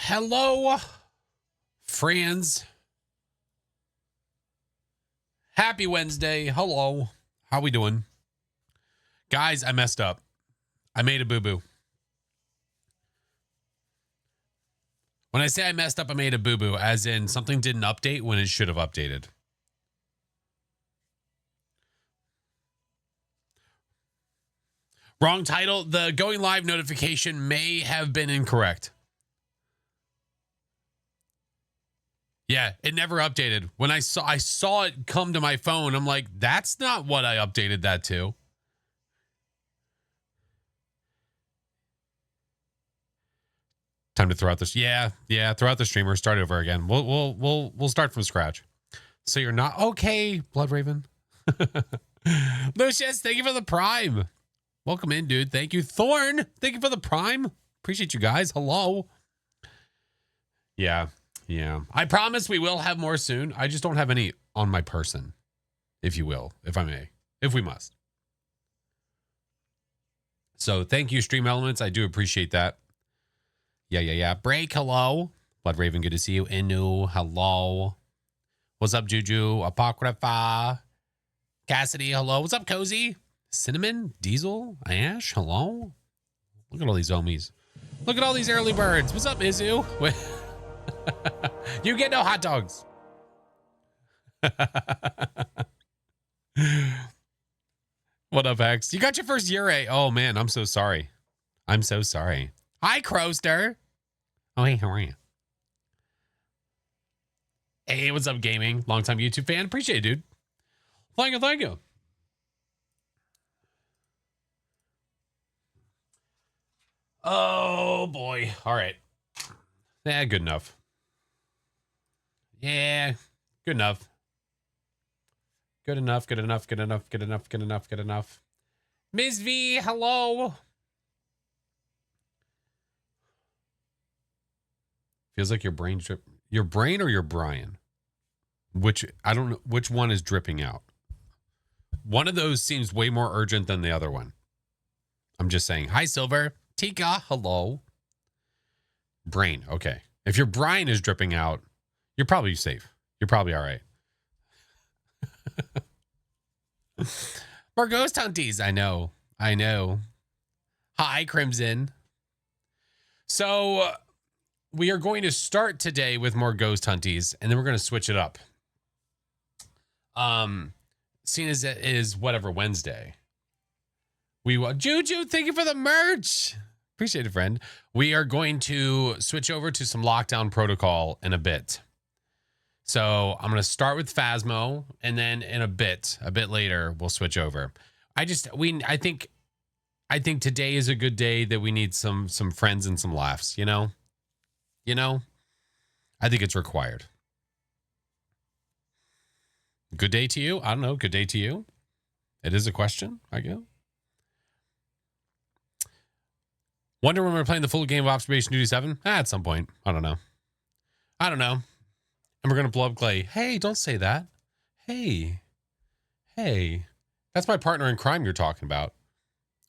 Hello, friends. Happy Wednesday. Hello. How we doing? Guys, I messed up. I made a boo-boo. When I say I messed up, I made a boo-boo, as in something didn't update when it should have updated. Wrong title. The going live notification may have been incorrect. Yeah, it never updated. When I saw it come to my phone, I'm like, that's not what I updated that to. Time to throw out this. Yeah, throw out the streamer. Start over again. We'll start from scratch. So you're not okay, Blood Raven. Lucius, thank you for the prime. Welcome in, dude. Thank you, Thorn. Thank you for the prime. Appreciate you guys. Hello. Yeah. I promise we will have more soon. I just don't have any on my person, if you will, if I may, if we must. So thank you, Stream Elements. I do appreciate that. Yeah. Break, hello. Blood Raven, good to see you. Inu, hello. What's up, Juju? Apocrypha. Cassidy, hello. What's up, Cozy? Cinnamon, Diesel, Ash, hello. Look at all these homies. Look at all these early birds. What's up, Izu? You get no hot dogs. What up, X? You got your first Ure. Oh, man, I'm so sorry. I'm so sorry. Hi, Crowster. Oh, hey, how are you? Hey, what's up, gaming? Longtime YouTube fan. Appreciate it, dude. Thank you. Oh, boy. All right. Yeah, good enough. Yeah, good enough. Good enough. Ms. V, hello. Feels like your brain drip. Your brain or your Brian? Which, I don't know, which one is dripping out? One of those seems way more urgent than the other one. I'm just saying. Hi, Silver. Tika, hello. Brain, okay. If your Brian is dripping out, you're probably safe. You're probably all right. More ghost hunties. I know. Hi, Crimson. So we are going to start today with more ghost hunties, and then we're going to switch it up. Seeing as it is whatever Wednesday. Juju, thank you for the merch. Appreciate it, friend. We are going to switch over to some lockdown protocol in a bit. So I'm going to start with Phasmo, and then in a bit later, we'll switch over. I think today is a good day that we need some friends and some laughs, you know? I think it's required. Good day to you? I don't know. Good day to you? It is a question, I guess. Wonder when we're playing the full game of Observation Duty 7? At some point. I don't know. And we're going to blow up Clay. Hey, don't say that. Hey. That's my partner in crime you're talking about.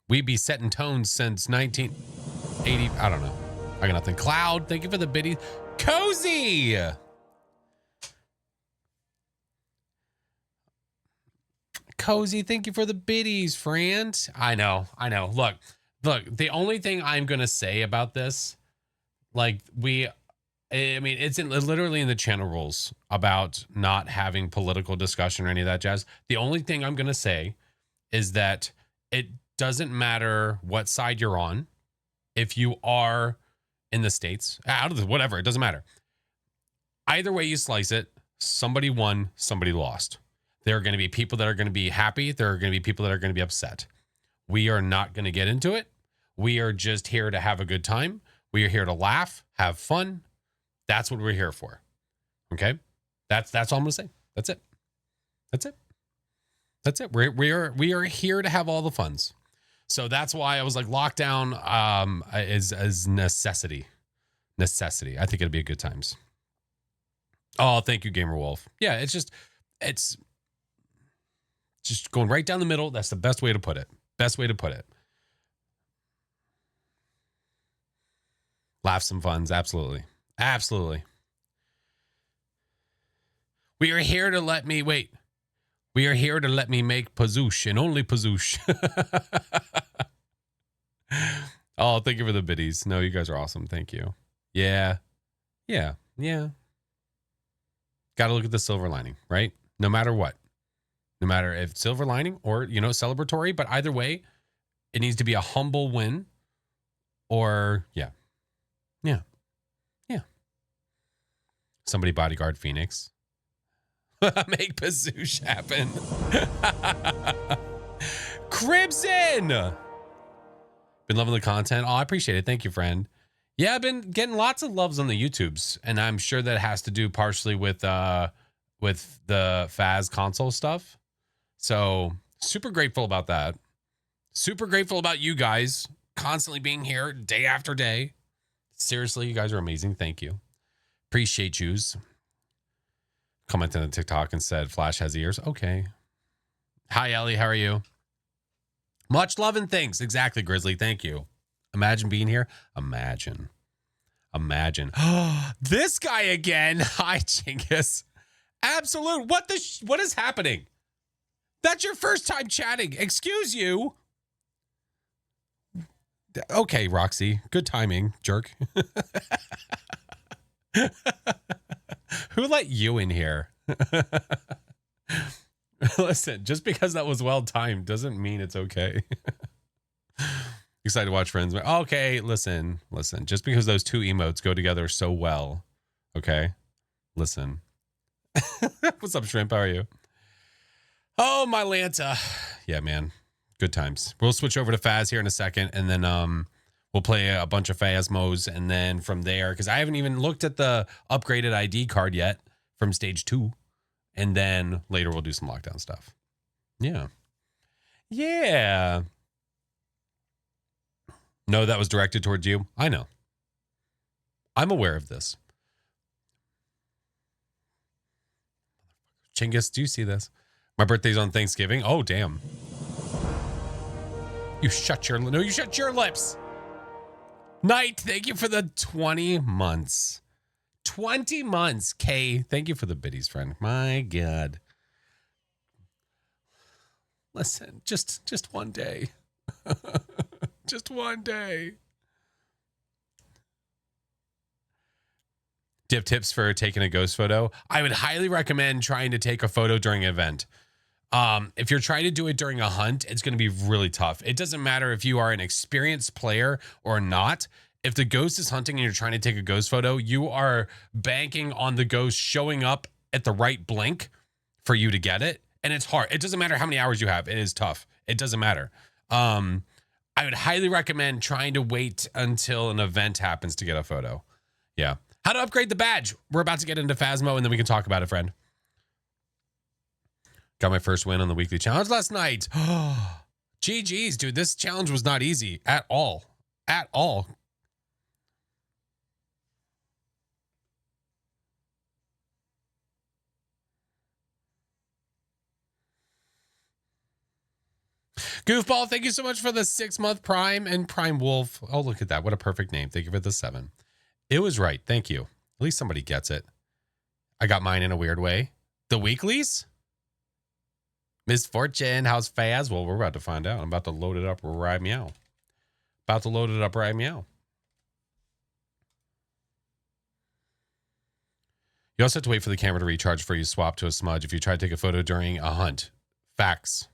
We be setting tones since 1980. I don't know. I got nothing. Cloud, thank you for the biddies. Cozy! Cozy, thank you for the biddies, friend. I know. Look, the only thing I'm going to say about this, it's literally in the channel rules about not having political discussion or any of that jazz. The only thing I'm going to say is that it doesn't matter what side you're on. If you are in the States, out of the whatever, it doesn't matter. Either way you slice it, somebody won, somebody lost. There are going to be people that are going to be happy. There are going to be people that are going to be upset. We are not going to get into it. We are just here to have a good time. We are here to laugh, have fun. That's what we're here for. Okay? That's all I'm going to say. That's it. We are here to have all the funs. So that's why I was like, lockdown is necessity. Necessity. I think it'll be a good times. Oh, thank you, Gamer Wolf. Yeah, it's just going right down the middle. That's the best way to put it. Laugh some funs. Absolutely. Absolutely. We are here to let me wait. We are here to let me make Pazoosh and only Pazoosh. Oh, thank you for the biddies. No, you guys are awesome. Thank you. Yeah. Yeah. Yeah. Got to look at the silver lining, right? No matter what. No matter if silver lining or, you know, celebratory, but either way, it needs to be a humble win or, yeah. Yeah. Yeah. Somebody bodyguard Phoenix. Make Pazoosh happen. Cribson! Been loving the content. Oh, I appreciate it. Thank you, friend. Yeah, I've been getting lots of loves on the YouTubes, and I'm sure that has to do partially with the Phas console stuff. So super grateful about that. Super grateful about you guys constantly being here day after day. Seriously, you guys are amazing. Thank you. Appreciate yous. Commented on TikTok and said Flash has ears. Okay. Hi, Ellie. How are you? Much love and thanks. Exactly, Grizzly. Thank you. Imagine being here. Imagine. This guy again. Hi, Chingus. Absolute. What is happening? That's your first time chatting. Excuse you. Okay, Roxy. Good timing, jerk. Who let you in here? Listen, just because that was well timed doesn't mean it's okay. Excited to watch Friends. Okay, listen. Just because those two emotes go together so well. Okay, listen. What's up, Shrimp? How are you? Oh, my Lanta. Yeah, man. Good times. We'll switch over to Phas here in a second, and then we'll play a bunch of Phasmos, and then from there, because I haven't even looked at the upgraded ID card yet from stage 2. And then later we'll do some lockdown stuff. Yeah. Yeah. No, that was directed towards you. I know. I'm aware of this. Chingus, do you see this? My birthday's on Thanksgiving. Oh, damn. You shut your lips. Night, thank you for the 20 months. 20 months, Kay. Thank you for the biddies, friend. My God. Listen, just one day. Just one day. Do you have tips for taking a ghost photo? I would highly recommend trying to take a photo during an event. If you're trying to do it during a hunt, it's going to be really tough. It doesn't matter if you are an experienced player or not. If the ghost is hunting and you're trying to take a ghost photo, you are banking on the ghost showing up at the right blink for you to get it. And it's hard. It doesn't matter how many hours you have. It is tough. It doesn't matter. I would highly recommend trying to wait until an event happens to get a photo. Yeah. How to upgrade the badge. We're about to get into Phasmo and then we can talk about it, friend. Got my first win on the weekly challenge last night. GG's, dude. This challenge was not easy at all. At all. Goofball, thank you so much for the 6-month Prime and Prime Wolf. Oh, look at that. What a perfect name. Thank you for the 7. It was right. Thank you. At least somebody gets it. I got mine in a weird way. The weeklies? Misfortune. How's Phas? Well, we're about to find out. I'm about to load it up right meow. You also have to wait for the camera to recharge before you swap to a smudge if you try to take a photo during a hunt. Facts.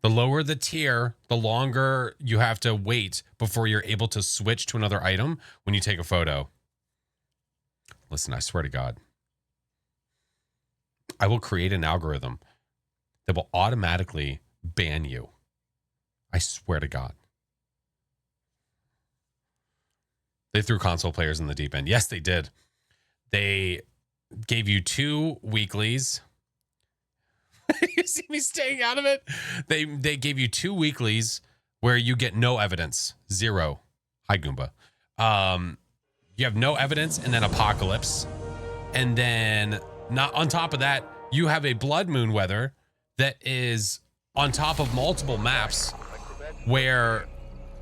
The lower the tier, the longer you have to wait before you're able to switch to another item when you take a photo. Listen, I swear to God, I will create an algorithm that will automatically ban you. I swear to God. They threw console players in the deep end. Yes, they did. They gave you 2 weeklies. You see me staying out of it? They gave you 2 weeklies where you get no evidence. 0. Hi, Goomba. You have no evidence and then Apocalypse. And then not on top of that, you have a Blood Moon weather that is on top of multiple maps where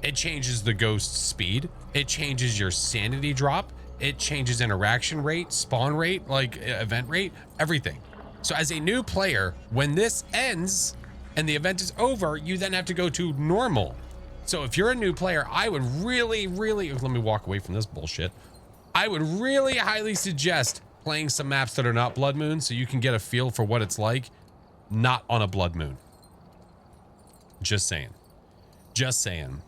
it changes the ghost speed. It changes your sanity drop. it changes interaction rate, spawn rate, like event rate, everything. So as a new player, when this ends and the event is over, you then have to go to normal. So if you're a new player, I would really, let me walk away from this bullshit. I would really highly suggest playing some maps that are not Blood Moon so you can get a feel for what it's like not on a Blood Moon. Just saying. Just saying.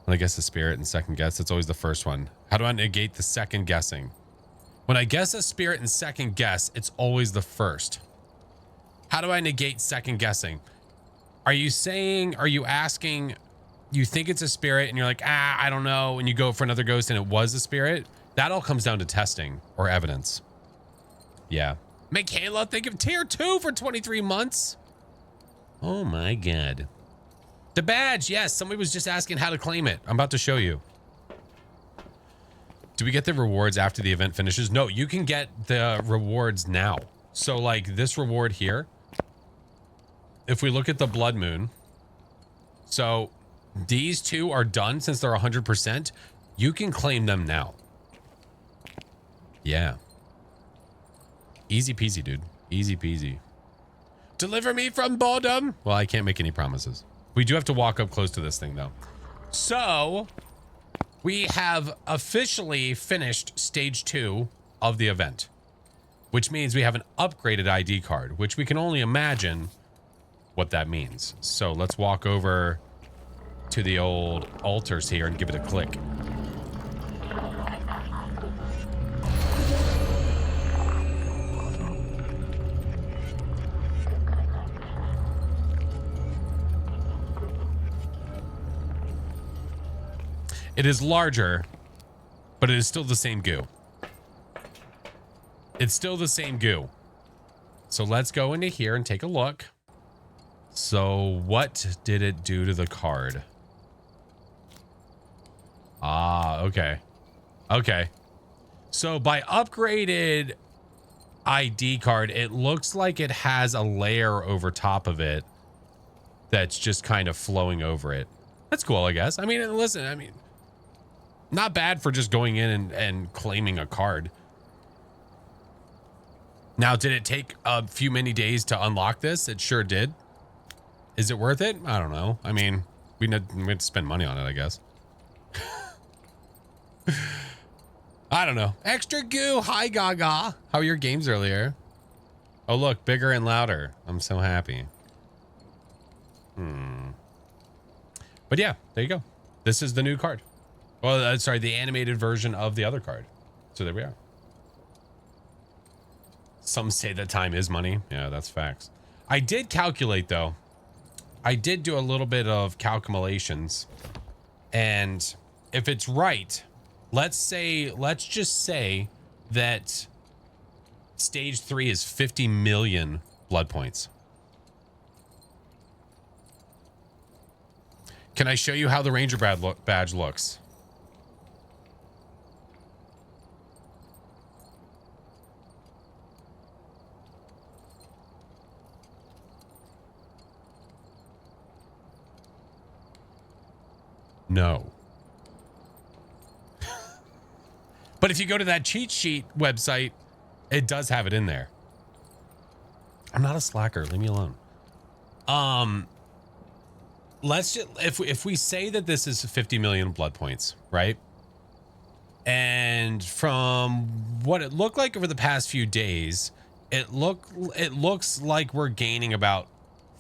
When I guess the spirit and second guess, it's always the first one. How do I negate the second guessing? When I guess a spirit and second guess, it's always the first. How do I negate second guessing? Are you asking, you think it's a spirit and you're like, I don't know, and you go for another ghost and it was a spirit? That all comes down to testing or evidence. Yeah. Michaela, think of tier 2 for 23 months. Oh my God. The badge, yes. Somebody was just asking how to claim it. I'm about to show you. Do we get the rewards after the event finishes? No, you can get the rewards now. So like this reward here, if we look at the Blood Moon, so these two are done since they're 100%. You can claim them now. Yeah. Easy peasy, dude. Easy peasy. Deliver me from boredom. Well, I can't make any promises. We do have to walk up close to this thing, though. So, we have officially finished stage 2 of the event, which means we have an upgraded ID card, which we can only imagine what that means. So, let's walk over to the old altars here and give it a click. It is larger, but it is still the same goo. It's still the same goo. So let's go into here and take a look. So what did it do to the card? Ah, okay. Okay. So by upgraded ID card, it looks like it has a layer over top of it that's just kind of flowing over it. That's cool, I guess. I mean, listen, not bad for just going in and claiming a card. Now, did it take a few many days to unlock this? It sure did. Is it worth it? I don't know. I mean, we had to spend money on it, I guess. I don't know. Extra goo. Hi, Gaga. How were your games earlier? Oh, look, bigger and louder. I'm so happy. But yeah, there you go. This is the new card. Well, sorry, the animated version of the other card. So there we are. Some say that time is money. Yeah, that's facts. I did calculate, though. I did do a little bit of calculations. And if it's right, let's just say that stage 3 is 50 million blood points. Can I show you how the Ranger badge looks? No. But if you go to that cheat sheet website, it does have it in there. I'm not a slacker. Leave me alone. Let's just, if we say that this is 50 million blood points, right? And from what it looked like over the past few days, it looks like we're gaining about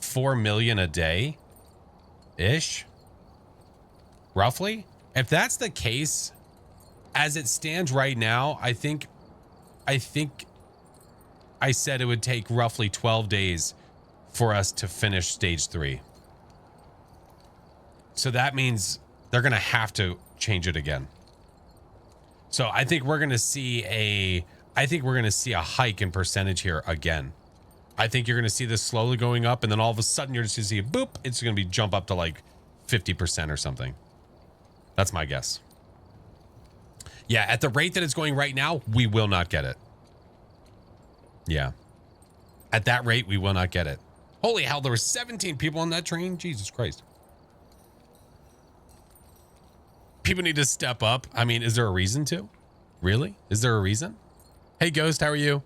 4 million a day ish. Roughly. If that's the case, as it stands right now, I think I said it would take roughly 12 days for us to finish stage 3. So that means they're going to have to change it again. So I think we're going to see a hike in percentage here again. I think you're going to see this slowly going up, and then all of a sudden you're just going to see a boop. It's going to be jump up to like 50% or something. That's my guess. Yeah, at the rate that it's going right now, we will not get it. Yeah. At that rate, we will not get it. Holy hell, there were 17 people on that train? Jesus Christ. People need to step up. I mean, is there a reason to? Really? Is there a reason? Hey, Ghost, how are you?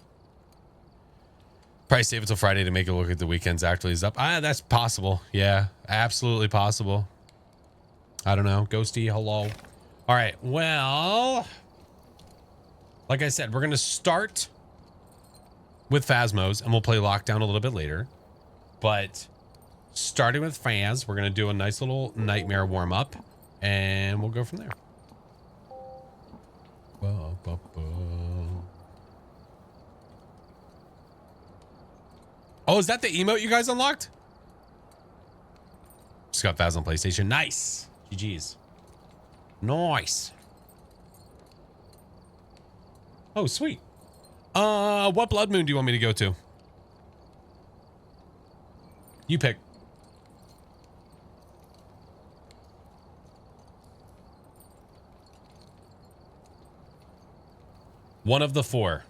Probably save it till Friday to make a look at the weekend's actually is up. That's possible. Yeah, absolutely possible. I don't know. Ghosty, hello. All right. Well, like I said, we're going to start with Phasmos and we'll play Lockdown a little bit later. But starting with Phas, we're going to do a nice little nightmare warm up and we'll go from there. Oh, is that the emote you guys unlocked? Just got Phas on PlayStation. Nice. GG's. Nice. Oh, sweet. What blood moon do you want me to go to? You pick. One of the four.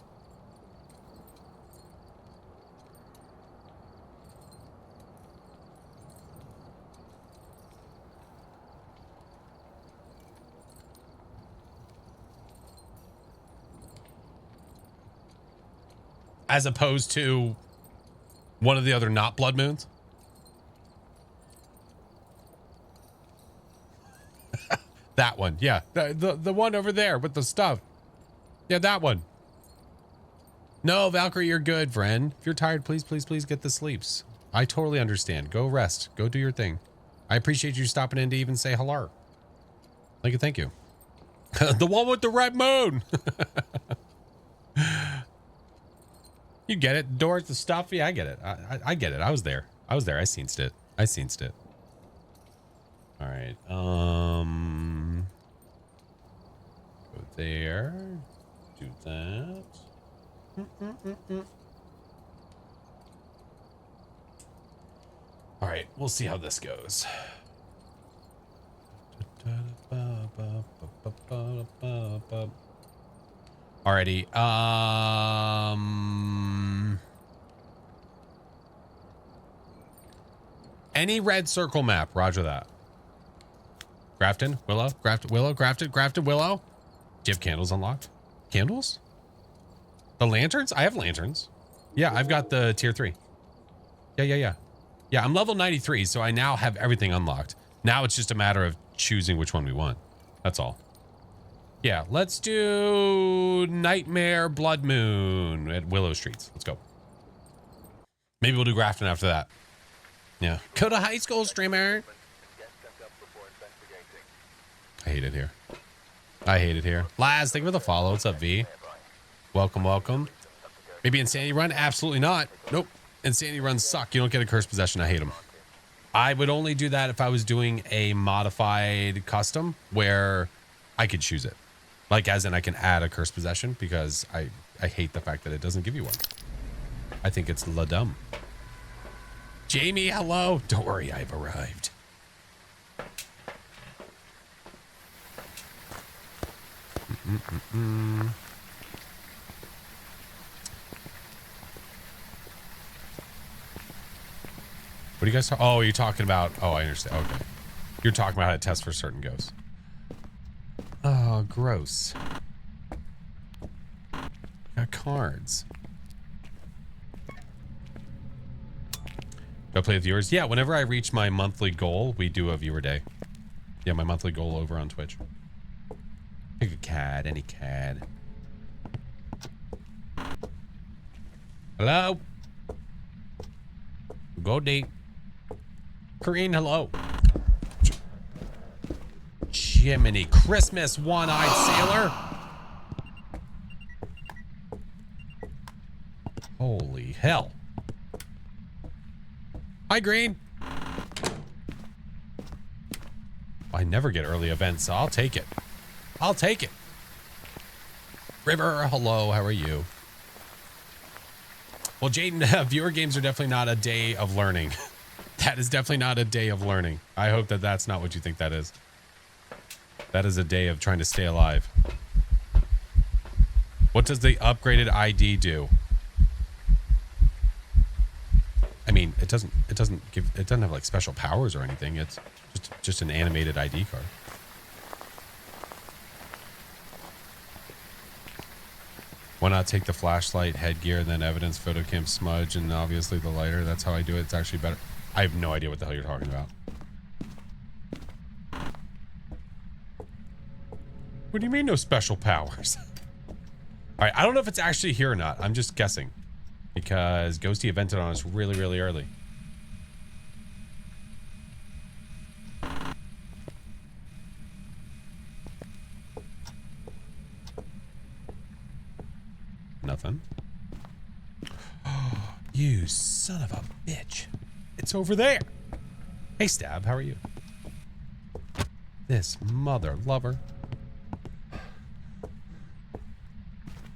As opposed to one of the other not blood moons? That one, yeah. The one over there with the stuff. Yeah, that one. No, Valkyrie, you're good, friend. If you're tired, please get the sleeps. I totally understand. Go rest. Go do your thing. I appreciate you stopping in to even say hello. Thank you. The one with the red moon. You get it. Doors, the stuff. Yeah, I get it. I get it. I was there. I seen it. All right. Go there. Do that. All right. We'll see how this goes. Alrighty. Any red circle map. Roger that. Grafton, Willow, Grafton, Willow. Do you have candles unlocked? Candles? The lanterns? I have lanterns. Yeah, I've got the tier 3. Yeah, I'm level 93, so I now have everything unlocked. Now it's just a matter of choosing which one we want. That's all. Yeah, let's do Nightmare Blood Moon at Willow Streets. Let's go. Maybe we'll do Grafton after that. Yeah. Go to high school, streamer. I hate it here. Laz, thank you for the follow. What's up, V? Welcome. Maybe Insanity Run? Absolutely not. Nope. Insanity Runs suck. You don't get a cursed possession. I hate them. I would only do that if I was doing a modified custom where I could choose it. Like, as in I can add a cursed possession, because I hate the fact that it doesn't give you one. I think it's la dumb. Jamie, hello. Don't worry, I've arrived. What are you guys talking? Oh, you're talking about. Oh, I understand. Okay. You're talking about how to test for certain ghosts. Oh, gross. Got cards. Do I play with viewers? Yeah, whenever I reach my monthly goal, we do a viewer day. Yeah, my monthly goal over on Twitch. Pick a CAD, any CAD. Hello? Go deep. Korean, hello. Jiminy Christmas, one-eyed sailor. Holy hell. Hi, Green. I never get early events, so I'll take it. River, hello, how are you? Well, Jaden, viewer games are definitely not a day of learning. That is definitely not a day of learning. I hope that that's not what you think that is. That is a day of trying to stay alive. What does the upgraded ID do? I mean, it doesn't have like special powers or anything. It's just an animated ID card. Why not take the flashlight, headgear, then evidence, photo cam, smudge, and obviously the lighter? That's how I do it. It's actually better. I have no idea what the hell you're talking about. What do you mean no special powers? All right, I don't know if it's actually here or not. I'm just guessing because Ghosty evented on us really, really early. Nothing. Oh, you son of a bitch. It's over there. Hey, Stab, how are you? This mother lover.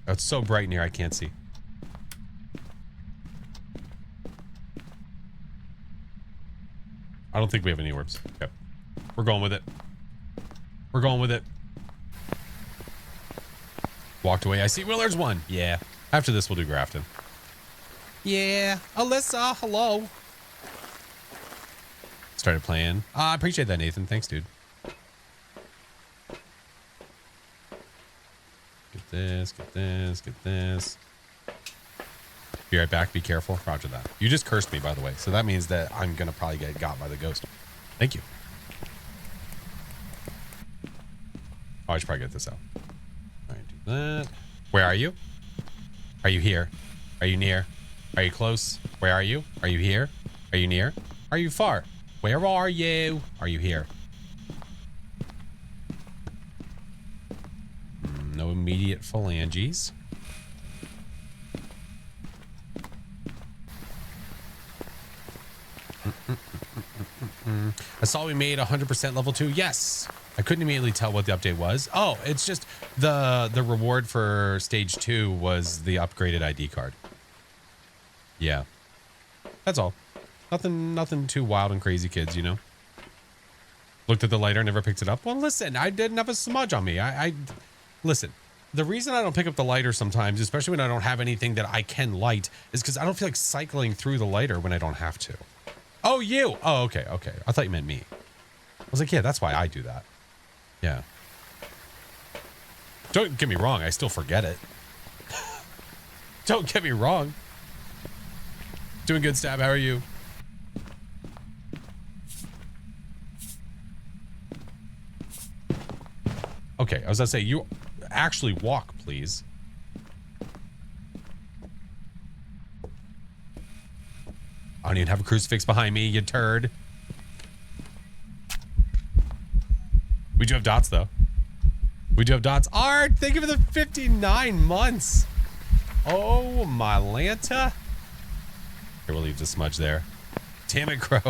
Oh, it's so bright in here, I can't see. I don't think we have any orbs. Okay. We're going with it. We're going with it. Walked away. I see. Well, there's one. Yeah. After this, we'll do Grafton. Yeah. Alyssa, hello. Started playing. I appreciate that, Nathan. Thanks, dude. Get this, get this, get this. Be right back. Be careful. Roger that. You just cursed me, by the way. So that means that I'm going to probably get got by the ghost. Thank you. Oh, I should probably get this out. All right, do that. Where are you? Are you here? Are you near? Are you close? Where are you? Are you here? Are you near? Are you far? Where are you? Are you here? No immediate phalanges. I saw we made 100% level 2. Yes. I couldn't immediately tell what the update was. Oh, it's just the reward for stage 2 was the upgraded ID card. Yeah. That's all. Nothing too wild and crazy, kids, you know. Looked at the lighter, never picked it up. Well, listen, I didn't have a smudge on me. Listen. The reason I don't pick up the lighter sometimes, especially when I don't have anything that I can light, is because I don't feel like cycling through the lighter when I don't have to. Oh, you. Oh, okay. Okay. I thought you meant me. I was like, yeah, that's why I do that. Yeah. Don't get me wrong. I still forget it. Don't get me wrong. Doing good, Stab. How are you? Okay. I was going to say, you actually walk, please. I don't even have a crucifix behind me, you turd. We do have dots, though. We do have dots. Art, thank you for the 59 months. Oh, my Lanta. Here, we'll leave the smudge there. Damn it, Crow.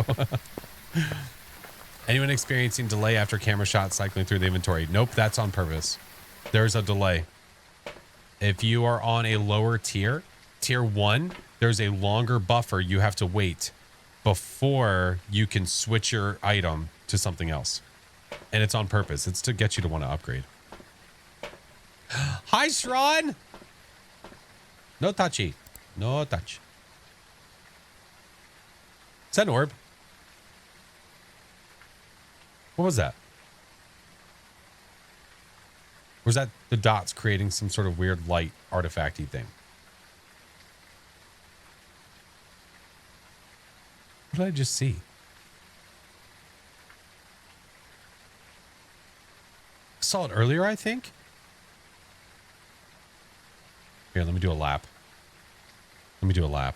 Anyone experiencing delay after camera shot cycling through the inventory? Nope, that's on purpose. There's a delay. If you are on a lower tier, tier 1, there's a longer buffer you have to wait before you can switch your item to something else. And it's on purpose. It's to get you to want to upgrade. Hi, Shron. No touchy. No touch. Is that an orb? What was that? Or was that the dots creating some sort of weird light artifacty thing? What did I just see? I saw it earlier, I think. Here, let me do a lap. Let me do a lap.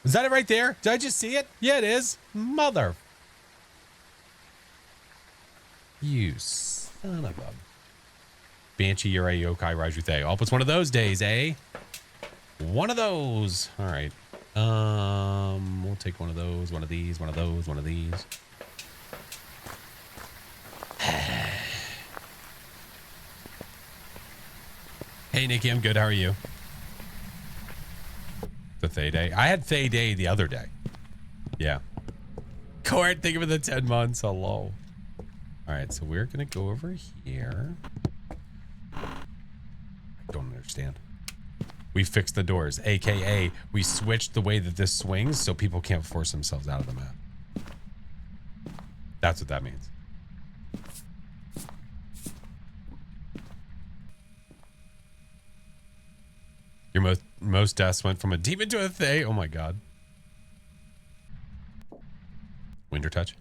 Is that it right there? Did I just see it? Yeah, it is. Mother. You son of a... Banshee, Yurei, Yokai, Rajuthe. Oh, it's one of those days, eh? One of those. All right. We'll take one of those, one of these, one of those, one of these. Hey, Nikki, I'm good. How are you? The Thay Day. I had Thay Day the other day. Yeah. Court, think of the 10 months. Hello. All right, so we're going to go over here. I don't understand. We fixed the doors, aka we switched the way that this swings so people can't force themselves out of the map. That's what that means. Your most deaths went from a demon to a Thay. Oh my god. Winter touch.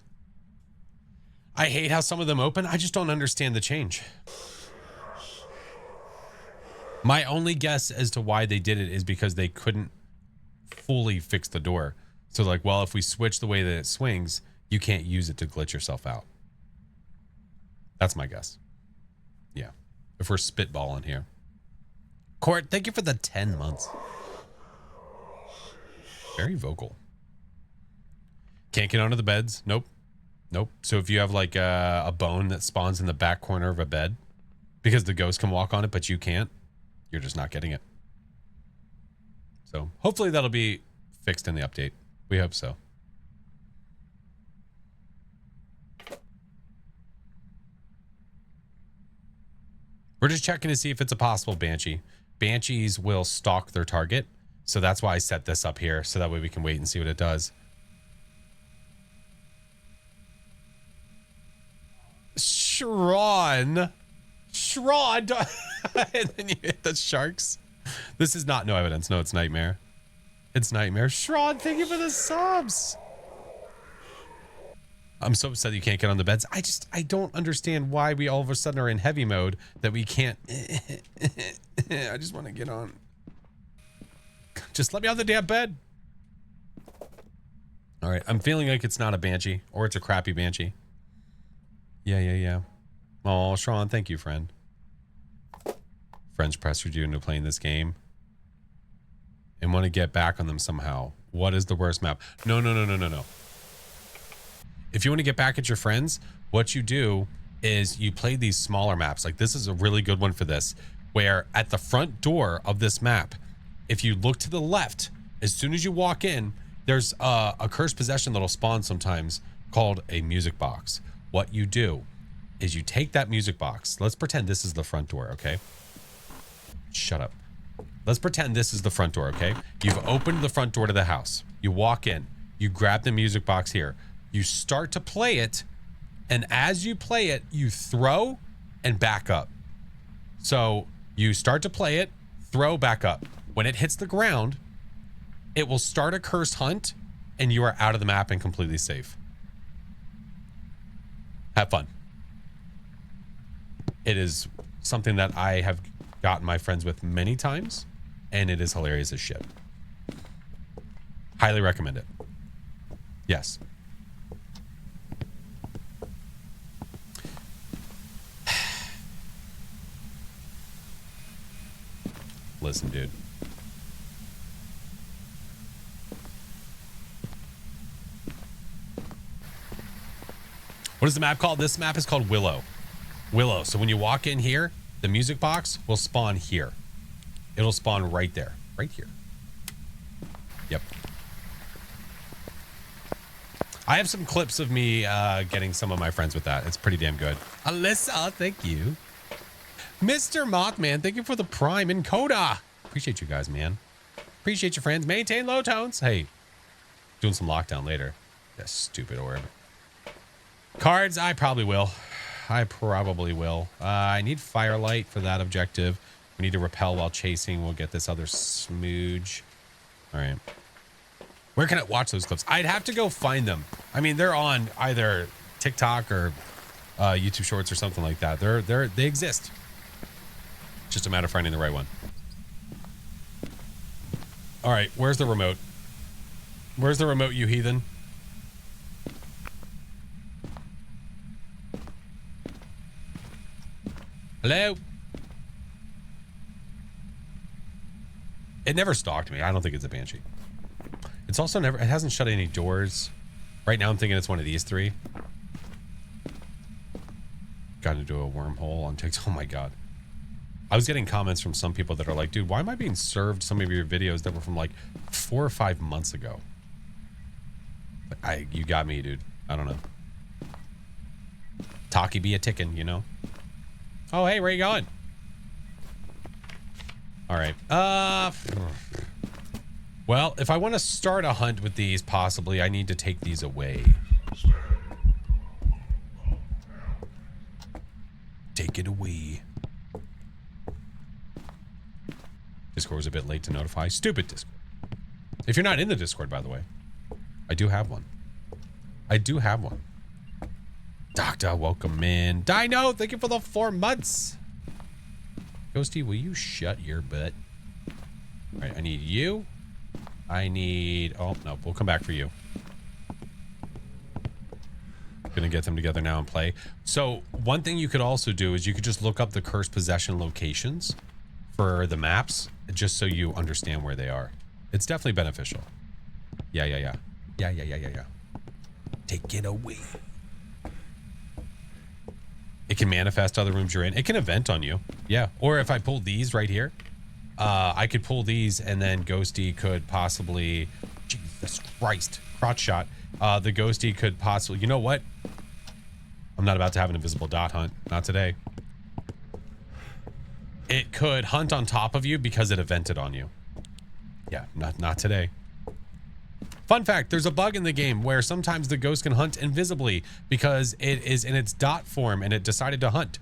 I hate how some of them open. I just don't understand the change. My only guess as to why they did it is because they couldn't fully fix the door. So like, well, if we switch the way that it swings, you can't use it to glitch yourself out. That's my guess. Yeah. If we're spitballing here. Court, thank you for the 10 months. Very vocal. Can't get onto the beds. Nope. Nope. So if you have like a bone that spawns in the back corner of a bed because the ghost can walk on it, but you can't, you're just not getting it. So hopefully that'll be fixed in the update. We hope so. We're just checking to see if it's a possible banshee. Banshees will stalk their target. So that's why I set this up here. So that way we can wait and see what it does. Shron. And then you hit the sharks. This is not no evidence. No, it's Nightmare. It's Nightmare. Shron, thank you for the subs. I'm so upset that you can't get on the beds. I don't understand why we all of a sudden are in heavy mode that we can't. I just want to get on. Just let me on the damn bed. All right. I'm feeling like it's not a banshee or it's a crappy banshee. Yeah. Oh, Sean, thank you, friend. Friends pressured you into playing this game and want to get back on them somehow. What is the worst map? No. If you want to get back at your friends, what you do is you play these smaller maps. Like this is a really good one for this, where at the front door of this map, if you look to the left, as soon as you walk in, there's a cursed possession that'll spawn sometimes called a music box. What you do is you take that music box. Let's pretend this is the front door, okay? Shut up. Let's pretend this is the front door, okay? You've opened the front door to the house. You walk in. You grab the music box here. You start to play it, and as you play it, you throw and back up. So you start to play it, throw, back up. When it hits the ground, it will start a cursed hunt, and you are out of the map and completely safe. Have fun. It is something that I have gotten my friends with many times, and it is hilarious as shit. Highly recommend it. Yes. Listen, dude. What is the map called? This map is called Willow. Willow. So when you walk in here, the music box will spawn here. It'll spawn right there. Right here. Yep. I have some clips of me getting some of my friends with that. It's pretty damn good. Alyssa, thank you. Mr. Mothman, thank you for the prime and Coda. Appreciate you guys, man. Appreciate your friends. Maintain low tones. Hey, doing some lockdown later. That stupid orb. Cards, I probably will. I need Firelight for that objective. We need to repel while chasing. We'll get this other smooge. All right. Where can I watch those clips? I'd have to go find them. I mean, they're on either TikTok or YouTube Shorts or something like that. They exist. Just a matter of finding the right one. All right, where's the remote? Where's the remote, you heathen? Hello? It never stalked me. I don't think it's a banshee. It's also never, it hasn't shut any doors. Right now I'm thinking it's one of these three. Got into a wormhole on TikTok. Oh my God. I was getting comments from some people that are like, dude, why am I being served some of your videos that were from like 4 or 5 months ago? You got me, dude. I don't know. Talkie be a ticking, you know? Oh, hey, where you going? All right. Well, if I want to start a hunt with these, possibly, I need to take these away. a bit late to notify. Stupid Discord. If you're not in the Discord, by the way, I do have one. I do have one. Doctor, welcome in. Dino, thank you for the 4 months. Ghosty, will you shut your butt? All right, I need you. I need... Oh, no, we'll come back for you. Gonna get them together now and play. So one thing you could also do is you could just look up the cursed possession locations for the maps, just so you understand where they are. It's definitely beneficial. Yeah. Take it away. It can manifest other rooms you're in. It can event on you. Yeah. Or if I pull these right here, I could pull these and then Ghosty could possibly... Jesus Christ. Crotch shot. The Ghosty could possibly... You know what? I'm not about to have an invisible dot hunt. Not today. It could hunt on top of you because it evented on you. Yeah, not today. Fun fact, there's a bug in the game where sometimes the ghost can hunt invisibly because it is in its dot form and it decided to hunt.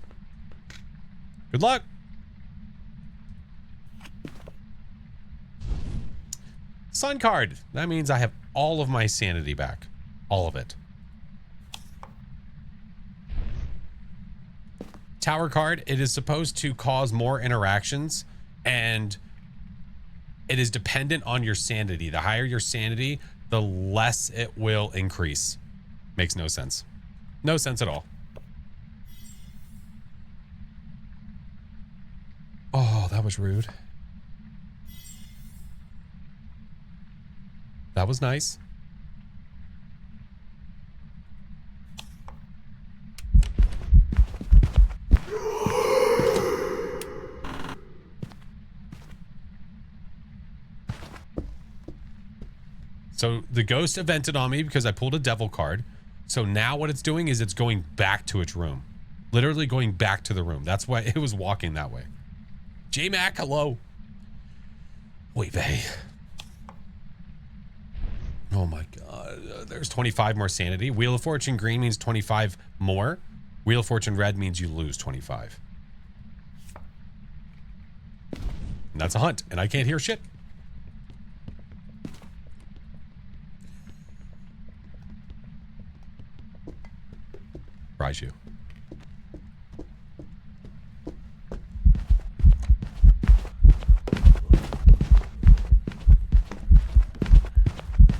Good luck. Sun card. That means I have all of my sanity back. All of it. Tower card. It is supposed to cause more interactions and it is dependent on your sanity. The higher your sanity, the less it will increase. Makes no sense. No sense at all. Oh, that was rude. That was nice. So the ghost evented on me because I pulled a devil card. So now what it's doing is it's going back to its room. Literally going back to the room. That's why it was walking that way. J-Mac, hello. Wait, bae. Oh my god. There's 25 more sanity. Wheel of Fortune green means 25 more. Wheel of Fortune red means you lose 25. And that's a hunt. And I can't hear shit. Surprise you.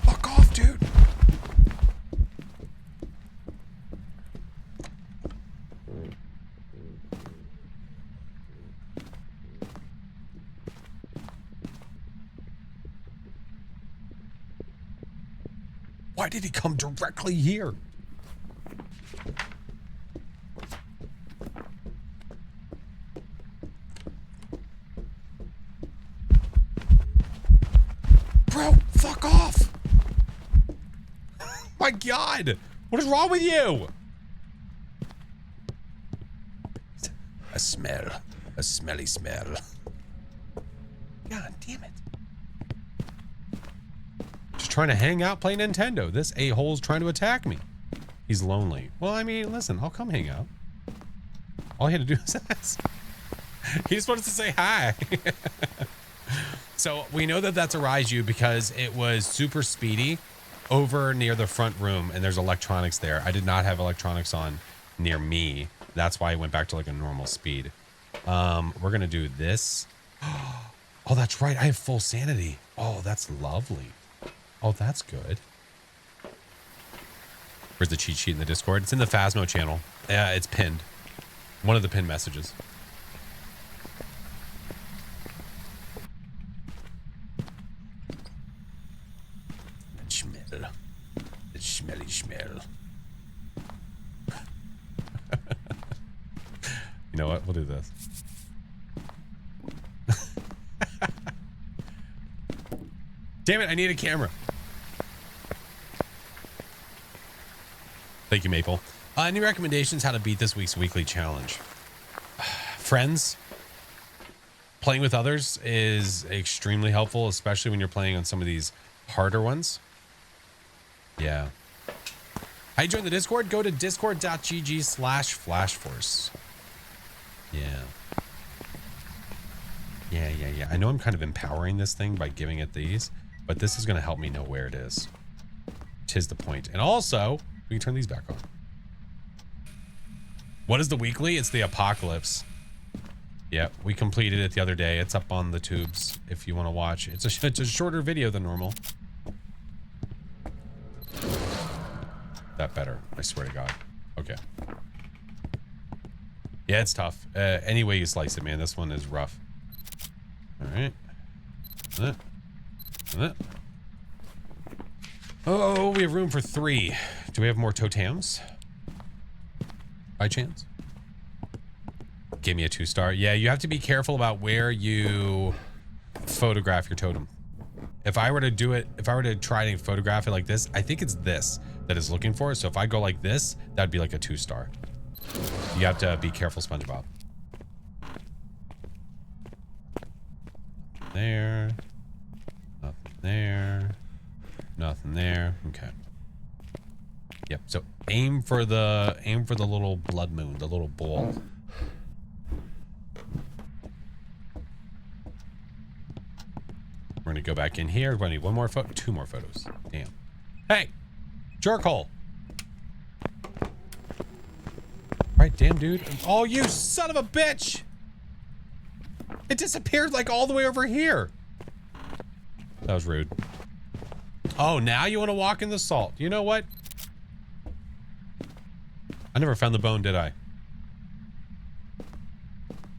Fuck off, dude. Why did he come directly here? Bro, fuck off! My god! What is wrong with you? A smell. A smelly smell. God damn it. Just trying to hang out, play Nintendo. This a-hole's trying to attack me. He's lonely. Well, I mean, listen, I'll come hang out. All he had to do was ask. He just wanted to say hi. So we know that that's a Raiju because it was super speedy over near the front room and there's electronics there. I did not have electronics on near me. That's why I went back to like a normal speed. We're going to do this. Oh, that's right. I have full sanity. Oh, that's lovely. Oh, that's good. Where's the cheat sheet in the Discord? It's in the Phasmo channel. Yeah, it's pinned. One of the pinned messages. Smell. The smelly smell. You know what? We'll do this. Damn it, I need a camera. Thank you, Maple. Any recommendations how to beat this week's weekly challenge? Friends. Playing with others is extremely helpful, especially when you're playing on some of these harder ones. Yeah. How you join the Discord? Go to discord.gg/FlashForce. Yeah. Yeah. I know I'm kind of empowering this thing by giving it these, but this is going to help me know where it is. Tis the point. And also, we can turn these back on. What is the weekly? It's the apocalypse. Yep, we completed it the other day. It's up on the tubes if you want to watch. It's a shorter video than normal. That better, I swear to God. Okay. Yeah, it's tough. Any way you slice it, man, this one is rough. All right. Oh, we have room for 3. Do we have more totems? By chance? Give me a 2-star. Yeah, you have to be careful about where you photograph your totem. If I were to do it, if I were to try to photograph it like this, I think it's this that it's looking for. So if I go like this, that'd be like a 2-star. You have to be careful, SpongeBob. There. Nothing there. Nothing there. Okay. Yep. So aim for the little blood moon, the little ball. We're gonna go back in here. We're gonna need 1 more photo, 2 more photos. Damn. Hey, jerkhole. Right, damn dude. Oh, you son of a bitch! It disappeared like all the way over here. That was rude. Oh, now you want to walk in the salt. You know what? I never found the bone, did I?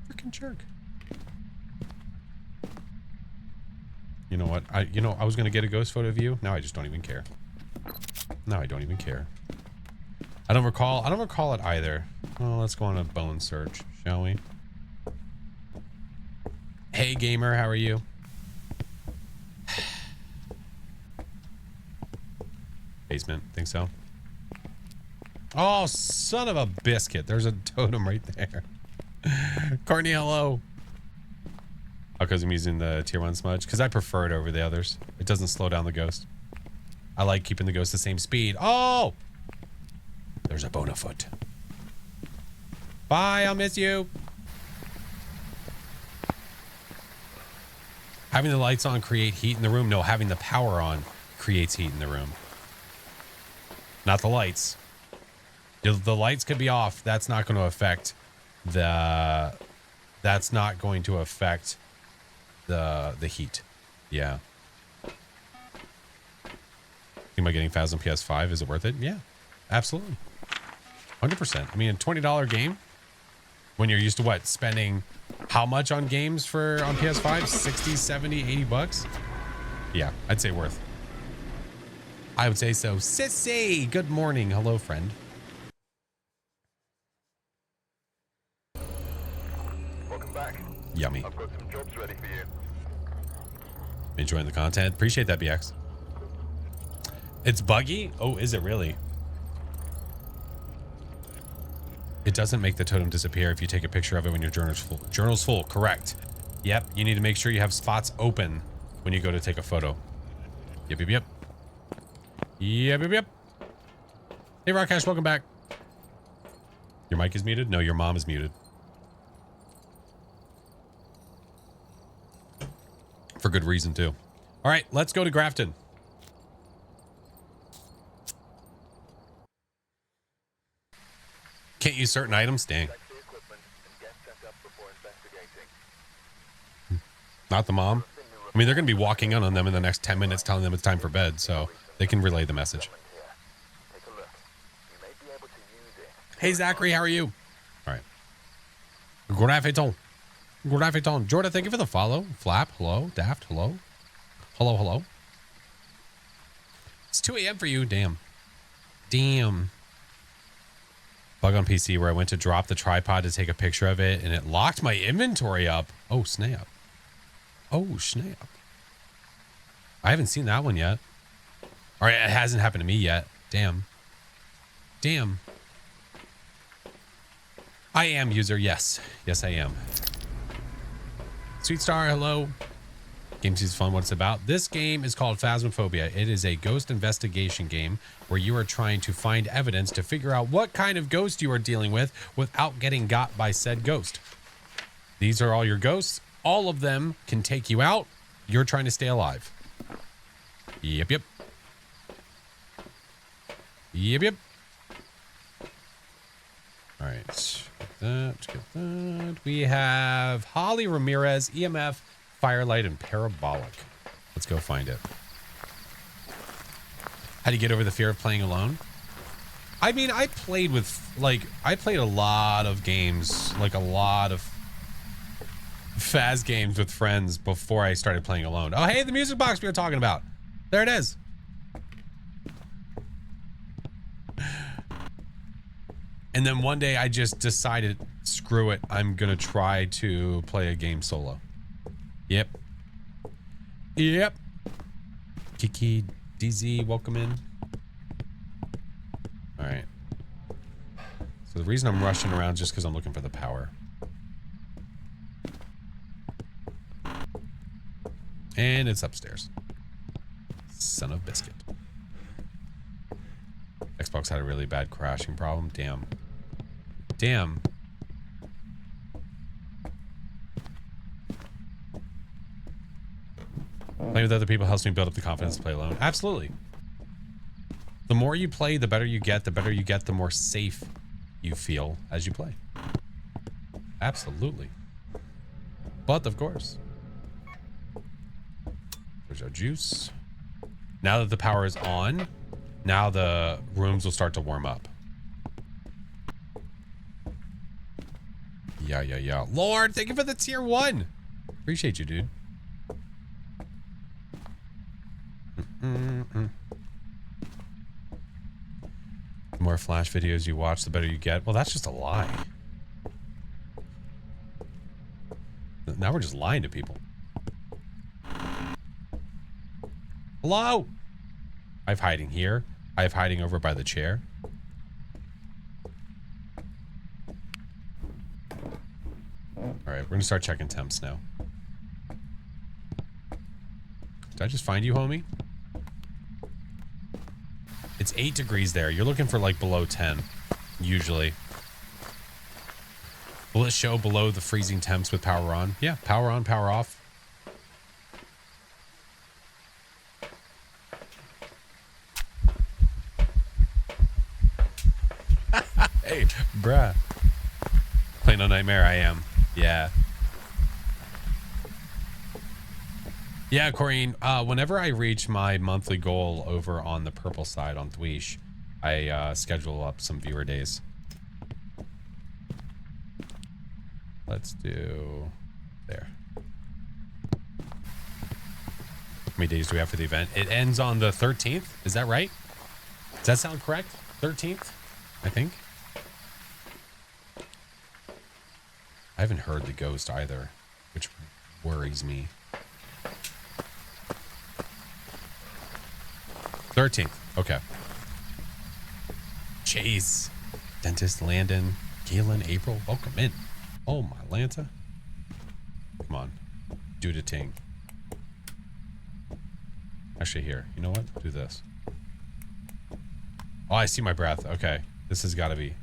Freaking jerk. You know what? I was going to get a ghost photo of you. Now I just don't even care. Now I don't even care. I don't recall it either. Well, let's go on a bone search, shall we? Hey gamer, how are you? Basement, think so? Oh, son of a biscuit. There's a totem right there. Courtney, hello. Oh, because I'm using the tier 1 smudge? Because I prefer it over the others. It doesn't slow down the ghost. I like keeping the ghost the same speed. Oh! There's a bone afoot. Bye, I'll miss you. Having the lights on create heat in the room? No, having the power on creates heat in the room. Not the lights. The lights could be off. That's not going to affect the... That's not going to affect the heat. Yeah. Think about getting Phasm PS5. Is it worth it? Yeah, absolutely. 100%. I mean, a $20 game when you're used to what? Spending how much on games on PS5? 60, 70, 80 bucks? Yeah, I'd say worth. I would say so. Sissy, good morning. Hello, friend. Welcome back. Yummy. I've got some jobs ready for you. Enjoying the content. Appreciate that, BX. It's buggy? Oh, is it really? It doesn't make the totem disappear if you take a picture of it when your journal's full. Journal's full, correct. Yep, you need to make sure you have spots open when you go to take a photo. Yep. Yep. Hey, Rockash, welcome back. Your mic is muted? No, your mom is muted. For good reason, too. All right, let's go to Grafton. Can't use certain items? Dang. Not the mom. I mean, they're going to be walking in on them in the next 10 minutes telling them it's time for bed, so they can relay the message. Hey, Zachary, how are you? All right. Grafton. Jordan, thank you for the follow. Flap, hello. Daft, hello. Hello. It's 2 a.m. for you. Damn. Bug on PC where I went to drop the tripod to take a picture of it and it locked my inventory up. Oh, snap. I haven't seen that one yet. All right, it hasn't happened to me yet. Damn. I am user, yes. Yes, I am. Sweet Star, hello. Game seems fun. What it's about. This game is called Phasmophobia. It is a ghost investigation game where you are trying to find evidence to figure out what kind of ghost you are dealing with without getting got by said ghost. These are all your ghosts. All of them can take you out. You're trying to stay alive. Yep, yep. Yep, yep. All right. Get that. We have Holly Ramirez, EMF, Firelight, and Parabolic. Let's go find it. How do you get over the fear of playing alone? I mean, I played a lot of games, like a lot of Phas games with friends before I started playing alone. Oh, hey, the music box we were talking about. There it is. And then one day I just decided, screw it. I'm going to try to play a game solo. Yep. Yep. Kiki, DZ, welcome in. All right. So the reason I'm rushing around is just because I'm looking for the power. And it's upstairs. Son of biscuit. Xbox had a really bad crashing problem. Damn. Damn. Playing with other people helps me build up the confidence to play alone. Absolutely. The more you play, the better you get. The better you get, the more safe you feel as you play. Absolutely. But of course. There's our juice. Now that the power is on, now the rooms will start to warm up. Yeah. Lord, thank you for the tier 1. Appreciate you, dude. The more Flash videos you watch, the better you get. Well, that's just a lie. Now we're just lying to people. Hello? I have hiding here. I have hiding over by the chair. All right, we're gonna start checking temps now. Did I just find you, homie? It's 8 degrees there. You're looking for like below 10, usually. Will it show below the freezing temps with power on? Yeah, power on, power off. Hey, bruh. Playing on Nightmare, I am. Yeah. Yeah, Corrine, whenever I reach my monthly goal over on the purple side on Thweesh, I schedule up some viewer days. Let's do there. How many days do we have for the event? It ends on the 13th. Is that right? Does that sound correct? 13th, I think. I haven't heard the ghost either, which worries me. 13th. Okay. Chase. Dentist Landon. Galen April. Welcome in. Oh my Lanta. Come on. Do the ting. Actually here. You know what? Do this. Oh, I see my breath. Okay. This has got to be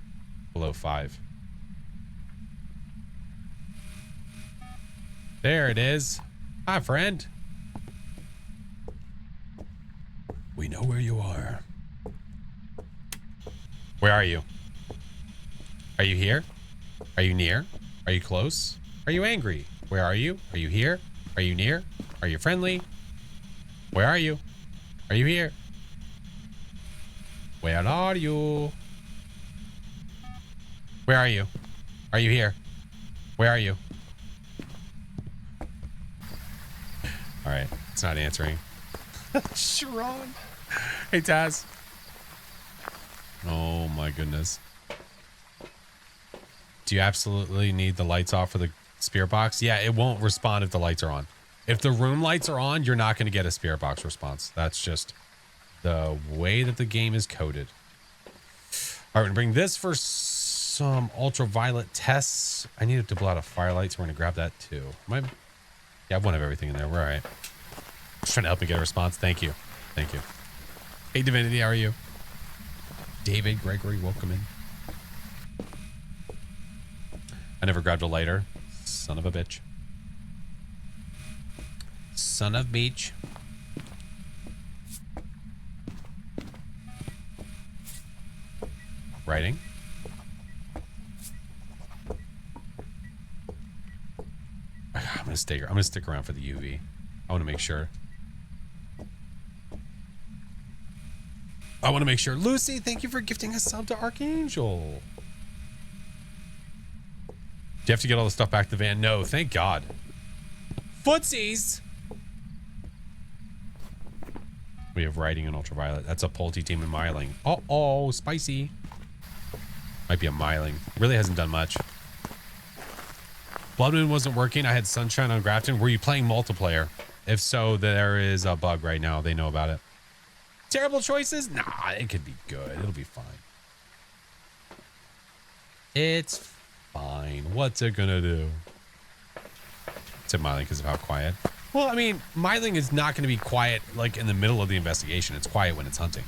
below 5. There it is. Hi, friend. We know where you are. Where are you? Are you here? Are you near? Are you close? Are you angry? Where are you? Are you here? Are you near? Are you friendly? Where are you? Are you here? Where are you? Where are you? Are you here? Where are you? All right, it's not answering. Sharon. Hey, Taz. Oh my goodness. Do you absolutely need the lights off for the spirit box? Yeah, it won't respond if the lights are on. If the room lights are on, you're not going to get a spirit box response. That's just the way that the game is coded. All right, we're going to bring this for some ultraviolet tests. I needed to blow out a firelight, so we're going to grab that too. Yeah, I have one of everything in there. We're all right. Just trying to help me get a response. Thank you. Thank you. Hey, Divinity, how are you? David, Gregory, welcome in. I never grabbed a lighter. Son of a bitch. son of beach. Writing. I'm gonna stick around for the UV. I want to make sure. Lucy, thank you for gifting a sub to Archangel. Do you have to get all the stuff back to the van? No, thank God. Footsies. We have Writing and Ultraviolet. That's a Pulte team in Myling. Uh-oh, spicy. Might be a Myling. Really hasn't done much. Blood Moon wasn't working. I had Sunshine on Grafton. Were you playing multiplayer? If so, there is a bug right now. They know about it. Terrible choices? Nah, it could be good. It'll be fine. It's fine. What's it gonna do? It's at Myling because of how quiet. Well, I mean, Myling is not going to be quiet like in the middle of the investigation. It's quiet when it's hunting.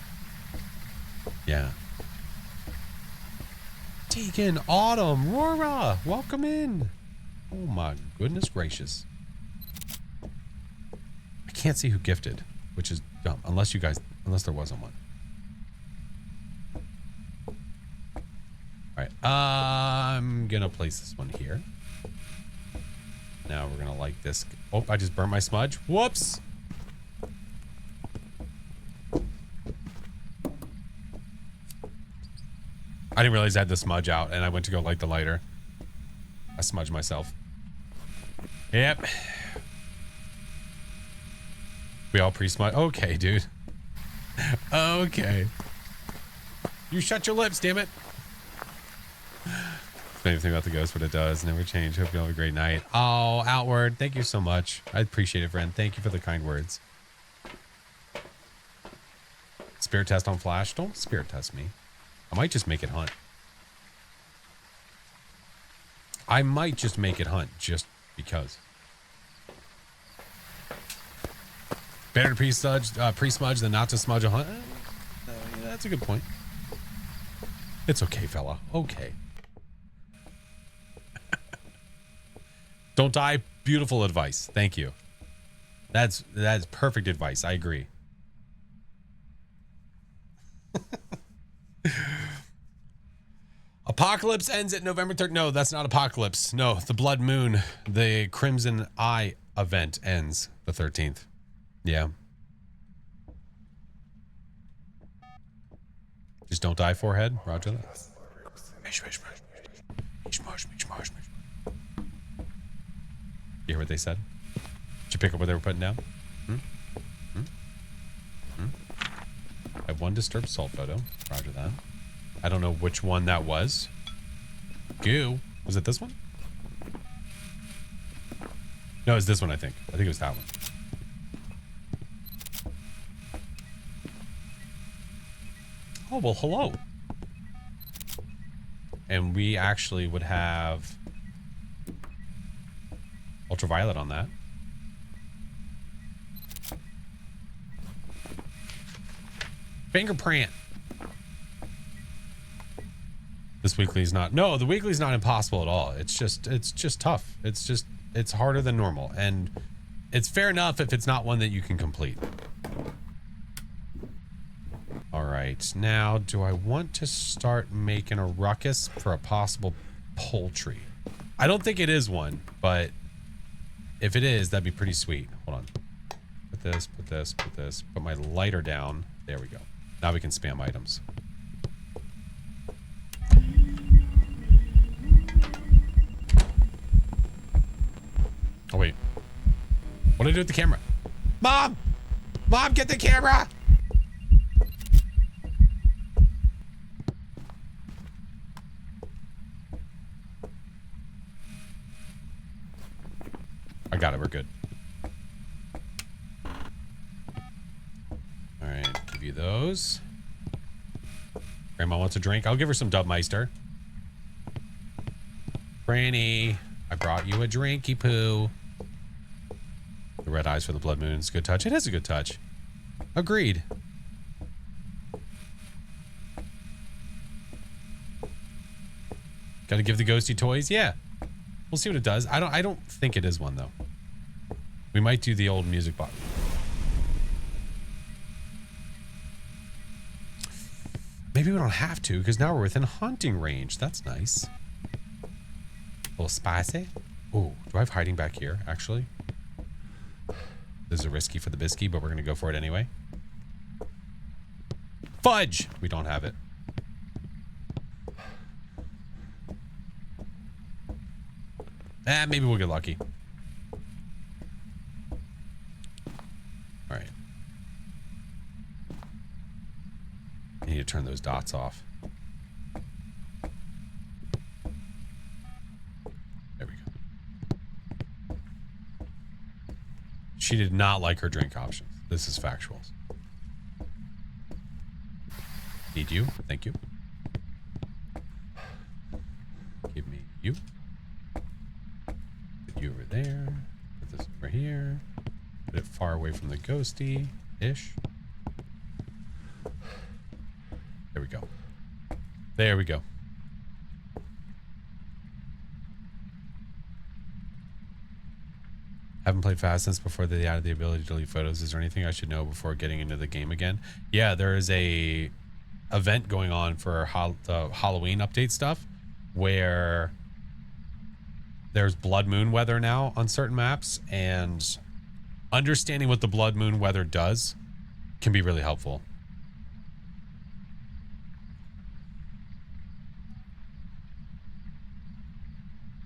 Yeah. Tegan, Autumn, Rora, welcome in. Oh my goodness gracious. I can't see who gifted, which is dumb. Unless there wasn't one. All right. I'm going to place this one here. Now we're going to like this. Oh, I just burned my smudge. Whoops. I didn't realize I had the smudge out and I went to go light the lighter. I smudged myself. Yep. We all pre-smudge. Okay, dude. Okay. You shut your lips, damn it. Anything about the ghost, but it does never change. Hope you have a great night. Oh, Outward, thank you so much. I appreciate it, friend. Thank you for the kind words. Spirit test on Flash. Don't spirit test me. I might just make it hunt. I might just make it hunt just because. Better to pre-smudge than not to smudge a hunt. Yeah, that's a good point. It's okay, fella. Okay. Don't die. Beautiful advice. Thank you. That's perfect advice. I agree. Apocalypse ends at November 3rd. No, that's not Apocalypse. No, the Blood Moon, the Crimson Eye event ends the 13th. Yeah. Just don't die, forehead. Roger that. You hear what they said? Did you pick up what they were putting down? I have one disturbed soul photo. Roger that. I don't know which one that was. Goo. Was it this one? No, it was this one, I think. I think it was that one. Oh, well, hello. And we actually would have Ultraviolet on that. Fingerprint. This weekly's not. No, the weekly's not impossible at all. It's just tough. It's harder than normal. And it's fair enough if it's not one that you can complete. All right. Now, do I want to start making a ruckus for a possible poultry? I don't think it is one, but if it is, that'd be pretty sweet. Hold on. Put this, put this, put this. Put my lighter down. There we go. Now we can spam items. Oh, wait. What did I do with the camera? Mom! Mom, get the camera! I got it. We're good. All right. Give you those. Grandma wants a drink. I'll give her some Dubmeister. Granny, I brought you a drinky poo. The red eyes for the Blood Moon is a good touch. It is a good touch. Agreed. Gotta give the ghosty toys? Yeah. We'll see what it does. I don't think it is one though. We might do the old music box. Maybe we don't have to because now we're within hunting range. That's nice. A little spicy. Oh, do I have hiding back here, actually? This is a risky for the biscuit, but we're going to go for it anyway. Fudge! We don't have it. Maybe we'll get lucky. All right. I need to turn those dots off. There we go. She did not like her drink options. This is factuals. Need you. Thank you. Give me you. Put you over there. Put this over here. Put it far away from the ghosty-ish. There we go. There we go. Haven't played Fast since before they added the ability to delete photos. Is there anything I should know before getting into the game again? Yeah, there is a event going on for the Halloween update stuff where there's blood moon weather now on certain maps, and understanding what the blood moon weather does can be really helpful.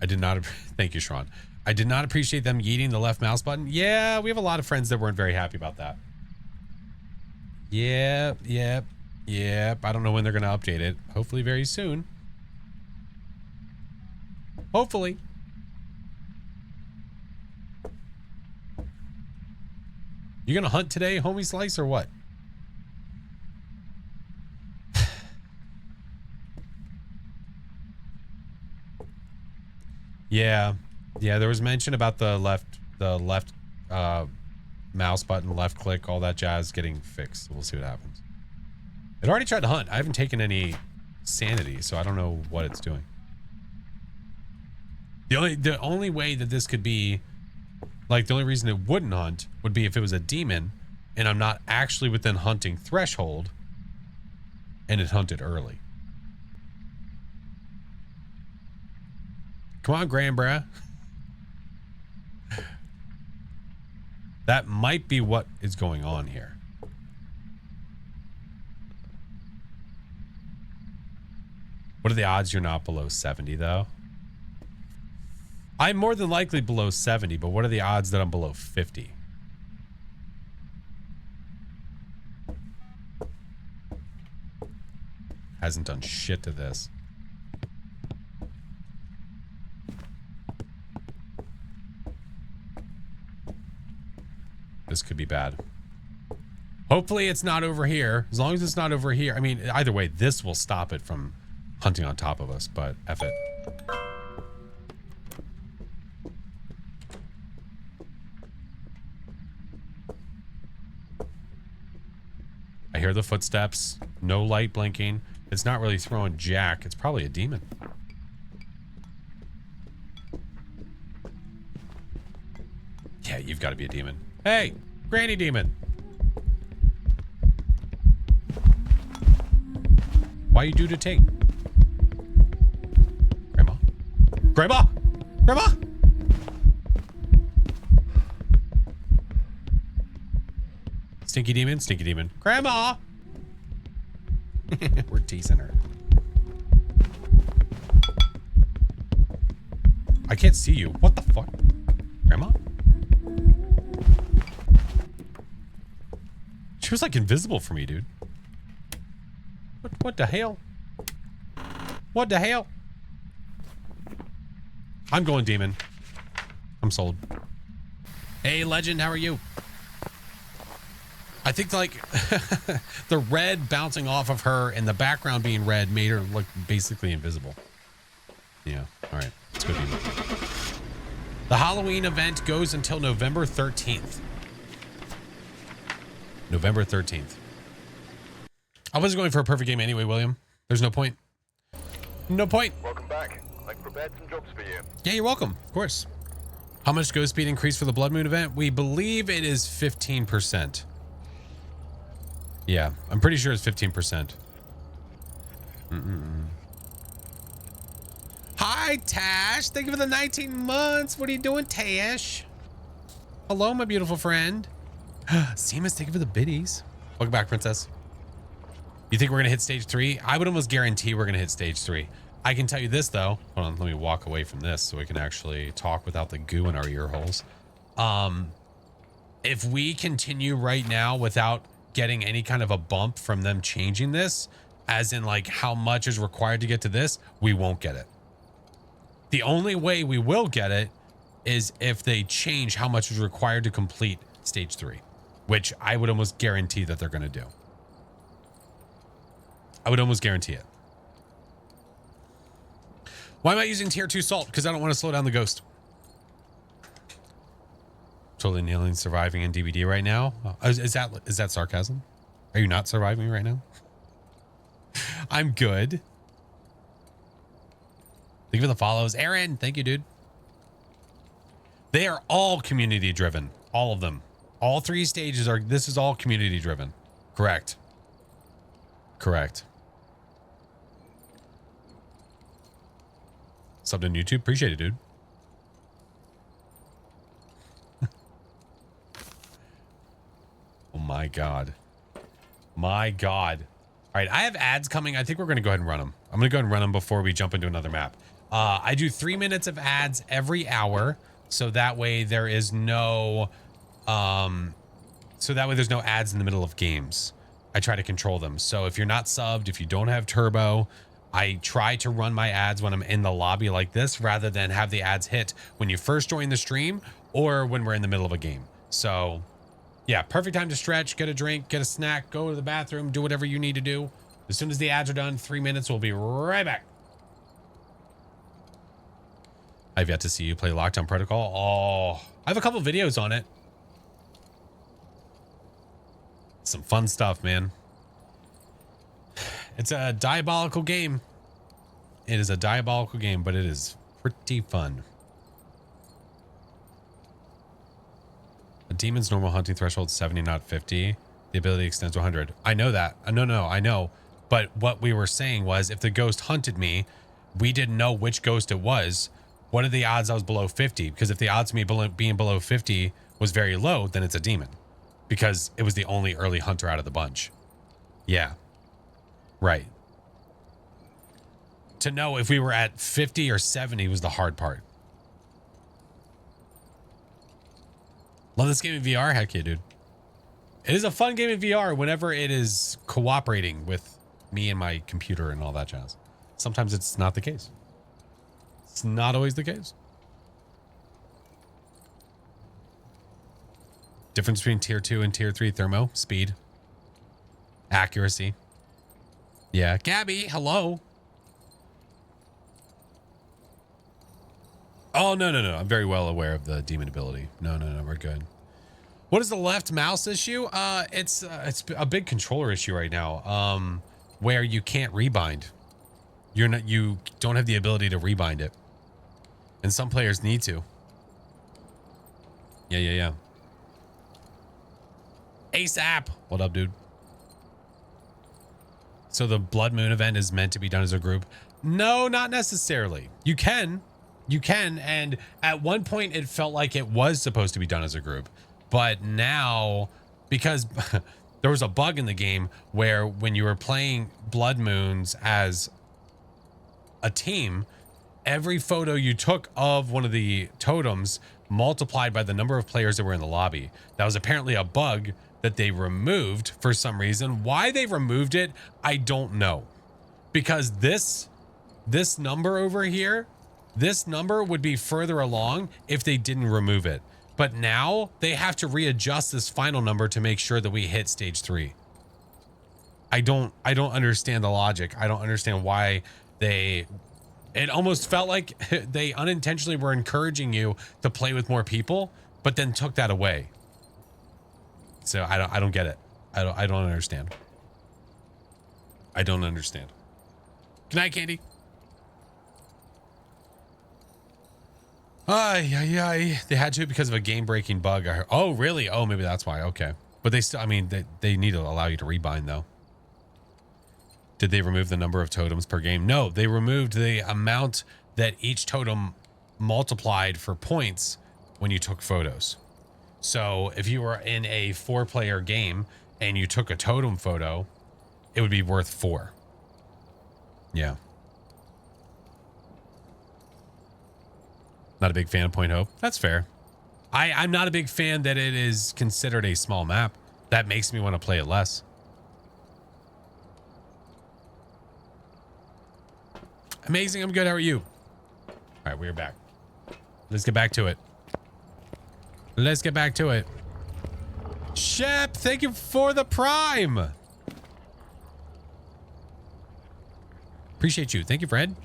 I did not thank you, Sharon. I did not appreciate them yeeting the left mouse button. Yeah, we have a lot of friends that weren't very happy about that. Yep. I don't know when they're going to update it. Hopefully very soon. Hopefully. You going to hunt today, homie Slice, or what? Yeah, there was mention about the left mouse button, left click, all that jazz getting fixed. We'll see what happens. It already tried to hunt. I haven't taken any sanity, so I don't know what it's doing. The only way that this could be, like, the only reason it wouldn't hunt would be if it was a demon and I'm not actually within hunting threshold and it hunted early. Come on, Grambra. That might be what is going on here. What are the odds you're not below 70, though? I'm more than likely below 70, but what are the odds that I'm below 50? Hasn't done shit to this. This could be bad. Hopefully it's not over here. As long as it's not over here. I mean, either way, this will stop it from hunting on top of us, but F it. I hear the footsteps. No light blinking. It's not really throwing jack. It's probably a demon. Yeah, you've got to be a demon. Hey, granny demon. Why you do the thing? Grandma? Grandma? Grandma? Stinky demon, stinky demon. Grandma! We're teasing her. I can't see you. What the fuck? Grandma? She was like invisible for me, dude. What the hell? What the hell? I'm going demon. I'm sold. Hey, legend, how are you? I think like the red bouncing off of her and the background being red made her look basically invisible. Yeah, all right. Let's go demon. The Halloween event goes until November 13th. November 13th. I wasn't going for a perfect game anyway, William. There's no point. No point. Welcome back. I've prepared some jobs for you. Yeah, you're welcome. Of course. How much ghost speed increase for the Blood Moon event? We believe it is 15%. Yeah, I'm pretty sure it's 15%. Hi, Tash. Thank you for the 19 months. What are you doing, Tash? Hello, my beautiful friend. Seamus, thank you for the biddies. Welcome back, princess. You think we're going to hit stage 3? I would almost guarantee we're going to hit stage 3. I can tell you this, though. Hold on, let me walk away from this so we can actually talk without the goo in our ear holes. If we continue right now without getting any kind of a bump from them changing this, as in like how much is required to get to this, we won't get it. The only way we will get it is if they change how much is required to complete stage 3, which I would almost guarantee that they're going to do. I would almost guarantee it. Why am I using tier 2 salt? Because I don't want to slow down the ghost. Totally nailing surviving in DBD right now. Is that sarcasm? Are you not surviving right now? I'm good. Thank you for the follows. Aaron, thank you, dude. They are all community driven. All of them. All 3 stages are, this is all community driven. Correct. Correct. Subbed on YouTube. Appreciate it, dude. Oh my God. My God. All right. I have ads coming. I think we're going to go ahead and run them. I'm going to go ahead and run them before we jump into another map. I do 3 minutes of ads every hour. So that way there is no, there's no ads in the middle of games. I try to control them. So if you're not subbed, if you don't have turbo, I try to run my ads when I'm in the lobby like this, rather than have the ads hit when you first join the stream or when we're in the middle of a game. So yeah, perfect time to stretch, get a drink, get a snack, go to the bathroom, do whatever you need to do. As soon as the ads are done, 3 minutes, we'll be right back. I've yet to see you play Lockdown Protocol. Oh, I have a couple videos on it. Some fun stuff, man. It's a diabolical game. It is a diabolical game, but it is pretty fun. A demon's normal hunting threshold is 70, not 50. The ability extends to 100. I know that. No, I know. But what we were saying was, if the ghost hunted me, we didn't know which ghost it was. What are the odds I was below 50? Because if the odds of me being below 50 was very low, then it's a demon. Because it was the only early hunter out of the bunch. Yeah. Right. To know if we were at 50 or 70 was the hard part. Love this game in VR. Heck yeah, dude. It is a fun game in VR whenever it is cooperating with me and my computer and all that jazz. Sometimes it's not the case. It's not always the case. Difference between tier 2 and tier 3 thermo: speed, accuracy. Yeah, Gabby, hello. Oh, no. I'm very well aware of the demon ability. No, we're good. What is the left mouse issue? It's a big controller issue right now. Where you can't rebind. You don't have the ability to rebind it. And some players need to. Yeah. ASAP. What up, dude? So the Blood Moon event is meant to be done as a group? No, not necessarily. You can. And at one point it felt like it was supposed to be done as a group. But now, because there was a bug in the game where when you were playing Blood Moons as a team, every photo you took of one of the totems multiplied by the number of players that were in the lobby. That was apparently a bug that they removed for some reason. Why they removed it, I don't know. Because this number over here, this number would be further along if they didn't remove it. But now they have to readjust this final number to make sure that we hit stage 3. I don't understand the logic. I don't understand why it almost felt like they unintentionally were encouraging you to play with more people, but then took that away. So I don't get it. I don't understand. I don't understand. Good night, Candy. They had to because of a game-breaking bug. Oh, really? Oh, maybe that's why. Okay. But they still, I mean, they need to allow you to rebind, though. Did they remove the number of totems per game? No, they removed the amount that each totem multiplied for points when you took photos. So if you were in a 4-player game and you took a totem photo, it would be worth 4. Yeah. Not a big fan of Point Hope. That's fair. I'm not a big fan that it is considered a small map. That makes me want to play it less. Amazing. I'm good. How are you? All right, we're back. Let's get back to it. Let's get back to it. Shep, thank you for the prime. Appreciate you. Thank you, Fred.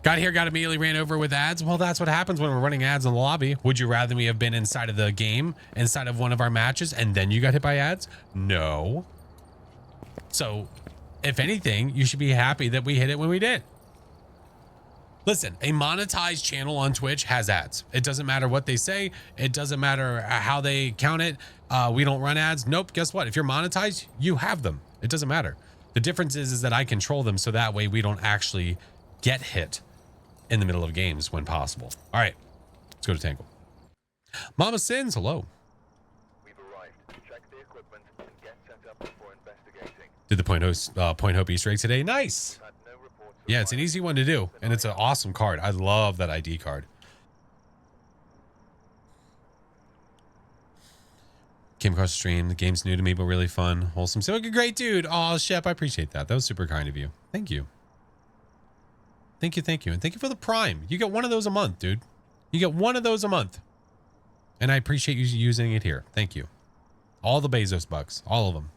Got here, got immediately ran over with ads. Well, that's what happens when we're running ads in the lobby. Would you rather me have been inside of the game, inside of one of our matches, and then you got hit by ads? No. So, if anything, you should be happy that we hit it when we did. Listen, a monetized channel on Twitch has ads. It doesn't matter what they say. It doesn't matter how they count it. We don't run ads. Nope. Guess what? If you're monetized, you have them. It doesn't matter. The difference is that I control them so that way we don't actually get hit in the middle of games when possible. All right, let's go to Tangle. Mama Sins, hello. We've arrived. Check the equipment and get set up before investigating. Did the Point Hope Easter egg today? Nice. Had no reports of Yeah, it's an easy one to do, and it's an awesome card. I love that ID card. Came across the stream. The game's new to me, but really fun. Wholesome. So great, dude. Oh, Shep, I appreciate that. That was super kind of you. Thank you. Thank you, thank you. And thank you for the prime. You get one of those a month, dude. You get one of those a month. And I appreciate you using it here. Thank you. All the Bezos bucks. All of them.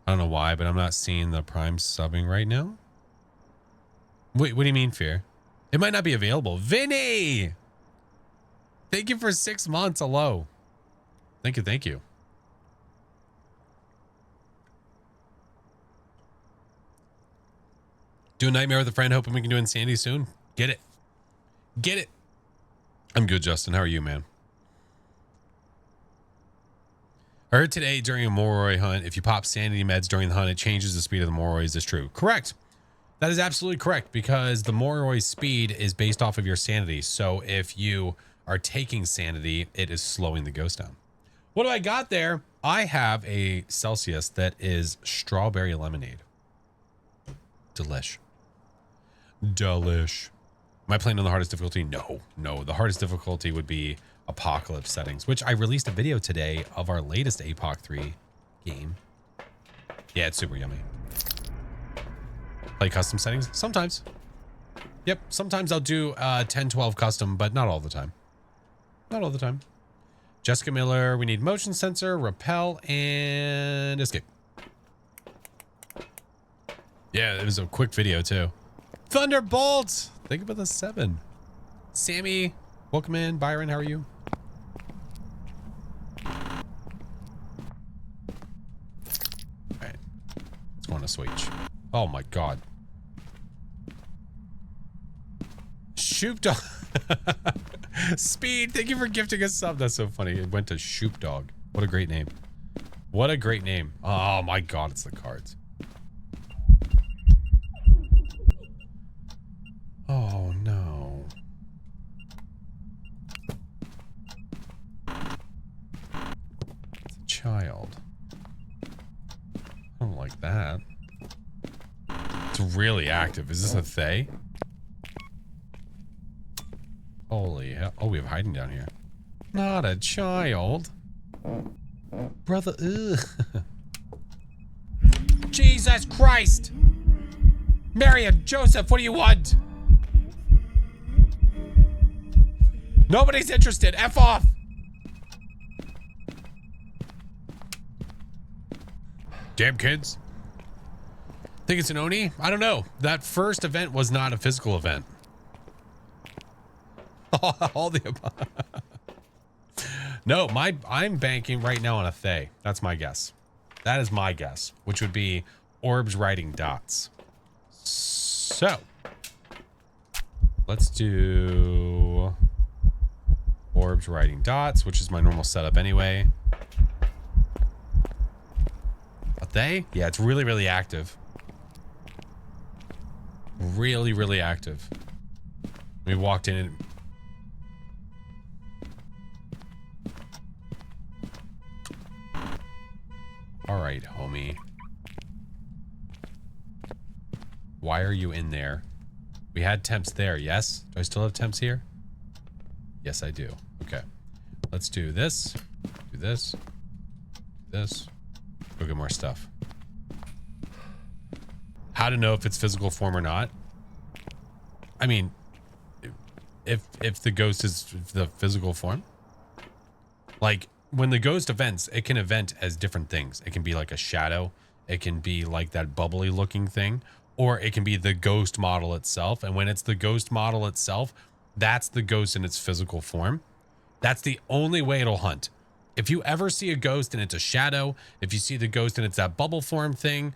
I don't know why, but I'm not seeing the prime subbing right now. Wait, what do you mean, Fear? It might not be available. Vinny! Thank you for 6 months. Hello. Thank you, thank you. Do a nightmare with a friend. Hoping we can do Insanity soon. Get it. Get it. I'm good, Justin. How are you, man? I heard today during a Moroi hunt, if you pop sanity meds during the hunt, it changes the speed of the Morois. Is true? Correct. That is absolutely correct because the Moroi speed is based off of your sanity. So if you are taking sanity, it is slowing the ghost down. What do I got there? I have a Celsius that is strawberry lemonade. Delish. Delish. Am I playing on the hardest difficulty? No. The hardest difficulty would be Apocalypse settings, which I released a video today of our latest APOC 3 game. Yeah, it's super yummy. Play custom settings? Sometimes. Yep, sometimes I'll do 10-12 custom, but not all the time. Not all the time. Jessica Miller, we need motion sensor, repel, and escape. Yeah, it was a quick video too. Thunderbolts! Think about the 7. Sammy, welcome in. Byron, how are you? Alright. Let's go on a switch. Oh my god. Shoop Dog. Speed, thank you for gifting us sub. That's so funny. It went to Shoop Dog. What a great name. What a great name. Oh my god, it's the cards. Oh no. It's a child. I don't like that. It's really active. Is this a Thay? Holy hell. Oh, we have hiding down here. Not a child. Brother, ugh. Jesus Christ! Marion, Joseph, what do you want? Nobody's interested. F off. Damn kids. Think it's an Oni? I don't know. That first event was not a physical event. All the above. No, I'm banking right now on a Thay. That's my guess. That is my guess, which would be orbs riding dots. So let's do orbs writing dots, which is my normal setup anyway. A they? Yeah, it's really, really active. Really, really active. We walked in and all right, homie. Why are you in there? We had temps there, yes? Do I still have temps here? Yes, I do. Okay. Let's do this. Do this. Do this. Go get more stuff. How to know if it's physical form or not? I mean, if the ghost is the physical form. Like, when the ghost events, it can event as different things. It can be like a shadow. It can be like that bubbly looking thing. Or it can be the ghost model itself. And when it's the ghost model itself, that's the ghost in its physical form. That's the only way it'll hunt. If you ever see a ghost and it's a shadow, if you see the ghost and it's that bubble form thing,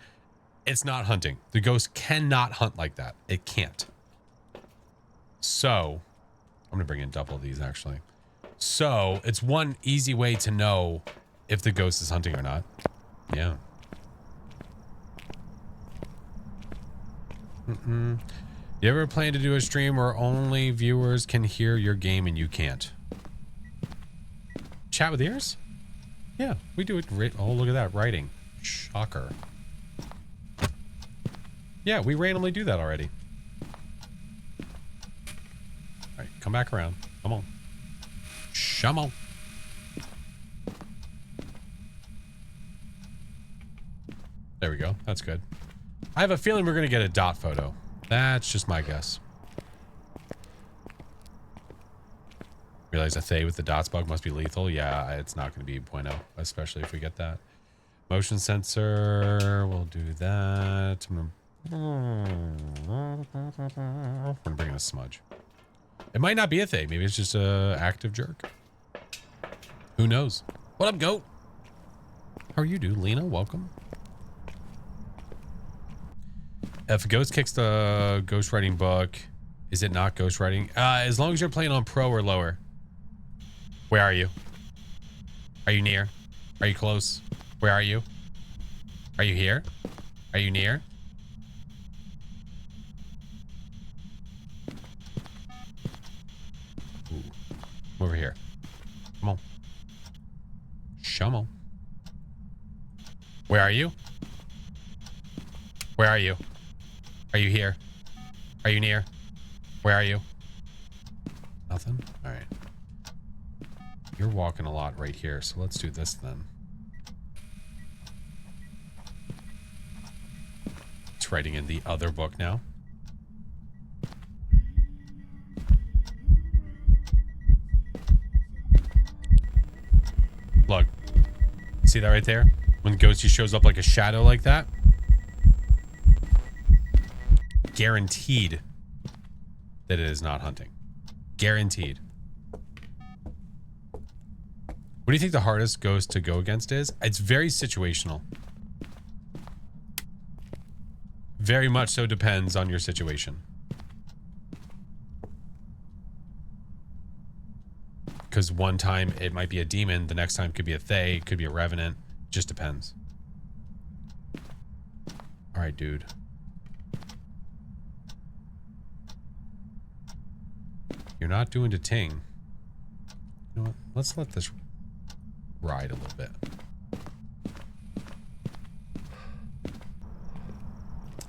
it's not hunting. The ghost cannot hunt like that. It can't. So, I'm going to bring in double of these actually. So, it's one easy way to know if the ghost is hunting or not. Yeah. You ever plan to do a stream where only viewers can hear your game and you can't? Chat with ears? Yeah, we do it. Oh, look at that writing. Shocker. Yeah, we randomly do that already. All right, come back around. Come on. Come on. There we go. That's good. I have a feeling we're going to get a dot photo. That's just my guess. Realize a Thay with the dots bug must be lethal. Yeah, it's not going to be bueno, especially if we get that. Motion sensor. We'll do that. We're going to bring in a smudge. It might not be a Thay. Maybe it's just a active jerk. Who knows? What up, goat? How are you, dude? Lena, welcome. If a ghost kicks the ghostwriting book, is it not ghostwriting? As long as you're playing on pro or lower. Where are you? Are you near? Are you close? Where are you? Are you here? Are you near? Ooh. Come over here. Come on. Come on. Where are you? Where are you? Are you here? Are you near? Where are you? Nothing? All right. You're walking a lot right here, so let's do this then. It's writing in the other book now. Look. See that right there? When Ghosty shows up like a shadow like that? Guaranteed that it is not hunting. Guaranteed. What do you think the hardest ghost to go against is? It's very situational. Very much so depends on your situation. Because one time it might be a demon, the next time could be a Thay, could be a revenant. Just depends. All right, dude. You're not doing the ting. You know what? Let's let this ride a little bit.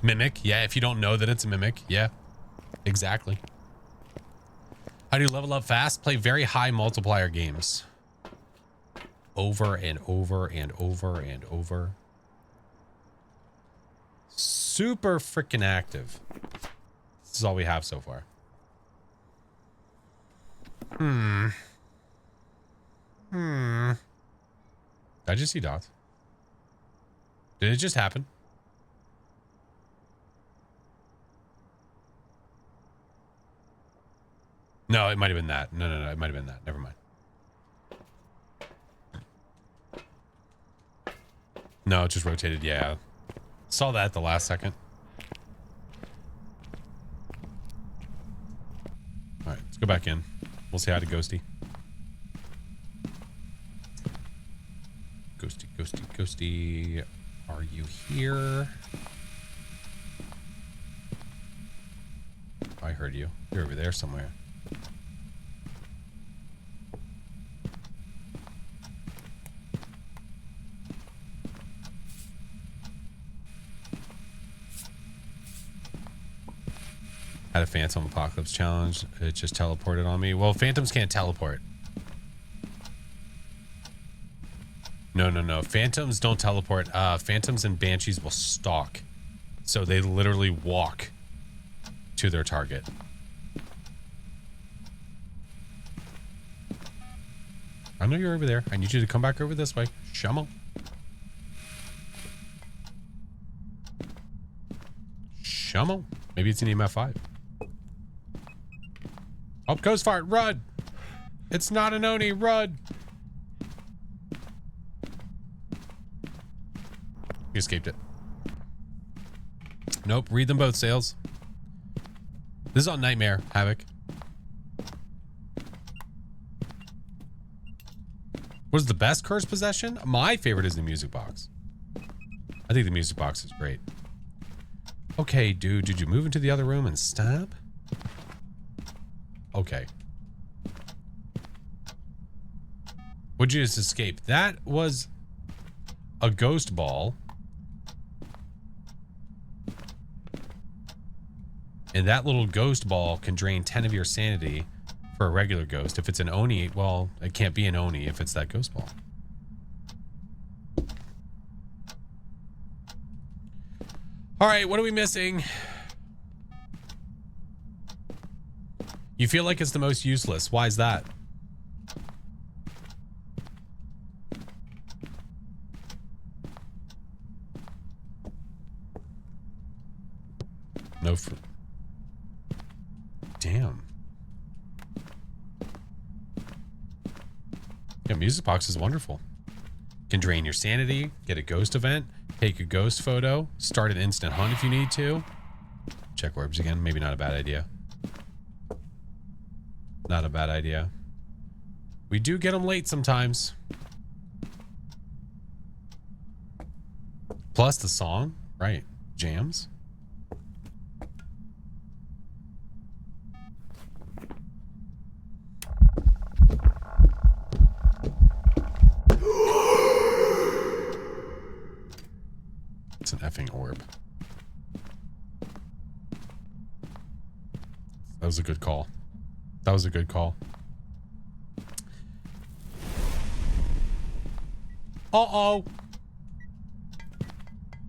Mimic. Yeah, if you don't know that it's a mimic. Yeah, exactly. How do you level up fast? Play very high multiplier games. Over and over and over and over. Super freaking active. This is all we have so far. Did I just see dots? Did it just happen? No, it might have been that. No, it might have been that. Never mind. No, it just rotated. Yeah. Saw that at the last second. back in. We'll say hi to Ghosty. Ghosty, Ghosty, Ghosty. Are you here? I heard you. You're over there somewhere. Had a Phantom Apocalypse challenge. It just teleported on me. Well, Phantoms can't teleport. No. Phantoms don't teleport. Phantoms and Banshees will stalk. So they literally walk to their target. I know you're over there. I need you to come back over this way. Shummel. Shummel. Maybe it's an EMF 5. Oh, Ghost Fart, run! It's not an Oni, run! You escaped it. Nope, read them both, Sales. This is on Nightmare, Havoc. What is the best curse possession? My favorite is the music box. I think the music box is great. Okay, dude, did you move into the other room and stop? Okay. Would you just escape? That was a ghost ball. And that little ghost ball can drain 10 of your sanity for a regular ghost. If it's an Oni, well, it can't be an Oni if it's that ghost ball. All right, what are we missing? You feel like it's the most useless. Why is that? No. Damn. Yeah, music box is wonderful. Can drain your sanity, get a ghost event, take a ghost photo, start an instant hunt if you need to. Check orbs again. Maybe not a bad idea. Not a bad idea. We do get them late sometimes. Plus the song, right? Jams. It's an effing orb. That was a good call. That was a good call. Uh-oh. All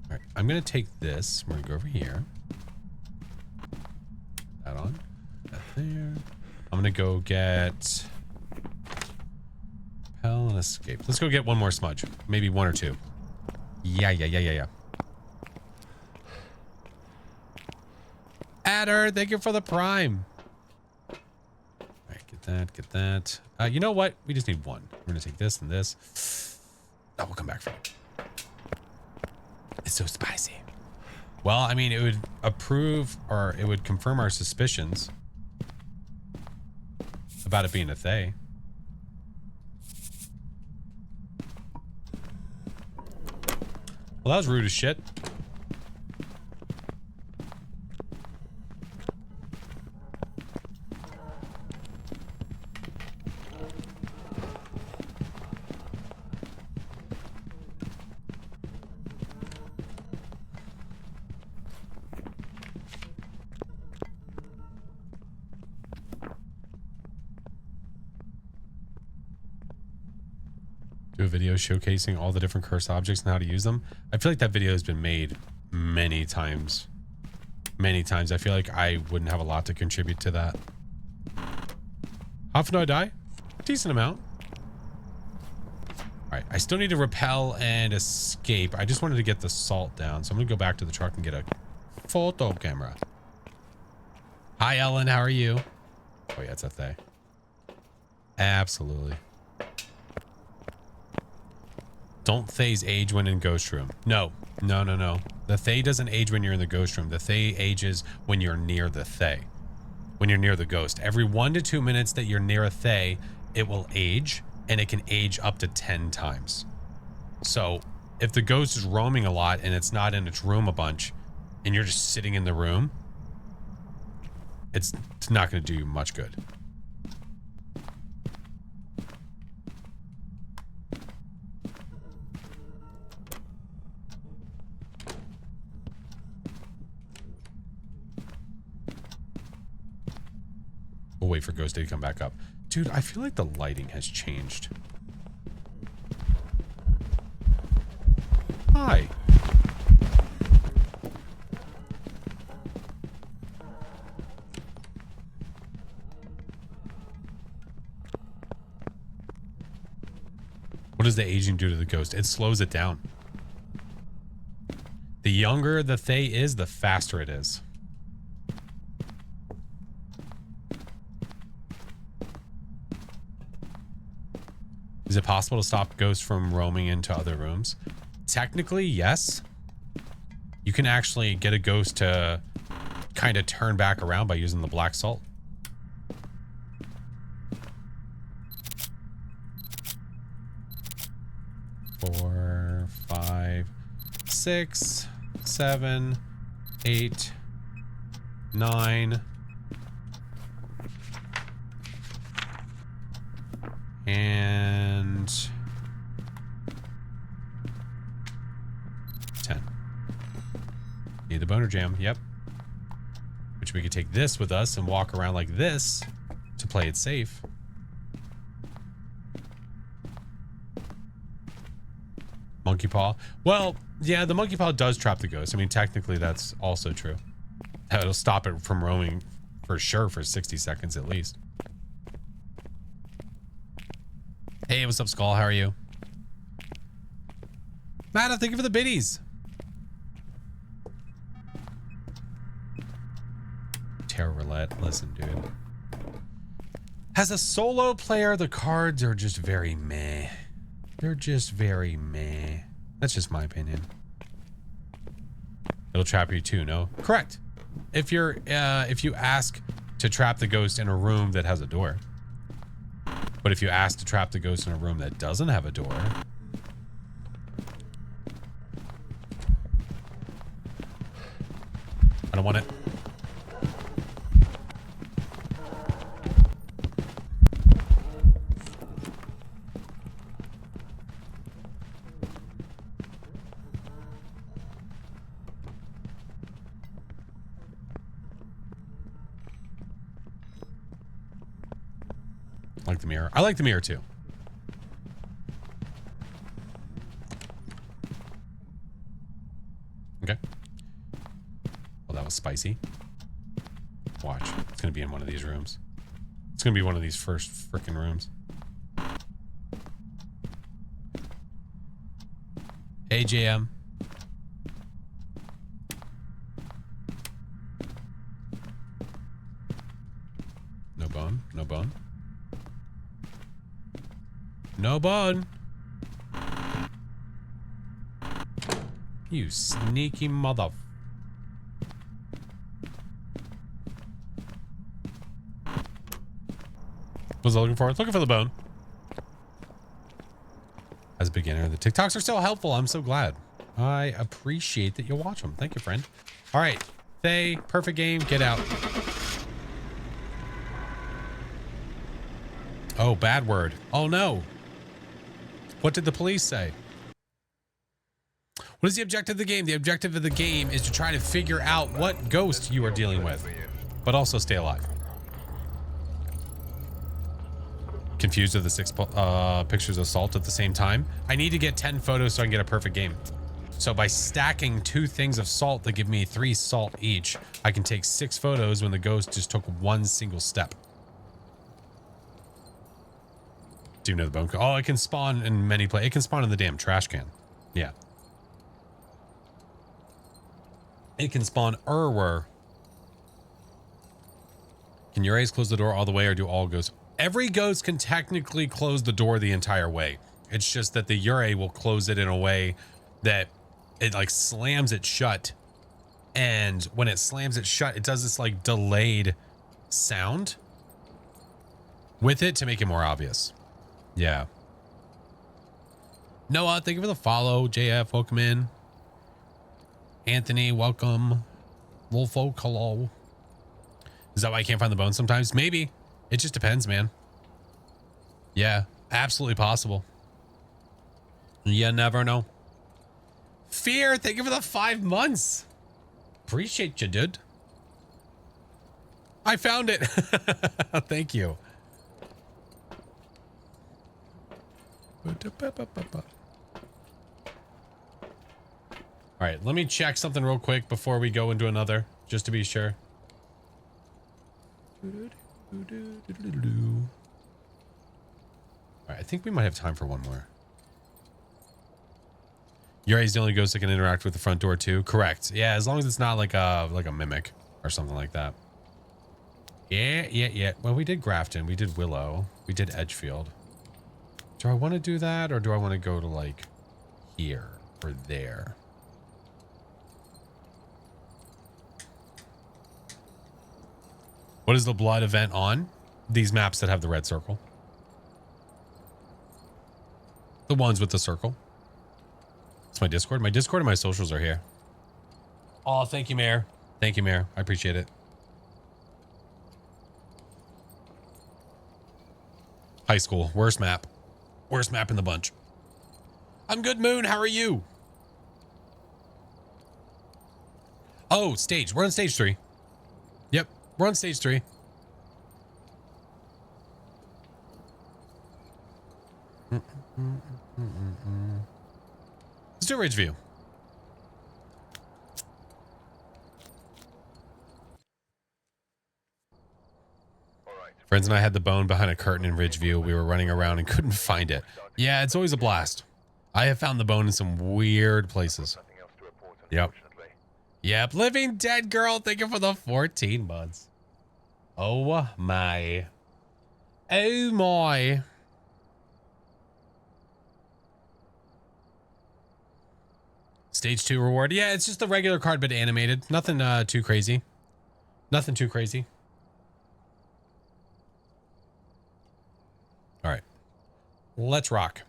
right, I'm going to take this. We're going to go over here. That on. That there. I'm going to go get... Repel and escape. Let's go get one more smudge. Maybe one or two. Yeah. Adder, thank you for the prime. Get that. You know what? We just need one. We're gonna take this and this. Oh, we'll come back for it. It's so spicy. Well, I mean, it would approve or it would confirm our suspicions about it being a Thay. Well, that was rude as shit. Do a video showcasing all the different curse objects and how to use them. I feel like that video has been made many times. Many times. I feel like I wouldn't have a lot to contribute to that. How often do I die? Decent amount. Alright, I still need to repel and escape. I just wanted to get the salt down, so I'm gonna go back to the truck and get a photo camera. Hi Ellen, how are you? Oh yeah, it's a Thay. Absolutely. Don't Thays age when in Ghost Room? No. The Thay doesn't age when you're in the Ghost Room. The Thay ages when you're near the Thay. when you're near the ghost. Every 1 to 2 minutes that you're near a Thay, it will age, and it can age up to 10 times. So if the ghost is roaming a lot and it's not in its room a bunch, and you're just sitting in the room, it's not going to do you much good. We'll wait for Ghost Day to come back up. Dude, I feel like the lighting has changed. Hi. What does the aging do to the ghost? It slows it down. The younger the Thay is, the faster it is. Is it possible to stop ghosts from roaming into other rooms? Technically, yes. You can actually get a ghost to kind of turn back around by using the black salt. Four, 5, 6, 7, 8, 9. And 10. Need the boner jam. Yep. Which we could take this with us and walk around like this to play it safe. Monkey paw. Well, yeah, the monkey paw does trap the ghost. I mean, technically that's also true. It'll stop it from roaming for sure for 60 seconds at least. Hey, what's up, Skull? How are you? Matt, thank you for the biddies. Terror Roulette. Listen, dude. As a solo player, the cards are just very meh. They're just very meh. That's just my opinion. It'll trap you too, no? Correct. If you ask to trap the ghost in a room that has a door. But if you ask to trap the ghost in a room that doesn't have a door, I don't want it. I like the mirror. I like the mirror too. Okay. Well, that was spicy. Watch. It's going to be in one of these rooms. It's going to be one of these first freaking rooms. Hey, JM. No bone. No bone. No bone. You sneaky mother. Was I looking for it? Looking for the bone. As a beginner, the TikToks are so helpful. I'm so glad. I appreciate that you watch them. Thank you, friend. All right. Thay, perfect game. Get out. Oh, bad word. Oh, no. What did the police say? What is the objective of the game? The objective of the game is to try to figure out what ghost you are dealing with, but also stay alive. Confused of the 6 pictures of salt at the same time. I need to get 10 photos so I can get a perfect game. So by stacking 2 things of salt that give me 3 salt each, I can take 6 photos when the ghost just took 1 single step. Do you know the bone? Oh, it can spawn in many places. It can spawn in the damn trash can. Yeah. It can spawn everywhere. Can your A's close the door all the way, or do all ghosts? Every ghost can technically close the door the entire way. It's just that the Ure will close it in a way that it like slams it shut. And when it slams it shut, it does this like delayed sound with it to make it more obvious. Yeah. Noah, thank you for the follow. JF, welcome in. Anthony, welcome. Wolfo, hello. Is that why I can't find the bone sometimes? Maybe. It just depends, man. Yeah, absolutely possible. You never know. Fear, thank you for the 5 months. Appreciate you, dude. I found it. Thank you. All right, let me check something real quick before we go into another, just to be sure. All right, I think we might have time for one more. Yuri's the only ghost that can interact with the front door too. Correct. Yeah, as long as it's not like a mimic or something like that. Yeah. Well, we did Grafton, we did Willow, we did Edgefield. Do I want to do that, or do I want to go to like here or there? What is the blood event on these maps that have the red circle? The ones with the circle. It's my Discord. My Discord and my socials are here. Oh, thank you, Mayor. Thank you, Mayor. I appreciate it. High school. Worst map. Worst map in the bunch. I'm good, Moon. How are you? Oh, stage. We're on stage 3. Yep. We're on stage 3. Let's do a ridge view. Friends and I had the bone behind a curtain in Ridgeview. We were running around and couldn't find it. Yeah, it's always a blast. I have found the bone in some weird places. Yep. Yep. Living Dead Girl, thank you for the 14 months. Oh my. Oh my. Stage 2 reward. Yeah, it's just the regular card, but animated. Nothing too crazy. Nothing too crazy. All right. Let's rock.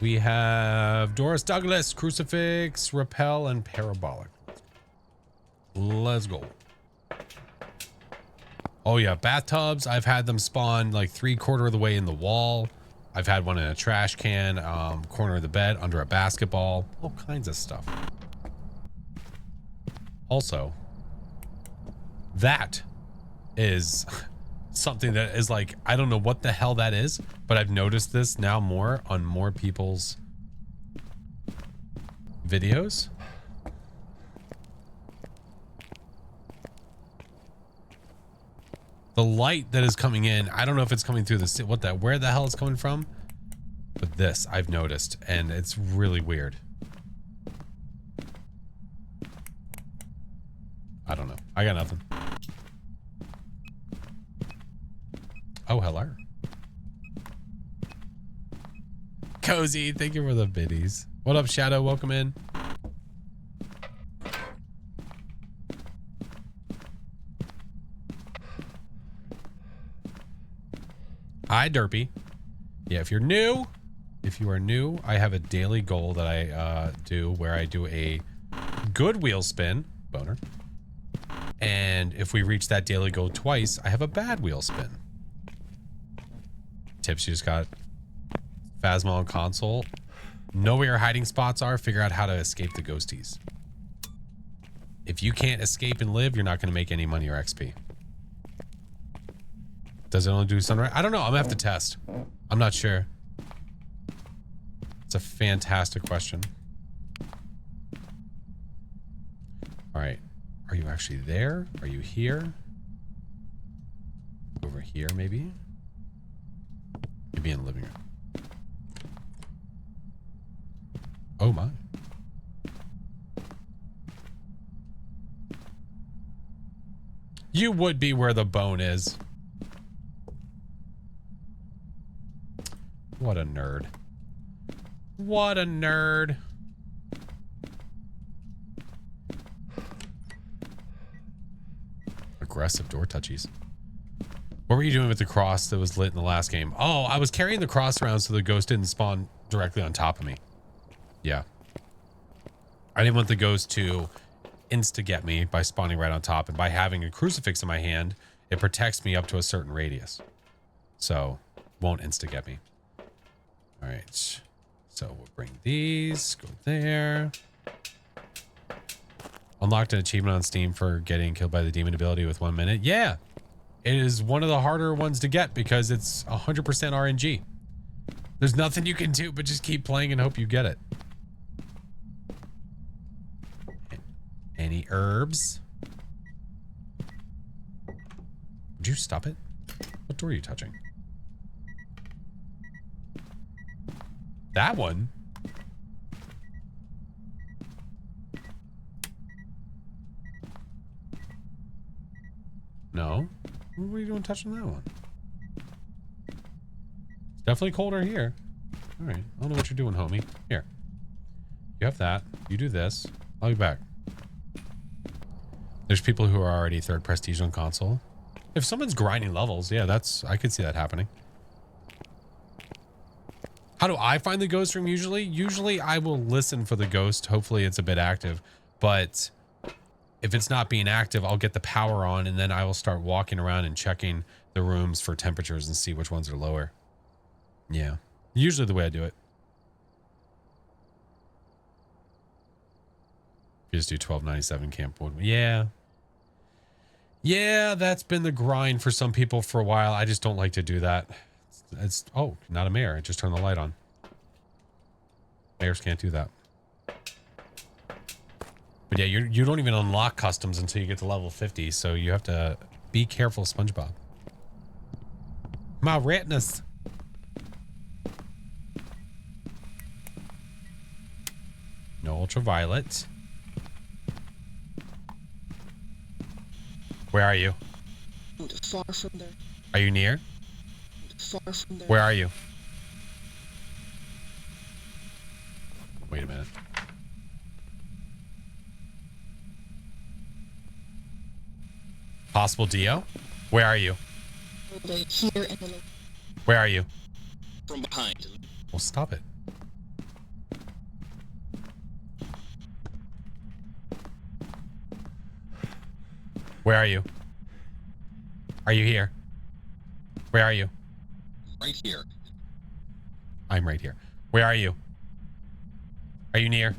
We have Doris Douglas, Crucifix, Repel, and Parabolic. Let's go. Oh yeah, bathtubs. I've had them spawn like 3/4 of the way in the wall. I've had one in a trash can, corner of the bed, under a basketball, all kinds of stuff. Also, that is something that is like, I don't know what the hell that is, but I've noticed this now more on more people's videos. The light that is coming in, I don't know if it's coming through the, where the hell it's coming from, but this I've noticed, and it's really weird. I don't know. I got nothing. Oh, hello. Cozy, thank you for the biddies. What up, Shadow? Welcome in. Hi, Derpy. Yeah, if you are new, I have a daily goal that I do where I do a good wheel spin, boner. And if we reach that daily goal twice, I have a bad wheel spin. Tips, you just got Phasmo on console. Know where your hiding spots are, figure out how to escape the ghosties. If you can't escape and live, you're not going to make any money or XP. Does it only do sunrise? I don't know. I'm gonna have to test. I'm not sure. It's a fantastic question. All right. Are you actually there? Are you here? Over here, maybe? Maybe in the living room. Oh my. You would be where the bone is. What a nerd. What a nerd. aggressive door touchies. What were you doing with the cross that was lit in the last game? Oh, I was carrying the cross around so the ghost didn't spawn directly on top of me. Yeah. I didn't want the ghost to insta-get me by spawning right on top. And by having a crucifix in my hand, it protects me up to a certain radius. So, won't insta-get me. All right. So, we'll bring these. Go there. Unlocked an achievement on Steam for getting killed by the demon ability with 1 minute. Yeah. It is one of the harder ones to get because it's 100% RNG. There's nothing you can do but just keep playing and hope you get it. Any herbs? Would you stop it? What door are you touching? That one? No. What are you doing touching that one? It's definitely colder here. All right. I don't know what you're doing, homie. Here. You have that. You do this. I'll be back. There's people who are already 3rd prestige on console. If someone's grinding levels, yeah, I could see that happening. How do I find the ghost room usually? Usually I will listen for the ghost. Hopefully it's a bit active. But if it's not being active, I'll get the power on and then I will start walking around and checking the rooms for temperatures and see which ones are lower. Yeah. Usually the way I do it. You just do 1297 camp wood. Yeah. Yeah, that's been the grind for some people for a while. I just don't like to do that. It's oh, not a mare. I just turned the light on. Mares can't do that. But yeah, you don't even unlock customs until you get to level 50, so you have to be careful, SpongeBob. My retinas. No ultraviolet. Where are you? Far from there. Are you near? Far from there. Where are you? Wait a minute. Possible Dio? Where are you? Here and the Where are you? from behind. Well, stop it. Where are you? Are you here? Where are you? Right here. I'm right here. Where are you? Are you near?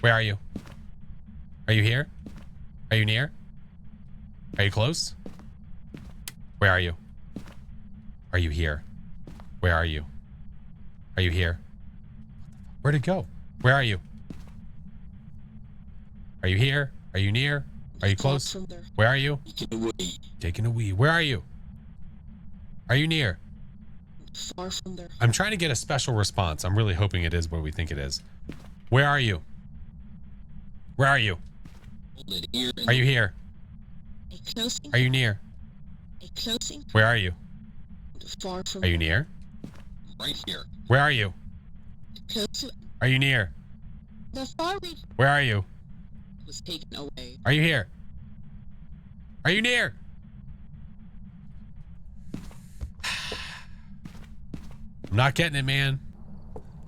Where are you? Are you here? Are you near? Are you close? Where are you? Are you here? Where are you? Are you here? Where'd it go? Where are you? Are you here? Are you near? Are you close? From there. Where are you? Taken away. Taking a wee. Where are you? Are you near? Far from there. I'm trying to get a special response. I'm really hoping it is what we think it is. Where are you? Where are you? Here Are you here? a closing. Are you near? A closing. Where are you? Far from Are you near? right here. Where are you? Close. Are you near? The far Where are you? was taken away. Are you here? Are you near? I'm not getting it, man.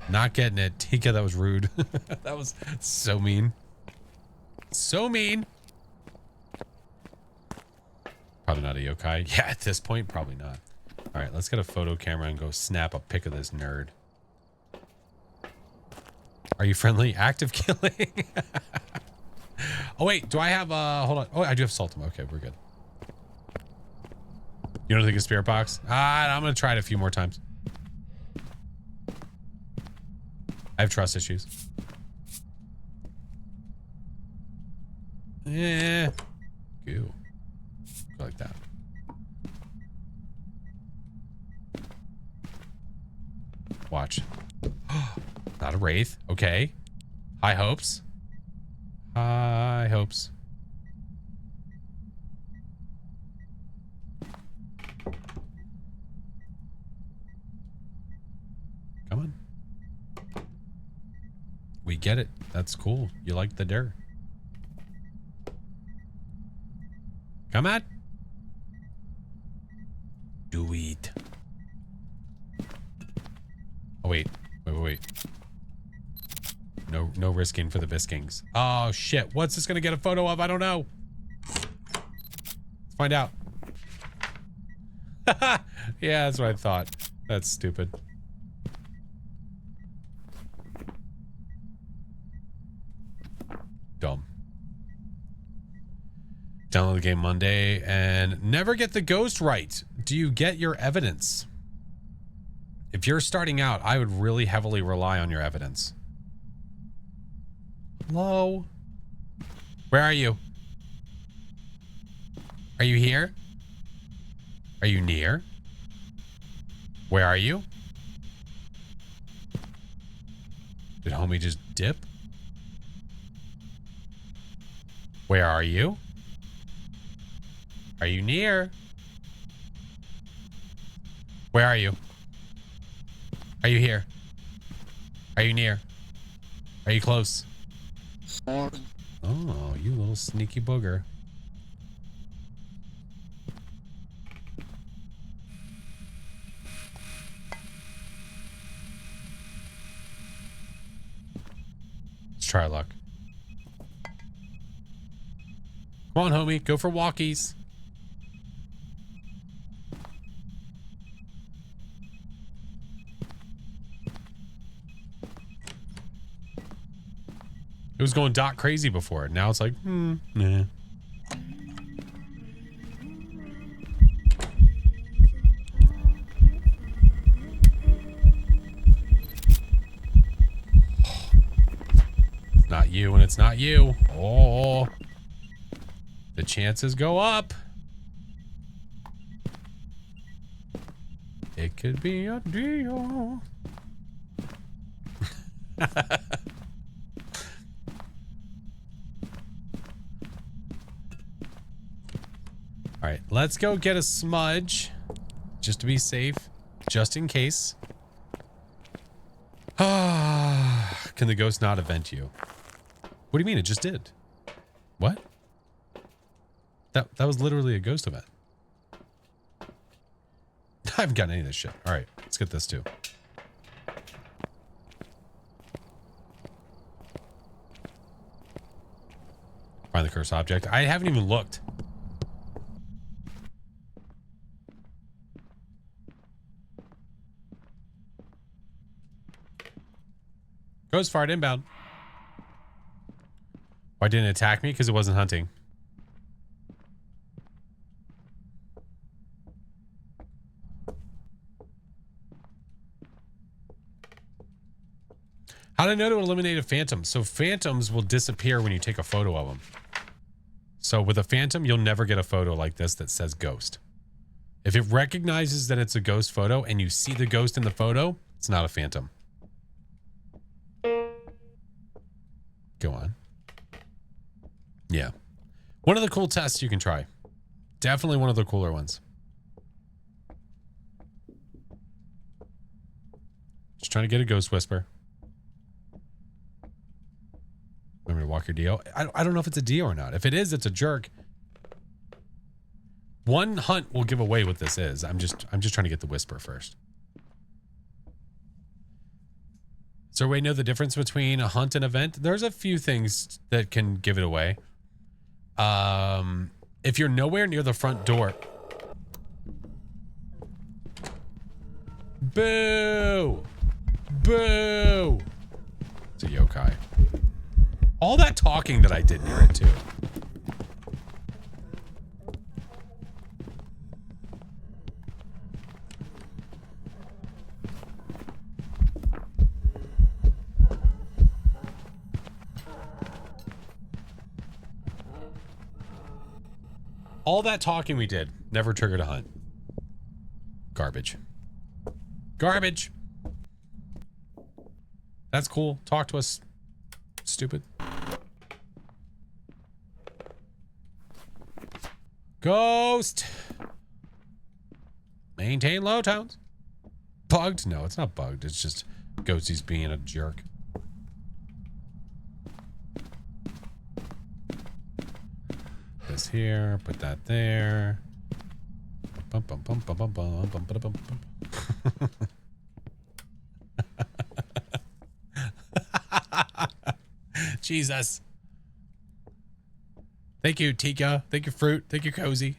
Not getting it. Tika, that was rude. That was so mean. So mean. Probably not a yokai. Yeah, at this point, probably not. All right, let's get a photo camera and go snap a pic of this nerd. Are you friendly? Active killing? Oh, wait. Do I have, hold on. Oh, I do have Sultima. Okay, we're good. You don't think it's Spirit Box? I'm going to try it a few more times. I have trust issues. Yeah. Goo. Go like that. Watch. Not a wraith. Okay. High hopes. High hopes. Come on. We get it. That's cool. You like the dirt. Come on. Do it. Oh, wait. Wait. No risking for the biskings. Oh, shit. What's this going to get a photo of? I don't know. Let's find out. Yeah, that's what I thought. That's stupid. Dumb. Download the game Monday and never get the ghost right. Do you get your evidence? If you're starting out, I would really heavily rely on your evidence. Hello? Where are you? Are you here? Are you near? Where are you? Did homie just dip? Where are you? Are you near? Where are you? Are you here? Are you near? Are you close? Far. Oh, you little sneaky booger. Let's try our luck. Come on, homie. Go for walkies. It was going dot crazy before. Now it's like, nah. It's not you and it's not you. Oh, the chances go up. It could be a deal. All right, let's go get a smudge just to be safe, just in case. Can the ghost not event you? What do you mean? It just did. What? That was literally a ghost event. I haven't gotten any of this shit. All right, let's get this too. Find the cursed object. I haven't even looked. Ghost fired inbound. Why didn't it attack me? Because it wasn't hunting. How did I know to eliminate a phantom? So phantoms will disappear when you take a photo of them. So with a phantom, you'll never get a photo like this that says ghost. If it recognizes that it's a ghost photo and you see the ghost in the photo, it's not a phantom. Go on. Yeah. One of the cool tests you can try. Definitely one of the cooler ones. Just trying to get a ghost whisper. Remember to walk your Dio? I don't know if it's a Dio or not. If it is, it's a jerk. One hunt will give away what this is. I'm just trying to get the whisper first. So we know the difference between a hunt and event. There's a few things that can give it away. If you're nowhere near the front door. Boo! Boo! It's a yokai. All that talking that I did near it too. All that talking we did never triggered a hunt. Garbage. Garbage. That's cool. Talk to us. Stupid. Ghost. Maintain low tones. Bugged? No, it's not bugged. It's just Ghostie's being a jerk. this here. Put that there. Bum, bum, bum, bum, bum, bum, bum, bum, bum, bum. Jesus. Thank you, Tika. Thank you, Fruit. Thank you, Cozy.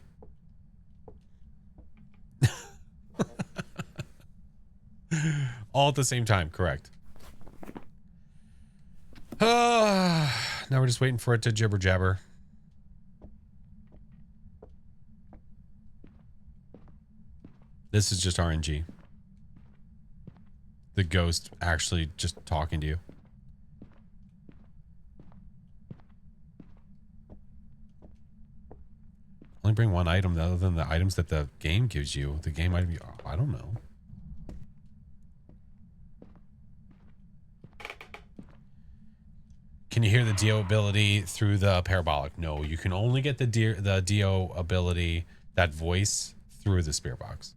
All at the same time, correct. Now we're just waiting for it to jibber jabber. This is just RNG. The ghost actually just talking to you. Only bring one item other than the items that the game gives you. The game item, I don't know. Can you hear the Dio ability through the parabolic? No, you can only get the Dio ability, that voice, through the spirit box.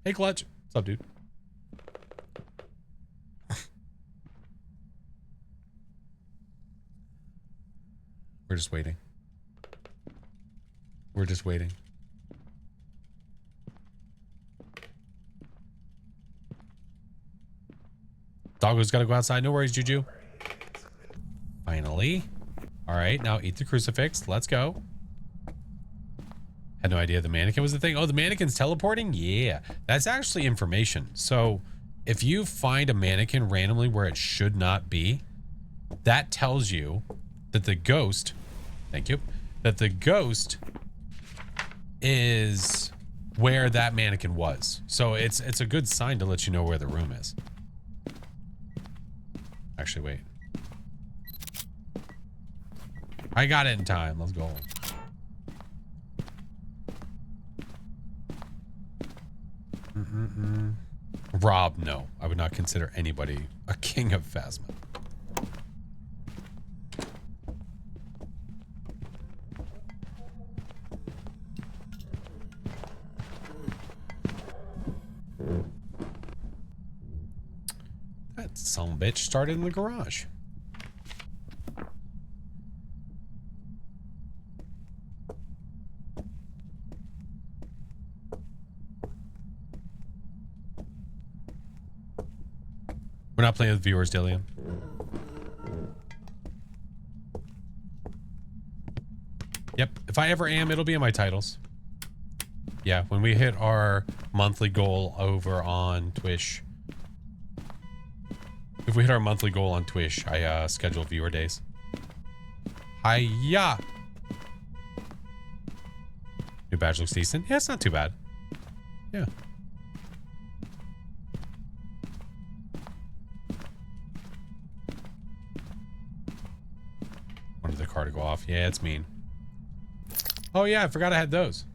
Hey, Clutch. What's up, dude? We're just waiting. We're just waiting. Doggo's got to go outside. No worries, Juju. Finally. All right, now eat the crucifix. Let's go. Had no idea the mannequin was the thing. Oh, the mannequin's teleporting? Yeah, that's actually information. So if you find a mannequin randomly where it should not be, that tells you that the ghost, thank you, that the ghost is where that mannequin was. So it's a good sign to let you know where the room is. Actually, wait. I got it in time. Let's go. Rob, no. I would not consider anybody a king of Phasma. That son of a bitch started in the garage. We're not playing with viewers, Dillian. Yep. If I ever am, it'll be in my titles. Yeah, when we hit our monthly goal over on Twitch. If we hit our monthly goal on Twitch, I schedule viewer days. Hiya! New badge looks decent. Yeah, it's not too bad. Yeah. Wanted the car to go off. Yeah, it's mean. Oh yeah, I forgot I had those.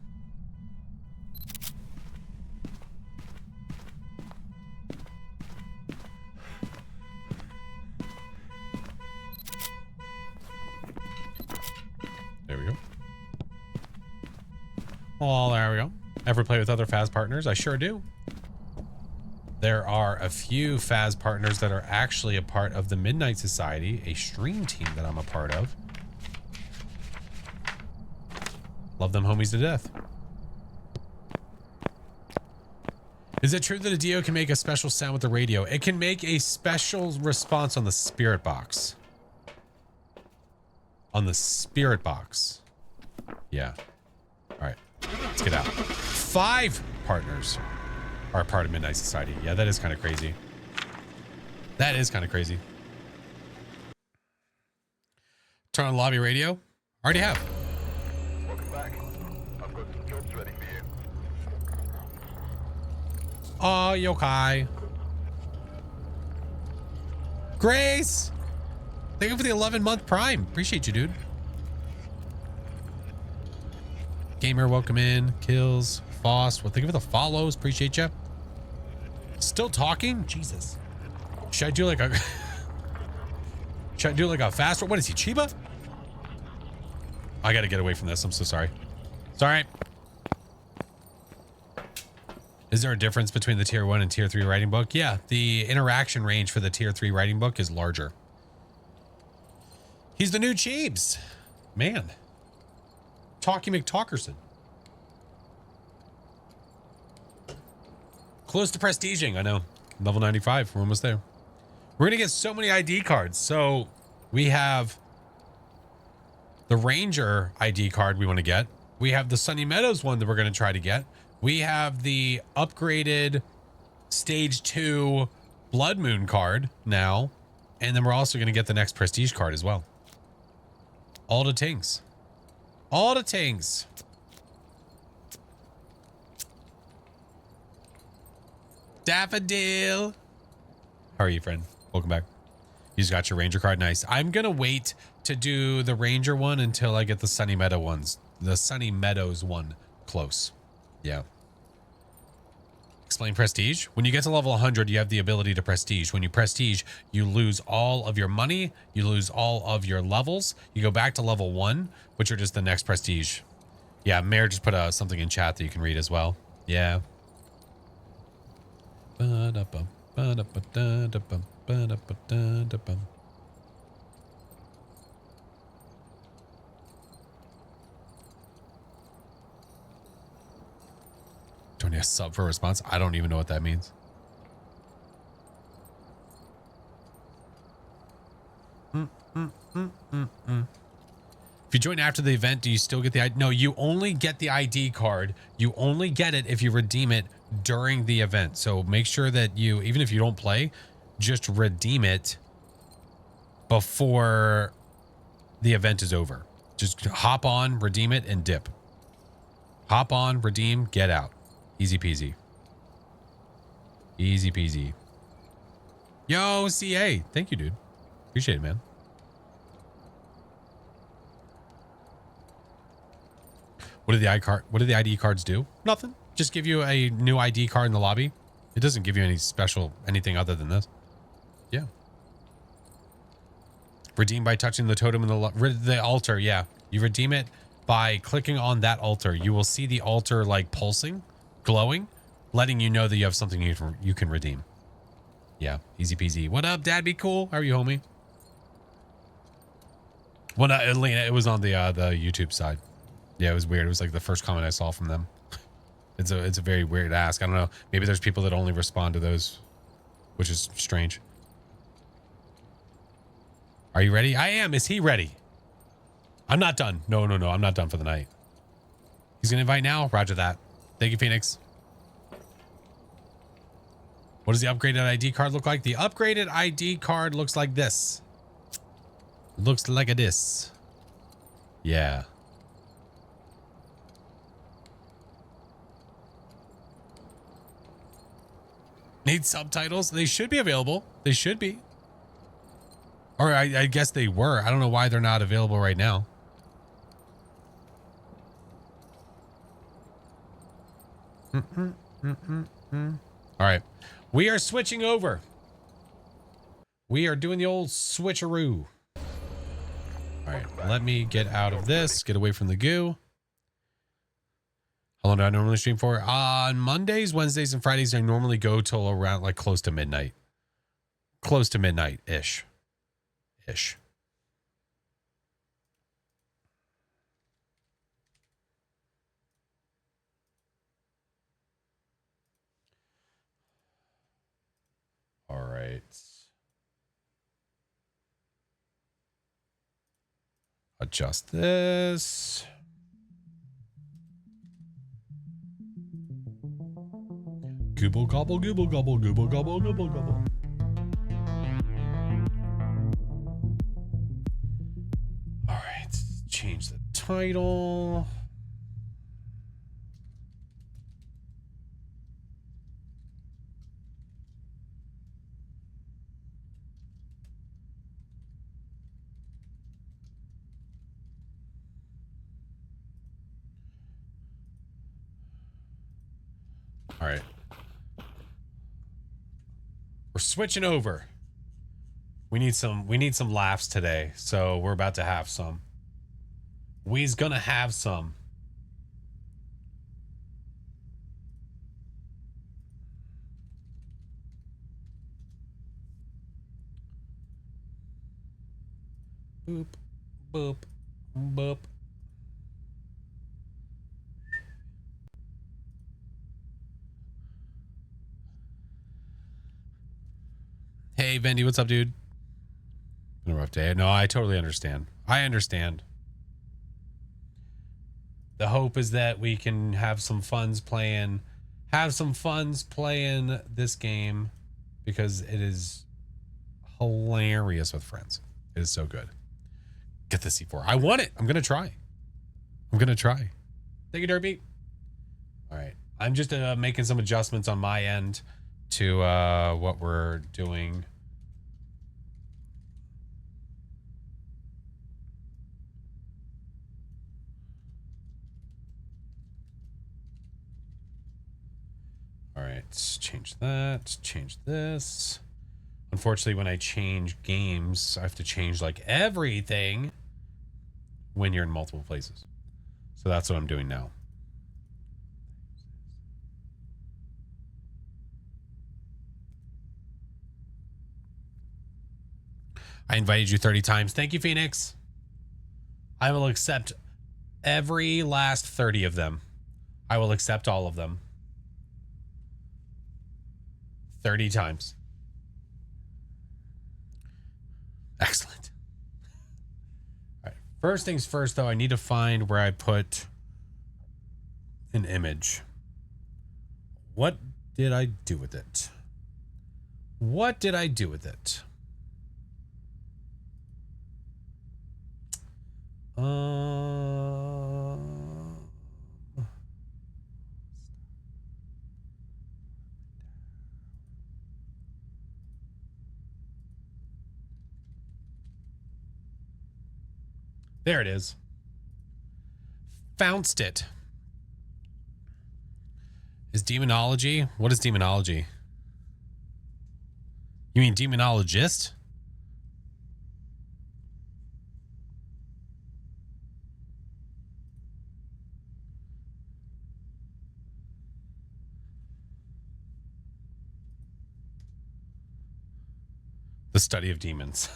There we go. Oh, there we go. Ever play with other Phas partners? I sure do. There are a few Phas partners that are actually a part of the Midnight Society, a stream team that I'm a part of. Love them homies to death. Is it true that a Dio can make a special sound with the radio? It can make a special response on the spirit box. On the spirit box. Yeah. All right. Let's get out. 5 partners are a part of Midnight Society. Yeah, that is kind of crazy. That is kind of crazy. Turn on lobby radio. Already have. Welcome back. I've got some jobs ready for you. Oh, yokai. Grace! Thank you for the 11-month Prime. Appreciate you, dude. Gamer, welcome in. Kills. Foss. Well, thank you for the follows. Appreciate you. Still talking? Jesus. Should I do like a... Should I do like a fast... What is he, Chiba? I gotta get away from this. I'm so sorry. Sorry. Is there a difference between the tier 1 and tier 3 writing book? Yeah, the interaction range for the tier 3 writing book is larger. He's the new Cheebs. Man. Talkie McTalkerson. Close to prestiging, I know. Level 95, we're almost there. We're going to get so many ID cards. So we have the Ranger ID card we want to get. We have the Sunny Meadows one that we're going to try to get. We have the upgraded Stage 2 Blood Moon card now. And then we're also going to get the next Prestige card as well. All the tings. All the tings. Daffodil. How are you, friend? Welcome back. You just got your Ranger card. Nice. I'm going to wait to do the Ranger one until I get the Sunny Meadow ones. The Sunny Meadows one close. Yeah. Explain Prestige. When you get to level 100, you have the ability to Prestige. When you Prestige, you lose all of your money. You lose all of your levels. You go back to level 1, which are just the next Prestige. Yeah, Mayor just put something in chat that you can read as well. Yeah. Don't you sub for a response? I don't even know what that means. If you join after the event, do you still get the ID? No, you only get the ID card. You only get it if you redeem it during the event. So make sure that you, even if you don't play, just redeem it before the event is over. Just hop on, redeem it, and dip. Hop on, redeem, get out. Easy peasy. Easy peasy. Yo, CA. Thank you, dude. Appreciate it, man. What do the ID cards do? Nothing. Just give you a new ID card in the lobby. It doesn't give you any special anything other than this. Yeah. Redeem by touching the totem in the altar. Yeah. You redeem it by clicking on that altar. You will see the altar like pulsing, glowing, letting you know that you have something you can redeem. Yeah. Easy peasy. What up, Dad? Be cool. How are you, homie? Well, not Elena. It was on the YouTube side. Yeah, it was weird. It was like the first comment I saw from them. It's a very weird ask. I don't know. Maybe there's people that only respond to those, which is strange. Are you ready? I am. Is he ready? I'm not done. No. I'm not done for the night. He's going to invite now. Roger that. Thank you, Phoenix. What does the upgraded ID card look like? The upgraded ID card looks like this. Looks like a this. Yeah. Need subtitles? They should be available. They should be. Or I guess they were. I don't know why they're not available right now. All right. We are switching over. We are doing the old switcheroo. All right. Let me get out of this. Get away from the goo. How long do I normally stream for? On Mondays, Wednesdays, and Fridays, I normally go till around like close to midnight. Close to midnight-ish. Ish. All right. Adjust this. Gooble gobble, gooble gobble, gooble gobble, gooble gobble. All right, change the title. All right. We're switching over. We need some laughs today, so we're about to have some. We's gonna have some. Boop, Boop. Boop. Hey, Vendy, what's up, dude? Been a rough day. No, I totally understand. I understand. The hope is that we can have some funds playing this game because it is hilarious with friends. It is so good. Get the C4. I want it. I'm going to try. Thank you, Derby. All right. I'm just making some adjustments on my end to what we're doing. All right, change that, change this. Unfortunately, when I change games, I have to change like everything when you're in multiple places. So that's what I'm doing now. I invited you 30 times. Thank you, Phoenix. I will accept every last 30 of them. I will accept all of them. 30 times. Excellent. All right. First things first, though, I need to find where I put an image. What did I do with it? What did I do with it? There it is. Founced it. Is demonology? What is demonology? You mean demonologist? The study of demons.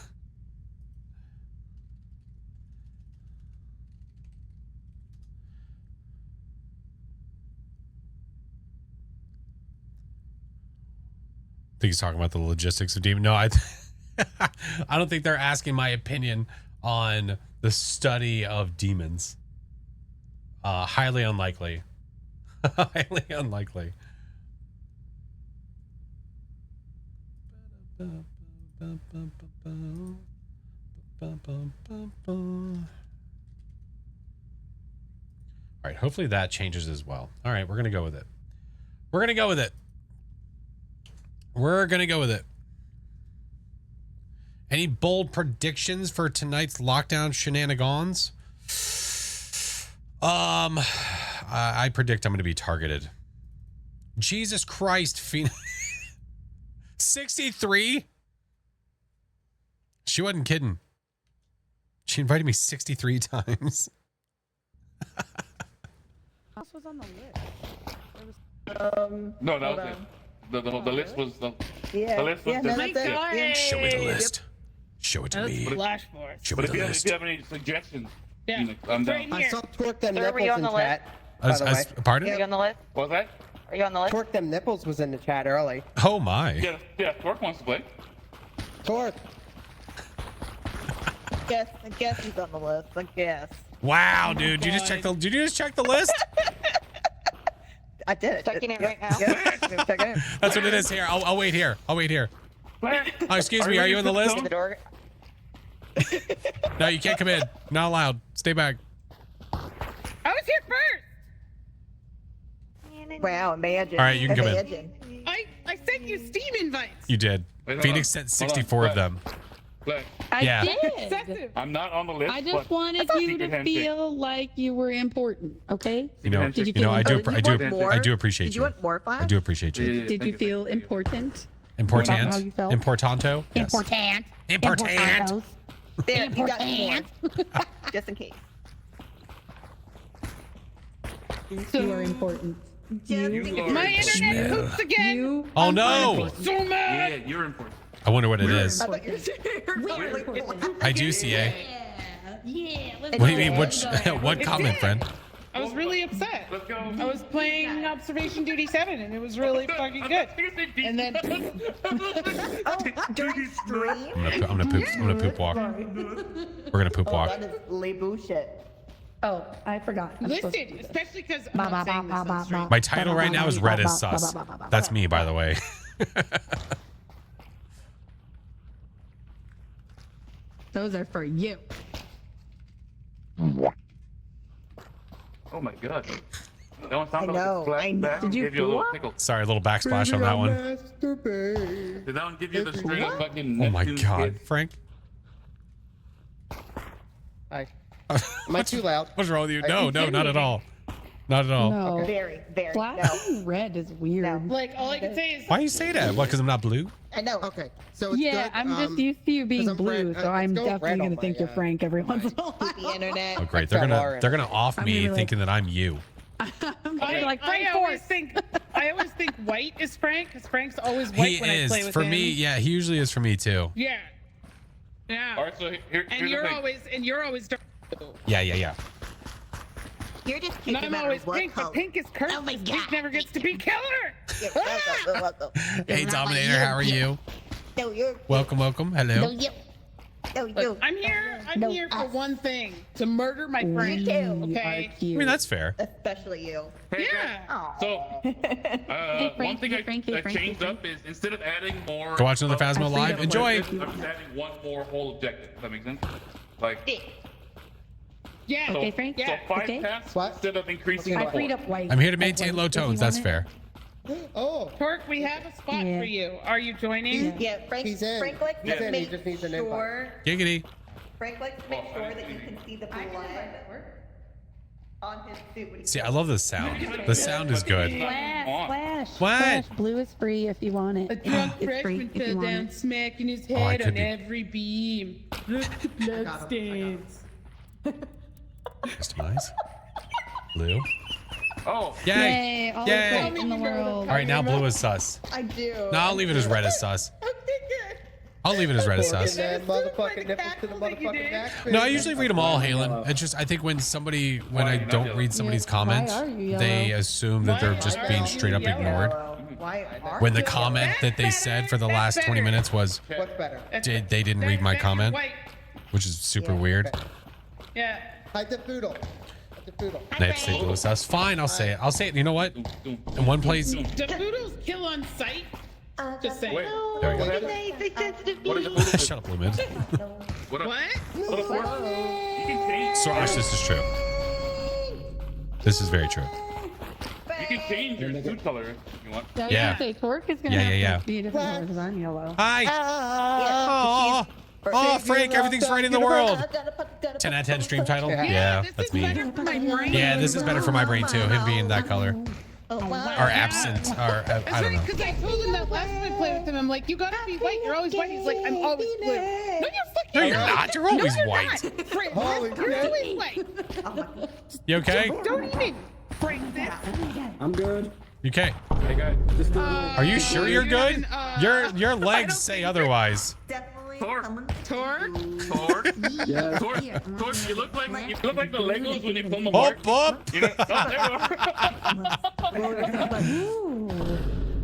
I think he's talking about the logistics of demon. No, I don't think they're asking my opinion on the study of demons. Highly unlikely. Highly unlikely. All right, hopefully that changes as well. All right, we're going to go with it. We're going to go with it. We're going to go with it. Any bold predictions for tonight's lockdown shenanigans? I predict I'm going to be targeted. Jesus Christ, 63? She wasn't kidding. She invited me 63 times. What else was on the list? No, that was it. The list was the list was no, the that's it. yeah. Show me the list. Show it to me. FlashForce. Show But me the if list. you have any suggestions, Yeah. Phoenix, I'm Right down. here. I saw twerk them Sir, were nipples you on in the list? chat. By the way, Pardon? Are you on the list? What was that? Are you on the list? twerk them nipples was in the chat early. Oh my. Yeah, Torque wants to play. Twerk. I guess he's on the list. I guess. Wow, dude. Did you just check the list? I did it. Checking it right now. Yeah, check it. That's what it is here. I'll wait here. Oh, excuse me. Are you on the list? The door. No, you can't come in. Not allowed. Stay back. I was here first. Wow, imagine. All right, you can come in. Imagine. I sent you Steam invites. You did. Wait, hold Phoenix on. sent Hold on. 64 of them. Play. Yeah. Accepted. I'm not on the list. I just but wanted you secret to handshake. feel like you were important, okay? You know, Did you feel I do important? appreciate Did you you. want more flash? I do appreciate you. Yeah, Did thank you feel important? Is that Important. how you felt? Importanto. Yes. Important. Important. There, you got more. Just in case. You are important. You are My internet Smell. poops again. You Oh no! So mad. Yeah, you're important. I wonder what it is. I thought you were I do, CA. Yeah, let's What do you go. mean? Which what It comment, did. friend? I was really upset. Let's go. I was playing Observation Duty 7 and it was really fucking good. And then Oh, during stream? I'm gonna poop walk. We're gonna poop Oh, walk. that is laboo shit. Oh, I forgot. I'm supposed to listen, do this. especially because I'm not saying this on stream. My title right now is Red is sus. That's me, by the way. Those are for you. Oh my god. That one sounded I know, like I a know. flashback. Did you Gave you a little what? tickle. Sorry, a little backsplash on that one. Did that one give you the straight up fucking Oh my Neptune's god, kiss? Frank. Hi. Am I too loud? What's wrong with you? No, not at all. Not at all. No. Very, very. Flashing red is weird. No. Like, all I can say is, Why do you say that? What? Because I'm not blue? I know. Okay, so it's Yeah, good. I'm just used to you being I'm blue, Fran- so I'm let's go definitely red gonna on think my, you're Frank every once in a while. Poopy internet. Oh great, they're gonna off I'm me gonna be like- thinking that I'm you. I'm gonna be like Frank I always Force. think white is Frank because Frank's always white He when I play is with for him. me. Yeah, he usually is for me too. Yeah. Yeah. Alright, so here's And the you're thing. always dark. Yeah. You're just cute And no I'm matter always what pink, color. but pink is cursed. Oh my Pink God. never gets to be killer. Yeah, welcome. Hey, Dominator, how are you? No, you're. Welcome. No, Hello. you. No, you. Look, I'm here No, for us. one thing: to murder my friend. too. You Okay. are I cute. mean, that's fair. Especially you. Hey, Yeah. Aw. So, Frank, one thing hey, Frank, hey, I Frank, hey, changed Frank. up is instead of adding more. Go watch another Phasmo of- live. Enjoy. I'm just adding one more whole objective. Does that make sense? Like, Yeah. so, Okay, Frank? so Yeah. 5 Okay. tasks What? instead of increasing I to freed 4. up white. I'm here to Of maintain white. low If you tones. That's want fair. Oh, Torque, we have a spot Yeah. for you. Are you joining? Yeah. Yeah, Frank. He's in. Frank likes He's to in, he make just needs an invite. sure. Giggity. Frank likes to make sure that you can see the blood on his suit when he See, I love the sound. The sound is good. Flash. What? Flash. Blue is free if you want it. A drunk It's free freshman if you fell want down, it. smacking his Oh, I head could on be- every beam. Look at the blood stains. Customize. Blue. Oh, Yay. Yay! All the Yay. white in the world. All right, now blue is sus. I do. No, I'll leave it as red as sus. Okay, good. I'll leave it as red as and sus. then motherfucking nipples to the cackle that you motherfucking did. back. No, I usually read them all, Halen. It's just I think when I don't read somebody's Yeah. comments, Why are you they yellow? assume that they're just Why being are straight you up yellow? ignored. Why are When the you? comment that they said for the last 20 minutes was What's better? they didn't read my That's comment, white. which is super weird. Yeah. Hide the poodle. Hide the poodle. They have to say blue is sus. Fine, I'll say it. I'll say it. You know what? doom, doom. In one place. Do poodles kill on sight? Just saying. Wait. There we go. What is the Shut up, Lumid. What? What? What a force? You can change. So, Ash, this is true. This is very true. You can change your suit color if you want. I was Yeah. gonna say Torque is gonna Yeah, have yeah, to be a different color because I'm yellow. Hi. Oh, Frank, everything's right in the world. 10 out of 10 stream title. Yeah, this that's is me. better for my brain. Yeah, this is better for my brain too. Him being that color, or absent, or That's I don't right, know. because I told him that last time I played with him, I'm like, you gotta be white. You're always white. He's like, I'm always blue. No, you're fucking No, you're not. You're always no, you're white. Not. Frank, Holy you're shit. always white. You okay? Don't even bring this. I'm good. You okay? Hey guys. Just Are you sure you're good? Your legs say otherwise. Definitely Thor. someone. Torque. Sword. yeah. Sword. Sword. You look like the Legos when you pull them Up, apart. up. You know? Oh, there you are.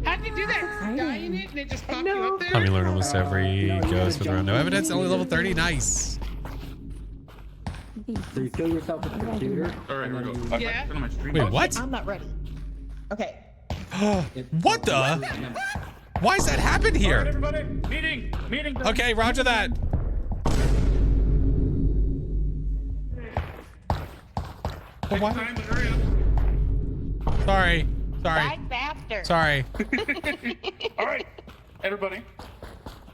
How'd you do that? Die in it and it just popped you up there? Tommy learned almost every ghost with around no evidence. Only level 30. Nice. So you kill yourself with the computer. All right, here we go. Yeah. Turn on my stream. Wait, what? I'm not ready. Okay. What the? Why does that happen All right, here? everybody. Meeting. Okay, roger that. But why? Time to hurry up. Sorry. All right, everybody.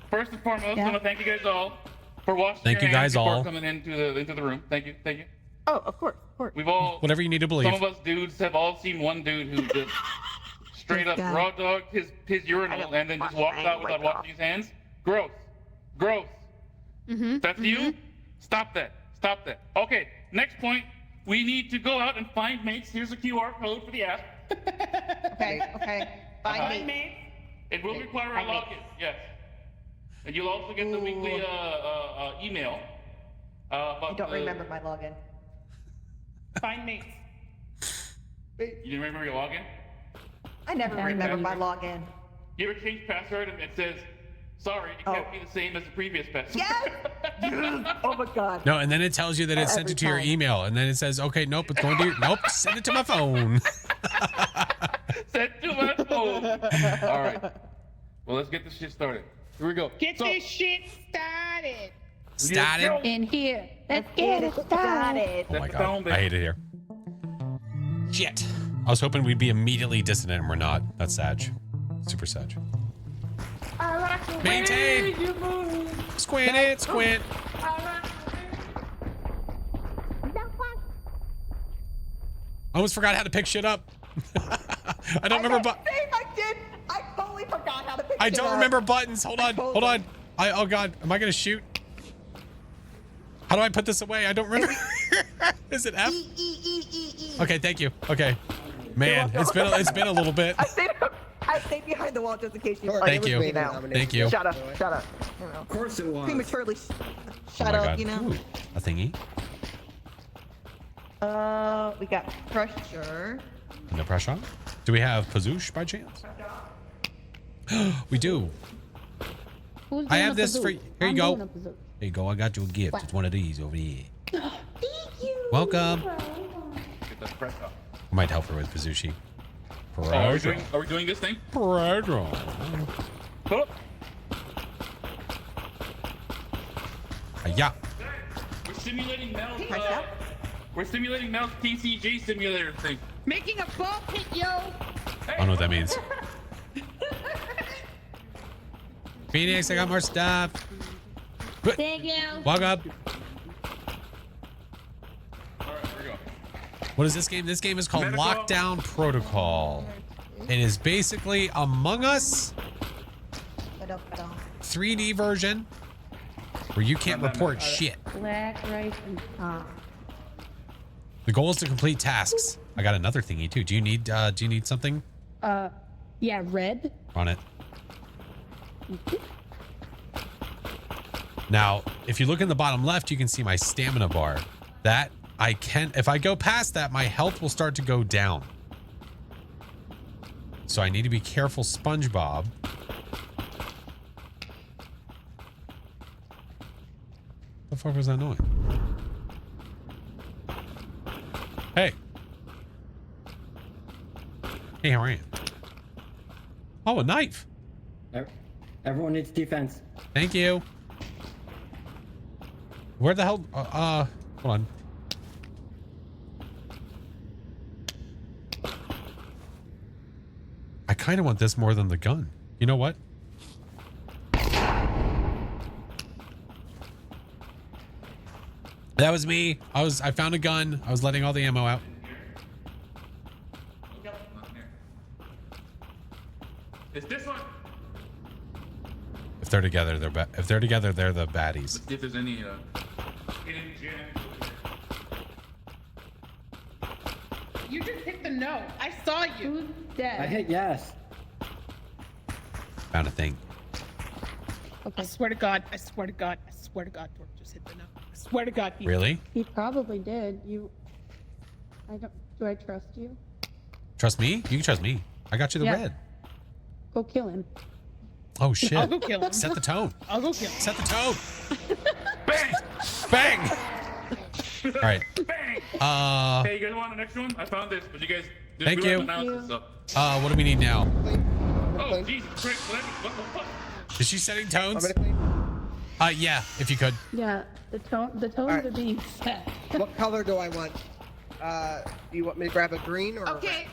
First and foremost, I want to thank you guys all for watching. Thank you guys all. coming into the room. Thank you. Oh, of course, of course. We've all Whatever you need to believe. Some of us dudes have all seen one dude who just straight up This guy. raw dogged his urinal and then just walked out without washing his hands. Gross. That's you. Stop that. Okay. Next point. We need to go out and find mates. Here's a QR code for the app. Okay. Find me. It will require a Find me. login. Yes. And you'll also get the weekly email. I don't remember my login. Find mates. You didn't remember your login? I never remember my login. You ever change password and it says, sorry, it can't be the same as the previous password? Yes! Oh my god. No, and then it tells you that it sent it to your email, and then it says, okay, nope, it's going to your, nope, send it to my phone. Send to my phone. All right. Well, let's get this shit started. Here we go. Get this shit started. Started. In here. Let's get it started. Oh my god, I hate it here. Shit. I was hoping we'd be immediately dissident, and we're not. That's Sag. Super Sag. Maintain. Squint it, squint. I almost forgot how to pick shit up. I don't remember. I did. I totally forgot how to pick I it don't up. remember buttons. Hold on. Hold on. Oh god, am I gonna shoot? How do I put this away? I don't remember. Is it F? Okay, thank you. Okay. Man, it's been a little bit. I stayed behind the wall just in case you. Thank you. Thank you. Shut up. Shut up. Of course it was. Prematurely. Oh Shut my up. God. You know. Ooh, a thingy. We got pressure. No pressure. Do we have Pazoosh by chance? We do. Who's I doing have a this for bazoo? here. You I'm go. doing a bazoo. Here you go. I got you a gift. What? It's one of these over here. Thank you. Welcome. Get that press up. I might help her with Pazooshi. Oh, are we doing this thing? Pressure. Oh. Yeah. We're simulating Mel's. Press up. We're simulating Mel's TCG simulator thing. Making a ball pit, yo. I don't know what that means. Phoenix, I got more stuff. Thank you. Walk up. All right, here we go. What is this game? This game is called Medical. Lockdown Protocol. It is basically Among Us 3D version where you can't report shit. Black rice and The goal is to complete tasks. I got another thingy too. Do you need something yeah, red. on it? Now, if you look in the bottom left, you can see my stamina bar. That I can, if I go past that, my health will start to go down. So I need to be careful, SpongeBob. The fuck was that noise? Hey. Hey, how are you? Oh, a knife. Everyone needs defense. Thank you. Where the hell? Hold on. I kind of want this more than the gun. You know what? That was me. I found a gun. I was letting all the ammo out. Is this one? If they're together, they're the baddies. Let's see if there's any hidden gems. You just hit the no. I saw you. Who's dead? I hit yes. Found a thing. I swear to God. I swear to God. I swear to God. Torque just hit the no. I swear to God. Pete. Really? He probably did. I don't. Do I trust you? Trust me? You can trust me. I got you the Yeah. red. Go kill him. Oh shit. I'll go kill him. Set the tone. I'll go kill him. Set the tone. Bang! Bang! All right. Bang! Hey, you guys want the next one? I found this, but you guys. Thank we you. don't have to announce this, What do we need now? Oh, Jesus Christ! What the fuck? Is she setting tones? I'm gonna clean. Yeah, if you could. Yeah, the tones Alright. are being set. What color do I want? Do you want me to grab a green or? Okay,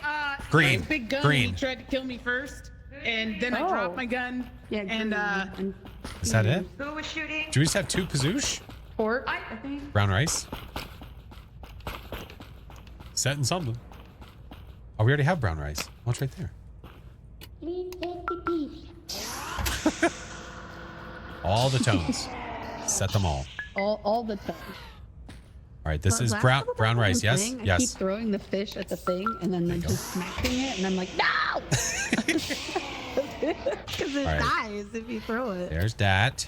Green. this big gun. Green. He tried to kill me first, and then I Oh. dropped my gun. Yeah, and green. Is that it? Who was shooting? Do we just have two Pazoosh? pork, I think. Brown rice? Setting something. Oh, we already have brown rice. Oh, it's right there. All the tones. Set them all. All the time. All right, this Well, is last brown time rice. Yes, thing, I keep yes. throwing the fish at the thing and then you go. just smacking it, and I'm like, no! Because it All right. dies if you throw it. There's that.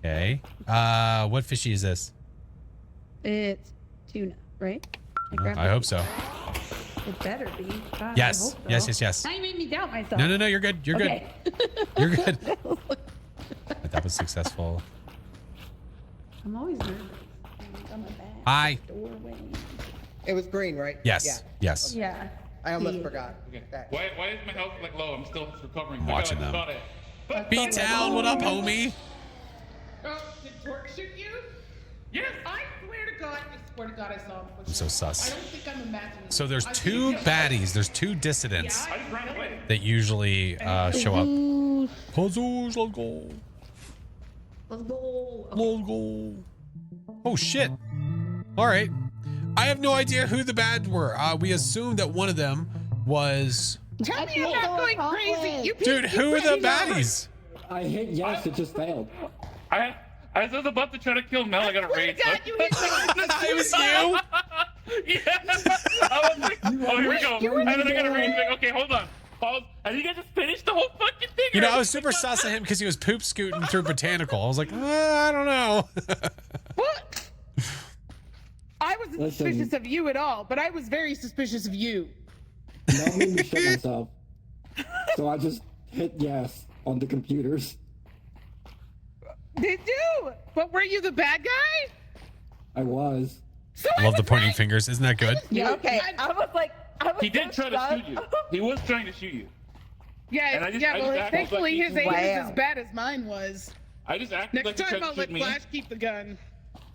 Okay. What fishy is this? It's tuna, right? I hope so. It better be. God, Yes. I hope so. Yes. Yes. Yes. Now you made me doubt myself. No. You're good. You're good. Okay. You're good. That was successful. I'm always nervous. I'm a bad Hi. doorway. It was green, right? Yes. Yeah. Yes. Yeah. I almost See. forgot. Okay. That. Why is my health like low? I'm still recovering. I'm watching them. B-Town, what up, homie? Oh, did Torque shoot you? Yes. I swear to God, I saw him. I'm so sus. I don't think I'm imagining. So there's I two think- baddies. There's two dissidents I just ran away. that usually show up. Puzzles, let's go. Let's go. Let's go. Oh shit. All right. I have no idea who the bad were. We assumed that one of them was. Tell me you're not going crazy. You Dude, who are the baddies? I hit yes, it just failed. I was about to try to kill Mel. I got a swear to raid. God, you hit me. It was you. Yeah. I was like, oh, here we go. And then I got a raid. Like, okay, hold on. Pause. I think I just finished the whole fucking thing. You know, I was super sus at him because he was poop scooting through botanical. I was like, I don't know. What? I wasn't Listen. suspicious of you at all, but I was very suspicious of you. Mel made me shit myself. So I just hit yes on the computers. Did you? But were you the bad guy? I was. So I love the pointing fingers. Isn't that good? Yeah, okay. I was like, He did try to shoot you. He was trying to shoot you. Yeah, And I just well, acted thankfully like his he- aim is Wow. as bad as mine was. I just acted Next like he time tried I'll to let shoot me. Flash keep the gun.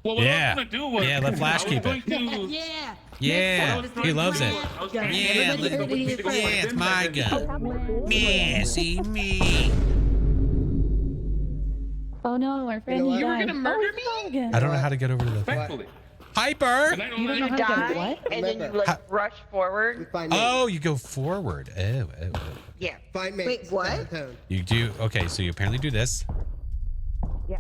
Well, what Yeah. I was gonna do was Yeah, let Flash I was keep it. going to- Yeah. Yeah, he loves it. I was trying to- Yeah, Everybody heard it here first. yeah, it's my gun. Yeah, see me. Oh no, our friend what? died. You were gonna murder Oh, me? it's again. I don't know how to get over to the Thankfully. Hyper. Good night, You don't know Olivia. how to die, do what? and then you Remember. like rush forward. We find mates. Oh, you go forward. Oh. Yeah. Find mates. Wait, what? Set the tone. You do. Okay, so you apparently do this. Yeah.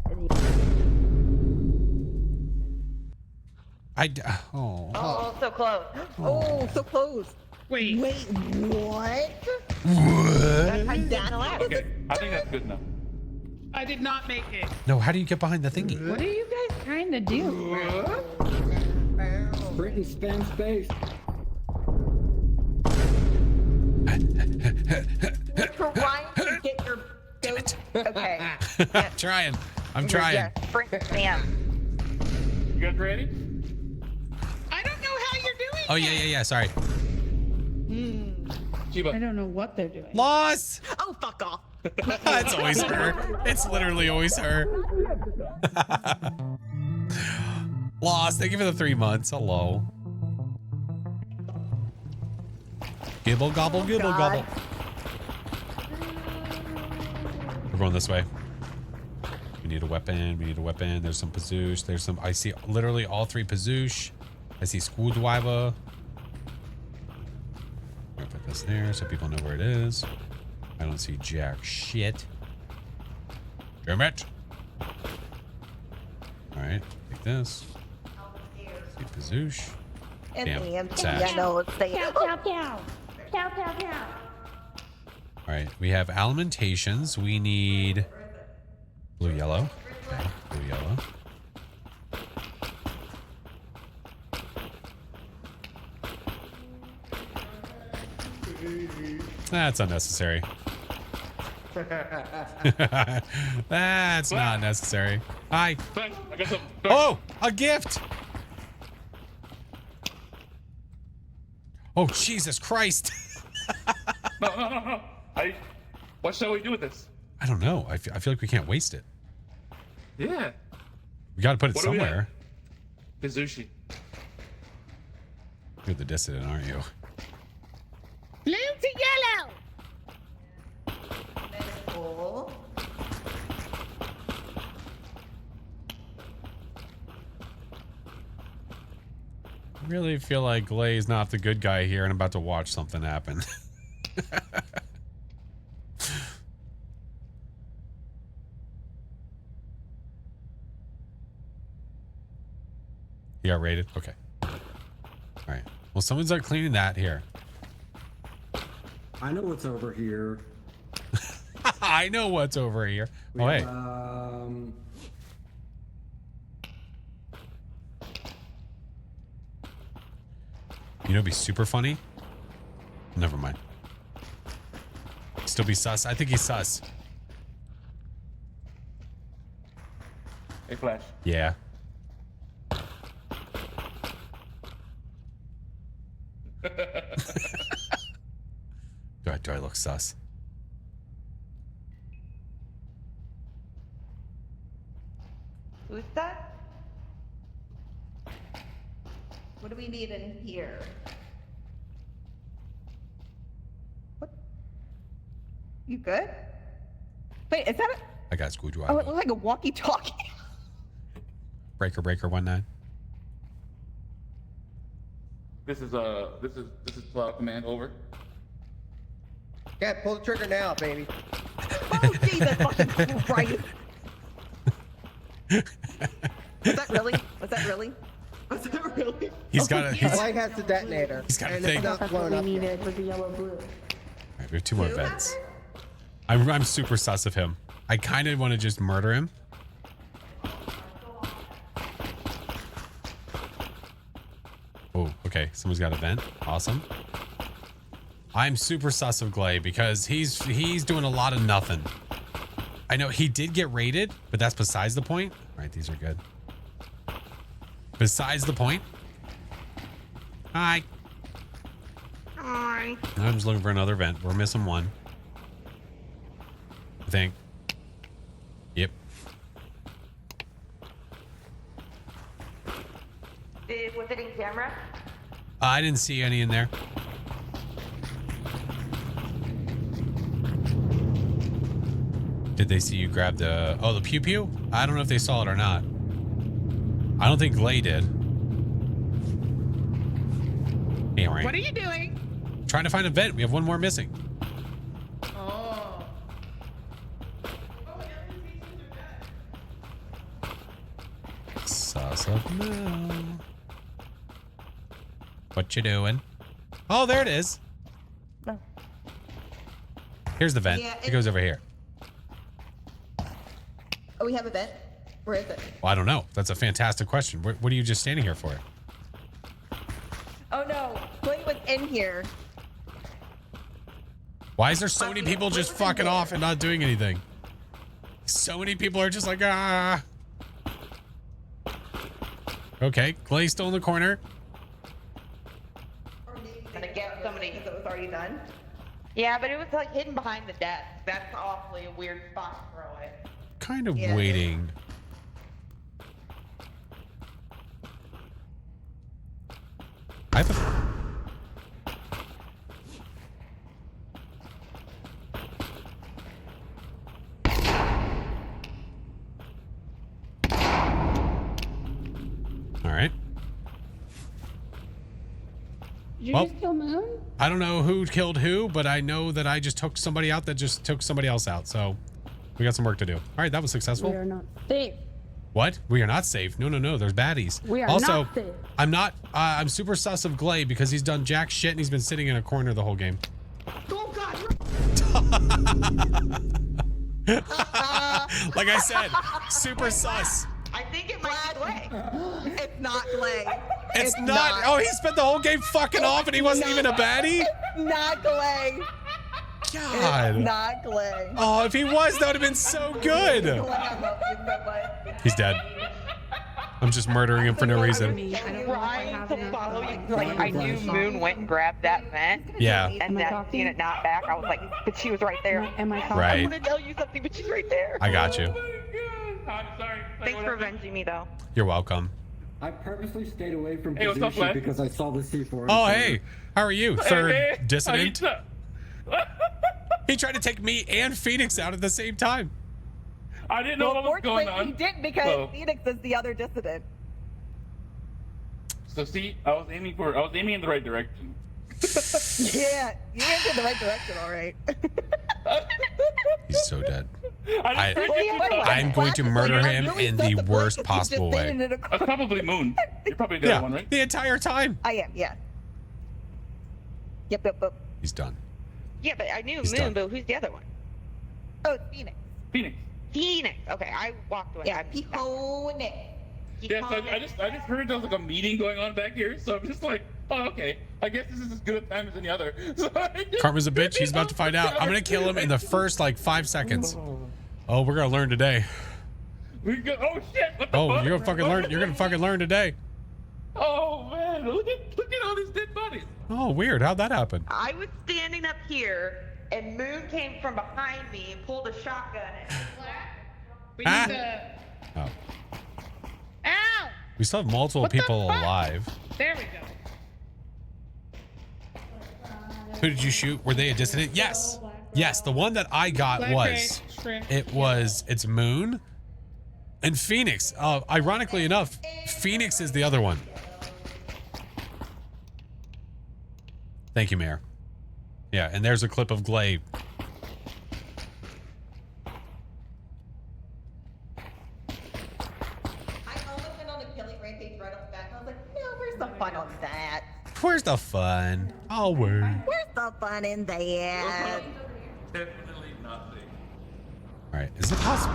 Oh. Oh, so close. Oh, so close. Wait. Wait, what? What? That's my dad left. Okay, I think that's good enough. I did not make it. No, how do you get behind the thingy? What are you guys trying to do? Sprint and spam space. Trying to get your goat. Okay. I'm trying. I'm trying. Yeah, sprint spam. You guys ready? I don't know how you're doing. Oh yeah. Sorry. I Chiba. don't know what they're doing. Loss. Oh, fuck off. It's always her. It's literally always her. Lost. Thank you for the 3 months. Hello. Gibble gobble gibble God. gobble. We're going this way. We need a weapon. We need a weapon. There's some Pazoosh. There's some. I see literally all 3 Pazoosh. I see screwdriver. I'm gonna put this there so people know where it is. I don't see jack shit. Damn it. Alright, take this. See Pazoosh. And Damn, the empty. sad. Yeah, no, let's say. Cow, cow, cow. Cow, cow, cow. Alright, we have alimentations. We need blue yellow. Okay, blue yellow. That's unnecessary. That's not necessary. Hi. Thanks. I got some. Oh, a gift. Oh, Jesus Christ. No. What shall we do with this? I don't know. I feel like we can't waste it. Yeah. We got to put it What do we somewhere. Kazushi. You're the dissident, aren't you? Blue to yellow. Oh. I really feel like Glay's not the good guy here and I'm about to watch something happen. You got raided? Okay. Alright. Well, someone's like cleaning that here. I know what's over here. I know what's over here. We Oh, hey. have, You know, it'd be super funny. Never mind. Still be sus. I think he's sus. Hey, Flash. Yeah. Do I look sus? Who's that? What do we need in here? What? You good? Wait, is that a... I got screwdriver. Oh, it looks like a walkie-talkie. Breaker 19. This is Cloud Command, over. Yeah, pull the trigger now, baby. Oh, Jesus fucking Christ. Was that really? Was that really? Was that really? He's got a. He's, Light has the detonator. He's got a and thing. it's not blown up yet. with the yellow blue. All right, we have 2 more vents. I'm super sus of him. I kind of want to just murder him. Oh, okay. Someone's got a vent. Awesome. I'm super sus of Glay because he's doing a lot of nothing. I know he did get raided, but that's besides the point. All right, these are good. Besides the point. Hi. Hi. I'm just looking for another vent. We're missing one. I think. Yep. Was it in camera? I didn't see any in there. Did they see you grab the... Oh, the pew pew? I don't know if they saw it or not. I don't think Glay did. Anyway. What are you doing? Trying to find a vent. We have one more missing. Oh. Sauce of no. What you doing? Oh, there it is. No. Here's the vent. Yeah, It goes over here. Oh, we have a vent? Where is it? Well, I don't know. That's a fantastic question. What are you just standing here for? Oh no, Blake was in here. Why is there so many people just fucking off and not doing anything? So many people are just like, ah. Okay, Clay's still in the corner. Gonna get somebody because it was already done. Yeah, but it was like hidden behind the desk. That's awfully a weird spot to throw it. Kind of Yeah. waiting. I have a... All right. Did you Well- just kill Moon? I don't know who killed who, but I know that I just took somebody out that just took somebody else out. So we got some work to do. All right, that was successful. We are not safe. What? We are not safe. No, no, no. There's baddies. We are also, not safe. I'm not. I'm super sus of Glay because he's done jack shit and he's been sitting in a corner the whole game. Oh God! Like I said, super sus. I think it might be Glay. It's not Glay. It's not. Oh, he spent the whole game fucking off and he wasn't even a baddie? Not Glay. God. It's not Glay. Oh, if he was, that would have been so good. Glay, I love you so much. He's dead. I'm just murdering him for no reason. Trying to follow you. Like, I knew Moon went and grabbed that vent. Yeah. And then seeing it not back, I was like, but she was right there. Am I talking? Right. I want to tell you something, but she's right there. I got you. I'm sorry. Thanks for avenging me, though. You're welcome. I purposely stayed away from Hey, what's up, position Flash? because I saw the C4. Oh, hey. How are you? Third Hey, dissonant. how you He tried to take me and Phoenix out at the same time. I didn't know what was going Fortunately, on. he didn't because So- Phoenix is the other dissident. So see, I was aiming in the right direction. Yeah, you went in the right direction, all right. He's so dead. I didn't forget you thought- I'm going to murder him really in thought the Blake worst was possible just way. sitting in a That's probably Moon. You're probably the other one, right? The entire time. I am, yeah. Yep. He's done. Yeah, but I knew He's Moon, done. but who's the other one? Oh, it's Phoenix. Phoenix. Phoenix. Okay, I walked away. Yeah, Phoenix. Yes, I just heard there was like a meeting going on back here, so I'm just like, Oh, okay. I guess this is as good a time as any other. So Karma's a bitch. He's about to find out. I'm gonna kill him in the first like 5 seconds. Oh, we're gonna learn today. We go. Oh shit! What the Oh, fuck? you're gonna fucking learn. You're gonna fucking learn today. Oh man, look at all these dead bodies. Oh, weird. How'd that happen? I was standing up here, and Moon came from behind me and pulled a shotgun. We Ah. need to. Oh, Ow! we still have multiple What the people fuck? alive. There we go. Who did you shoot? Were they a dissident? Yes. Yes, the one that I got Black was. Race, Shrimp. It's Moon and Phoenix. Ironically enough, Phoenix is the other one. Thank you, Mayor. Yeah, and there's a clip of Glay. I almost went on a killing rampage right off the bat, and I was like, no, where's the fun on that? Where's the fun? Oh, word. Where's the fun in that? Definitely nothing. All right, is it possible?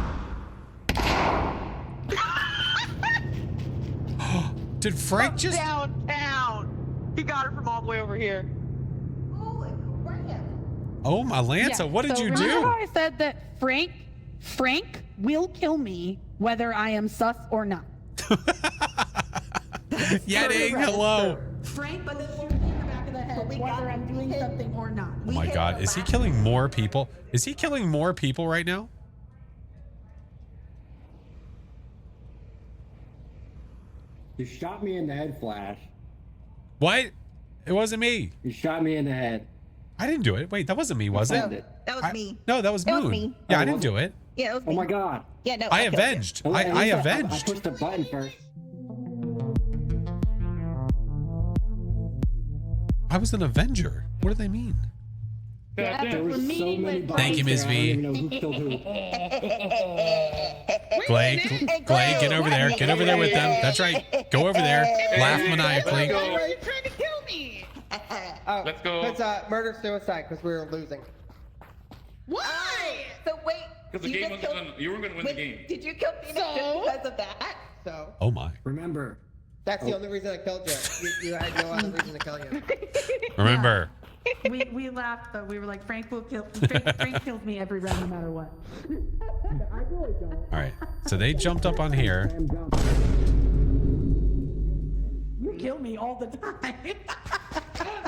Did Frank From just? downtown. He got her from all the way over here. Holy crap. Oh, my Lanza, Yeah, what did so you remember do? how I said that Frank will kill me whether I am sus or not. Yeting, hello. Frank will shoot me in the back of the head whether I'm doing something or not. Oh my God, is he killing more people? Is he killing more people right now? You shot me in the head, Flash. What? It wasn't me. You shot me in the head. I didn't do it. Wait, that wasn't me, was it? That was me. No, that was That was Moon. me. Yeah, Oh, I didn't was do it. Yeah, it was Oh me. my God. Yeah, no. I killed you. avenged. Well, at I least I avenged. pushed the button first. I was an Avenger. What do they mean? God There damn. were so many bodies. Thank you, Ms. there, I V. don't even know who killed who. Glay, get over there. Get over there with them. That's right. Go over there. Laugh maniacally. Why are you trying to kill me? Oh, Let's go. It's murder suicide because we were losing. Why? So wait. Because the you game just wasn't killed- gonna, you weren't going to win the game. Did you kill Phoenix So? just because of that? So Oh my. Remember, that's the only reason I killed you. You had no other reason to kill you. Remember. We laughed, but we were like, Frank kills me every round no matter what. I really don't. All right. So they jumped up on here. Sam jump. You kill me all the time.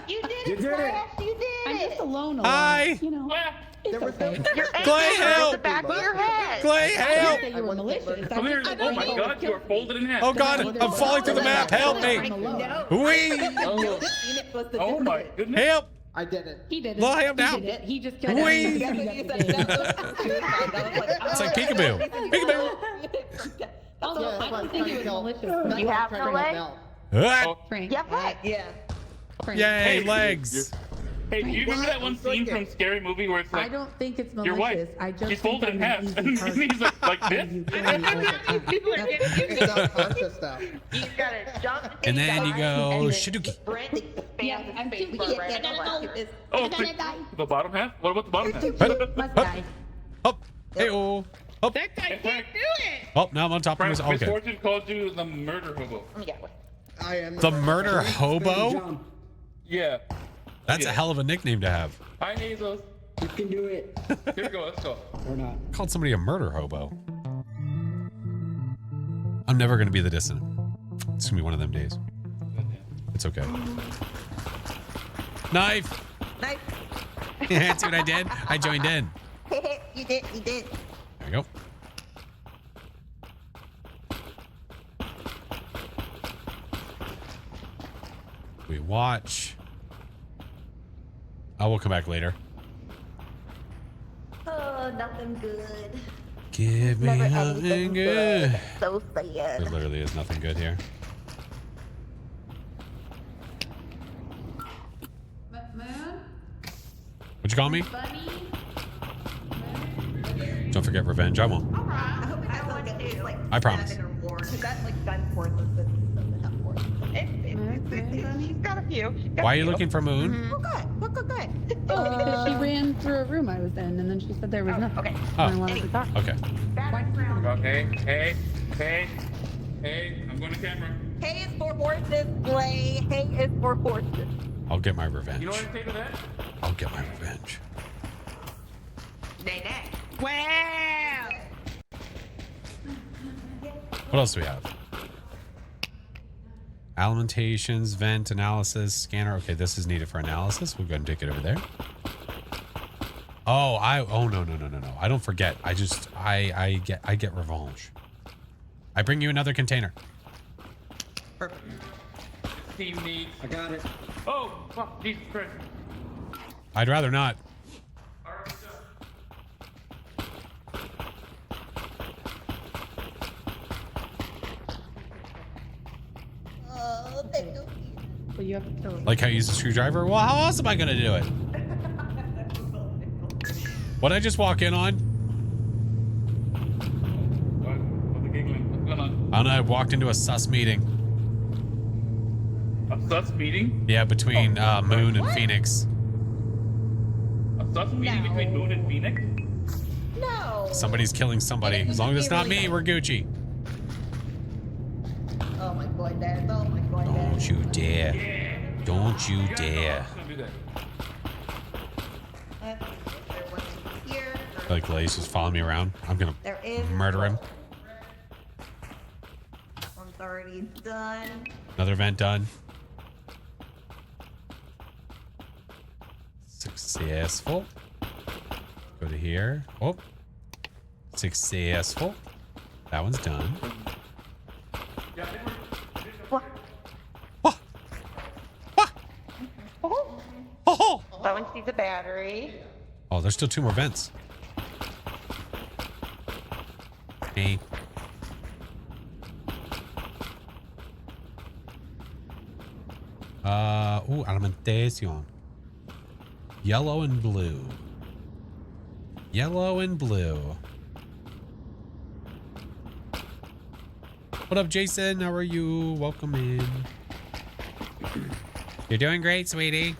You did You it, did it. Flash. You did I'm it. just alone. Hi. You know. Ah, It's There was no. okay. Your Glay, aim help! the back of your head. Glay, I help! didn't say you were malicious. come here. I Oh my just- God, you are folded in half. Oh God, I'm falling through the map. Help me. No. Wee. Phoenix was the Oh my difference. goodness. Help. I didn't. He did it. Well, I am He now. did it. He just killed Wee. That's me. what you said. No, it was suicide. I was like, It's like peekaboo. Peekaboo. Also, Yeah, I that's why don't think I'm he was trying to malicious. kill- that's You why I'm have trying no to leg? help Ah, Frank. Yeah, right. yeah. Frank. Yay, legs. Hey, do you remember that one scene from Scary Movie where it's I like don't think it's your wife, malicious. I just she's think folded in I'm half, an and easy target. he's like this? You kill me all the time. People are getting It's subconscious stuff. He's got to jump. And then you go, and then Shiduki. Sprint, expand Yeah, his I'm space too bar weak. right I at the gotta left. go. Oh, I'm gonna die. the bottom half? What about the bottom half? Must die. Up. Hey-oh. Up. That guy can't do it. Oh, now I'm on top of this. Frank, Okay. Misfortune called you the murder hobo. Let me get one. I am The murder hobo? Jump. Yeah. That's a Yeah. hell of a nickname to have. Hi, Hazels. You can do it. Here we go. Let's go. Or not. Called somebody a murder hobo. I'm never going to be the dissident. It's going to be one of them days. It's okay. Knife. Nice. See what I did? I joined in. You did. You did. There we go. We watch. I will come back later. Oh, nothing good. Give me Never something anything good. So There sad. literally is nothing good here. Moon? What'd you call me? Bunny? Don't forget revenge. I won't. I hope it has like at least like I promise. 7 or more. Because that like gun force doesn't have force. She's got a few. She's got Why a are you few. looking for Moon? Oh, good. Look, good. Oh, because she ran through a room I was in, and then she said there was nothing. Okay. Oh. And I wanted to talk. Okay. Back round. Okay. Hey. I'm going to camera. Hay is for horses, Slay. Hay is for horses. I'll get my revenge. You know what I say to that? I'll get my revenge. Nay, nay. Wow. What else do we have? Alimentations, vent, analysis, scanner. Okay, this is needed for analysis. We'll go and take it over there. Oh, no. I don't forget. I get revenge. I bring you another container. Perfect. Team needs. I got it. Oh, fuck, Jesus Christ. I'd rather not. Alright, Oh, thank you. But you have to kill it. Like how you use a screwdriver? Well, how else am I gonna do it? What'd I just walk in on? What's the giggling? What's going on? I don't know. I walked into a sus meeting. A sus meeting? Yeah, between Moon and Phoenix. A sus meeting between Moon and Phoenix? No. Somebody's killing somebody. As long as it's not me, we're Gucci. Oh my goodness. Oh my goodness. Don't you dare. Don't you dare. I'm gonna do that. There was here. Like Lay's just following me around. I'm gonna There is murder him. One's already done. Another event done. Successful. Go to here. Oh. Successful. That one's done. What? Oh. Oh. Oh. That one needs a battery. Oh, there's still 2 more vents. Hey. Ooh, alimentation. Yellow and blue. Yellow and blue. What up, Jason? How are you? Welcome in. You're doing great, sweetie.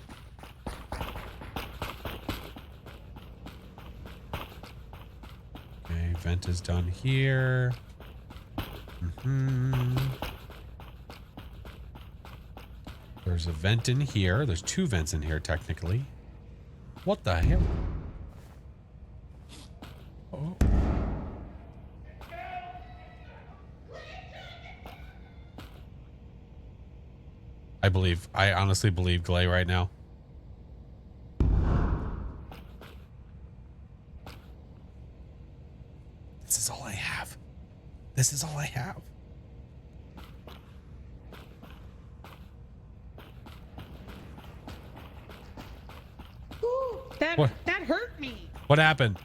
Okay, vent is done here. There's a vent in here. There's 2 vents in here, technically. What the hell? Oh. I honestly believe Glay right now. This is all I have. This is all I have. That hurt me. What happened?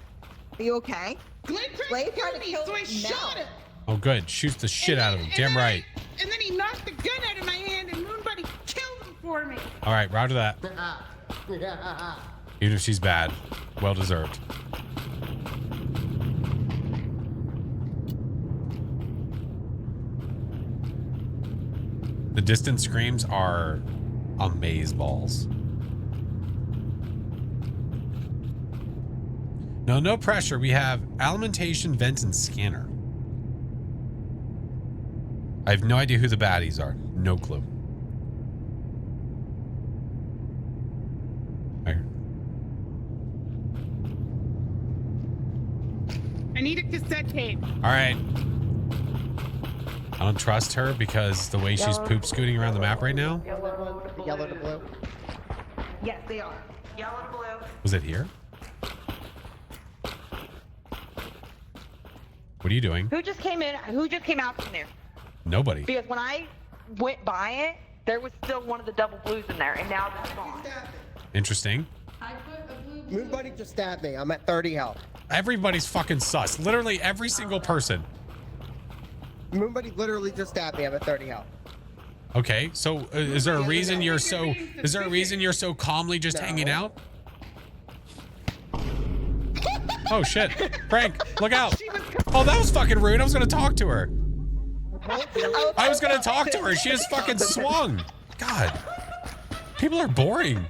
Are you okay? Glenn Blade tried tried to to kill me, kill so I Mel. shot him. Oh, good. Shoots the shit out of him. Damn right. And then he knocked the gun out of my hand, and Moonbuddy killed him for me. All right, roger that. Even if she's bad, well deserved. The distant screams are amazeballs. No pressure. We have alimentation, vent, and scanner. I have no idea who the baddies are. No clue. I need a cassette tape. All right. I don't trust her because the way she's poop scooting around the map right now. Yellow to blue. Yes, they are. Yellow to blue. Was it here? What are you doing? Who just came in? Who just came out from there? Nobody. Because when I went by it, there was still one of the double blues in there, and now it's gone. Interesting. Moonbuddy just stabbed me. I'm at 30 health. Everybody's fucking sus. Literally every single person. Moonbuddy literally just stabbed me. I'm at 30 health. Okay, so is there a reason you're so? Is there a reason you're so calmly just hanging out? Oh shit, Frank, look out! Oh, that was fucking rude. I was gonna talk to her. I was gonna talk to her. She just fucking swung. God, people are boring.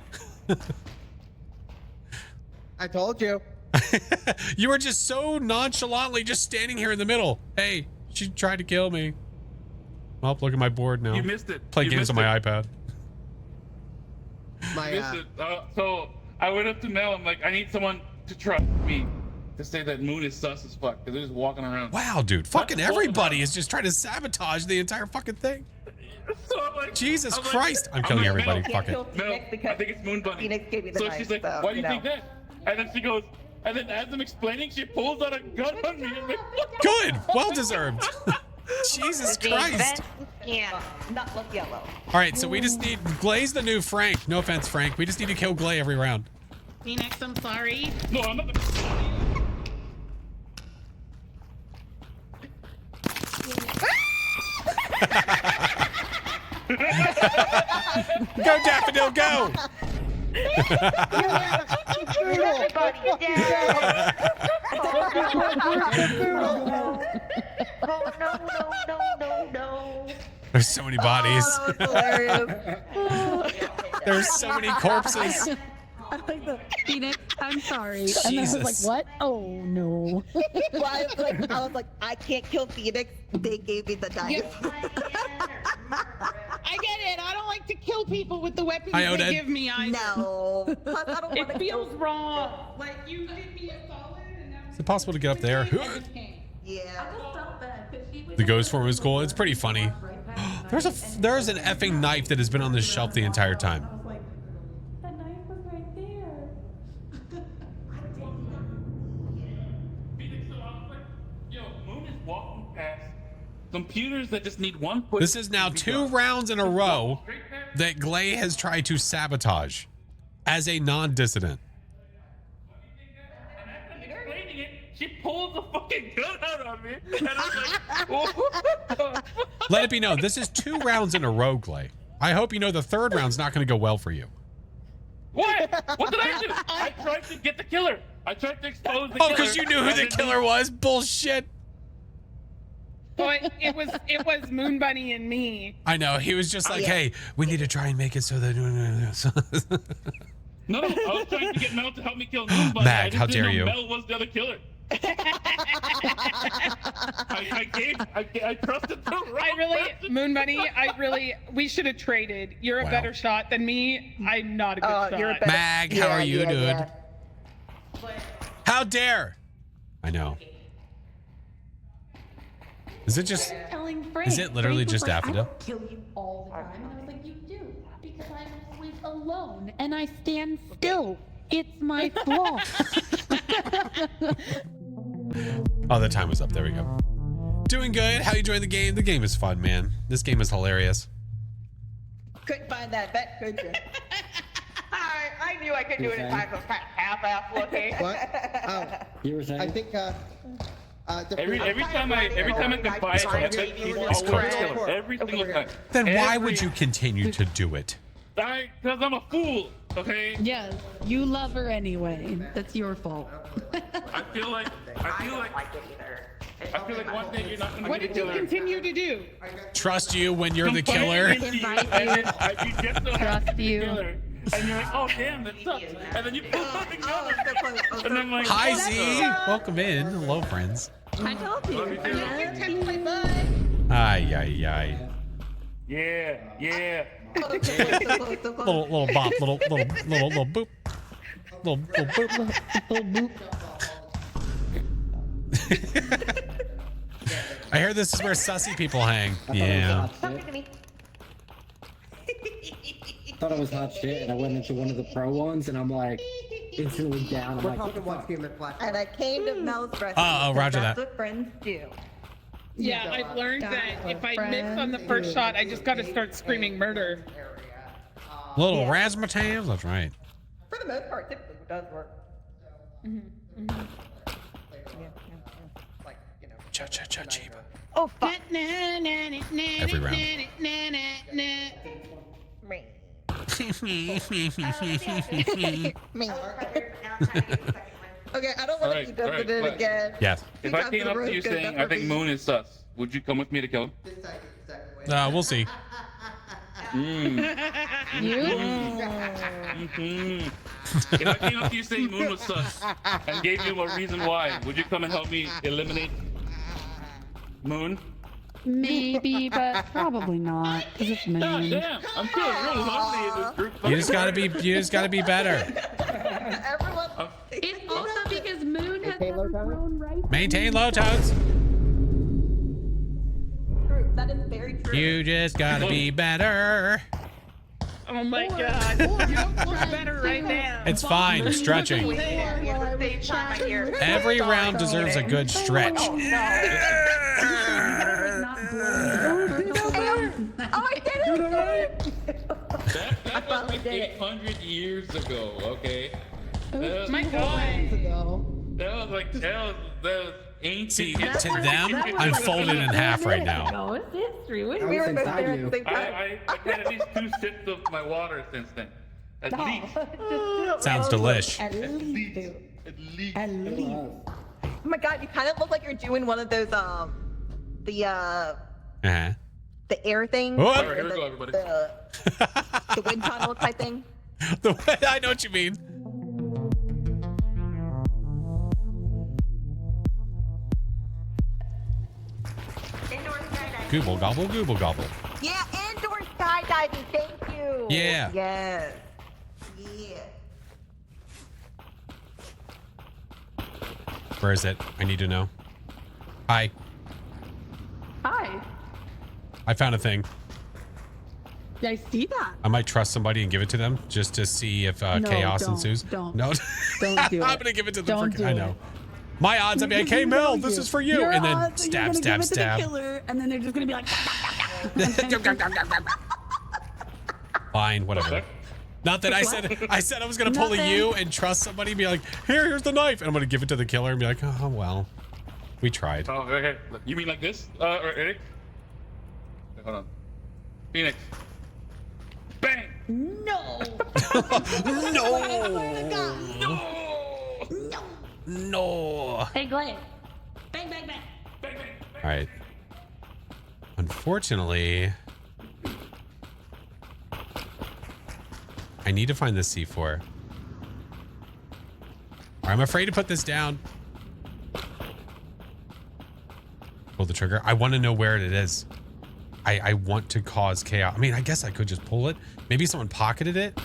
I told you. You were just so nonchalantly just standing here in the middle. Hey, she tried to kill me. Well, look at my board now. You missed it. Play You games on missed my it. iPad. My, You missed it. So I went up to Mel. I'm like, I need someone to trust me to say that Moon is sus as fuck because they're just walking around. Wow, dude. Fucking What? everybody is just trying to sabotage the entire fucking thing. So I'm like, Jesus I'm like- Christ. I'm I'm killing like, everybody. Mel, Fuck it. Kill Mel, Phoenix because I think it's Moon Bunny. Phoenix gave me the So knife, she's like, so, why do you know. think that? And then she goes, and then as I'm explaining, she pulls out a gun on me. I'm like, Good. Well deserved. Jesus Christ. Yeah. Not look yellow. All right, so we just need Glay's the new Frank. No offense, Frank. We just need to kill Glay every round. Phoenix, I'm sorry. no, I'm not. Go, Daffodil, go! Everybody dead. Oh no. There's so many bodies. Oh, that was hilarious. There's so many corpses. I like the Phoenix, I'm sorry. And then I Jesus. was like, what? Oh no. Well, I was like, I can't kill Phoenix. They gave me the knife. I get it. I don't like to kill people with the weapons Hi, they Odette. give me. No. Plus, I don't want It to feels kill. wrong. Like you did me a solid, and now Is it possible to get up there? Yeah. The ghost form is cool. It's pretty funny. There's an effing knife that has been on this shelf the entire time. I was like, that knife was right there. Phoenix, so I was like, yo, Moon is walking past computers that just need one push. This is now 2 rounds in a row that Glay has tried to sabotage as a non-dissident. And as I'm explaining it, she pulls a fucking gun out on me, and I'm like, what the fuck? Let it be known, this is 2 rounds in a row, Glay. I hope you know the 3rd round's not going to go well for you. What? What did I do? I tried to get the killer. I tried to expose the killer. Oh, because you knew who the killer was? Bullshit. But it was Moon Bunny and me. I know. He was just like, yeah. hey, we need to try and make it so that... No, I was trying to get Mel to help me kill Moon Bunny. Mag, I just how didn't dare know you. Mel was the other killer. I trusted the wrong I really, person. Moon Bunny, we should have traded. You're a Wow. better shot than me. I'm not a good shot. You're a better. Mag, how are you, dude? Yeah. How dare? I know. Is it just... Telling Frank. Is it literally Frank was just like, Daffodil? I don't kill you all the time. And I was like, you do. Because I'm always alone and I stand still. It's my flaw. Oh, the time was up. There we go. Doing good. How you enjoying the game? The game is fun, man. This game is hilarious. Couldn't find that bet, could you? I knew I could do it in time. So kind of half-ass looking. What? Oh, You were saying? I think, Every time I can buy it, I bet he's always killer. Every single time. Then why would you continue to do it? Because I'm a fool. Okay. Yes, you love her anyway. That's your fault. I feel like one day you're not gonna What be did the you killer. continue to do? Trust you when you're the Confide killer. in you, Invite and you. then you just so happen to be you. the killer. And you're like, oh damn, that sucks. And then you pull something else. And I'm like, Hi, oh, Z. Welcome in. Hello, friends. I told you. Love you too. Ay, ay, ay. Yeah. Little bop. Little boop. Little boop. I hear this is where sussy people hang. Yeah. Talking to me. Thought it was hot shit, and I went into one of the pro ones, and I'm like, instantly down. I'm we're like, what the talking one fuck? human flash. And I came to Mel's rescue. Oh, roger That's that. what friends do. Yeah, I've learned that if I miss on the first shot, I just got to start screaming murder. Little razzmatazz. That's right. For the most part, typically it does work. Like, you know. Cha cha cha cheeba. Oh fuck. Every round. Me. Okay, I don't want to keep Alright, jumping in but- again. Yes. If I came up to you saying I think Moon is sus, would you come with me to kill him? We'll see. If I came up to you saying Moon was sus and gave you a reason why, would you come and help me eliminate Moon? Maybe, but probably not, because it's God Moon. damn, I'm feeling real lonely in this group. You just gotta be better. Everyone. It's also because Moon has never grown right. Maintain low tones. True. That is very true. You just gotta be better. Oh my god. You don't look better right now. It's fine. Stretching. At the same time, I hear. Every round deserves a good stretch. Oh, no. Oh, I did it! That was like 800 years ago, okay? That My god. was ancient. See, history. to them, I'm folded in half right now. No, it's history. What I We was were both inside there you. at the same time. I've had at least 2 sips of my water since then. At least. Sounds delish. At least. At least. At least. Oh, Oh my god, you kind of look like you're doing one of those Uh-huh. the air thing. Oh. Alright, here we go, everybody. The wind tunnel type thing. I know what you mean. Indoor skydiving. Gooble gobble, gooble gobble. Yeah, indoor skydiving. Thank you. Yeah. Yes. Yeah. Where is it? I need to know. Hi. Hi. I found a thing. I see that. I might trust somebody and give it to them just to see if chaos don't, ensues. don't. No. Don't do I'm it. gonna give it to the Don't freaking. do I it. know. My odds. I'd be like, hey, Mel, this is for you. Your And then odds are stab, you're stab, gonna give it stab. to the killer, and then they're just gonna be like. Fine, whatever. Not that I said I was gonna pull a Nothing. you and trust somebody and be like, here's the knife, and I'm gonna give it to the killer and be like, oh well, we tried. Oh, okay. You mean like this, or Eric? Wait, hold on. Phoenix. Bang! No. No. Hey, Glade. Bang, bang, bang. Bang, bang, bang. All right. Unfortunately, I need to find the C4. Or I'm afraid to put this down. Pull the trigger. I want to know where it is. I want to cause chaos. I mean, I guess I could just pull it. Maybe someone pocketed it.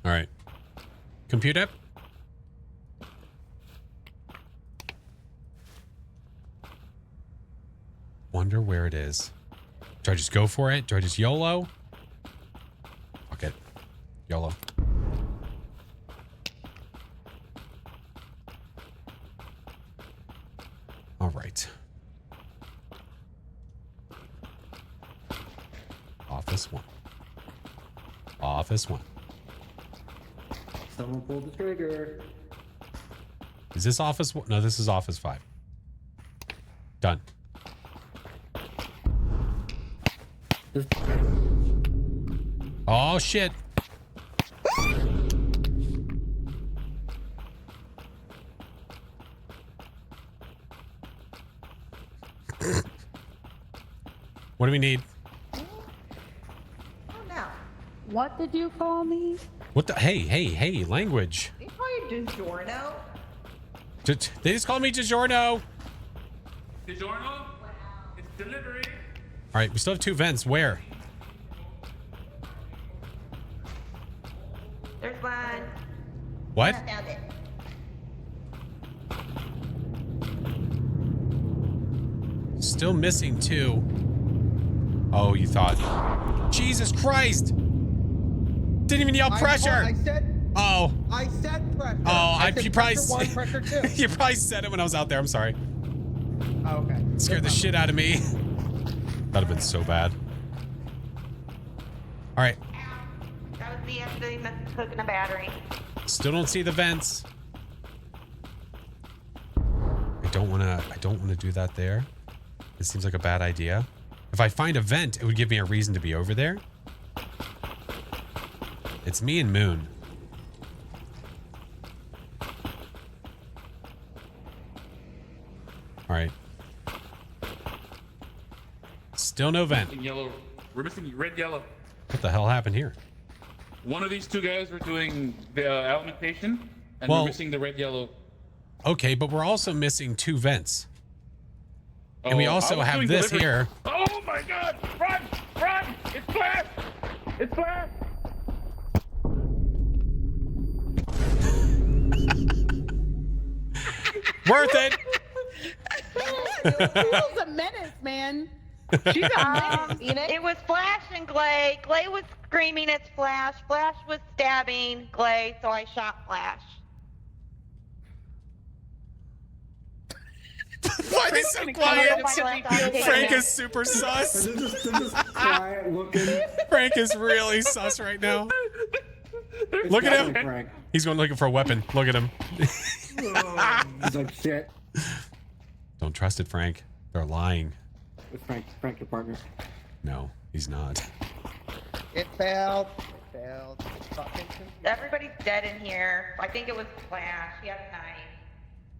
All right. Computer. Wonder where it is. Do I just go for it? Do I just YOLO? Fuck it. YOLO. All right. Office 1. Office 1. someone pulled the trigger. Is this office 1? No, this is office 5. Done. Oh, shit. What do we need? Oh no. What did you call me? What the? Hey, language. They call you DiGiorno? They just call me DiGiorno. DiGiorno? It's delivery. All right, we still have 2 vents. Where? There's one. What? I found it. Still missing 2. Oh, you thought. Jesus Christ! Didn't even yell pressure! I said Oh. I said pressure. You probably pressure 1, pressure 2. you probably said it when I was out there. I'm sorry. Oh, okay. Scared the shit out of me. That'd have been so bad. All right. That was the thing that's cooking a battery. Still don't see the vents. I don't want to do that there. It seems like a bad idea. If I find a vent, it would give me a reason to be over there. It's me and Moon. All right. Still no vent. Missing yellow. We're missing red, yellow. What the hell happened here? One of these two guys were doing the alimentation, and Well- we're missing the red, yellow. Okay, but we're also missing 2 vents. And we Oh, also I was have doing this delivery. here. Oh my God! Run! Run! It's Flash! It's Flash! Worth it. Who's a menace, man? She's a menace. It was Flash and Glay. Glay was screaming at Flash. Flash was stabbing Glay, so I shot Flash. Why is so quiet? Frank is super sus. They're just quiet looking. Frank is really sus right now. Look at him. Frank. He's going looking for a weapon. Look at him. He's like, shit. Don't trust it, Frank. They're lying. It's Frank, your partner. No, he's not. It failed. It failed. Fucking Everybody's dead in here. I think it was Flash. He had a knife.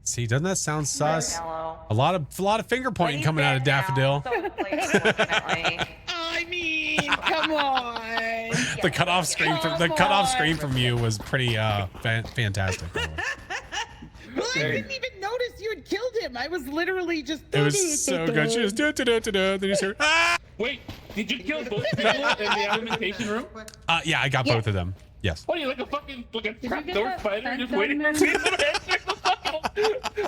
See, doesn't that sound sus? Yellow. A lot of finger pointing coming out of Daffodil. So it's Glay, unfortunately. I mean, come on. The cutoff screen from you was pretty fantastic. By the way. Well, I didn't even notice you had killed him. I was literally just. It was so good. She was then you just heard, ah! Wait, did you kill both people in the alimentation room? Yeah, I got both of them. Yes. What are you, like a you trapdoor get that spider just fence waiting on for me to answer the fucking...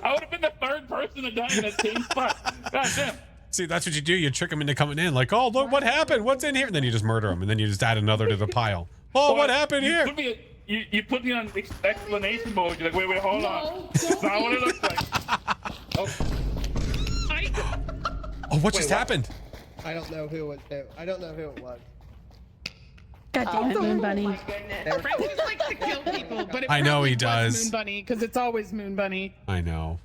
I would have been the third person to die in that same spot. God damn. See, that's what you do. You trick them into coming in. Like, oh, look, what happened? What's in here? And then you just murder them. And then you just add another to the pile. Oh, what happened here? You put me on explanation mode. You're like, wait, hold on. That's not what it looks like. Oh, what just happened? I don't know who it was. God damn it, Moon Bunny. My goodness. Frank just likes to kill people, but it I know he probably was does. Moon Bunny, because it's always Moon Bunny. I know.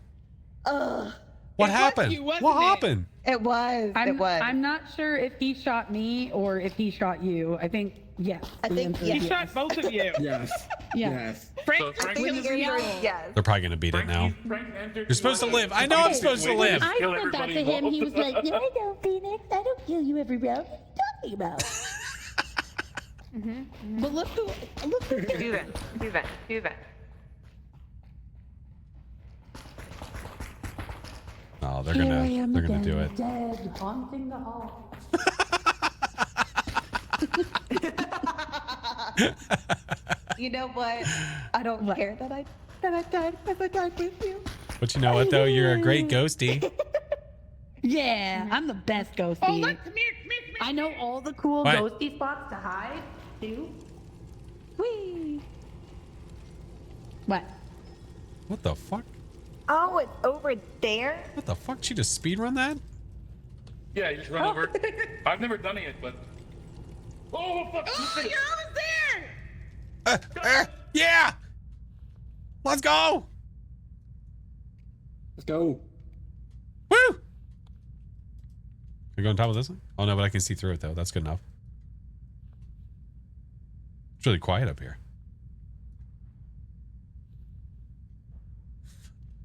Ugh. What It was happened? you, wasn't What it? happened? It was. It was. I'm not sure if he shot me or if he shot you. I think yes. I The think answer is He yes. shot both of you. Yes. Yeah. Yes. Frank, So Frank- killed The answer is you. yes. They're probably going to beat it now. You're You're supposed to live. I know I'm supposed to live. I said that to him. He was like, "No, I don't, Phoenix. I don't kill you every round. What are you talking about?" But look who. Do that. Oh, they're Here I gonna am do again, it. dead, haunting the hall. You know what? I don't care that I died because I died with you. But you know what though? You're a great ghosty. Yeah, I'm the best ghosty. Oh, look, come here. I know all the cool What? ghosty spots to hide too. Whee! What? What the fuck? Oh, it's over there? What the fuck? She just speedrun that? Yeah, you just run over. I've never done it yet, but... Oh, fuck! Oh, you're almost there. Yeah! Let's go! Let's go. Woo! Can I go on top of this one? Oh no, but I can see through it though. That's good enough. It's really quiet up here.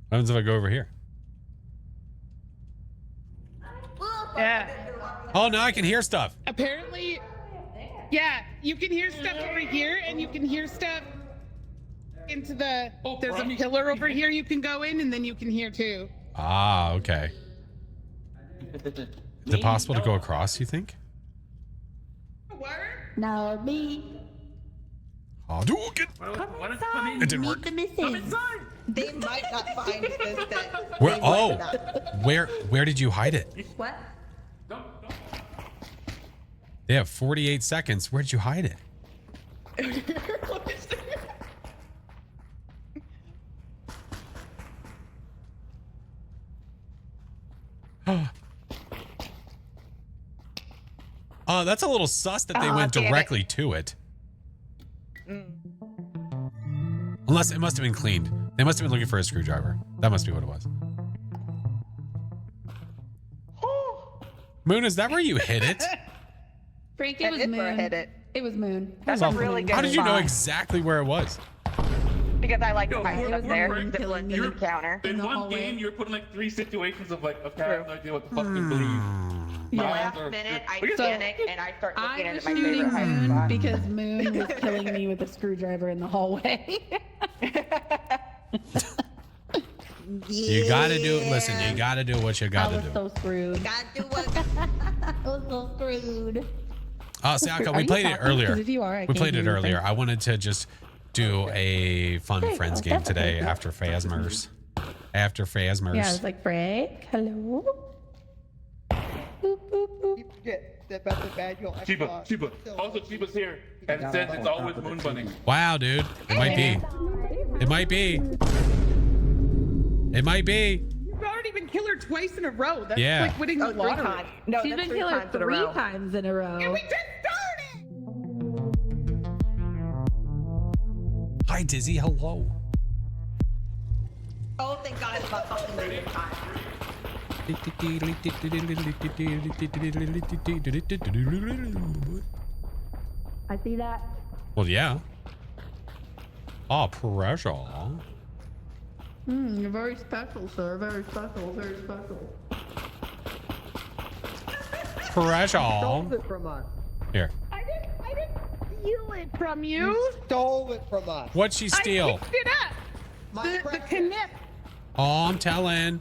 What happens if I go over here? Yeah. Oh, now I can hear stuff. Apparently, yeah, you can hear stuff over here, and you can hear stuff into the. There's a pillar over here you can go in, and then you can hear too. Ah, okay. Is it possible to go across, you think? Now me. Hadouken! Why don't you come in? It didn't Meet work. the missus. They might not find this then. Where? They Oh, might not. where did you hide it? What? Don't. They have 48 seconds. Where did you hide it? That's a little sus that they went damn it. directly to it. Unless it must have been cleaned. They must have been looking for a screwdriver. That must be what it was. Moon, is that where you hid it? Frank, it That was is where I Moon. hit it. It was Moon. That's Well, a really good How did you know spot. exactly where it was? Because I like to Yo, hide we're- stuff we're there. friends. Killing the encounter. In the one hallway. game, you're put in like 3 situations of like, okay, I have no idea what the fuck to believe. The My last eyes are- minute, I Look at panic and I start looking I was at my shooting favorite hiding Moon spot. because Moon was killing me with a screwdriver in the hallway. You gotta do. Listen, you gotta do what you I gotta was do. so screwed. Gotta do what. I was so screwed. Siaka, Are we you played it talking? earlier. 'Cause if you are, I We can't played hear it you. earlier. I wanted to just do a fun There you friends go. game That's today okay. after Phasmers. After Phasmers. Yeah, I was like, Frank, hello. Boop, boop, boop. You forget that about the manual. Chiba, Chiba. Also, Chiba's here, and it says it's always Moon Bunny. Wow, dude. It might be. It might be. It might be. You've already been killer twice in a row. That's Yeah. like winning the Oh, 3 lottery. times. No, She's that's been 3 killer times in a 3 row. times in a row. And we just started! Hi, Dizzy. Hello. Oh, thank God it's not something new this time. I see that. Well, yeah. Oh, pressure. You're very special, sir. Very special. Very special. Stole Pressure. it from us. Here. I didn't steal it from you. Stole it from us. What'd she steal? I picked it up. My The precious. connect. Oh, I'm telling.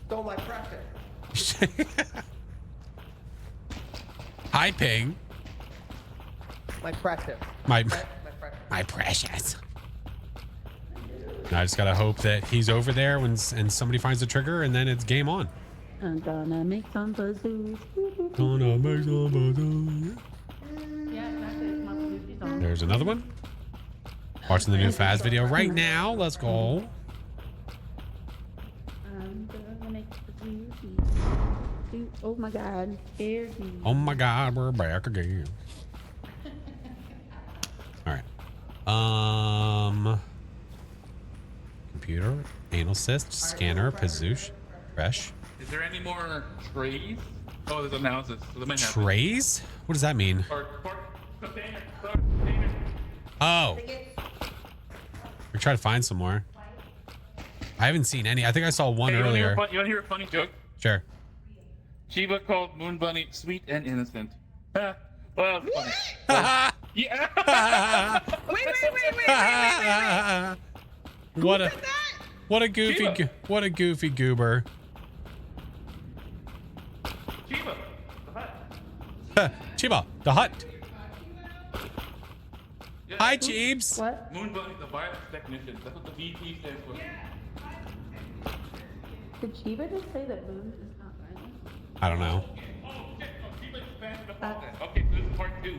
Stole my precious. Hi, Ping. My precious. My My precious. my precious. I just gotta hope that he's over there when and somebody finds the trigger, and then it's game on. I'm gonna make some bazooks. Gonna make some bazooks. Yeah, that's it. My bazooki's on. There's another one. Watching the new Faz video right now. Let's go. I'm gonna make bazookies. Oh my God, scared me. Oh my God, we're back again. All right. Computer, anal cyst, scanner, pazoosh, fresh. Is there any more trays? Oh, there's analysis. So that might happen. Trays? What does that mean? Or container. Container. Oh. We're trying to find some more. I haven't seen any. I think I saw one Hey, you earlier. want to hear a funny joke? Sure. Chiba called Moon Bunny sweet and innocent. Well, it's funny. Yeah. Wait. What a Who said that? what a goofy Chiba. what a goofy goober. Chiba. The hut. Chiba, the hut. Yeah. Hi, Cheebs. What? Moon Bunny, the violence technician. That's what the VT stands for. Did Chiba just say that Moon is not violent? I don't know. Oh, shit. Oh, Chiba expanded upon that. Okay, so this is part 2.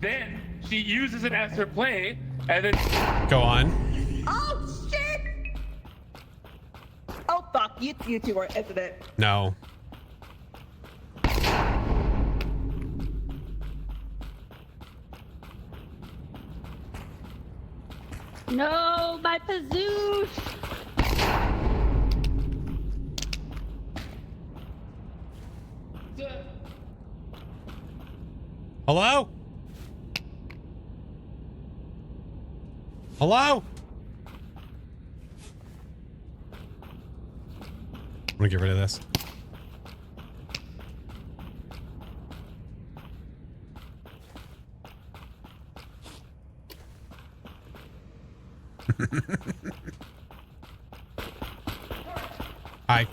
Then she uses it as her play, and then Go on. Oh, shit! Oh, fuck. You two are, isn't it? No. No, my pazoosh! Hello? Hello? I'm gonna get rid of this. Hi.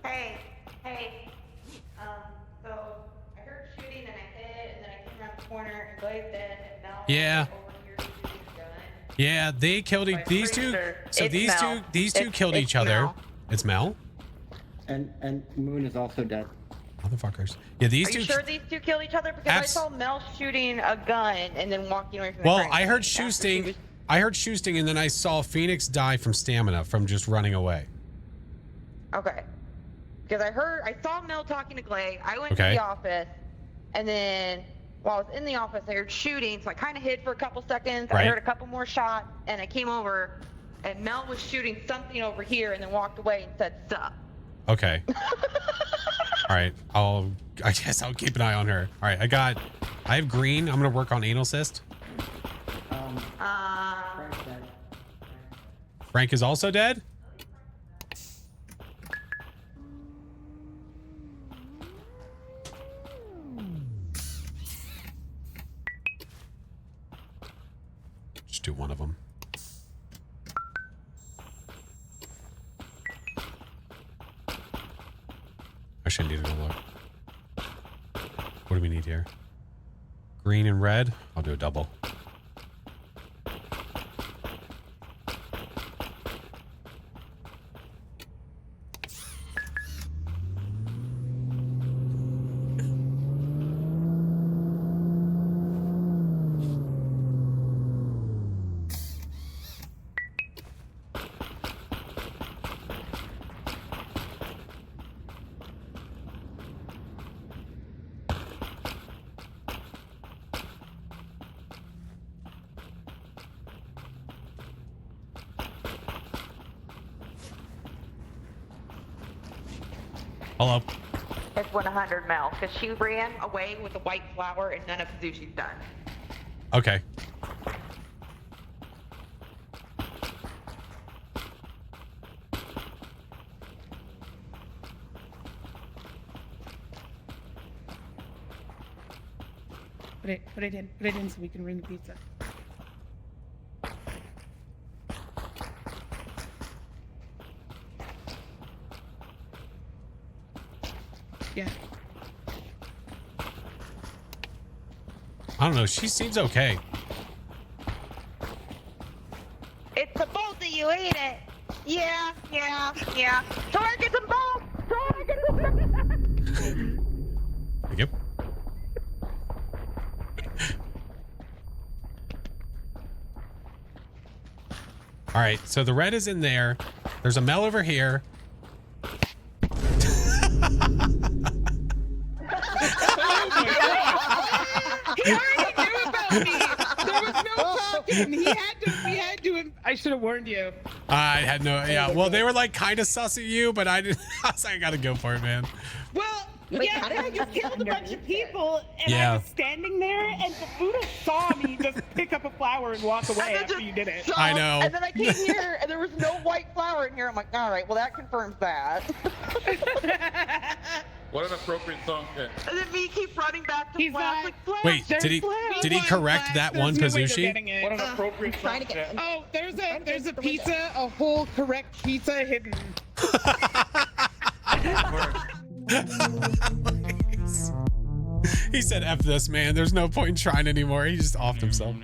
Hey. So I heard shooting and I hid and then I came around the corner and Blaze dead and Mel Yeah. over here shooting a gun. Yeah, they killed I'm these pretty two. sure So it's these Mel. two killed It's each other. Mel. It's Mel. And Moon is also dead. Motherfuckers. Yeah, these Are two. you sure these two killed each other? Because I Abs- saw Mel shooting a gun and then walking away from the Well, crane I heard after she shooting. was- I heard shooting, and then I saw Phoenix die from stamina from just running away. Okay. Because I saw Mel talking to Clay. I went Okay. to the office, and then while I was in the office, I heard shooting, so I kind of hid for a couple seconds. Right. I heard a couple more shots, and I came over, and Mel was shooting something over here, and then walked away and said, "Sup." Okay. All right. I guess I'll keep an eye on her. All right. I I have green. I'm gonna work on anal cyst. Frank's dead. Frank is also dead. Just do one of them. Actually, I needed to look. What do we need here? Green and red. I'll do a double. Hello. It's 100 Mel, because she ran away with the white flower and none of Sushi's done. Okay. Put it in so we can ring the pizza. Yeah. I don't know. She seems okay. It's the both of you, ain't it? Yeah. Target them both! Target them! Yep. All right. So the red is in there. There's a Mel over here. He already knew about me. There was no talking. We had to. I should have warned you. I had no. Yeah. Well, they were like kind of sussing you, but I didn't. I was like, I gotta go for it, man. Well, Wait, yeah, how did I just killed a bunch of people, and Yeah. I was standing there, and the Buddha saw me just pick up a flower and walk away after you did it. I know. And then I came here, and there was no white flower in here. I'm like, all right, well, that confirms that. What an appropriate song pick. And then me keep running back to He's Flash, not- like, Flash, Wait, there's did he Flash. did he correct that one There's no way they're Pazushi? getting it. What an appropriate I'm trying song to get- pick. Oh, there's a pizza, a whole correct pizza hidden. He said, "F this, man. There's no point in trying anymore." He just offed himself.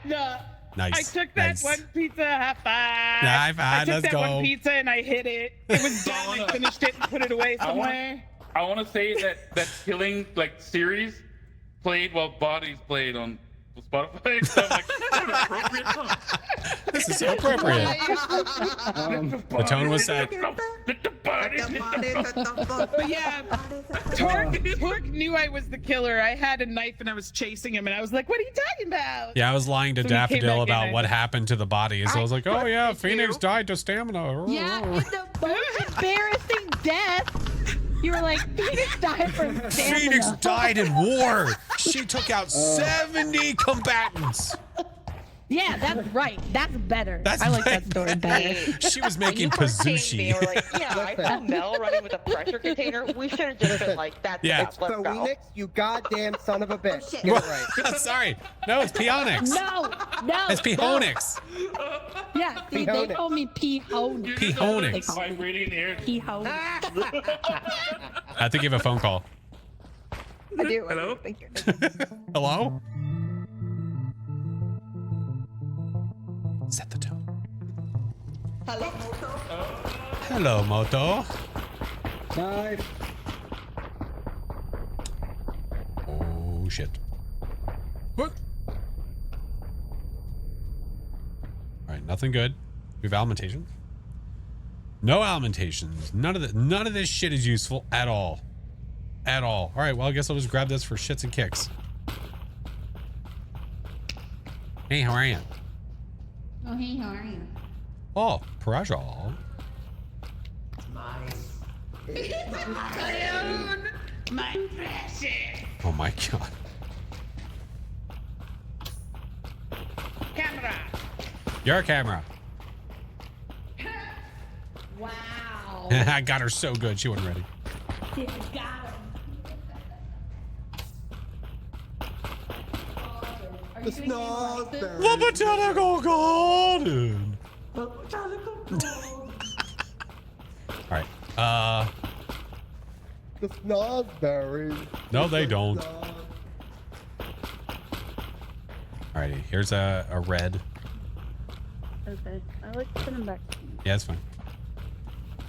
No. Nice. I took that Nice. one pizza, high five. High five, I took let's that go. one pizza and I hit it. It was done. I finished it and put it away somewhere. I want to say that killing like series played while Bodies played on Spotify. So I'm like, what an appropriate song. This is so appropriate. The tone was set. Hit the bodies, hit the bodies. But yeah, Torque knew I was the killer. I had a knife and I was chasing him, and I was like, "What are you talking about?" Yeah, I was lying to So he came Daffodil back about in what it. happened to the body. So I was like, "Oh yeah, trusted Phoenix you. died to stamina." Yeah, in the most embarrassing death. You were like, Phoenix died from stamina. Phoenix died in war. She took out 70 combatants. Yeah, that's right. That's better. That's I like right. that story better. She was making You first came to me, Pazushi. we're like, yeah, I saw Mel running with a pressure container. We should have just been like, that's Yeah. enough, let's go. Phoenix, you goddamn son of a bitch. shit. Get it right. Sorry. No, it's Pionix. No. It's Pihonix. Yeah, see, they Pihonix. call me Pihonix. Pihonix. They call me Vibrating in the air. Pihonix. I have to give a phone call. I do. Hello? Thank you. Hello? Set the tone. Hello, Moto. Hello, Moto. Knife. Oh, shit. What? All right, nothing good. We have alimentations. No alimentations. None of this shit is useful at all. At all. All right, well, I guess I'll just grab this for shits and kicks. Hey, how are you? Oh, hey, how are you? Oh, Parajal. My precious. Oh my god. Your camera. Wow. I got her so good. She wasn't ready. Yeah, got him. Are The you doing snowberry. The botanical garden. The botanical garden. All right. The snowberry. No, they don't. Alrighty, here's a red. Okay, I like to put them back. Yeah, that's fine.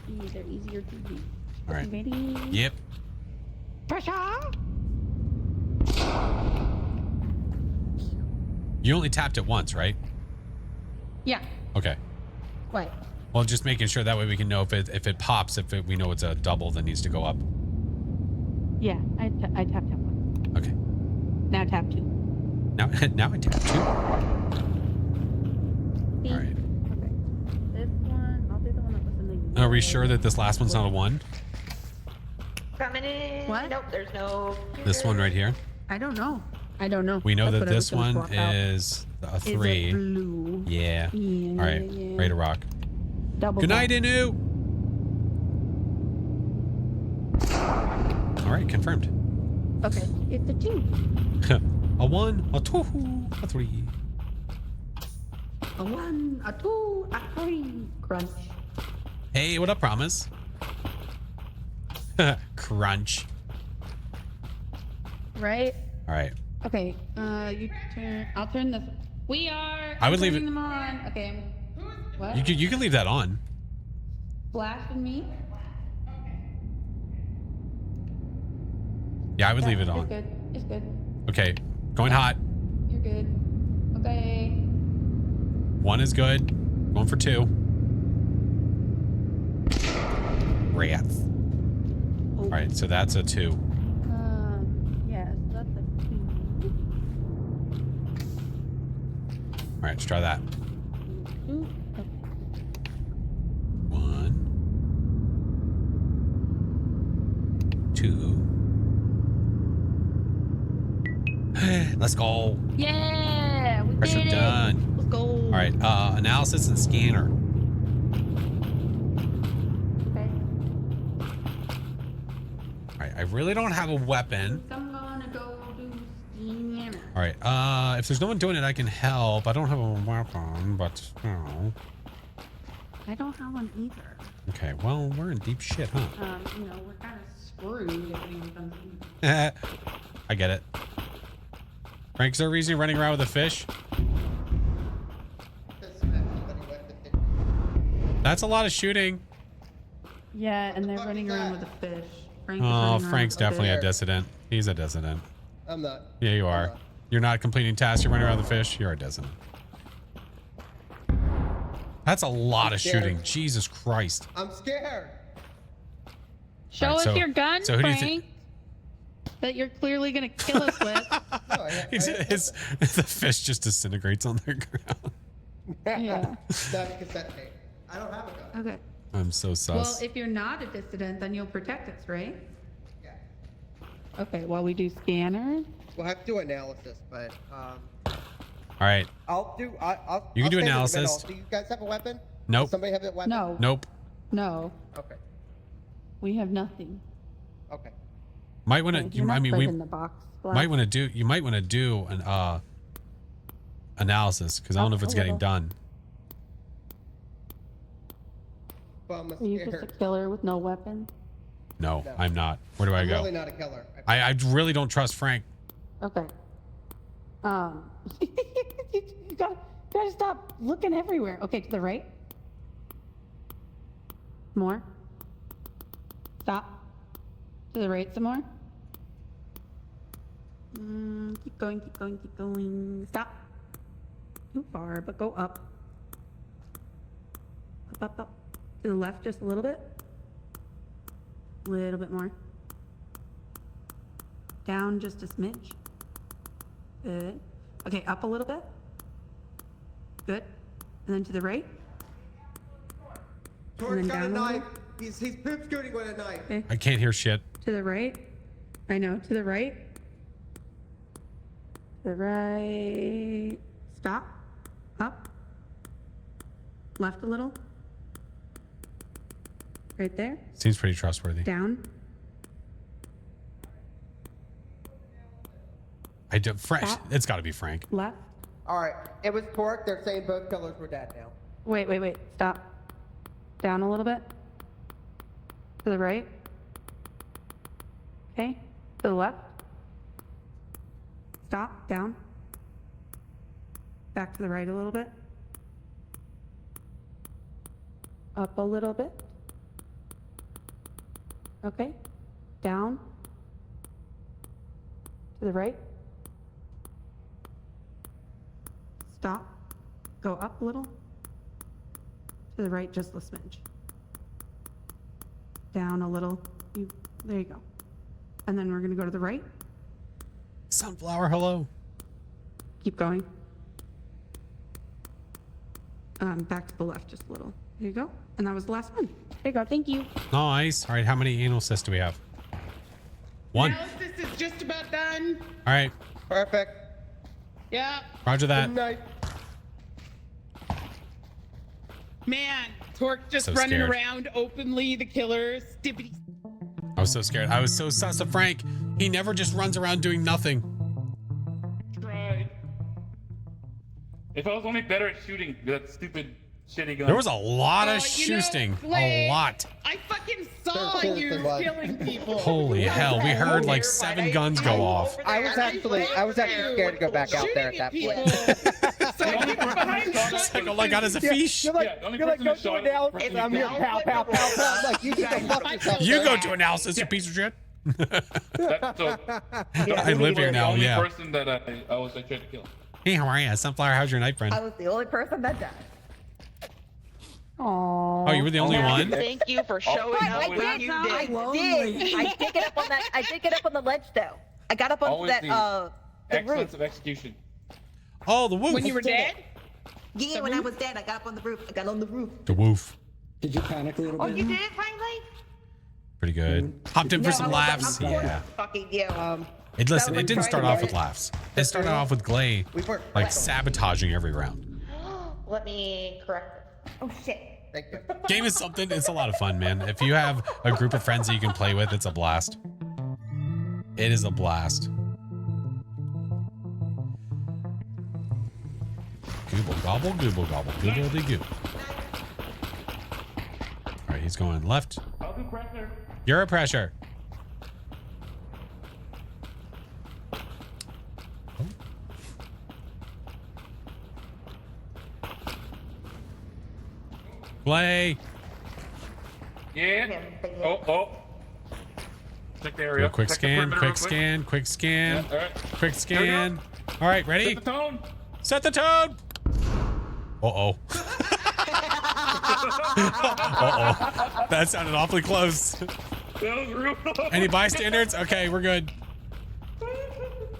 They're easier to read. All right. Ready? Yep. Pressure. You only tapped it once, right? Yeah. Okay. What? Well, just making sure that way we can know if it pops. We know it's a double that needs to go up. Yeah, I tapped one. Okay. Now tap 2. Now I tap 2. See? All right. Okay. This one, I'll do the one that was in the. Are we sure that this last one's not a 1? Coming in. What? Nope, there's no. This one right here. I don't know. I don't know. We know That's that what I was this gonna one swap out. is a Is it 3. blue? Yeah. Yeah. All right. Yeah. Ready to rock. Double. Good night, Inu. All right, confirmed. Okay, it's a 2. A 1, a 2, a 3. A 1, a 2, a 3. Crunch. Hey, what up, Promise? Crunch. Right? All right. Okay, you turn. I'll turn this. We are. I would leave turning it- them on. Okay. What? You can leave that on. Flash and me. Yeah, I would leave it It's on. good. It's good. Okay, going hot. You're good. Okay. 1 is good. Going for 2. Rats. Oh. All right, so that's a 2. Yeah, so that's a 2. All right, let's try that. 2. Okay. 1, 2. Let's go. Yeah, we Pressure did it. done. Let's go. All right, analysis and scanner. Okay. All right, I really don't have a weapon. I'm gonna go do scanner. All right, if there's no one doing it, I can help. I don't have a weapon, but you know. I don't have one either. Okay, well, we're in deep shit, huh? We're kind of screwed if anyone comes in. I get it. Frank, is there a reason you're running around with a fish? That's a lot of shooting. Yeah, and they're running around with a fish. Frank is Oh, running around Frank's with a definitely a fish. dissident. He's a dissident. I'm not. Yeah, you I'm are. not. You're not completing tasks. You're running around with the fish. You're a dissident. That's a lot of scared. shooting. Jesus Christ. I'm scared. Show Alright, us so- your gun, so who do you Frank. That you're clearly gonna kill us with. No, The fish just disintegrates on the ground. Yeah. Not cassette tape. I don't have a gun. Okay. I'm so sus. Well, if you're not a dissident, then you'll protect us, right? Yeah. Okay. While we do scanner. We'll have to do analysis, but All right. I'll do. I'll. You can I'll do stand in the analysis. middle. Do you guys have a weapon? Nope. Does somebody have a weapon? No. Nope. No. Okay. We have nothing. Okay. Might want to. You're not we breaking the box. might want to do. You might want to do an analysis because I don't know if it's getting done. Well, I'm Are you just a scared. killer with no weapon? No, No. I'm not. Where do I I'm go? really not a killer. I really don't trust Frank. Okay. You gotta stop looking everywhere. Okay, to the right. More. Stop. To the right some more. Keep going, keep going, keep going. Stop. Too far, but go up. Up, up, up. To the left just a little bit. A little bit more. Down just a smidge. Good. Okay, up a little bit. Good. And then to the right. Tori's got a down a little. knife. He's poop scooting with a knife. Okay. I can't hear shit. To the right. I know. To the right. To the right. Stop. Up. Left a little. Right there. Seems pretty trustworthy. Down. It's got to be Frank. Left. All right. It was Torque. They're saying both killers were dead now. Wait. Stop. Down a little bit. To the right. Okay. To the left. Stop. Down. Back to the right a little bit. Up a little bit. Okay. Down. To the right. Stop. Go up a little. To the right, just a smidge. Down a little. There you go. And then we're going to go to the right. Sunflower, hello. Keep going. Back to the left just a little. There you go. And that was the last one. There you go. Thank you. Nice. All right, how many anal cysts do we have? One. Analysis is just about done. All right. Perfect. Yeah. Roger that. Good night. Man, Torque just So running scared. around openly, the killer, stippity. I was so scared. I was so sus of Frank. He never just runs around doing nothing. Tried. If I was only better at shooting that stupid shitty gun. There was a lot of You know, shooting. Clay, A lot. I fucking saw There's you blood. killing people. Holy hell. We heard like 7 guns go off. I was actually scared to go back out there at that point. So I get behind It's like all I got is a fish. You're like, Yeah, the only you're like, person go who to shot analysis, was and I'm here, pow, pow, pow, pow. Like, you need to fuck yourself. You go to analysis, you piece of shit. I live here now, The only yeah. person that I tried to kill. Hey, how are you? Sunflower, how's your night, friend? I was the only person that died. Aww. Oh, you were the only one? Thank you for showing But up I when did. you I did. did. I did get up on that. I did get up on the ledge though. I got up on Always that. the The Excellence roof. of execution. Oh, the woof. When you were dead? Yeah, when I was dead, I got up on the roof. I got on the roof. The woof. Did you panic a little Oh, bit? you did it finally? Pretty good. Hopped in for some laughs. Yeah. Fucking you. Listen, That it didn't was start trying off to with laughs. It started off with Glay, We weren't like flat. sabotaging every round. Let me correct it. Oh shit. Thank you. Game is something. It's a lot of fun, man. If you have a group of friends that you can play with, it's a blast. It is a blast. Gooble gobble, gooble gobble, gooble de goo. All right, he's going left. I'll do pressure. You're a pressure. Play. Yeah. Oh. Check the area. Quick Check the scan, perimeter quick real quick. scan, quick scan, Yeah, all right. quick scan. All right, ready? Set the tone. Set the tone. Uh-oh. Uh-oh. That sounded awfully close. That was real. Any bystanders? Okay, we're good.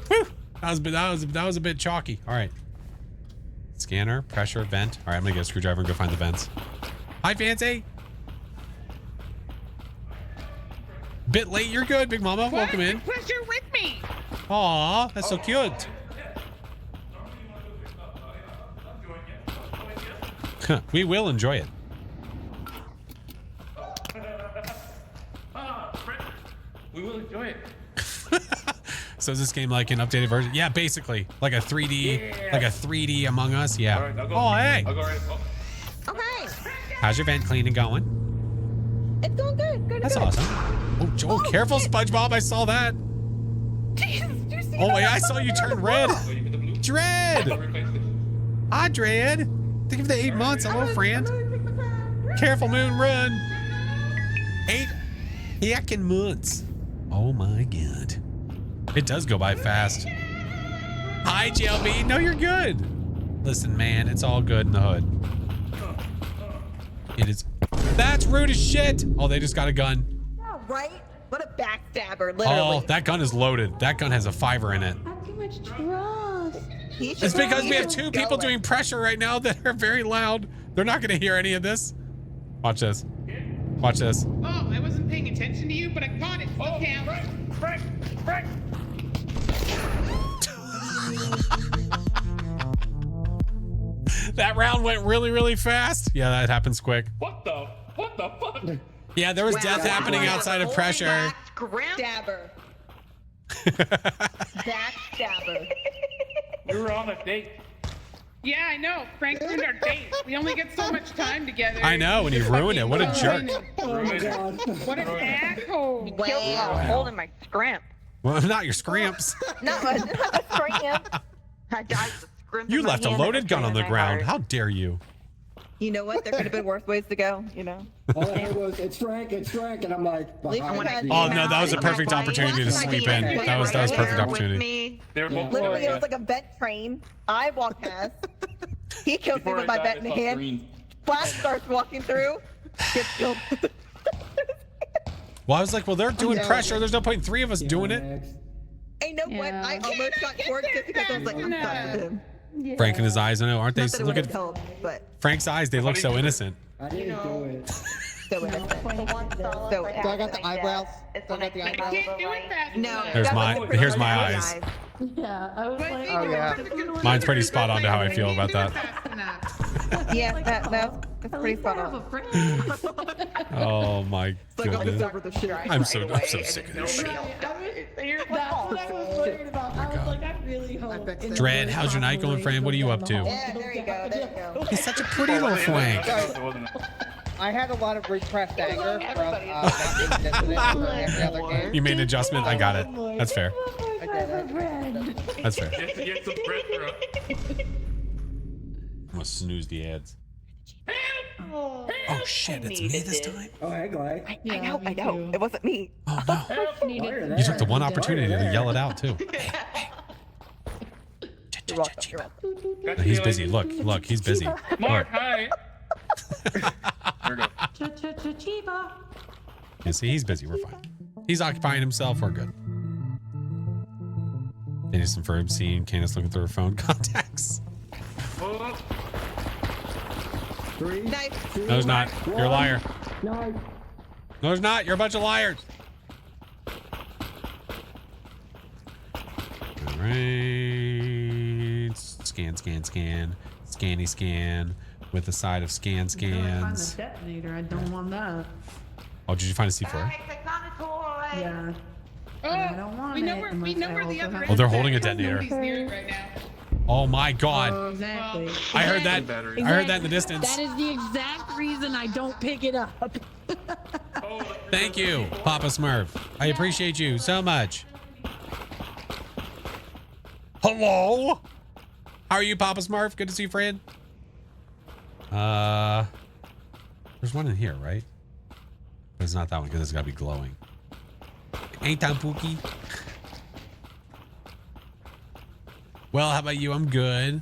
Whew. That was a bit chalky. All right. Scanner, pressure, vent. All right, I'm gonna get a screwdriver and go find the vents. Hi, Fancy. Bit late. You're good, Big Mama. Welcome in. Pressure with me. Aw, that's so cute. We will enjoy it. We will enjoy it. So is this game like an updated version? Yeah, basically like a 3D, like a 3D Among Us. Yeah. All right, I'll go. Oh, hey. I'll go right. Oh. Okay. How's your vent cleaning going? It's going good. Good. That's good. awesome. Oh, Joel, careful, shit. SpongeBob. I saw that. Jesus, do you see Oh, that? wait, I saw you turn red. Oh, you get the blue? I'll Dread. replace it. Hi, Dread. Thank you for the 8 months. Hello, friend. Careful, Moon, run. 8 heckin' months. Oh, my God. It does go by fast. Hi, JLB. No, you're good. Listen, man, it's all good in the hood. It is. That's rude as shit. Oh, they just got a gun. Yeah, right? What a backstabber, Oh, literally. that gun is loaded. That gun has a 5er in it. Not too much trust. It's because we have 2 people doing pressure right now that are very loud. They're not going to hear any of this. Watch this. Watch this. Oh, I wasn't paying attention to you, but I caught it. Oh, Okay. Frank. That round went really, really fast. Yeah, that happens quick. What the fuck? Yeah, there was death happening outside of pressure. Stabber. Backstabber. We were on a date. Yeah, I know. Frank ruined our date. We only get so much time together. I know, and he ruined it. What a jerk. Oh my god. What an asshole. He killed me while holding my scrimp. Well, not your scramps. Not a scrimp. I died with a scrimp You in my left a hand loaded and gun on the in my ground. heart. How dare you? You know what? There could have been worse ways to go, you know? All I heard was, it's Frank, and I'm like, behind Oh no, that was a perfect opportunity to sleep in. That was perfect opportunity. They were both Literally, it was like a vent train. I walked past. He kills me with my vent in hand. Flash starts walking through. Gets killed. Well, I was like, well, they're doing pressure. There's no point in three of us doing it. Hey, know what? I almost got torqued just because I was like, I'm done with him. Yeah. Frank and his eyes, I know, aren't they? Not that it Look would at have helped, but Frank's eyes. They look so innocent. I didn't do it. so innocent. So I got the eyebrows. So I got the I eyebrows. can't do it fast No. enough. Here's my eyes. Yeah, I was like, Oh, yeah. Mine's pretty spot on to how I feel about that. Yeah, that's pretty spot on. Oh my Like I'll just goodness. over the shit. I'm so sick of this shit. that's what I was worried about. I was like, I really hope. Dread, how's your night going, friend? What are you up to? Yeah, there you go. There you go. He's such a pretty little Frank. I had a lot of repressed anger from not being visited for every other game. You made an adjustment. I got it. That's fair. I did it. That's fair. Get some bread for us. I'm gonna snooze the ads. Oh Shit, it's me this time. Oh, hey, Glay. I know. It wasn't me. Oh no. You took the one opportunity to yell it out too. You're welcome. You're welcome. He's busy. Look, he's busy. Mark, hi. There we go. Chiba. Yeah, see, he's busy. We're fine. He's occupying himself. We're good. Innocent for obscene. Candace looking through her phone contacts. Oh, 3, Knife. 2, No, it's not. You're a liar. Knife. No, it's not. You're a bunch of liars. All right. Scan. Scanny scan with a side of scan scans. Detonator. I don't want that. Oh, did you find a C4? Yeah. Oh, don't want we know it where unless the I other also end have- Oh, they're is holding a at. detonator. Nobody's near it right now. Oh my god. Exactly. I heard that. I heard that in the distance. That is the exact reason I don't pick it up. Thank you, Papa Smurf. I appreciate you so much. Hello? How are you, Papa Smurf? Good to see you, friend. There's one in here, right? But it's not that one because it's gotta be glowing. Ain't that Pookie? Well, how about you? I'm good.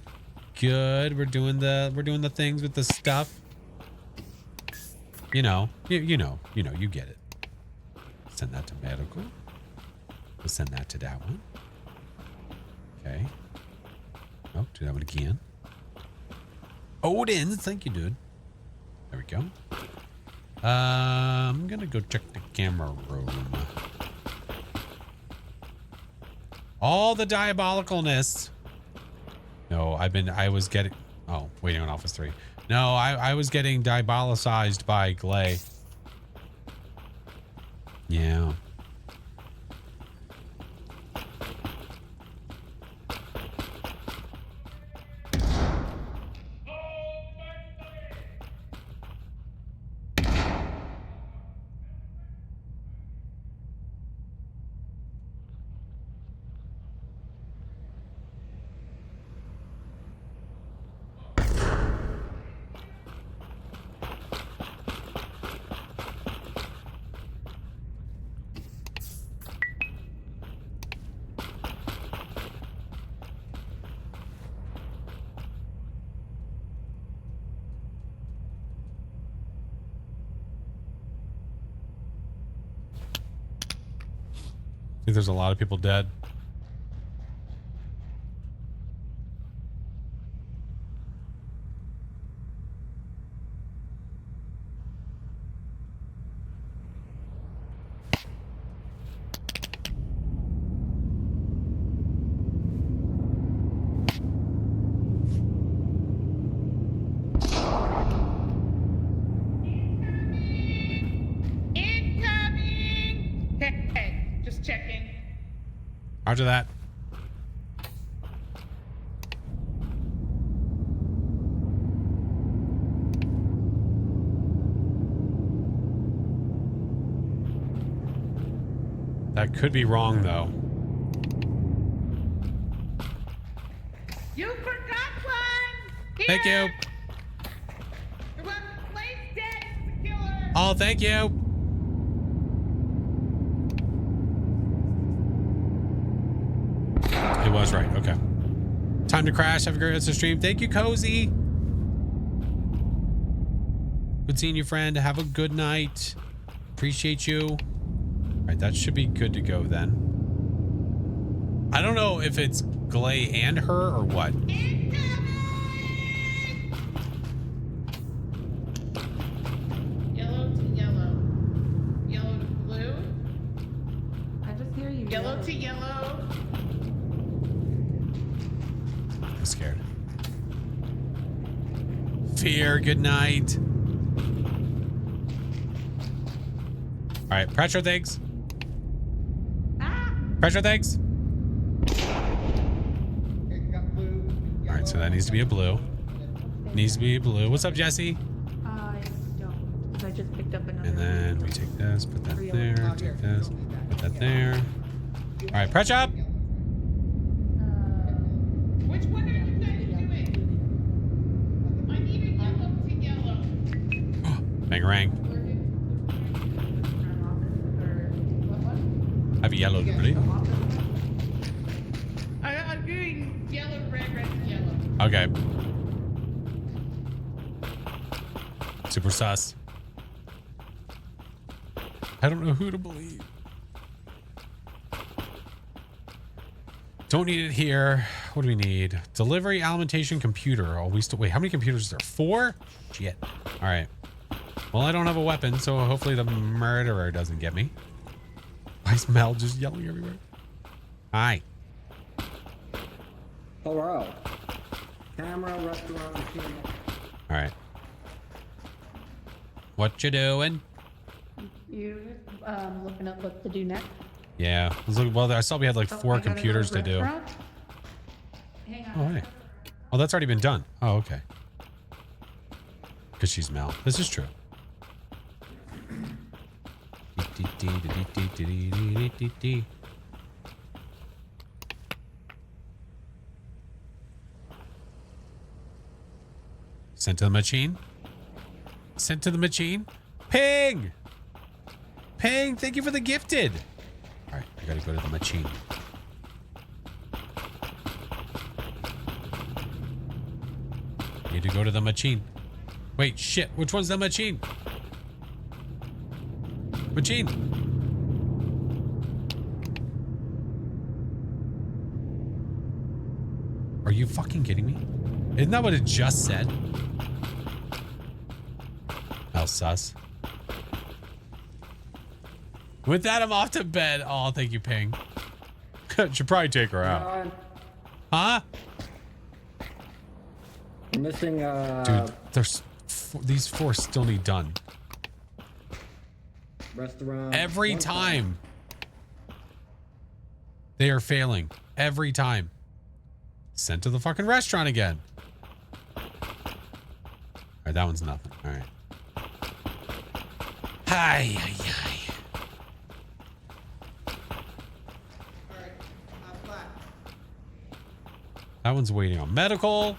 Good. We're doing the things with the stuff. You know, you get it. Send that to medical. We'll send that to that one. Okay. Oh, do that one again. Odin, thank you, dude. There we go. I'm gonna go check the camera room. All the diabolicalness. No, I was getting, oh, waiting on Office 3. No, I was getting diabolicized by Glay. Yeah. I think there's a lot of people dead. Roger that. That could be wrong, though. You forgot one! Here! Thank you. The one placed dead is the killer! Oh, thank you. It was right. Okay. Time to crash. Have a great rest of the stream. Thank you, Cozy. Good seeing you, friend. Have a good night. Appreciate you. All right, that should be good to go then. I don't know if it's Glay and her or what. Yellow to yellow. Yellow to blue. I just hear you. Yellow to yellow. I'm scared. Fear, good night. All right, pressure things. Pressure things. All right, so that needs to be a blue. Needs to be a blue. What's up, Jesse? I don't, because I just picked up another. And then we take this, put that there, take this, put that there. All right, pressure up. Which one are you guys doing? I need a yellow to yellow. Bangarang. Have a yellow to blue. I'm doing yellow, red, red, yellow. Okay. Super sus. I don't know who to believe. Don't need it here. What do we need? Delivery, alimentation, computer. Oh, we still wait. How many computers is there? 4? Shit. All right. Well, I don't have a weapon, so hopefully the murderer doesn't get me. Why is Mel just yelling everywhere? Hi. Hello. Camera, restaurant, machine. All right. What you doing? You looking up what to do next? Yeah. Well, I saw we had like 4 computers to do. Hang on. Oh, hey. Oh, that's already been done. Oh, okay. Because she's Mel. This is true. Sent to the machine. Sent to the machine. Ping! Ping, thank you for the gifted. All right, I gotta go to the machine. Need to go to the machine. Wait, shit, which one's the machine? Machine. Are you fucking kidding me? Isn't that what it just said? How sus. With that, I'm off to bed. Oh, thank you, Ping. Should probably take her out. Huh? I'm missing, Dude, there's these 4 still need done. Restaurant. Every time. They are failing. Every time. Sent to the fucking restaurant again. All right, that one's nothing. All right. Hi, hi, hi. That one's waiting on medical.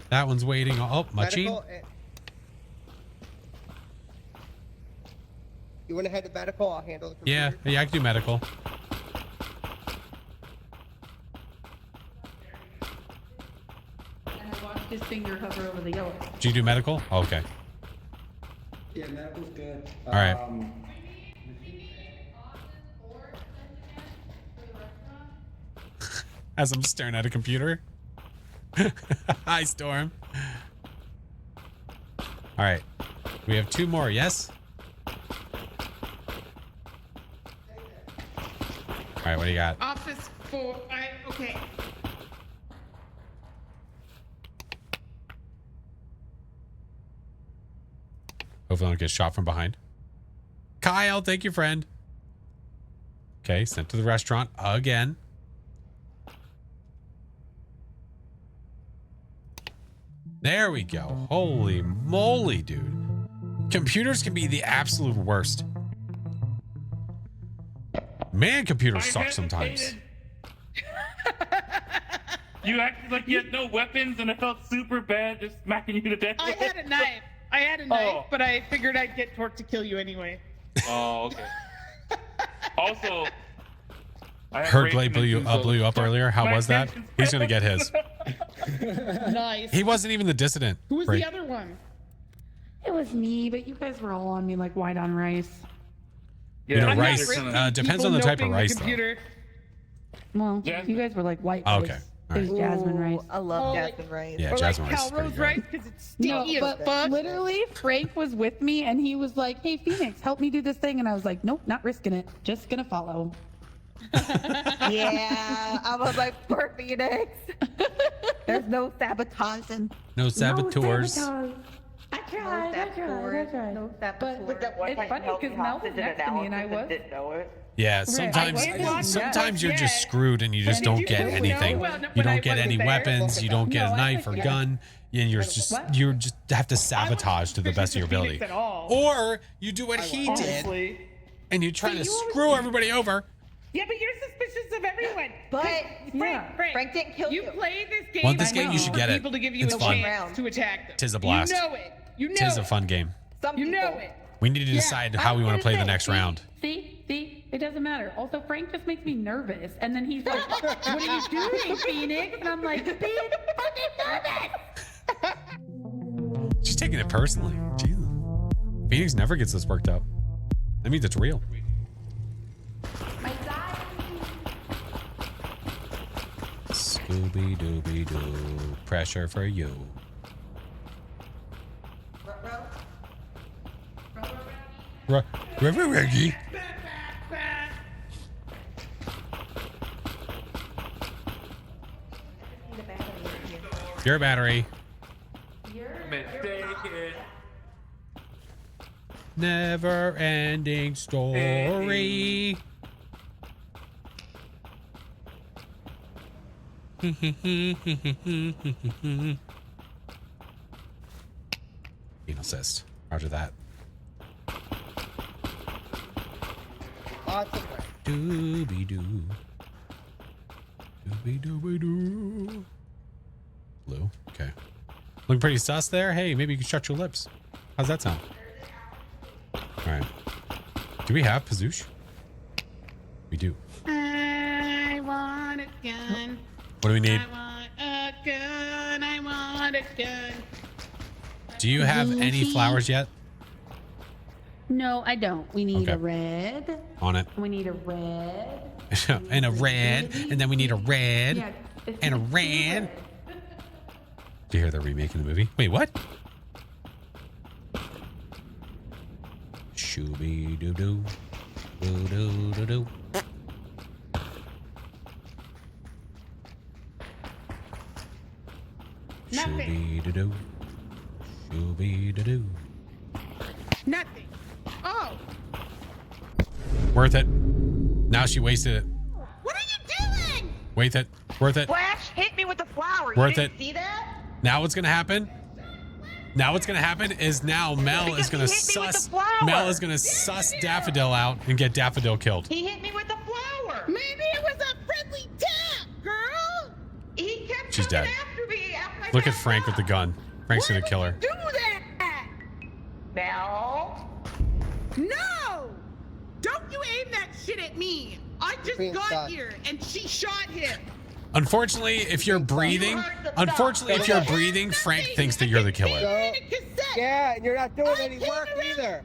That one's waiting on... Oh, machine. You want to head to medical? I'll handle the Yeah, computer. I can do medical. And I watched his finger hover over the yellow. Did you do medical? Oh, okay. Yeah, that was good. All right. As I'm staring at a computer. Hi, Storm. All right. We have 2 more, yes? All right, what do you got? Office 4. Okay. Hopefully I don't get shot from behind. Kyle, thank you, friend. Okay, sent to the restaurant again. There we go. Holy moly, dude. Computers can be the absolute worst. Man, computers suck sometimes. You acted like you had no weapons, and I felt super bad just smacking you to death. I had a knife. But I figured I'd get Torque to kill you anyway. Oh, okay. Also, I have Heard rape Glade blew you conventions, up earlier. How was that? He's gonna get his. Nice. He wasn't even the dissident. Who was Right. the other one? It was me, but you guys were all on me like white on rice. You know, I'm not rice risking depends people on the type of noping rice, though. computer. Well, Jasmine. you guys were like white Oh, rice. okay. It was jasmine rice. I love Oh, jasmine rice. Yeah, Or jasmine like rice is pretty Calrose good. rice because it's No, sticky but as fuck. literally, Frank was with me and he was like, "Hey, Phoenix, help me do this thing," and I was like, "Nope, not risking it. Just gonna follow." Yeah, I was like, poor Phoenix. There's no sabotaging. No saboteurs. No sabotage. I tried. I tried. No But saboteurs. it's funny because Mel was next to me and I was. Yeah, sometimes I did sometimes you're not just yet. screwed and you just And don't did get you know? anything. Well, You when I don't get wasn't any there. weapons. You don't get No, a I knife or like- gun. And you're just what? you just have to sabotage to the best of your ability. At all. Or you do what he did Honestly. and you try But to you always- screw everybody over. Yeah, but you're suspicious of everyone. But Frank, didn't kill you. You play this game. Want this game, you should for get it. People to give you It's a fun. chance to attack them. Tis a blast. You know it. You know Tis a it. fun game. Some You know people. it. We need to decide how we want to play the next round. See, it doesn't matter. Also, Frank just makes me nervous, and then he's like, "What are you doing, Phoenix?" And I'm like, "Being fucking nervous." She's taking it personally. Jesus. Phoenix never gets this worked up. That means it's real. Scooby Dooby Doo. Pressure for you. River Reggie. Your battery. Mistaken. Never ending story. Anal cyst. Roger that. Awesome. Dooby doo. Dooby dooby doo. Blue. Okay. Looking pretty sus there. Hey, maybe you can shut your lips. How's that sound? All right. Do we have Pazoosh? We do. I want a gun. What do we need? I want a gun. I want a gun. Do you have any flowers yet? No, I don't. We need Okay. a red. On it. We need a red. And a red. And then we need a red. Yeah, it's And a two red. reds. Do you hear they're remaking the movie? Wait, what? Shooby doo doo. Doo doo doo doo. Nothing. Shooby doo doo. Shooby doo doo. Nothing. Oh, Worth it. Now she wasted it. what are you doing? Worth it. Worth it. Flash hit me with the flower. Worth you didn't it. see that? Now what's gonna happen? Now what's gonna happen is now Mel is Because gonna he hit me with suss the flower. Mel is gonna suss Daffodil out and get Daffodil killed. He hit me with the flower. Maybe it was a friendly tap, girl. He kept She's coming dead. after me after I Look at passed Frank with the out. gun. Frank's gonna kill her. Do that. Mel. No. Don't you aim that shit at me. I just Queen got shot. here and she shot him. Unfortunately, if you're breathing, Frank thinks that you're the killer. So, In a cassette. yeah, and you're not doing I any came work around- either.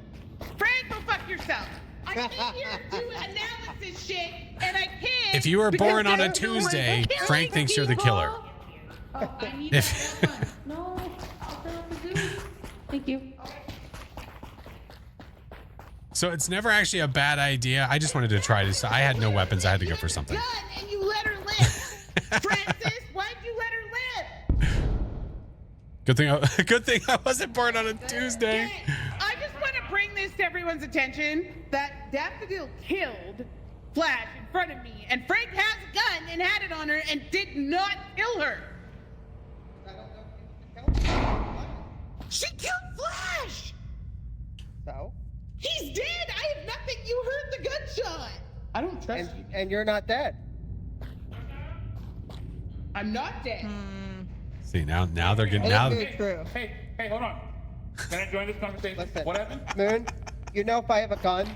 Frank, go fuck yourself. I came here to do analysis shit, and I can't. If you were because born on a there's no way Tuesday, to kill Frank thinks you're the killer. Oh, I need If- that one. No, I'll fill up the zoo. Thank you. So it's never actually a bad idea. I just wanted to try this. I had no weapons. I had to go for something. Gun and you let her live. Francis, why'd you let her live? Good thing I wasn't born on a Tuesday. Okay, I just want to bring this to everyone's attention that Daffodil killed Flash in front of me, and Frank has a gun and had it on her and did not kill her. I don't know if you can tell me. She killed Flash. So? He's dead. I have nothing. You heard the gunshot. I don't trust you. And you're not dead. I'm not dead. See, now they're getting It now. is true. Hey, hold on. Can I join this conversation? Listen, What happened? Moon, you know if I have a gun?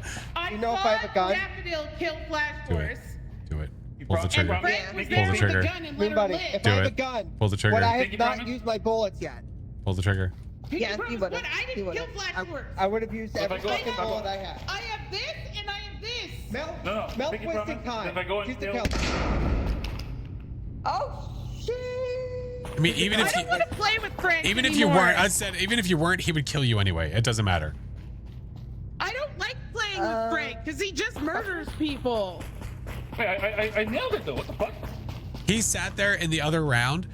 You know if I have a gun? Daffodil killed Do it. FlashForce. Do it. You Pull the brought- trigger. and Frank Pull was the there with trigger. the gun and let Moon her buddy, live. if Do I have it. a gun, Pull the trigger. would I Thank you, have not Brahma. used my bullets yet? Pull the trigger. Yes, Promise you would what? I have. didn't kill FlashForce. I would have used If I every go- fucking if I go- bullet I had. I have this and I have this. Mel, No, Mel Pinky wasting promise. time. If I go and Use the kill- kill. Oh, shit. I mean, even I if don't you, want to play with Frank even if you anymore. weren't, I said, even if you weren't, he would kill you anyway. It doesn't matter. I don't like playing with Frank because he just murders people. Wait, I nailed it though. What the fuck? He sat there in the other round.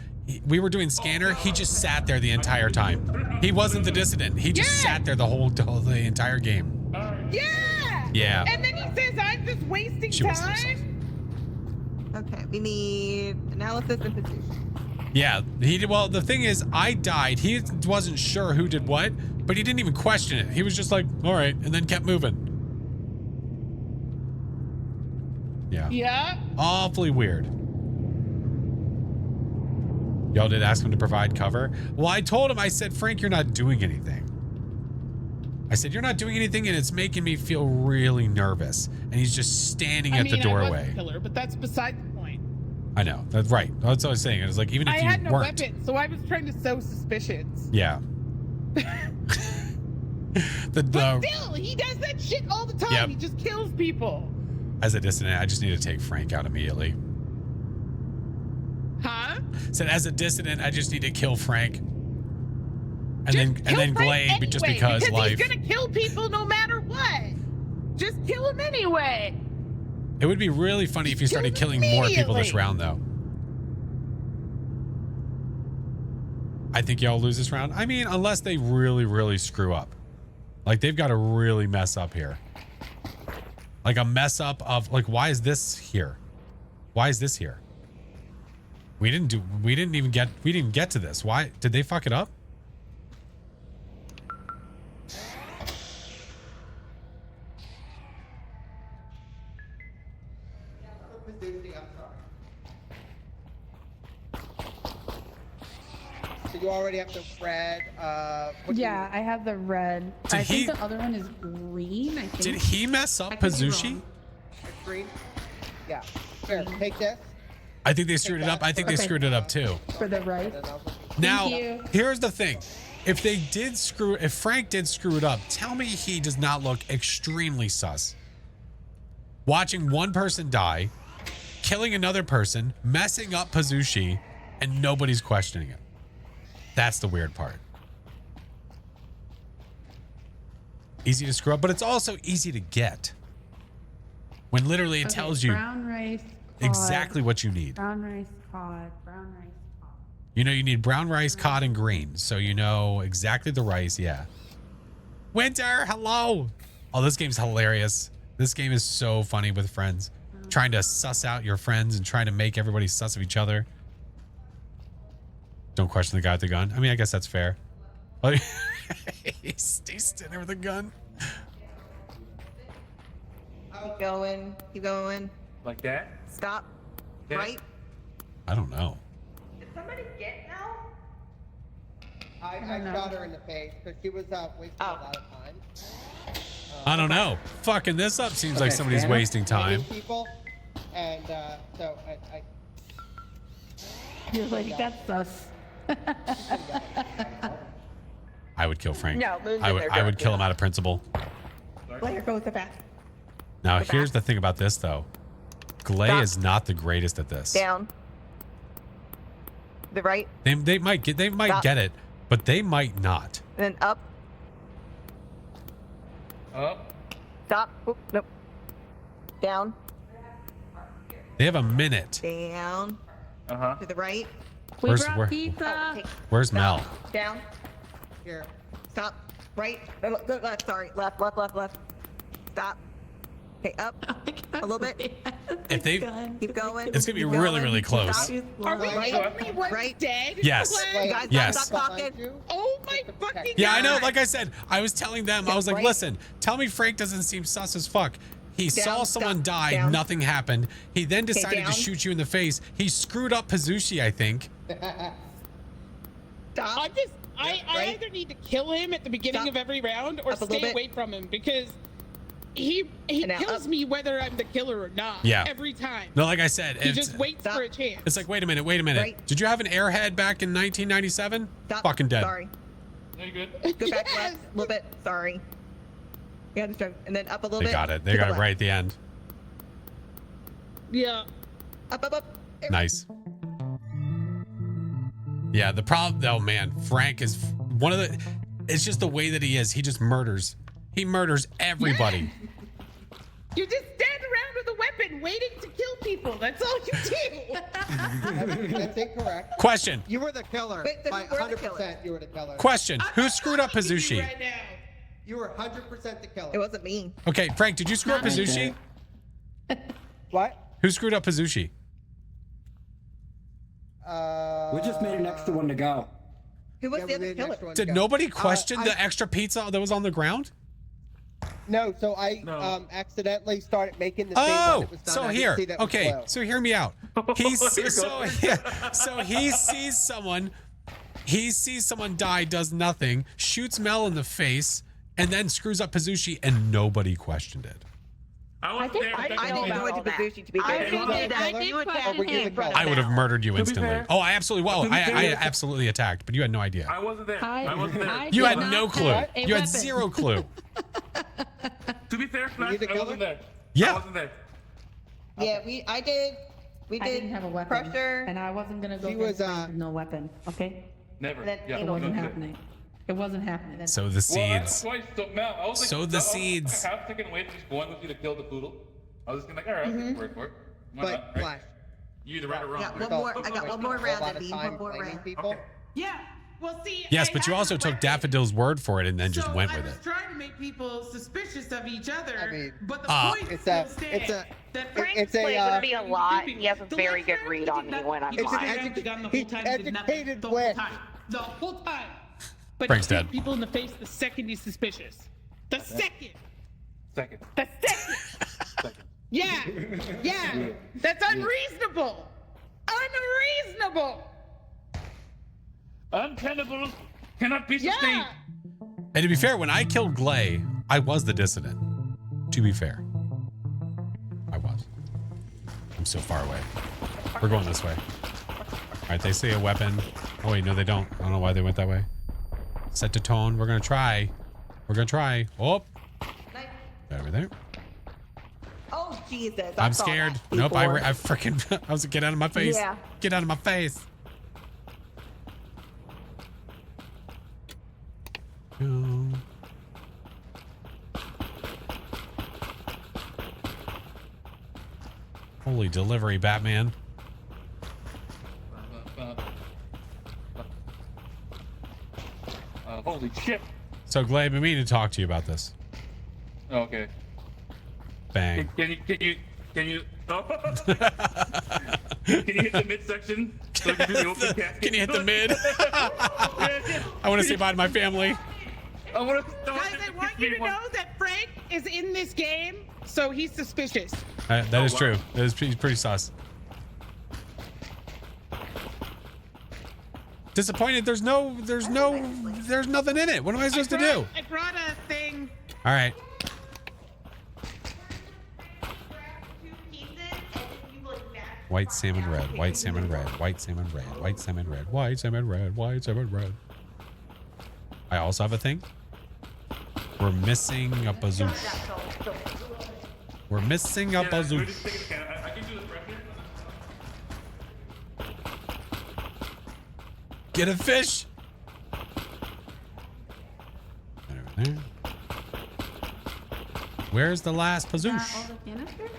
We were doing scanner. He just sat there the entire time. He wasn't the dissident. He just sat there the entire game. Yeah. Yeah. And then he says I'm just wasting She was so sus. time. Okay, we need analysis and position. Yeah, he did. Well, the thing is, I died. He wasn't sure who did what, but he didn't even question it. He was just like, all right, and then kept moving. Yeah. Yeah. Awfully weird. Y'all did ask him to provide cover. Well, I told him, I said, Frank, you're not doing anything. I said, you're not doing anything, and it's making me feel really nervous. And he's just standing at the I was doorway. a killer, but that's beside the point. I know. That's right. That's what I was saying. It was like, even if I you had no weren't. weapon, so I was trying to sow suspicions. Yeah. But still, he does that shit all the time. Yep. He just kills people. As a dissident, I just need to take Frank out immediately. Huh? Said as a dissident, I just need to kill Frank. And then Kill Frank Glade, anyway, just because life. he's gonna kill people no matter what. Just kill him anyway. It would be really funny if you started killing more people this round, though. I think y'all lose this round. I mean, unless they really, really screw up. Like, they've got to really mess up here. Like a mess up of, like, why is this here? Why is this here? We didn't even get to this. Why did they fuck it up? So you already have the red. What do Yeah, I have the red. Did I he- think the other one is green. I think. Did he mess up I could be Pazushi? wrong. green? Yeah. Here, take this. I think they screwed it up. I think they Okay. screwed it up too. For the right. Now, you. here's the thing. If Frank did screw it up, tell me he does not look extremely sus. Watching one person die, killing another person, messing up Pazushi, and nobody's questioning it. That's the weird part. Easy to screw up, but it's also easy to get. When literally it Okay, tells you brown rice. Cod, exactly what you need. Brown rice, cod. Brown rice, cod. You know you need brown rice, cod, and green. So you know exactly the rice, yeah. Winter, hello. Oh, this game's hilarious. This game is so funny with friends. Trying to suss out your friends and trying to make everybody sus of each other. Don't question the guy with the gun. I mean, I guess that's fair. Oh, he's standing there with a gun. Keep going. Keep going. Like that? Stop. Yeah. Right. I don't know. Did somebody get now? I shot her in the face because she was wasting a lot of time. I don't know. Fucking this up seems like Okay, somebody's Shannon, wasting time. People, and so I You're like, that's us. I would kill Frank. No, Moon's I in would. there, I would don't kill you? him out of principle. Blair, go with the back. Now, Go here's back. the thing about this, though. Glay Stop. is not the greatest at this. Down. The right. They might Stop. get it, but they might not. And then up. Up. Stop. Oop, nope. Down. They have a minute. Down. Uh-huh. To the right. We Where's- brought where- pizza. Take- Where's Mel? Down. Here. Stop. Right. Go left. Sorry. Left. Left. Left. Left. Stop. Okay, up a little bit. If they, Keep going. it's gonna be keep really, going. really close. Are we Right. the only ones Right. dead? Yes. Glenn? Guys, Yes. stop talking. Oh my fucking Yeah, I know. God. Like I said, I was telling them, I was like, right. listen, tell me Frank doesn't seem sus as fuck. He saw Down, someone stop, die, down. nothing happened. He then decided to down. shoot you in the face. He screwed up Pazushi, I think. Stop. I right. either need to kill him at the beginning Stop. of every round or Up a little stay bit. away from him because he And now kills up. me whether I'm the killer or not. Yeah. Every time. No, like I said, He it's, just waits Stop. for a chance. it's like, wait a minute. Right. Did you have an airhead back in 1997? Stop. Fucking dead. Sorry. Are you good? Go back Yes. left a little bit. Sorry. Yeah, just go. And then up a little They bit. got it. They to the got it left. right at the end. Yeah. Up. Nice. Yeah, the problem, oh man, Frank is one of the, it's just the way that he is. He just murders. He murders everybody. You just stand around with a weapon waiting to kill people. That's all you do. That's incorrect. Question. You were the killer. Wait, then By who were the 100%, killer? you were the killer. Question. Who screwed up I'm talking to you Pazushi? right now. You were 100% the killer. It wasn't me. Okay, Frank, did you screw up Pazushi? What? Who screwed up Pazushi? We just made an extra one to go. Who was Yeah, the we other made an killer? extra one. Did Go. nobody question I- the extra pizza that was on the ground? No, so I No. Accidentally started making the same one Oh, that was done. so I didn't here. see that was Okay, blue. so hear me out. He's Here we so go. yeah, so he sees someone, die, does nothing, shoots Mel in the face, and then screws up Pazushi, and nobody questioned it. I wasn't think there. I but I that's didn't all go that. into Pazushi to be I fair. did You were the that. killer, You or attacked were you him the in front killer? of I would have murdered you To be instantly. fair- Oh, I absolutely will. to be I fair- absolutely attacked, but you had no idea. I wasn't there. I I wasn't there. You did had not no clue. have a You had weapon. zero clue. To be fair, Flash, the I killer? wasn't there. Yeah. I wasn't there. Yeah, I did. We I did. didn't have a weapon. Pressure. And I wasn't gonna go She get was, Frank with no weapon. Okay? Never. That Yeah. ain't It no wasn't okay. happening. It wasn't happening. So the Well, seeds. twice, so Mel, I was like, Sow the I was seeds. a half second away from just going with you to kill the poodle. I was just gonna be like, all right, I'll take your word for it. Why But not, right? Flash. You either right or wrong. Yeah, right? one more. I got one more A round, lot of Eddie. time One more blaming round. people. Okay. Yeah. Well, see. Yes, I but you had also a took weapon. Daffodil's word for it and then just So went I with was it. trying to make people suspicious of each other, I mean, but the point it's still a- stands. it's a- that Frank it's a, plays uh, with me a lot. He has a The very last good round, read he on did me not- when I'm he was It's an lying. around the gun the he whole time. He did nothing. educated The whole wit. time. The whole time. But Frank's he dead. shoots people in the face the second he's suspicious. The second. Second. The second. Second. Yeah. Yeah. That's unreasonable. Unreasonable. Untenable cannot be sustained. Yeah. And to be fair, when I killed Glay, I was the dissident. To be fair, I was. I'm so far away. We're going this way. All right, they say a weapon. Oh wait, no, they don't. I don't know why they went that way. Set to tone. We're gonna try. We're gonna try. Oh, over there. Oh Jesus! I'm scared. Nope, I freaking. I was like, get out of my face. Yeah. Get out of my face. Go. Holy delivery, Batman. Holy shit. So, Glay, I've been meaning to talk to you about this. Okay. Bang. Can you oh. Can you hit the midsection so we can do the open casket? Can you hit the mid? I want to say bye to my family. I want to. Guys, I want you to know that Frank is in this game, so he's suspicious. That is wow. true. That is pretty sus. Disappointed. There's nothing in it. What am I supposed to do? I brought a thing. All right. White salmon red, white salmon red, white salmon red, white salmon red, white salmon red, white salmon red. I also have a thing. We're missing a bazoosh. We're missing a bazoosh. I can do this right here. Get a fish. Right over there. Where's the last bazoosh? All the canisters?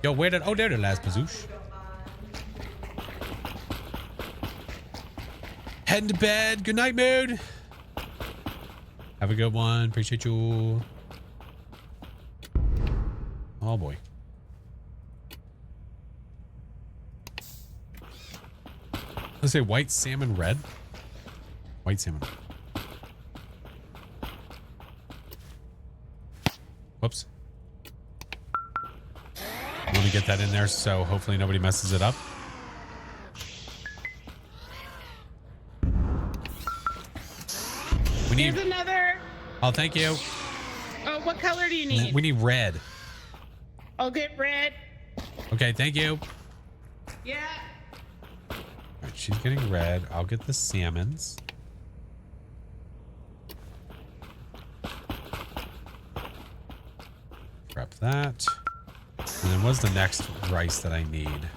Yo, where did? Oh, there the last bazoosh. Heading to bed. Good night, mood. Have a good one. Appreciate you. Oh boy. Let's say white salmon red. White salmon. Whoops. Let me get that in there so hopefully nobody messes it up. We need. Here's another. Oh, thank you. Oh, what color do you need? We need red. I'll get red. Okay, thank you. Yeah. All right, she's getting red. I'll get the salmons. Prep that. And then what's the next rice that I need?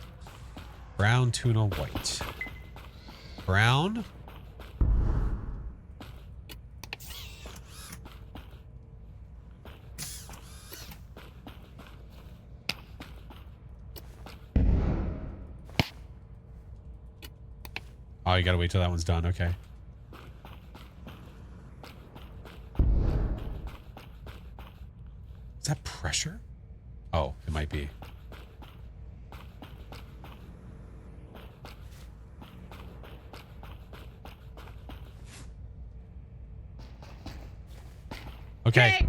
Brown, tuna, white. Brown. Oh, you gotta wait till that one's done. Okay. Is that pressure? Oh, it might be. Okay.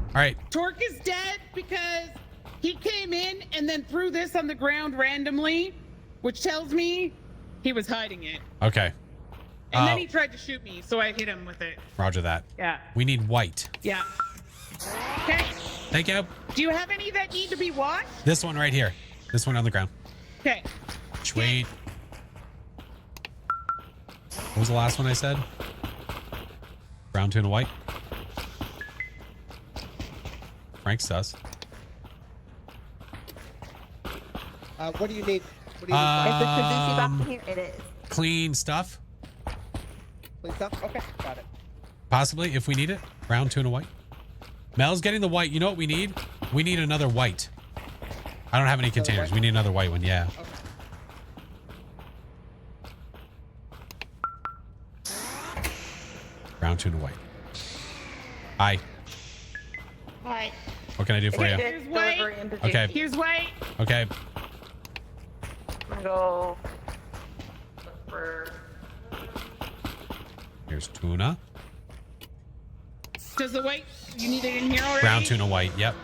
All right. Torque is dead because he came in and then threw this on the ground randomly, which tells me he was hiding it. Okay. And then he tried to shoot me, so I hit him with it. Roger that. Yeah. We need white. Yeah. Okay. Thank you. Do you have any that need to be washed? This one right here. This one on the ground. Okay. Sweet. What was the last one I said? Brown, tuna, white. Frank sus. What do you need? What do you need? Is the Suzuki box in here? It is. Clean stuff. Clean stuff? Okay, got it. Possibly, if we need it. Brown, tuna, white. Mel's getting the white. You know what we need? We need another white. I don't have any containers. We need another white one. Yeah. Okay. Brown, tuna, white. Hi. Right. What can I do for you? Here's white. Okay. Here's white. Okay. I'm gonna go look for. Here's tuna. Does the white, you need it in here already? Brown, tuna, white. Yep.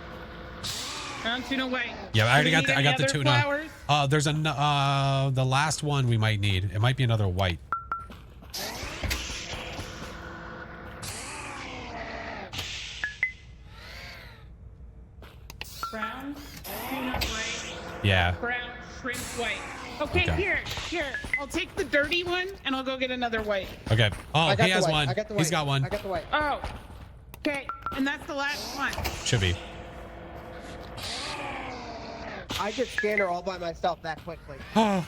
Brown tuna white. Yeah, I already Do you got the. need I got the any tuna. other flowers? There's the last one we might need. It might be another white. Brown, tuna white. Yeah. Brown, shrimp white. Okay, Okay. here. I'll take the dirty one and I'll go get another white. Okay. Oh, I got he the has white. one. I got the He's white. got one. I got the white. Oh. Okay, and that's the last one. Should be. I did scanner all by myself that quickly. Oh,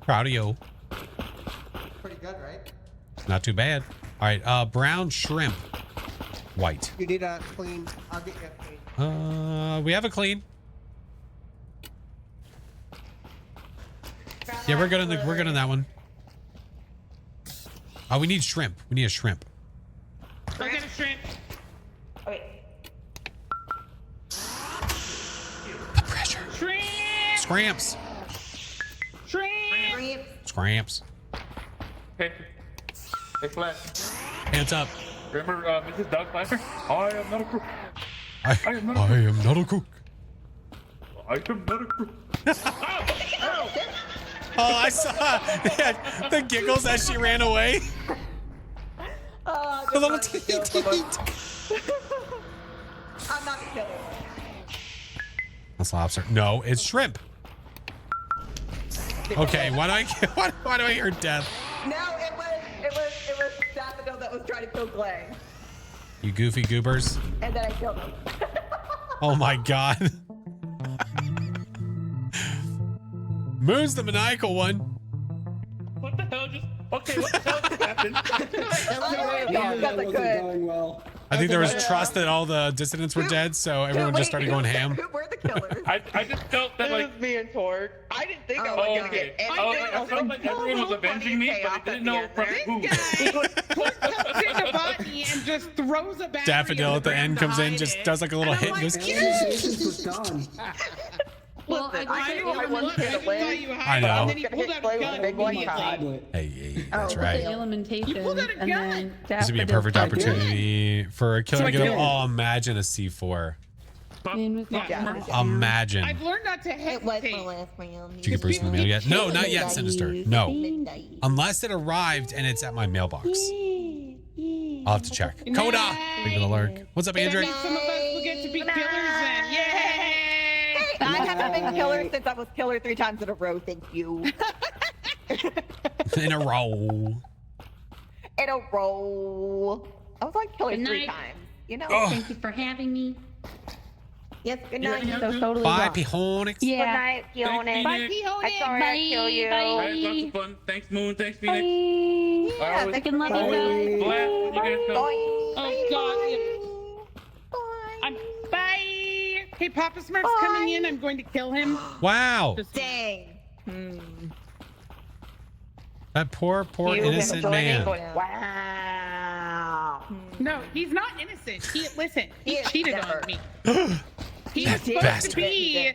proud of you. Pretty good, right? Not too bad. All right. Brown shrimp, white. You need a clean. I'll get you a clean. We have a clean. Yeah, we're good on we're good on that one. Oh, we need shrimp. We need a shrimp. I'll get a shrimp. Okay. The pressure. Shrimp! Scramps. Shrimp! Scramps. Hey. Hey, Flash. Hands up. Remember Mrs. Doubtfire? I am not a crook. I am not a cook. I am not a crook. Oh, I saw the giggles as she ran away. The little teeth. I'm not gonna kill you. That's lobster. No, it's shrimp. Okay, why do I hear death? No, it was Daffodil that was trying to kill Glang, You goofy goobers. and then I killed him. Oh my god. Moon's the maniacal one. What the hell just... Okay, what the hell just happened? Yeah, That wasn't going well. I think there was trust that all the dissidents were dead, so everyone just started going ham. Where'd the killers. I just felt that, It like, was me and Torque. I didn't think I Oh, was oh, gonna okay. get I anything. felt like everyone was avenging me, but I didn't know from who. This guy comes into botany and just throws a battery Daffodil on at the end ground to comes in, hide just it. does like a little And I'm hit and like, goes. Negotiations was done. Well, Listen, I I guess knew I the wasn't Look, I gonna just saw win. you I hide, know. and then he pulled out a Play with gun big one immediately. Tablet. Hey, that's Oh, right. okay. Implementation. You pulled out a and gun. then This would be a Daffodil perfect started. opportunity for a killer So to I get him. killed Oh, imagine a C4. Name was not Yeah. marked. Imagine. I've learned not to It was my hesitate. last round. Did you get Bruce in the mail yet? No, not yet, Sinister. No. Midnight. Unless it arrived and it's at my mailbox. I'll have to check. Coda! Big little alert. What's up, That Andrew? means some of us will get to be killers then. Yay! I haven't been killer since I was killer 3 times in a row. Thank you. In a row. In a row. I was on killer Good 3 night. times. You know. Oh. Thank you for having me. Yes. Good night. So totally Bye, wrong. Pihonix. Good Yeah. night, Keone. Bye, I'm Pihone. sorry I kill you. Bye. I had lots of fun. Thanks, Moon. Thanks, Phoenix. Bye. I always, Freaking love I you always guys. laugh when you guys come. Oh God! I'm bye. Hey, Papa Smurf's coming in. I'm going to kill him. Wow. Just- Dang. That poor You innocent enjoy man. it? Wow. No, he's not innocent. Listen. He He cheated never. on me. He was supposed bastard. to be.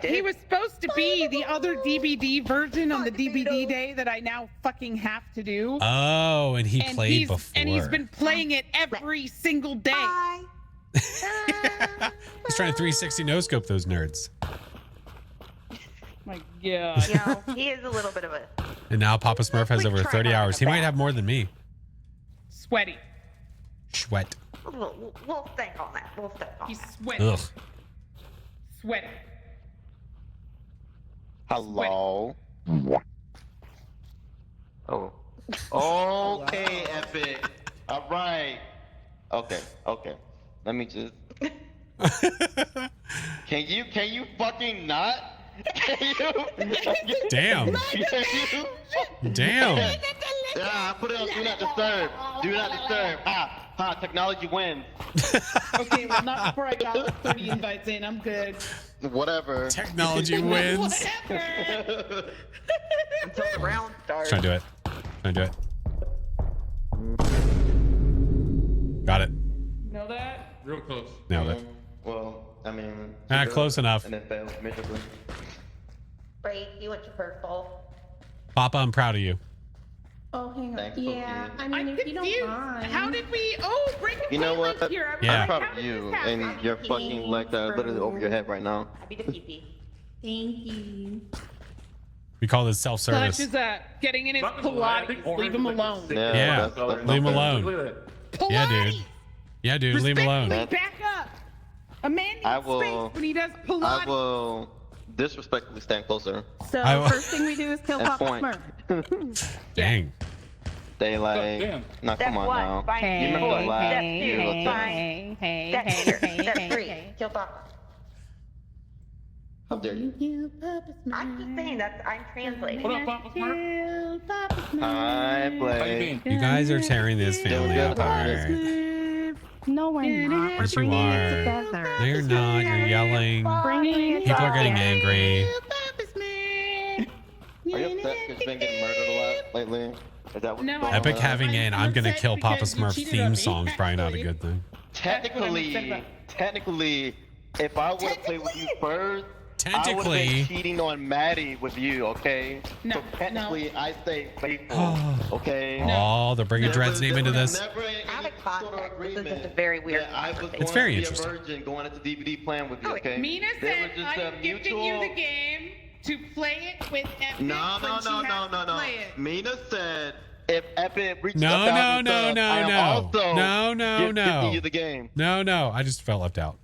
He was supposed to be the other DVD version on the DVD day that I now fucking have to do. Oh, and he played before. And he's been playing it every single day. Bye. He's trying to 360 no scope those nerds. My God. You know, he is a little bit of a And now Papa Smurf has over 30 hours. He might have more than me. Sweaty. Sweat. We'll think on that. We'll think on He's that. sweaty. Ugh. Sweaty. Hello. Oh. Okay, Epic. All right. Okay. Let me just. Can you fucking not? Can you? Damn. Can you? Damn. Yeah, I put it on Do Not Disturb. Do Not Disturb. Technology wins. Okay, well, not before I got 30 invites in. I'm good. Whatever. Technology wins. Whatever. Until the round starts. Trying to do it. Got it. Know that? Real close. Nailed it. Well, I mean. Close enough. And then failed miserably. Great, you went to purple. Papa, I'm proud of you. Oh, hang on. Thanks, Yeah, Sophia. I mean, I'm if you don't confused. mind. How did we? Oh, breaking You know what? Here. Yeah. I'm proud How of did you this happen? and your fucking leg that are literally over your head right now. Happy to pee-pee. Thank you. We call this Clutch self-service. is getting in his Not gonna lie, I think Pilates. orange Leave him is like alone. the Yeah, that's leave him not alone. Look at that. Yeah, dude. Pilates. Yeah, dude, leave him alone. Respectfully, back up. A man needs I will- space when he does I Pilates. will disrespectfully stand closer. So I will- first thing we do is kill And Papa point. Smurf. Dang. They like, damn. nah, Step come on one, now. find You remember the last Step few two, of find. hey, Step Step 3, kill Papa. How dare you? I keep saying that. I'm translating. What up, Papa Smurf? Hi, How you Blake. been? You guys are tearing this family Doing good. apart. No, we're not. We're Yes, you bringing are. it together. No, you're not. You're yelling. Bringing it People are getting together. angry. Are you upset because you've been getting murdered a lot lately? Is that what's No, going Epic on? having an I'm gonna kill Papa because you Smurf cheated on theme me, song is probably not a actually. good thing. That's what I'm upset about. Technically, if I would have played with you first, I would have Technically. been cheating on Maddie with you, okay? No, so technically, I stay faithful, Oh. okay? Oh, they're bringing There Dread's was- name there into was this. never any Out of sort of context, this is agreement just a very weird that I was conversation. going It's very to be interesting. a virgin going into DVD playing with you, okay? Mina There said, was just a I'm gifting you the game to play it with Epic No, when she has to play it. Mina said if Epic reaches No, 1,000 no, subs, no, I am no. also No, no, gifting no. you the game. No, I just felt left out.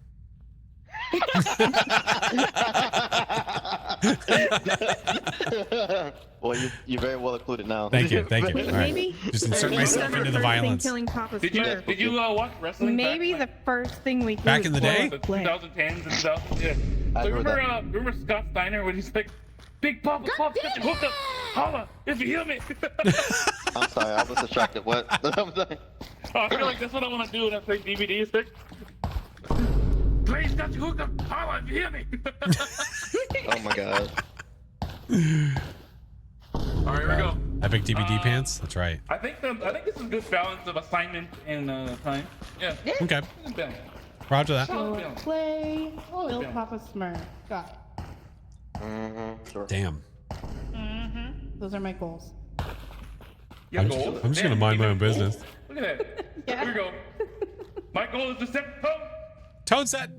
Well, you're very well included now. Thank you. All right. Maybe- Just insert Maybe myself the into the first thing violence. Killing Papa Did you Smurf. watch wrestling? Maybe the back first thing we do Back is in the blow day? up the Blake. 2010s and stuff. Yeah. I So heard remember Scott Steiner when he's like, "Big Papa, got you hooked up. Holla, if you hear me." I'm sorry, I was distracted. What? I'm sorry. I feel like that's what I want to do when I play DVDs. Like, please just got you hooked up. Holla, if you hear me. Oh my god. All right, here we go. Epic DVD pants. That's right. I think this is a good balance of assignment and time. Yeah. Okay. Good balance. Roger that. Solid balance. Play. Bill Yeah. Papa Smurf. Got it. Sure. Damn. Those are my goals. Your goal. I'm just gonna mind my own business. Look at that. Here we go. My goal is to set the tone. Tone set.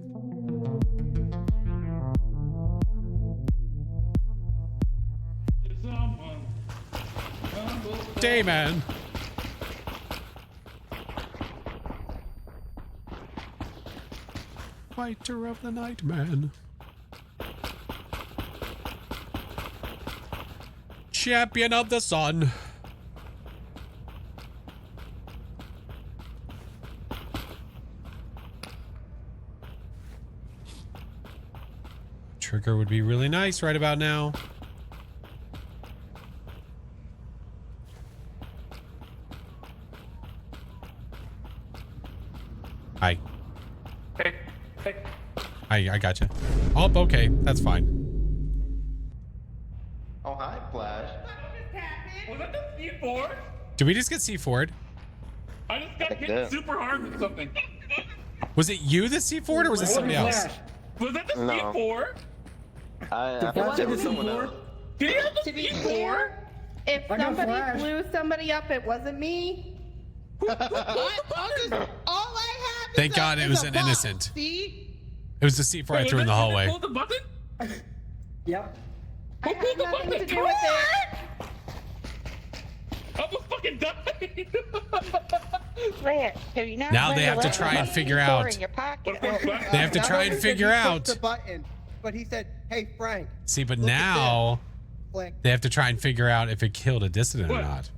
Dayman. Fighter of the night, man. Champion of the sun. Trigger would be really nice right about now. Hi. Hey. I gotcha. Oh, okay. That's fine. Oh, hi, Flash. Was that the C4? Did we just get C4'd? I just got hit that. super hard with something. Was it you that C4'd or was it somebody else? Was that the No. C4? I thought it was someone else. Did you have the To be C4? clear, if I got somebody Flash. blew somebody up, it wasn't me. All I have Thank is God a, it is was a an box. innocent. See? It was the C4 I threw in the hallway. Pull the button? Yep. I Who pulled had the nothing button? to do with it. I almost fucking died. Lance, have you not Now learned they to have to let try and the figure C4 out. in your pocket? They have to Not try only and did figure he out. push the button, but he said, "Hey Frank." See, but Look at now Click. they have to try and figure out if it killed a dissident or What? not.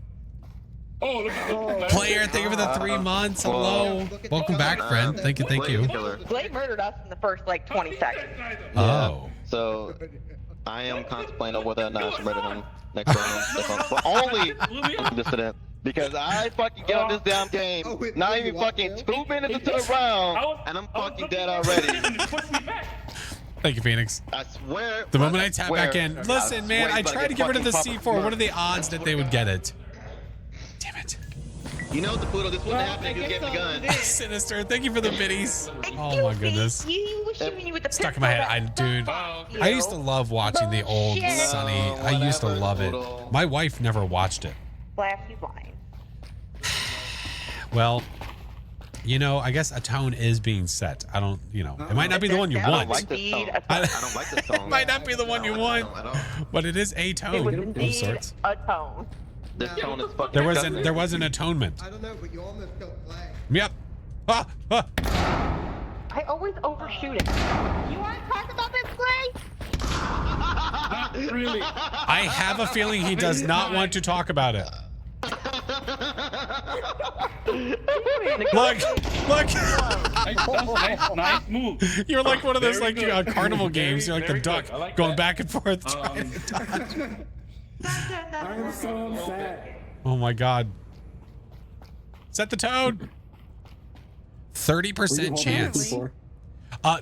Oh, look at this. Player, thank you for the 3 months. Hello. Welcome back, friend. Thank you, thank you. Blade murdered us in the first like 20 seconds. Oh. So, I am contemplating whether or not I should murder him next round. But only dissident. Because I fucking get on this damn game, not even fucking 2 minutes into the round, and I'm fucking dead already. Thank you, Phoenix. I swear. The moment I tap swear, back in. Listen, man, I tried to get rid of the C4. What are the odds that they would get it? Damn it. You know, Caputo, this wouldn't happen if you gave me the gun. Sinister, thank you for the biddies. Oh my goodness. You was shooting you with the Stuck in my head. Dude, I used to love watching the old Sunny. I used to love it. My wife never watched it. Flash, you lying. Well, you know, I guess a tone is being set. I don't, you know, it might not be the one you I don't want. like this song. I don't like this song. It might not be the one you want, but it is a It tone was of indeed sorts. a tone. This tone is fucking There was an atonement. I don't know, but you almost killed Clay. Yep. Ah, ah. I always overshoot it. You want to talk about this, Clay? Not really. I have a feeling he does not want to talk about it. Look. Nice move. You're like one of those Very like good. carnival games. You're like the Very duck good. I like going that. back and forth trying to dodge. I'm so upset. Oh my god. Set the tone. 30% chance.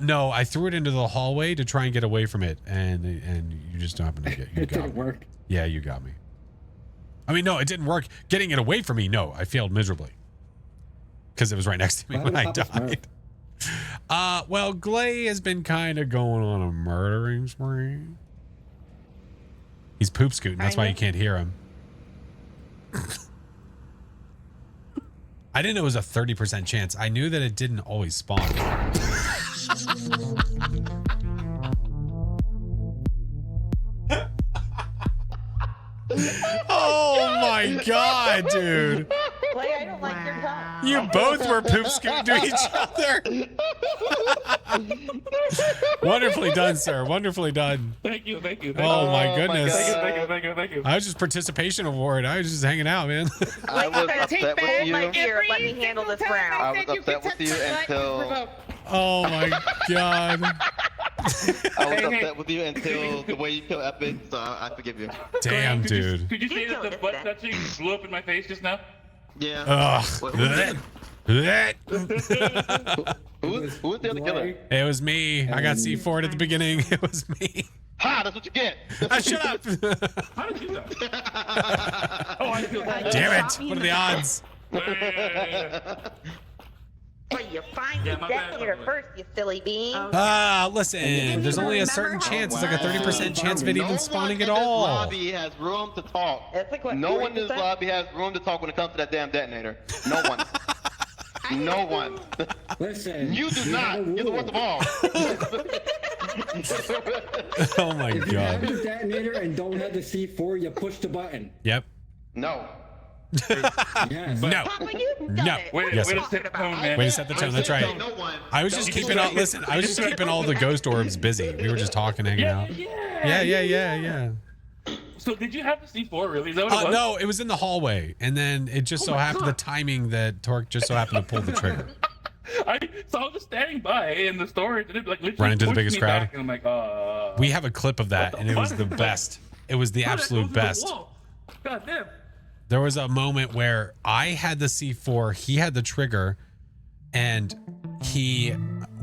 No, I threw it into the hallway to try and get away from it, and you just happened to get you It got didn't me. work. Yeah, you got me. I mean, no, it didn't work. Getting it away from me, no, I failed miserably because it was right next to me Why when was I Papa died. Well, Glay has been kind of going on a murdering spree. He's poop scooting. That's why you can't hear him. I didn't know it was a 30% chance. I knew that it didn't always spawn. Oh my god, dude. Clay, I don't like your tone. You both were poop scooting to each other. Wonderfully done, sir. Wonderfully done. Thank you. Oh my goodness. Thank you. I was just participation award. I was just hanging out, man. I was upset with you. My dear, let me handle this round. I was upset with you until Oh my god. I was upset with you until the way you kill Epic, so I forgive you. Damn, dude. Could you say that the butt touching blew up in my face just now? Yeah. Ugh. What was it? Blech. Who's the other killer? It was me. I got C4'd at the beginning. It was me. Ha! That's what you get. Shut up. How did you know? Oh, I feel bad. Damn it. What are the odds? But you find Yeah, the my bad, detonator by the way. first, you silly bean. Listen. There's only a certain chance. It's like a 30% chance of it even spawning at No one in this all. lobby has room to talk. It's like, what, No one in this 40%? lobby has room to talk when it comes to that damn detonator. No one. No one. Listen. You do we have not. a You're the rule. worst of all. Oh my If you have god. the detonator and don't have the C4, you push the button. Yep. No. Yes. No. Papa, you've done No. it. Wait, Yes, wait sir. a second, man. Way to set the tone. That's right. No one. I was just keeping all. Listen, I was just keeping all the ghost orbs busy. We were just talking, hanging out. Yeah. So did you have the C4 really? Is that what it was? No, it was in the hallway, and then it just so happened the timing that Torque just so happened to pull the trigger. So I was just standing by in the storage, and it like literally Run into the pushed biggest me crowd? back, and I'm like, We have a clip of that, and it was the best. It was the absolute best. God damn. There was a moment where I had the C4, he had the trigger, and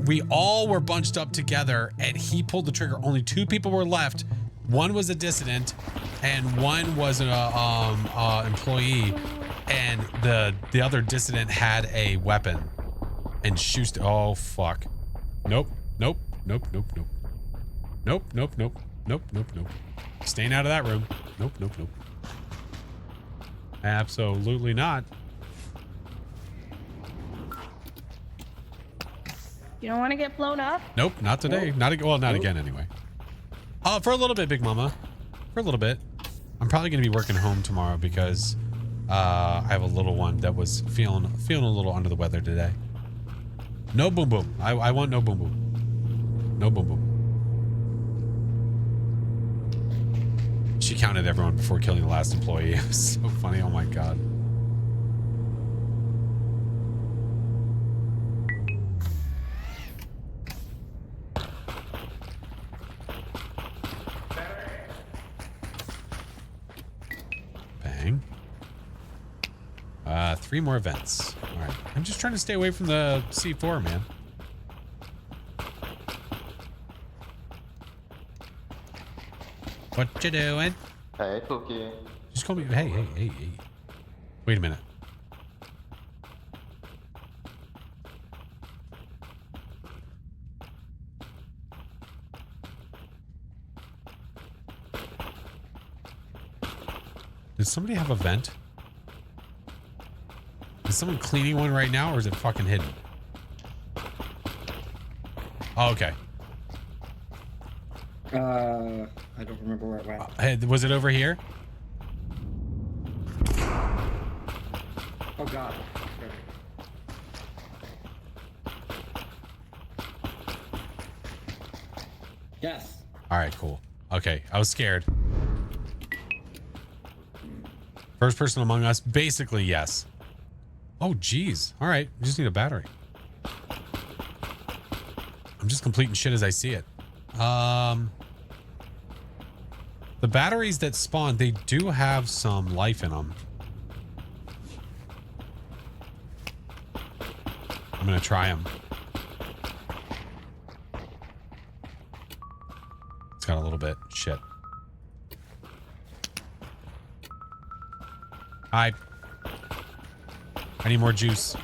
we all were bunched up together, and he pulled the trigger. Only 2 people were left. One was a dissident, and one was an employee, and the other dissident had a weapon, and shoots. Oh fuck! Nope. Staying out of that room. Nope. Absolutely not. You don't want to get blown up? Nope, not today. Not again anyway. For a little bit, Big Mama. For a little bit. I'm probably gonna be working home tomorrow because I have a little one that was feeling a little under the weather today. No boom boom. I want no boom boom. No boom boom. She counted everyone before killing the last employee. It was so funny. Oh my god. Bang. 3 more events. All right. I'm just trying to stay away from the C4, man. What you doing? Hey, Pookie. Just call me. Hey. Wait a minute. Did somebody have a vent? Is someone cleaning one right now, or is it fucking hidden? Oh, okay. I don't remember where it went. Hey, was it over here? Oh god. Yes. All right, cool. Okay, I was scared. First person among us, basically yes. Oh, geez. All right, we just need a battery. I'm just completing shit as I see it. The batteries that spawn, they do have some life in them. I'm gonna try them. It's got a little bit. Shit. I need more juice.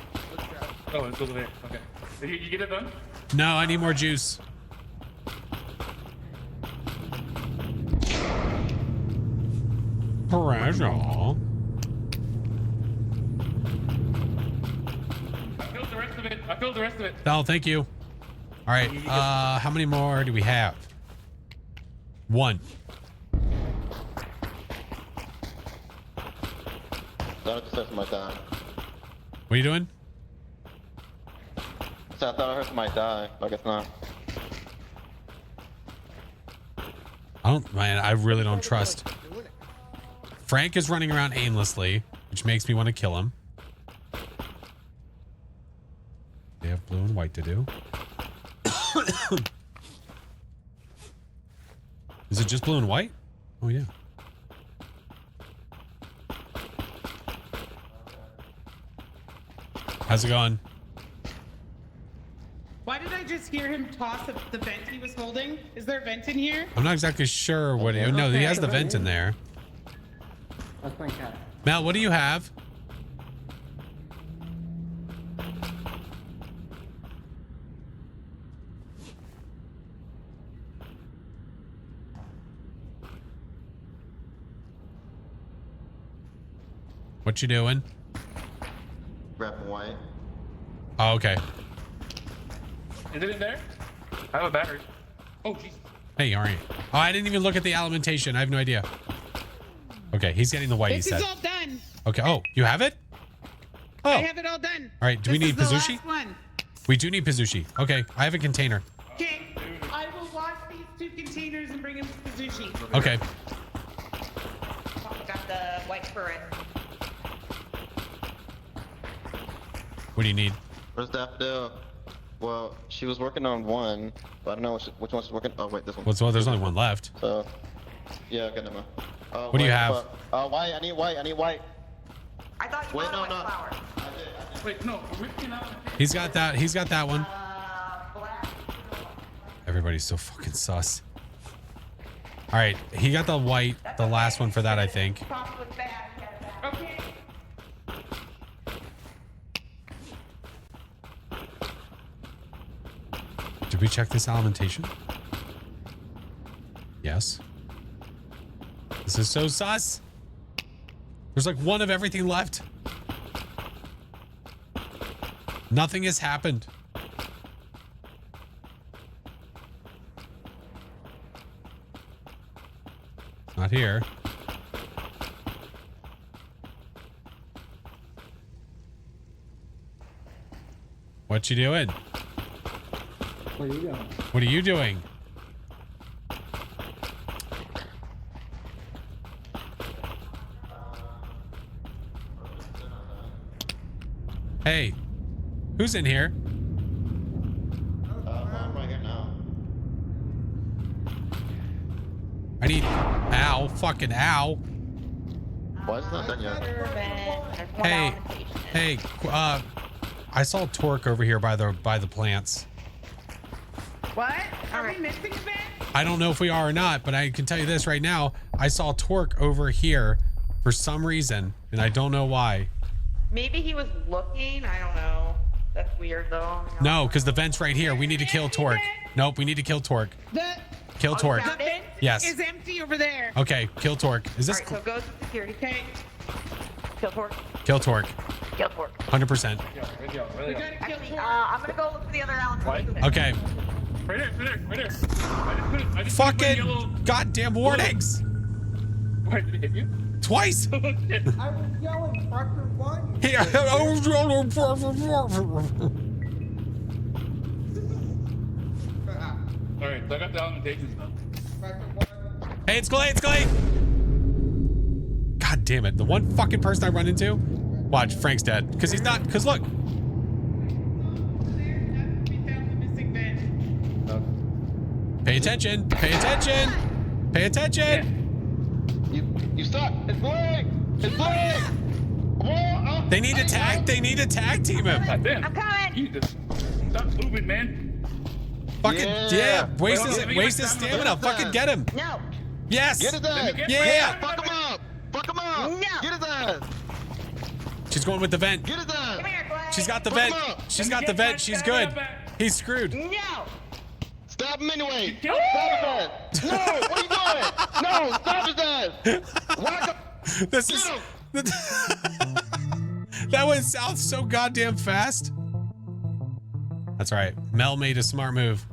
Oh, it's over there. Okay. Did you get it done? No, I need more juice. Pressure. I filled the rest of it. Oh, thank you. All right. How many more do we have? 1. Thought I heard somebody die. What are you doing? So I thought I heard somebody die, but I guess not. I really don't trust. Frank is running around aimlessly, which makes me want to kill him. They have blue and white to do. Is it just blue and white? Oh, yeah. How's it going? Why did I just hear him toss the vent he was holding? Is there a vent in here? I'm not exactly sure what. No, he has the vent in there. Let's bring cat. Mel, what do you have? What you doing? Grabbing white. Oh, okay. Is it in there? I have a battery. Oh, jeez. Hey, aren't you? Oh, I didn't even look at the alimentation. I have no idea. Okay, he's getting the white. This He is said. all done. Okay. Oh, you have it? Oh. I have it all done. All right. Do we This need is the Pazushi? last one. We do need Pazushi. Okay. I have a container. Okay, I will wash these 2 containers and bring them to Pazushi. Okay. Got the white turret. What do you need? Where's Daffodil? Well, she was working on one, but I don't know which one she's working. Oh wait, this one. Well, there's only one left. So, yeah, okay, never mind. What do you have? White. I need white. I need white. I thought you Wait, wanted no, white no. flowers. Wait, no. We're picking out. He's got that. He's got that one. Black. Everybody's so fucking sus. All right. He got the white, the last one for that, I think. Pop was bad. He had that. Okay. Did we check this alimentation? Yes. This is so sus. There's like one of everything left. Nothing has happened. Not here. What you doing? Where you going? What are you doing? Hey, who's in here? I'm right here now. I need ow, fucking ow. Why is it not done yet? Hey, I saw Torque over here by the plants. What? Are we missing Ben? I don't know if we are or not, but I can tell you this right now. I saw Torque over here for some reason, and I don't know why. Maybe he was looking. I don't know. That's weird though. No, because the vent's right here. We need to kill Torque. Nope, we need to kill Torque. Kill Torque. The vent Yes. is empty over there. Okay, kill Torque. Is this Alright, so go to security. Okay. Kill Torque. kill Torque? Kill Torque. 100%. We gotta kill Actually, Torque. I'm gonna go look for the other Alan. Okay. Right there. I just put it. Fucking goddamn warnings. Wait, did it hit you? Twice. Oh, shit. I was yelling Parker 1. Here. Alright, so I got the alimentation stuff. Hey, it's Clay. It's Clay. God damn it. The one fucking person I run into. Watch, Frank's dead. Because he's not. Because look. We found the missing vent. Pay attention. Pay attention. Pay attention. You suck. It's blowing. It's blowing. Whoa, They need to tag. They need to tag team him. God damn. I'm coming. You just stop moving, man. Fucking yeah. Waste Wait, his wait, waste wait, his wait, stamina. wait, Fucking wait. get him. No. Yes. Get his ass. Yeah. Fuck him up. Fuck him up. No. Get his ass. She's going with the vent. Get his ass. Come here, Clay. She's got the Fuck him vent. up. She's got the vent. She's good. He's screwed. No. Stop him anyway. Kill Stop his ass. No. What are you doing? No. Stop his ass. Whack him. This is. Get That went south so goddamn fast. That's right. Mel made a smart move.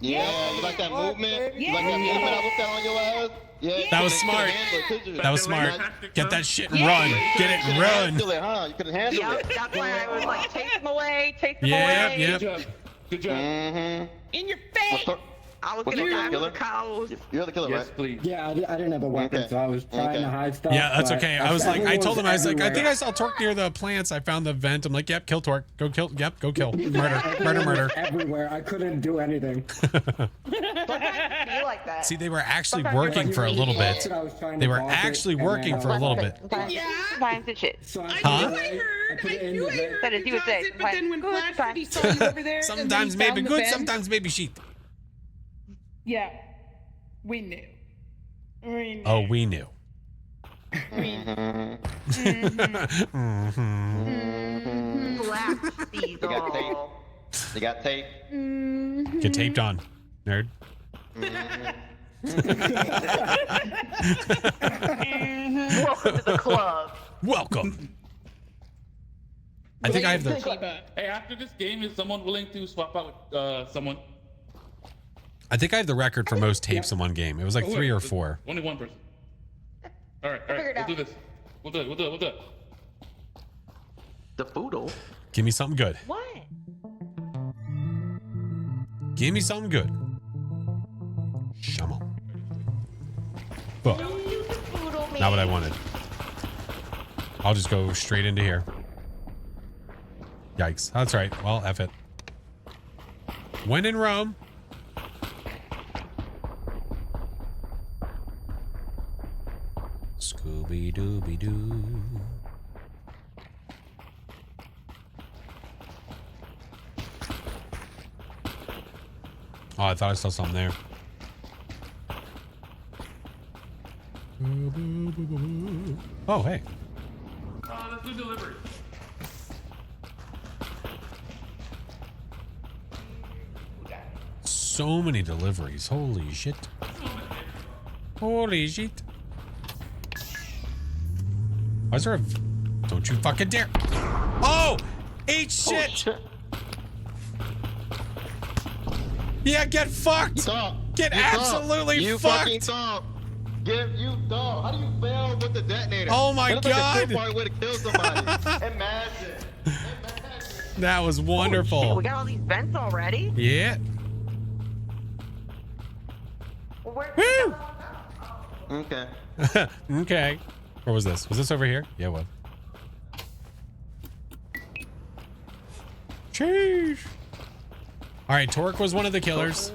Yeah. You like that movement? You like that movement I looked at on your ass? Yeah. That was you smart. couldn't handle it, could you? That was smart. Get that shit and run. Get it and run. Handle it, huh? You couldn't handle Yep, it. that's why I was like, take him away, take him Yep, away. yep. Good job. Good job. Mm-hmm. In your face. I was What's gonna up, die killer? for the cows. You're the killer, Yes, right? please. Yeah, I didn't have a weapon, Okay. so I was trying to hide stuff. Yeah, that's but okay. I was like, I told him, I was like, I think everywhere. I saw Torque near the plants. I found the vent. I'm like, yep, kill Torque. Go kill. Yep, go kill. Murder. Everywhere. I couldn't do anything. Sometimes you feel like that. See, they were actually Sometimes working for a little That's bit. what I was trying They to were block it, actually and then, working for a little bit. Yeah. Sometimes it's shit. So I I Huh? knew I heard. I knew I heard. That is, you you would say, it, but then when good Flash time. said he saw you over there, and then Sometimes he maybe found the good, vent, sometimes maybe shit. Yeah, we knew. We knew. Oh, we knew. Black They got tape. Seagull. They got tape. Get taped on, nerd. Welcome to the club. Welcome. I think I have the. Hey, after this game, is someone willing to swap out with someone? I think I have the record for most tapes in one game. It was like 3 or 4. Only one person. All right, figure it we'll out. do this. We'll do it. The poodle. Give me something good. What? Give me something good. Come on. Well, not what I wanted. I'll just go straight into here. Yikes. That's right. Well, F it. When in Rome. Scooby-Dooby-Doo. Oh, I thought I saw something there. Oh, hey. Let's do delivery. So many deliveries. Holy shit. Holy shit. Why is there a... Don't you fucking dare. Oh! Eat shit! Yeah, get fucked! Stop. Get You stop. absolutely You fucked! fucking stop. You dog. How do you fail with the detonator? Oh my That's like a God. surefire way to kill somebody. Imagine. That was Shit, wonderful. we got all these vents already. Yeah. Woo! Okay. Okay. Where was this? Was this over here? Yeah, it was. Sheesh. All right, Torque was one of the killers.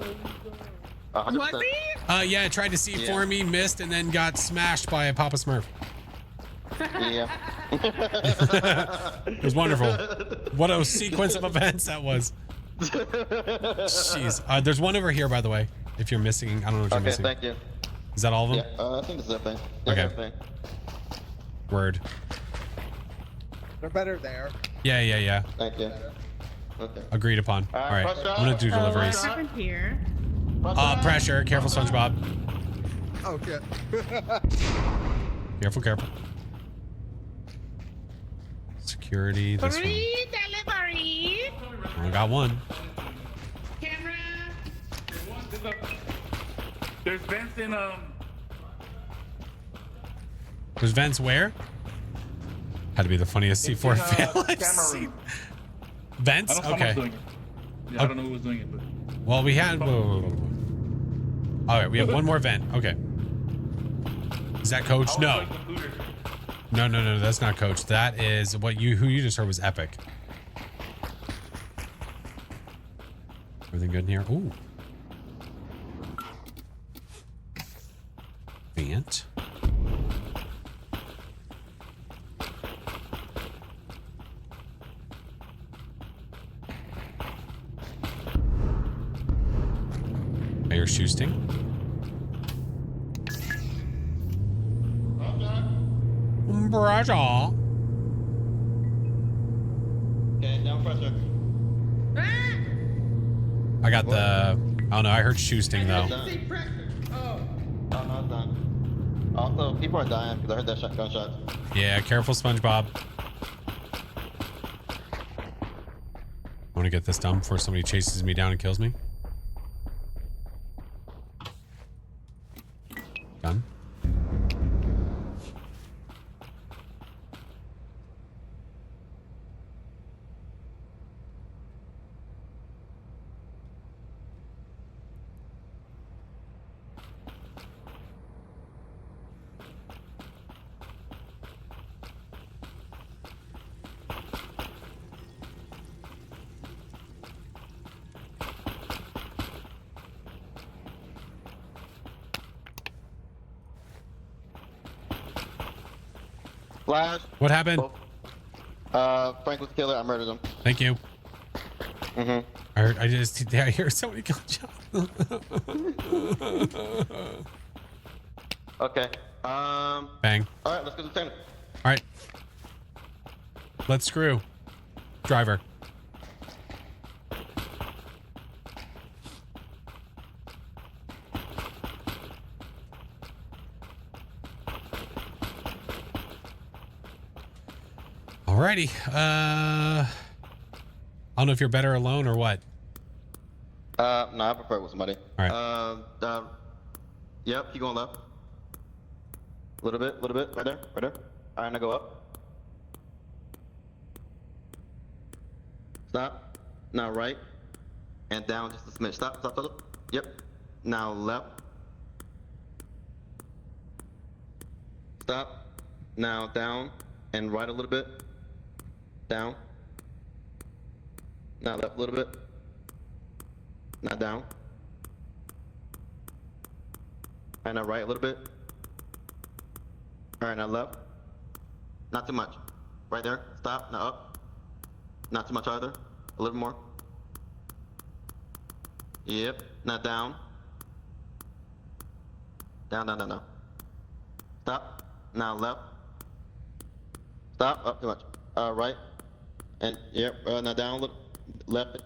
100%. Was he? Yeah, I tried to see Yeah. for me, missed, and then got smashed by a Papa Smurf. Yeah. It was wonderful. What a sequence of events that was. Jeez. There's one over here, by the way. If you're missing, I don't know what you're Okay, missing. thank you. Is that all of them? Yeah, I think it's everything. Yeah, Okay. everything. Word. They're better there. Yeah. Thank you. Okay. Agreed upon. All right. press I'm gonna do deliveries. What happened here? Pressure. Careful, SpongeBob. Oh, shit. Careful. Security. This one. Free delivery. Only got one. Camera. There's vents in There's vents where? Had to be the funniest C4 in, fail I've camera seen. room. Vents? I don't know Okay. someone's doing it. Yeah, I don't know who was doing it, but Well, we had. Whoa. All right, we have one more vent. Okay. Is that Coach? I No. was like the looter. No. That's not Coach. That is who you just heard was Epic. Everything good in here? Ooh. Vent. Air shooting. Brother. Okay, down pressure. I got the. I don't know. I heard shooting though. Done. Say pressure. Oh. Oh, no, it's done. Also, people are dying because I heard that gunshot. Yeah, careful, SpongeBob. I want to get this done before somebody chases me down and kills me. Done. Flash. What happened? Frank was the killer. I murdered him. Thank you. Mm-hmm. I hear so many gunshots. Okay. Bang. All right, let's go to the center. All right. Let's screw. Driver. Alrighty. I don't know if you're better alone or what. No, I prefer it with somebody. All right. Yep, keep going left. A little bit, right there. All right, now go up. Stop. Now right. And down just a smidge. Stop. Yep. Now left. Stop. Now down and right a little bit. Down. Now left a little bit. Now down. And now right a little bit. All right, now left. Not too much. Right there. Stop. Now up. Not too much either. A little more. Yep. Now down. Down. Stop. Now left. Stop. Up too much. Right. And yep. Now down a little. Left.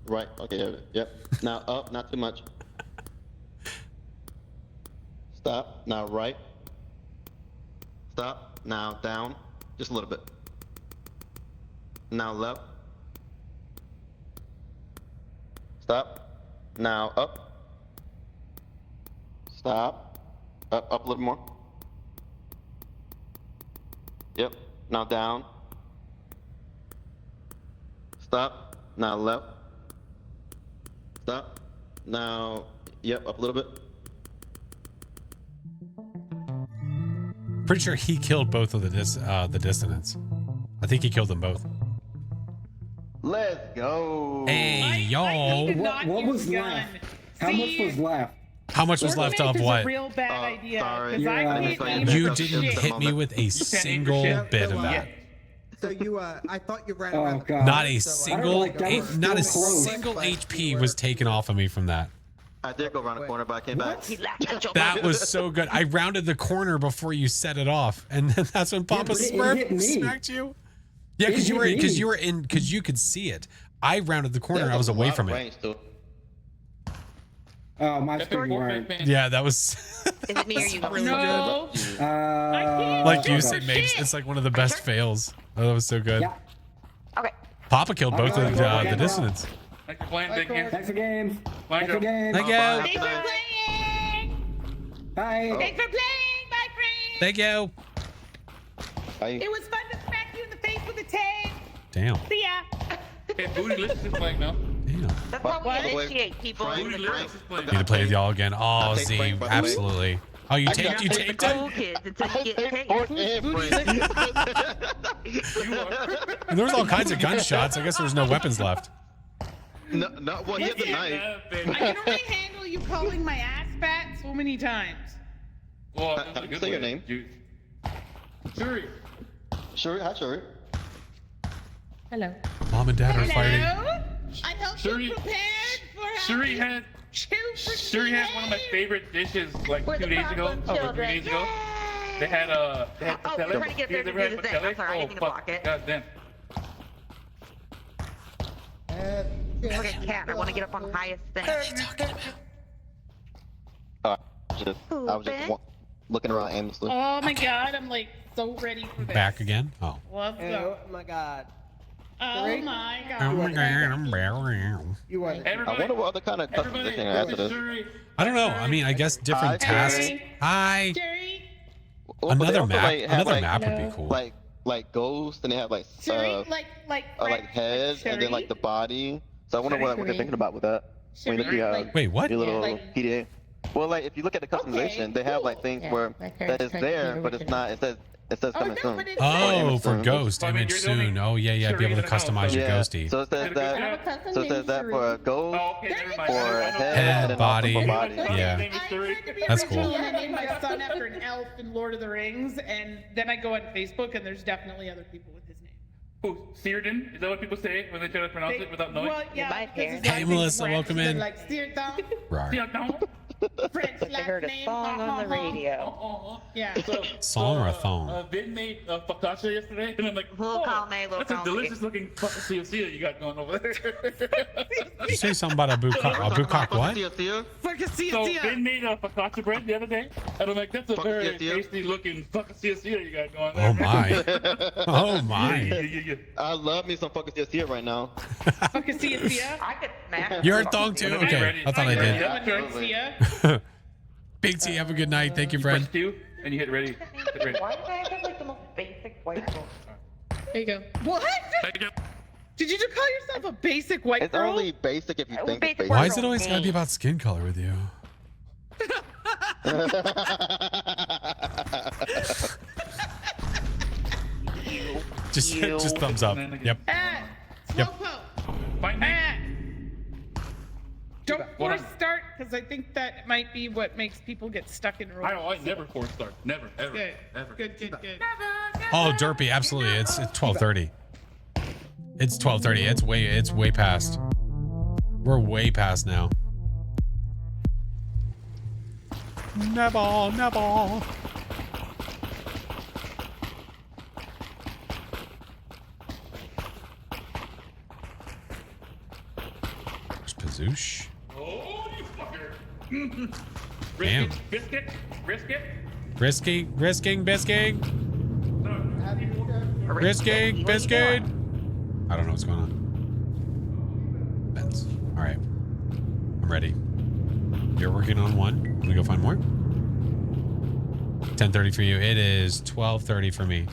Right. Okay. There it is. Yep. Now up. Not too much. Stop. Now right. Stop. Now down. Just a little bit. Now left. Stop. Now up. Stop. Up a little more. Yep. Now down. Stop. Now left. Stop. Now, yep, up a little bit. Pretty sure he killed both of the dissonants. I think he killed them both. Let's go. Hey, y'all. What was left? How much was left? How much was left of what? Real bad idea. Sorry. 'Cause I can't aim You for didn't shit. hit me with a single bit of that. So you, I thought you ran Oh, around. God. Not a So, single, like that was not a so close. single HP was taken off of me from that. I did go around the corner, but I came back. He laughed at your That was so good. I rounded the corner before you set it off, and then that's when Papa but it hit Smurf me. smacked you. Yeah, It because hit me. because you could see it. I rounded the corner. There's I was a away lot from of it. range to it. Oh, my screen weren't. Yeah, that was Is it me or you? No. like you okay. said, Mapes. It's like one of the best fails. Oh, that was so good. Yeah. Okay. Papa killed both of the dissonants. Thanks for playing, big man. Thanks for games. Bye, Thanks for Joe. games. Thank you. Thanks for playing. Bye. Thanks for playing, my friend. Thank you. It was fun to smack you in the face with a tank. Damn. See ya. Hey, Booty Lips is playing now. Damn. That's how we By the way, initiate people. Frank- Booty Lips is playing. Need to play with y'all again. Oh, take Z, Frank, by the way. absolutely. Oh, you taped Cool it? kids until you get paid. You are. And there was all kinds of gunshots. I guess there was no weapons left. No, not one. He had the knife. I can only handle you calling my ass fat so many times. Well, that's a good Say your way. name. Dude. Shuri. Shuri, hi Shuri. Hello. Mom and Dad are fighting. Hello? I hope Shuri- you're prepared for Shuri had Shuri had one of my favorite dishes like We're 2 the days ago problem or 3 children. days ago. They had Oh, patella. we're trying to get there You to ever had do the thing. patella? I'm sorry, I didn't mean to fuck. block it. God damn. Okay, cat, I want to get up on the highest thing. I was just looking around aimlessly. Oh my god, I'm like so ready for this. Back again? Oh. Let's go. Oh my god. Oh my Oh god. my God, I'm barreling. You are the I wonder what other kind of Everybody, customization I add to this. Shuri. I don't know. I mean, I guess different Hi, tasks. Jerry. Hi. Jerry, Well, but they Another also, map. like, have, Another like, map would be cool. like ghosts, and they have like Jerry, like like heads, and then like the body. So I wonder what they're thinking about with that. When you look at like, Wait, what? your little like- PDA. Well, like if you look at the customization, they have like things where that is there, but it's not. It says It says coming soon. but it's Oh, for soon. Ghost I mean, image you're the only soon. Oh yeah, yeah. Be able to curator in the customize house, your Yeah. ghosty. So it says that. I have a cousin So it named says that for a Sharif. ghost, Oh, okay, never mind. for a I know. head, Head, and also for body. body. Yeah. Name is I Sharif. tried to be That's original cool. and I named my son after an elf in Lord of the Rings, and then I go on Facebook and there's definitely other people with his name. Who? Searden? Is that what people say when they try to pronounce it without knowing? Well, yeah, My because parents. his Hey, last name's Melissa, French, welcome they're in. Like Sirtan, Right. Yeah, no. French I last heard a name. song on the radio. Yeah. Song or a thong? Vin made focaccia yesterday, and I'm like, Little oh, column A, little that's a column B. delicious looking fucking CFC you got going over there. Did you say something about a bukkake what? So Vin made a focaccia bread the other day, and I'm like, that's a very Focaccia? tasty looking focaccia you got going Oh there. my. Oh my. Yeah. I love me some fucking CSC right now. Fucking Sia. I could smash. You're a thong too? Are you Okay. ready? I thought I Are you ready? did. I'm a nerd, Absolutely. Sia. Big T, have a good night. Thank you, Press friend. Q, and you hit ready. Hit ready. Why did I have like the most basic white girl? There you go. What? Thank you. Did you just call yourself a basic white It's girl? only basic if you think it's basic. Why is it always gotta be about skin color with you? Just thumbs up. Yep. Yep. Slowpoke. Find me. Don't What force on- start, because I think that might be what makes people get stuck in roles. I never force start. Never, ever, Good. ever. Good. Oh, Derpy, absolutely. It's 12:30. It's 12:30. It's way past. We're way past now. Never. There's Pazoosh. Oh, you fucker. Damn. Biscuit. Risking biscuit. I don't know what's going on. Benz. All right. I'm ready. You're working on one. I'm gonna go find more. 10:30 for you. It is 12:30 for me.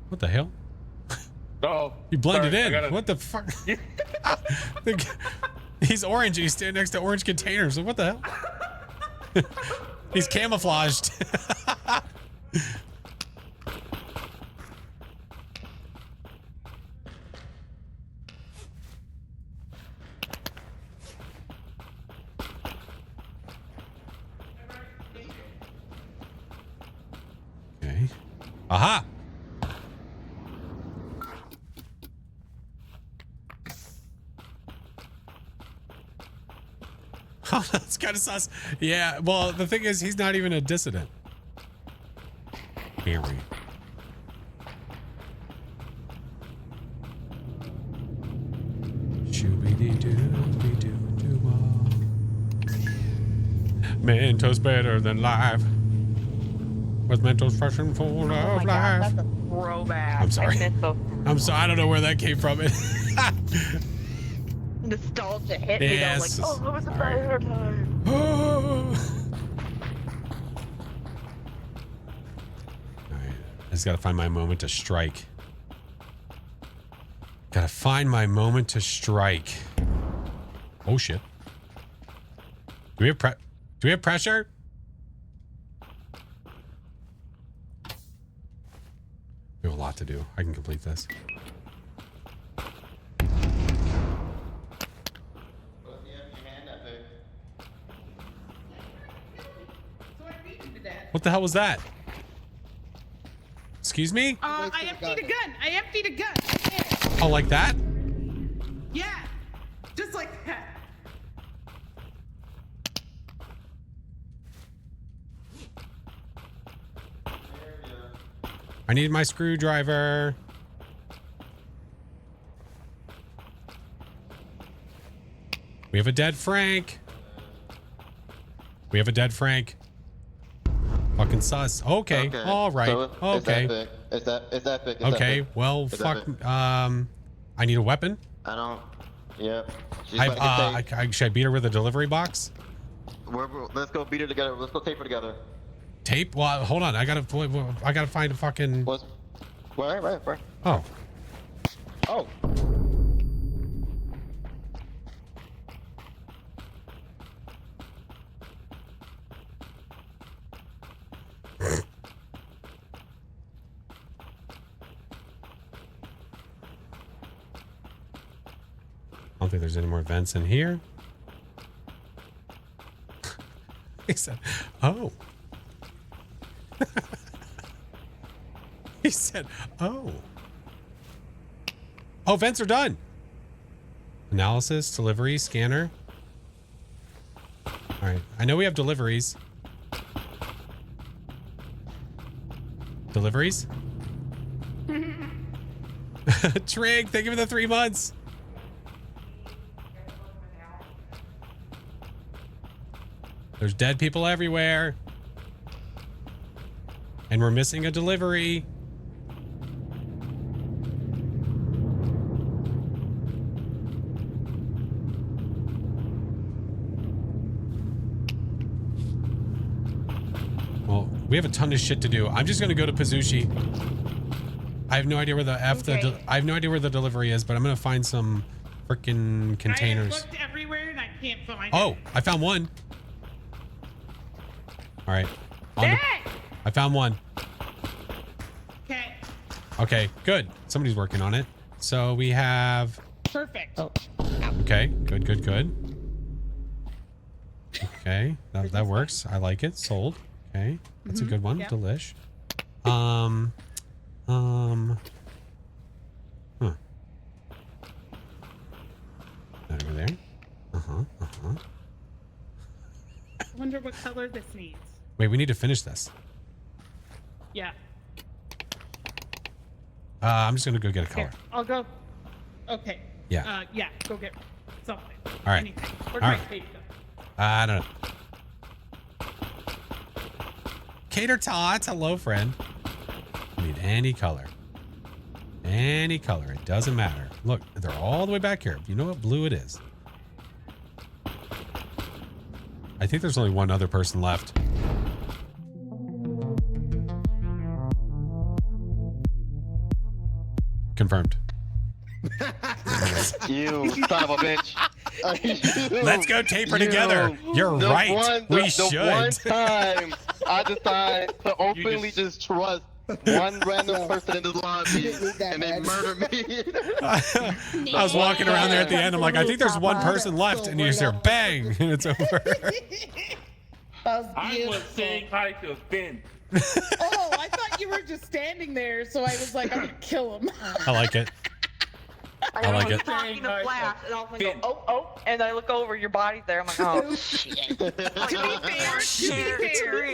What the hell? Oh. You blended sorry, I in. gotta- What the fuck? He's orange. He's standing next to orange containers. What the hell? He's camouflaged. Okay. Aha! Oh, that's kind of sus. Yeah, well, the thing is, he's not even a dissident. Harry. Mentos better than life. Was Mentos fresh and full Oh of my god, life? that's a throwback. I'm sorry. I miss those. I'm sorry. I don't know where that came from. Nostalgia hit Yes. me though, like, oh, that was a Sorry. better time. Alright. I just gotta find my moment to strike. Gotta find my moment to strike. Oh shit. Do we have pressure? We have a lot to do. I can complete this. What the hell was that? Excuse me? I emptied a gun. Oh, like that? Yeah. Just like that. I need my screwdriver. We have a dead Frank. We have a dead Frank. Fucking sus. Okay. All right. So okay. Is that epic? Okay. Well, Is that fuck. epic? I need a weapon. I don't. Yep. She's I, about to get taped. should I beat her with a delivery box? Let's go beat her together. Let's go tape her together. Tape? Well, hold on. I gotta find a fucking. Right. Oh. Oh. don't think there's any more vents in here. He said, oh. He said, oh. Oh, vents are done. Analysis, delivery, scanner. All right. I know we have deliveries. Deliveries? Trig, thank you for the 3 months. There's dead people everywhere. And we're missing a delivery. Well, we have a ton of shit to do. I'm just gonna go to Pazushi. I have no idea where the I have no idea where the delivery is, but I'm gonna find some freaking containers. I have looked everywhere and I can't find Oh, it. I found one. All right. I found one. Okay. Okay, good. Somebody's working on it. So we have. Perfect. Okay, good, good, good. Okay, that works. I like it. Sold. Okay, that's a good one. Yeah. Delish. Huh. That over there. I wonder what color this needs. Wait, we need to finish this. Yeah. I'm just gonna go get a color. Here, I'll go. Okay. Yeah. Yeah. Go get something. All right. Anything. Where's All my right. tape go? I don't know. Cater Tots, hello, friend. We need any color. Any color. It doesn't matter. Look, they're all the way back here. You know what blue it is? I think there's only one other person left. Confirmed. You son of a bitch. Let's go taper together. You're right. We should. The one time I decide to openly just trust one random person in the lobby and they murder me. I was walking around there at the end. I'm like, I think there's one person left. And you just hear bang, and it's over. I was saying hi to Ben. Oh, I thought you were just standing there, so I was like, I'm gonna kill him. I like it. I like it. Talking to Flash, and I was like, oh, and I look over, your body's there. I'm like, oh shit. To be fair,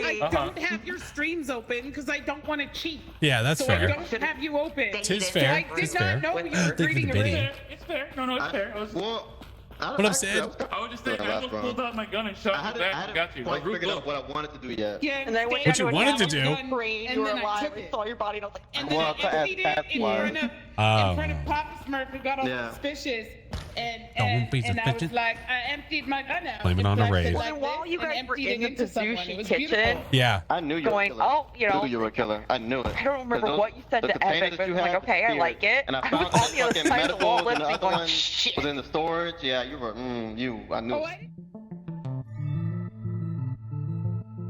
I don't have your streams open because I don't want to cheat. Yeah, that's so fair. I don't have you open. Tis fair. I did not know you were reading a reading. It's fair. No, it's fair. I was, What up, Sid? I was just saying, I just pulled out my gun and shot you back and got you. quite figured out what I wanted to do yet. Yeah, And then I went What you down wanted to a do? screen, And you were then I alive, took I it. saw your body, and I was like, And then I emptied it in front of Papa Smurf, who got all suspicious. Don't be And I was suspicious. like, I emptied my gun out. Blame it on the raid. Well, then while you guys were in the sushi kitchen, beautiful. Yeah. I knew you were a going, killer. oh, you know, I knew you were a killer. I knew it. I don't remember Those- what you said the to container Epic, that but you I was like, had okay, I disappeared. like it. And I I found was on that the other fucking side of the wall medical and the listening, other going, one shit. was in the storage. Yeah, you were, I knew. Oh, it.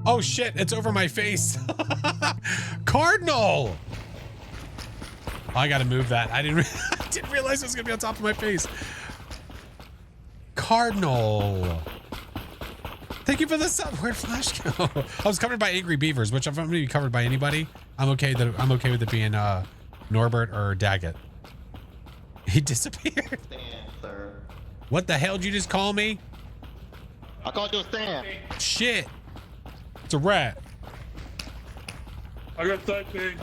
Oh shit! It's over my face. Cardinal. I gotta move that. I didn't realize it was gonna be on top of my face. Cardinal. Thank you for the sub. Where'd Flash go? I was covered by angry beavers, which if I'm gonna be covered by anybody, I'm okay with it being Norbert or Daggett. He disappeared. Stan, sir. What the hell did you just call me? I called you a Stan. Shit. It's a rat. I got side bang.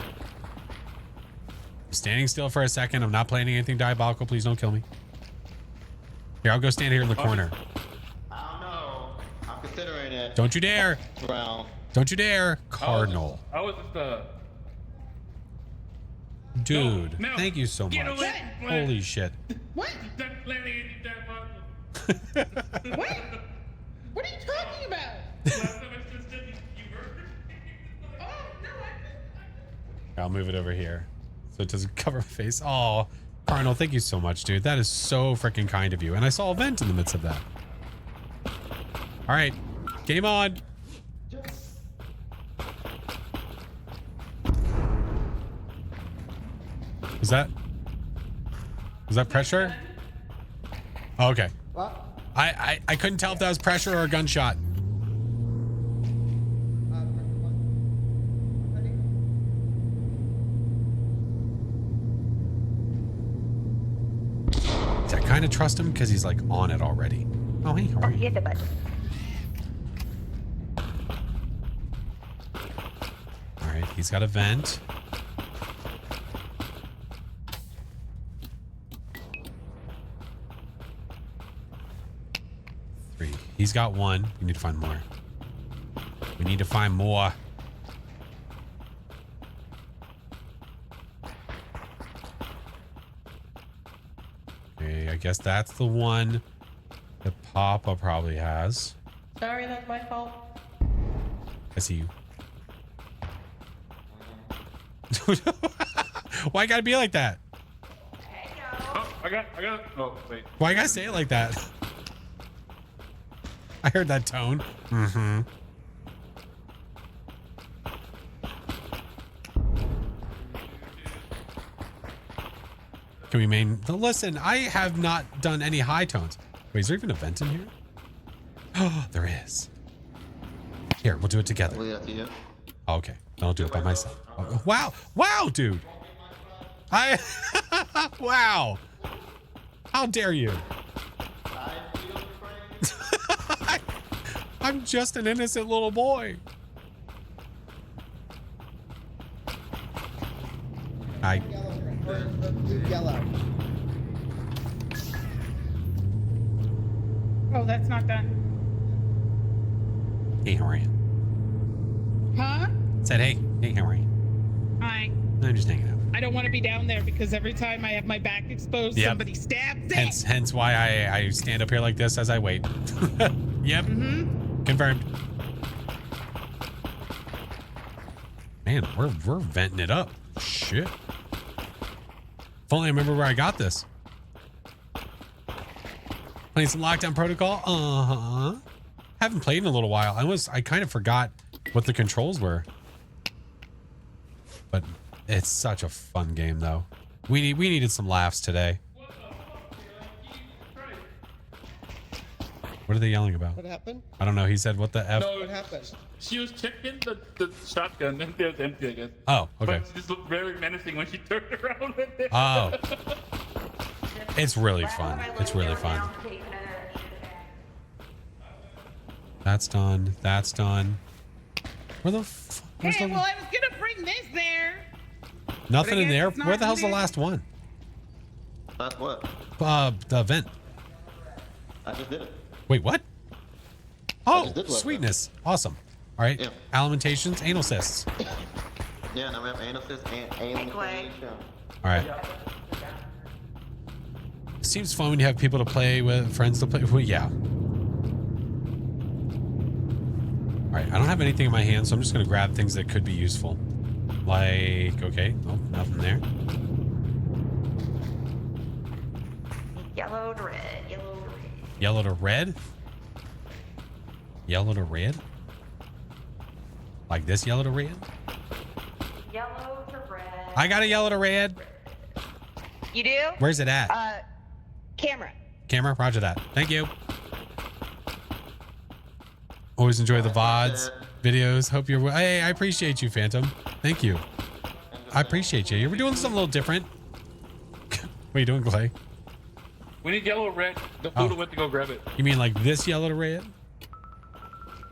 I'm standing still for a second. I'm not planning anything diabolical. Please don't kill me. Here, I'll go stand here in the corner. I don't know. I'm considering it. Don't you dare. Round. Don't you dare. Cardinal. I was just Dude, No, thank you so get much. away. Holy shit. What? What? What are you talking about? I'll move it over here so it doesn't cover my face. Oh, Cardinal, thank you so much, dude. That is so freaking kind of you. And I saw a vent in the midst of that. All right, game on. Was that pressure? Okay. What? I couldn't tell if that was pressure or a gunshot. I kind of trust him because he's like on it already. Oh, hey, how are you? Hit the button. All right, he's got a vent. Three. He's got one. We need to find more. We need to find more. Okay, I guess that's the one that Papa probably has. Sorry, that's my fault. I see you. Why you gotta be like that? Oh, I got it. Oh, wait. Why you gotta say it like that? I heard that tone. Mm-hmm. Can we listen, I have not done any high tones. Wait, is there even a vent in here? Oh, there is. Here, we'll do it together. Oh, okay, I'll do it by myself. Oh, wow, wow, dude. Wow. How dare you? I'm just an innocent little boy. Hi. Yellow. Oh, that's not done. Hey, how are you? Huh? Said, hey, how are you? Hi. I'm just hanging out. I don't want to be down there because every time I have my back exposed, Yep. somebody stabs it. Hence why I stand up here like this as I wait. Yep. Mm-hmm. Confirmed. Man, we're venting it up. Shit. If only I remember where I got this. Playing some Lockdown Protocol. Uh-huh. Haven't played in a little while. I kind of forgot what the controls were. But it's such a fun game though. We needed some laughs today. What are they yelling about? What happened? I don't know. He said, what the F? No, What happened? she was checking the shotgun and it was empty, I guess. Oh, okay. But she just looked very menacing when she turned around with it. Oh. It's really fun. It's really fun. That's done. That's done. Where the fuck? Hey, well, I was gonna bring this there. Nothing in guess there? it's not Where the hell's the needed. last one? That's what? The vent. I just did it. Wait, what? just Oh, did last sweetness. Awesome. All right. Yeah. Alimentations, anal cysts. Yeah, now we have anal cyst and anal Anyway. All right. Seems fun when you have people to play with, friends to play with. Well, yeah. All right. I don't have anything in my hand, so I'm just going to grab things that could be useful. Like, okay. Oh, nothing there. Yellow to red, yellow to red. Yellow to red? Yellow to red? Like this yellow to red? Yellow to red. I got a yellow to red. You do? Where's it at? Camera. Camera, roger that. Thank you. Always enjoy the VODs, videos. Hope you're... Hey, I appreciate you, Phantom. Thank you. I appreciate you. You were doing something a little different. What are you doing, Clay? We need yellow or red. The Oh. food went to go grab it. You mean like this yellow to red?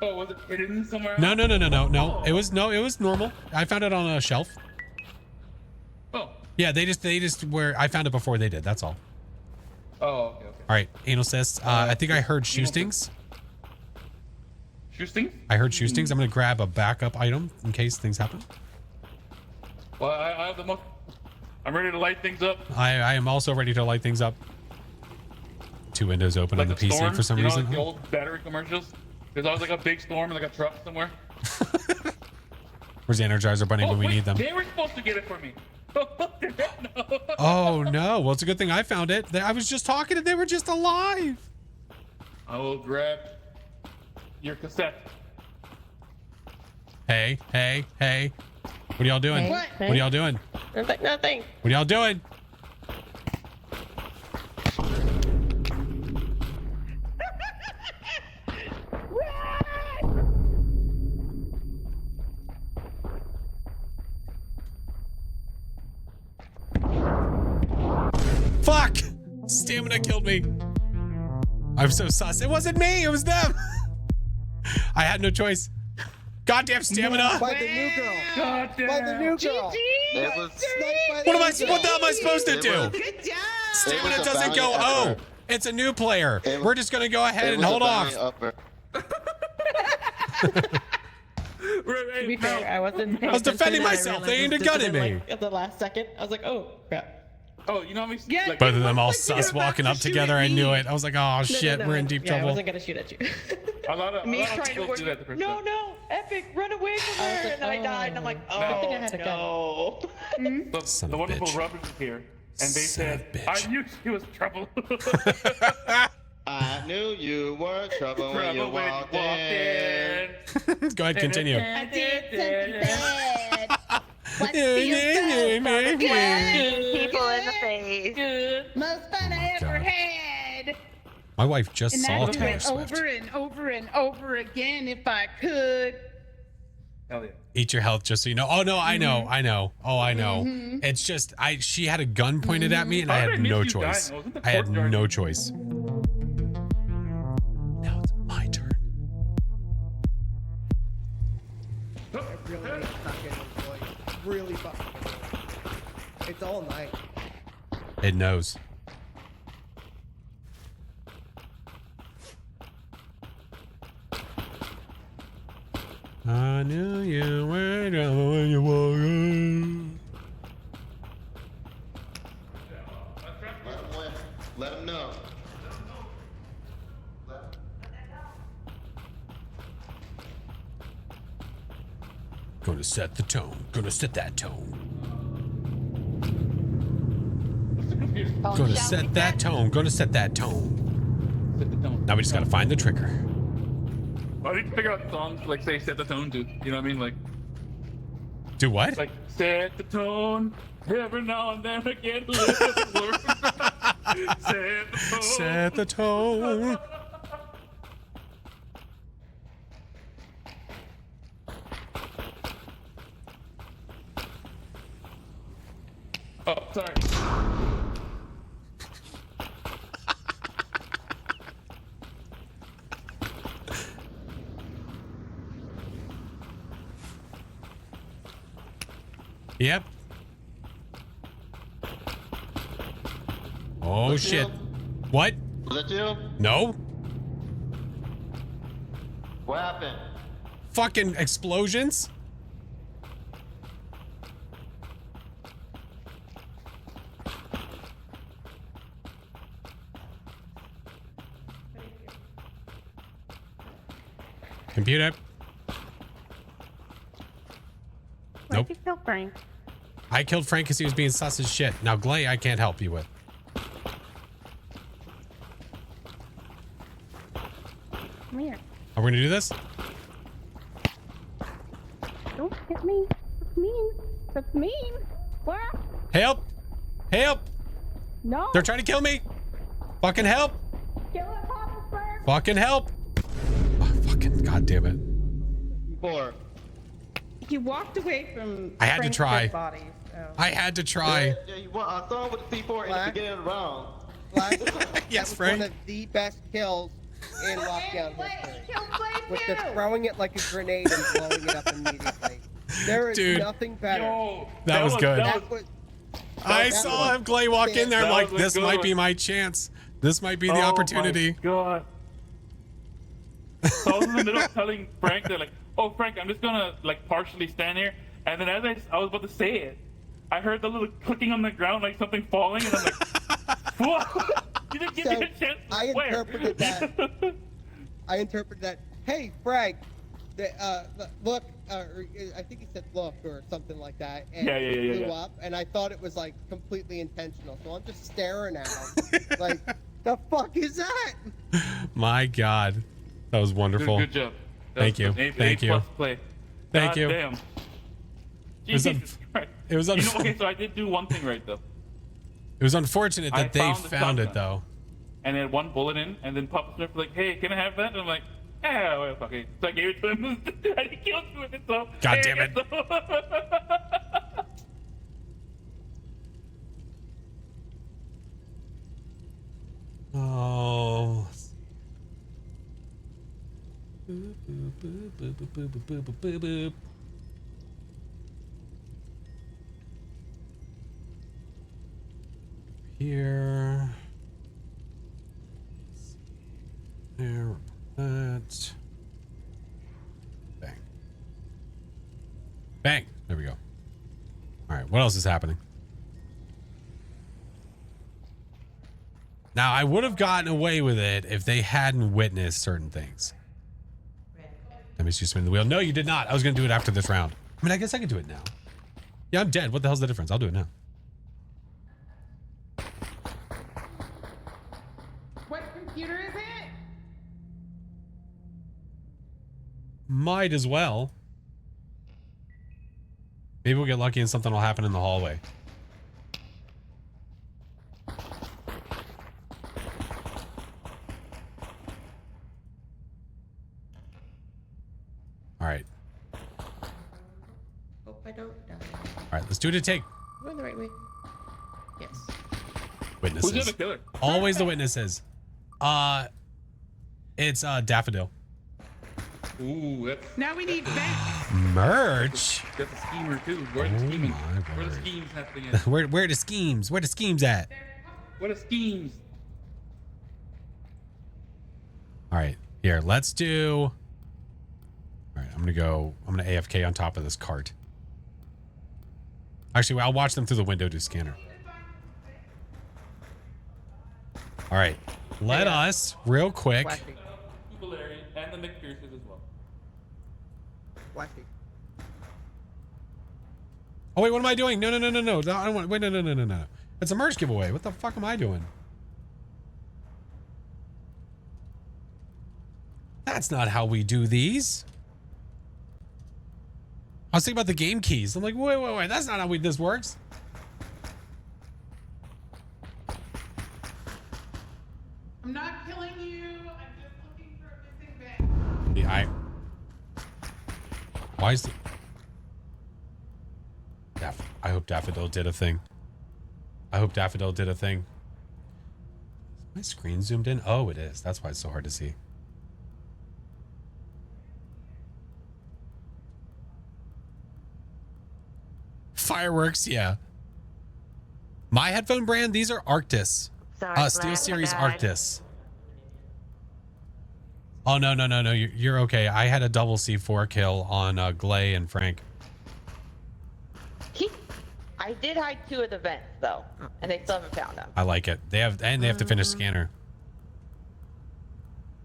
Oh, was it hidden somewhere? No. It was normal. I found it on a shelf. Oh. Yeah, they just were... I found it before they did. That's all. Oh, okay. All right, anal cysts. I think I heard shoe stings. Shoe stings? I heard shoe stings. I'm going to grab a backup item in case things happen. Well, I have the most. I'm ready to light things up. I am also ready to light things up. Two windows open Like on the a PC storm, for some you know, reason. Like the old battery commercials. There's always like a big storm and like a truck somewhere. Where's the Energizer Bunny when we wait, need them? They were supposed to get it for me. No. Oh no! Well, it's a good thing I found it. I was just talking and they were just alive. I will grab your cassette. Hey! What are y'all doing? Hey, What hey. are y'all doing? Nothing. What are y'all doing? Stamina killed me. I'm so sus. It wasn't me. It was them. I had no choice. Goddamn stamina. By the new girl. God By the new girl. It was. What the hell am I supposed to do? Good job. Stamina It was a doesn't go, valiant oh, it's a new player. It was- We're just going to go ahead It and was a hold off. valiant effort. To be fair, I wasn't. I was defending myself. They aimed a gun at me. At the last second, I was like, oh crap. Oh, you know how many? Yeah. Like, Both of them all Like you were sus about walking to up shoot together. at I knew me. it. I was like, oh shit, No, we're in deep yeah, I trouble. wasn't gonna shoot at you. a lot of Me a lot of trying to people work. do that the first No, time. no, Epic, run away from I was her, like, and then I died, and I'm like, I oh think I had a gun. no. The, the wonderful bitch. Rubbers is here, and they Son of said, a bitch. "I knew she was trouble." I knew you were trouble when you walked in. Go ahead, continue. I did something bad. What feels so Good people in the face. Most fun I ever God. had. My wife just And saw I'd do Taylor it Swift. over and over and over again if I could. Hell yeah. Eat your health, just so you know. Oh no, I know. Oh, I know. It's just she had a gun pointed at me, and I How did had I miss no you choice. dying? Wasn't the I had courtyard- no choice. Now it's my turn. Really fucking enjoy it. Really fucking enjoy it. It's all night. It knows. I knew you were trouble when you walked in. Let him know. Gonna set the tone. Gonna set that tone. Gonna set that tone. Gonna set that tone. Set the tone. Now we just gotta find the trigger. I need to figure out songs like say set the tone to. You know what I mean? Like Do what? set the tone. Every now and then I get a little word. Set the tone. Set the tone. Oh, sorry. Yep. Oh Was shit. you? What? Was that you? No? What happened? Fucking explosions? Computer. Nope. You kill Frank. I killed Frank because he was being sus as shit. Now, Glay, I can't help you with. Come here. Are we gonna do this? Don't hit me. That's mean. That's mean. What? Help! Help! No. They're trying to kill me! Fucking help! Kill it, Papa first. Fucking help! Oh, fucking goddamn it. 4. He walked away from. I had to Frank's try. dead body, so. I had to try. Yeah, you want, I saw him with the C4 in the Black. beginning of the round. Black, Yes, that was Frank. one of the best kills in lockdown history. Kill Blade With the too. throwing it like a grenade and blowing it up immediately. There is Dude. nothing better. Yo, That was good. That was I that saw was- him, Glay, walk in there. I'm That like, was a this good might one. be my chance. This might be the Oh opportunity. My God. So I was in the middle of telling Frank that, like, oh, Frank, I'm just gonna, like, partially stand here. And then as I was about to say it, I heard the little clicking on the ground, like something falling, and I'm like, what? You didn't give So, me a chance to I swear. interpreted that. I interpreted that. Hey, Frank, look. I think he said look or something like that, and Yeah, it blew yeah. up. And I thought it was like completely intentional. So I'm just staring at him, like, the fuck is that? My God. That was wonderful. Good job. That Thank was you. an A- Thank A you. plus play. Thank God you. Damn. It was un- Jesus Christ. it was You know, unf- okay, so I did do one thing right though. It was unfortunate I that they found the found it, shotgun. though. And then one bullet in, and then Papa Smith was like, "Hey, can I have that?" And I'm like, "Yeah, well, okay." So I gave it to him, and he killed me with it. So God there damn you go. boop, boop, boop, boop, boop, boop, boop, boop. Here. There. That. Bang. Bang. There we go. All right. What else is happening? Now, I would have gotten away with it if they hadn't witnessed certain things. That makes you spin the wheel. No, you did not. I was going to do it after this round. I mean, I guess I could do it now. Yeah, I'm dead. What the hell's the difference? I'll do it now. What computer is it? Might as well. Maybe we'll get lucky and something will happen in the hallway. All right. Hope I don't die. All right, let's do it a take. Going the right way. Yes. Witnesses. Who's the other killer? Always the witnesses. It's Daffodil. Ooh, that's Now we need vents. Merch. that's a schemer too. Where the scheming? Where the schemes happening at? Where the schemes? Where the schemes at? What are schemes? All right, here. Let's do. All right, I'm gonna AFK on top of this cart. Actually, I'll watch them through the window to scanner. All right, let us real quick. Flashing. Valerian and the McPhersons as well. Flashing. Oh wait, what am I doing? No. I don't want. Wait, no. It's a merch giveaway. What the fuck am I doing? That's not how we do these. I was thinking about the game keys. I'm like, wait. That's not how this works. I'm not killing you. I'm just looking for a missing vent. Yeah, why is it? I hope Daffodil did a thing. Is my screen zoomed in? Oh, it is. That's why it's so hard to see. Fireworks, yeah. My headphone brand, these are Arctis. Sorry, Steel Vlad, Series my bad. Arctis. Oh, no. You're okay. I had a double C4 kill on Glay and Frank. I did hide 2 of the vents though, and they still haven't found them. I like it. They have to finish scanner.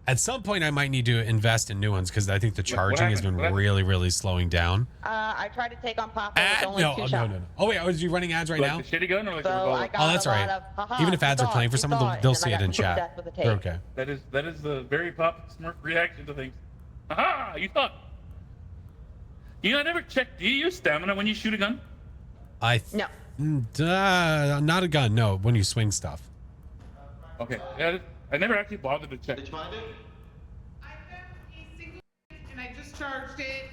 At some point, I might need to invest in new ones because I think the charging has been really slowing down. I tried to take on Papa with only 2 shots. No. Oh wait, are you running ads right now? Like the shitty gun or like So the I revolver? got Oh, that's a all lot right. of, haha, Even if ads you are playing for thought, someone, you they'll thought, see it and in then I got chat. death with a They're tape. okay. That is the very pop Smurf reaction to things. Aha! You thought. You know, I never checked. Do you use stamina when you shoot a gun? No. Not a gun. No, when you swing stuff. Okay. Yeah, I never actually bothered to check. Did you find it? I found a single and I just charged it,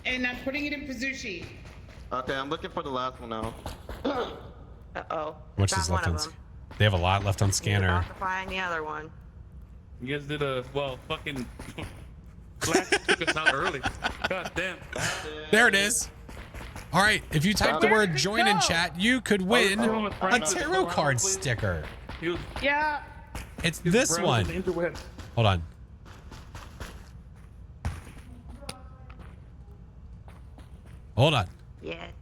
and I'm putting it in Pazushi. Okay, I'm looking for the last one now. Uh-oh. What's Found this one left on? of them. They have a lot left on scanner. About to find the other one. You guys did fucking. Flash took us out early. God damn. There it is. All right, if you type the word join in chat, you could win a tarot card sticker. Yeah. It's this one. Hold on. Hold on.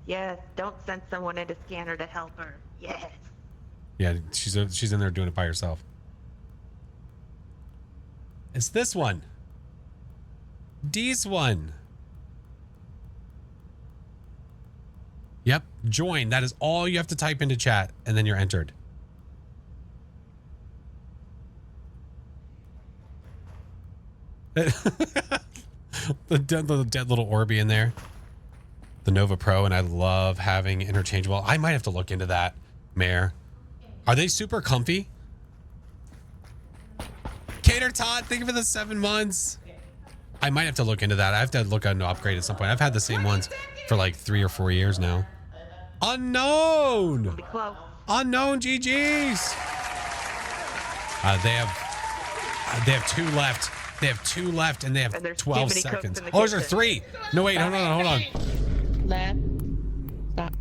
Yes. Don't send someone into scanner to help her. Yes. Yeah, she's in there doing it by herself. It's this one. D's one. Yep, join. That is all you have to type into chat, and then you're entered. the dead little Orby in there. The Nova Pro, and I love having interchangeable. I might have to look into that, Mayor. Are they super comfy? Cater Todd, thank you for the 7 months. I might have to look into that. I have to look into upgrade at some point. I've had the same ones for like 3 or 4 years now. Unknown. Unknown GGs. They have 2 left. They have 2 left, and they have And there's 12 too many cooks seconds. in the Oh, there's kitchen. 3. No, wait, hold on. Left.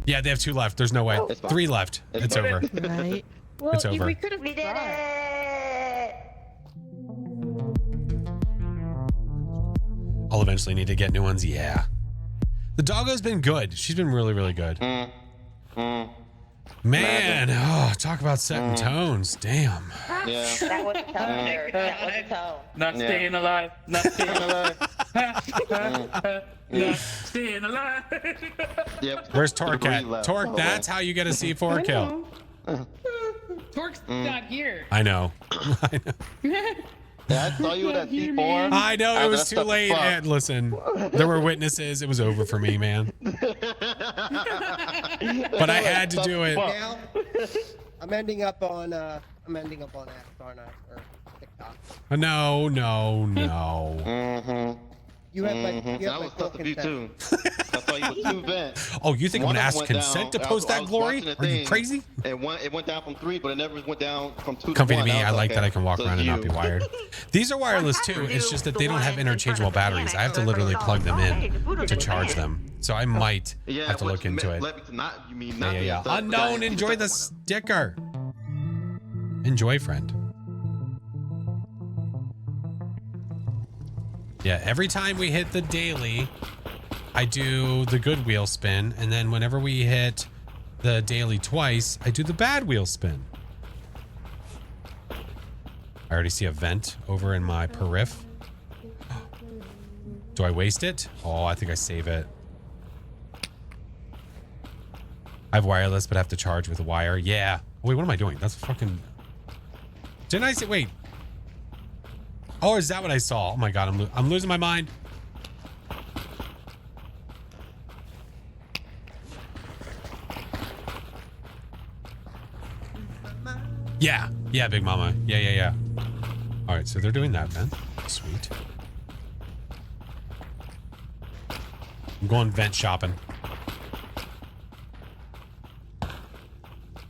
Yeah, they have 2 left. There's no way. 3 left. It's over. Right. Well, It's over. we could have. We did it. I'll eventually need to get new ones. Yeah. The doggo's been good. She's been really, really good. Man, oh, talk about setting tones. Damn. Yeah. That was a tone, nerd. That was a tone. Not Yeah. staying alive. Not staying alive. Not staying alive. Yep. Where's Torque Debris at? left, Torque, by the way. that's how you get a C4 kill. Torque's not here. I know. Yeah, I saw you with that C4. I know, it After was that too stuff late. fucked. And listen, there were witnesses. It was over for me, man. But I had to do it. Now, I'm ending up on X, aren't I? Or TikTok. No. Mm-hmm. You have my, you I have my was full tough to view consent. too. I saw you with 2 vents. Oh, you think I'm One gonna of them ask went consent down. to post I that was glory? watching the Are you thing, crazy? And it went down from 3, but it never went down from 2 Comfy to to 1. me. I was like that I can walk so around and not be you. wired. These are wireless too. It's just that they don't have interchangeable batteries. I have to literally plug them in to charge them. So I might Yeah, have to what look you into meant- it. Let me to not, you mean not Yeah. the stuff, but Unknown, that- enjoy the sticker. Enjoy, friend. Yeah, every time we hit the daily, I do the good wheel spin, and then whenever we hit the daily twice, I do the bad wheel spin. I already see a vent over in my periph. Do I waste it? Oh, I think I save it. I have wireless, but I have to charge with a wire. Yeah. Wait, what am I doing? That's fucking... Didn't I say... Wait. Oh, is that what I saw? Oh my god, I'm losing my mind. Yeah. Yeah, Big Mama. Yeah. All right, so they're doing that then. Sweet. I'm going vent shopping.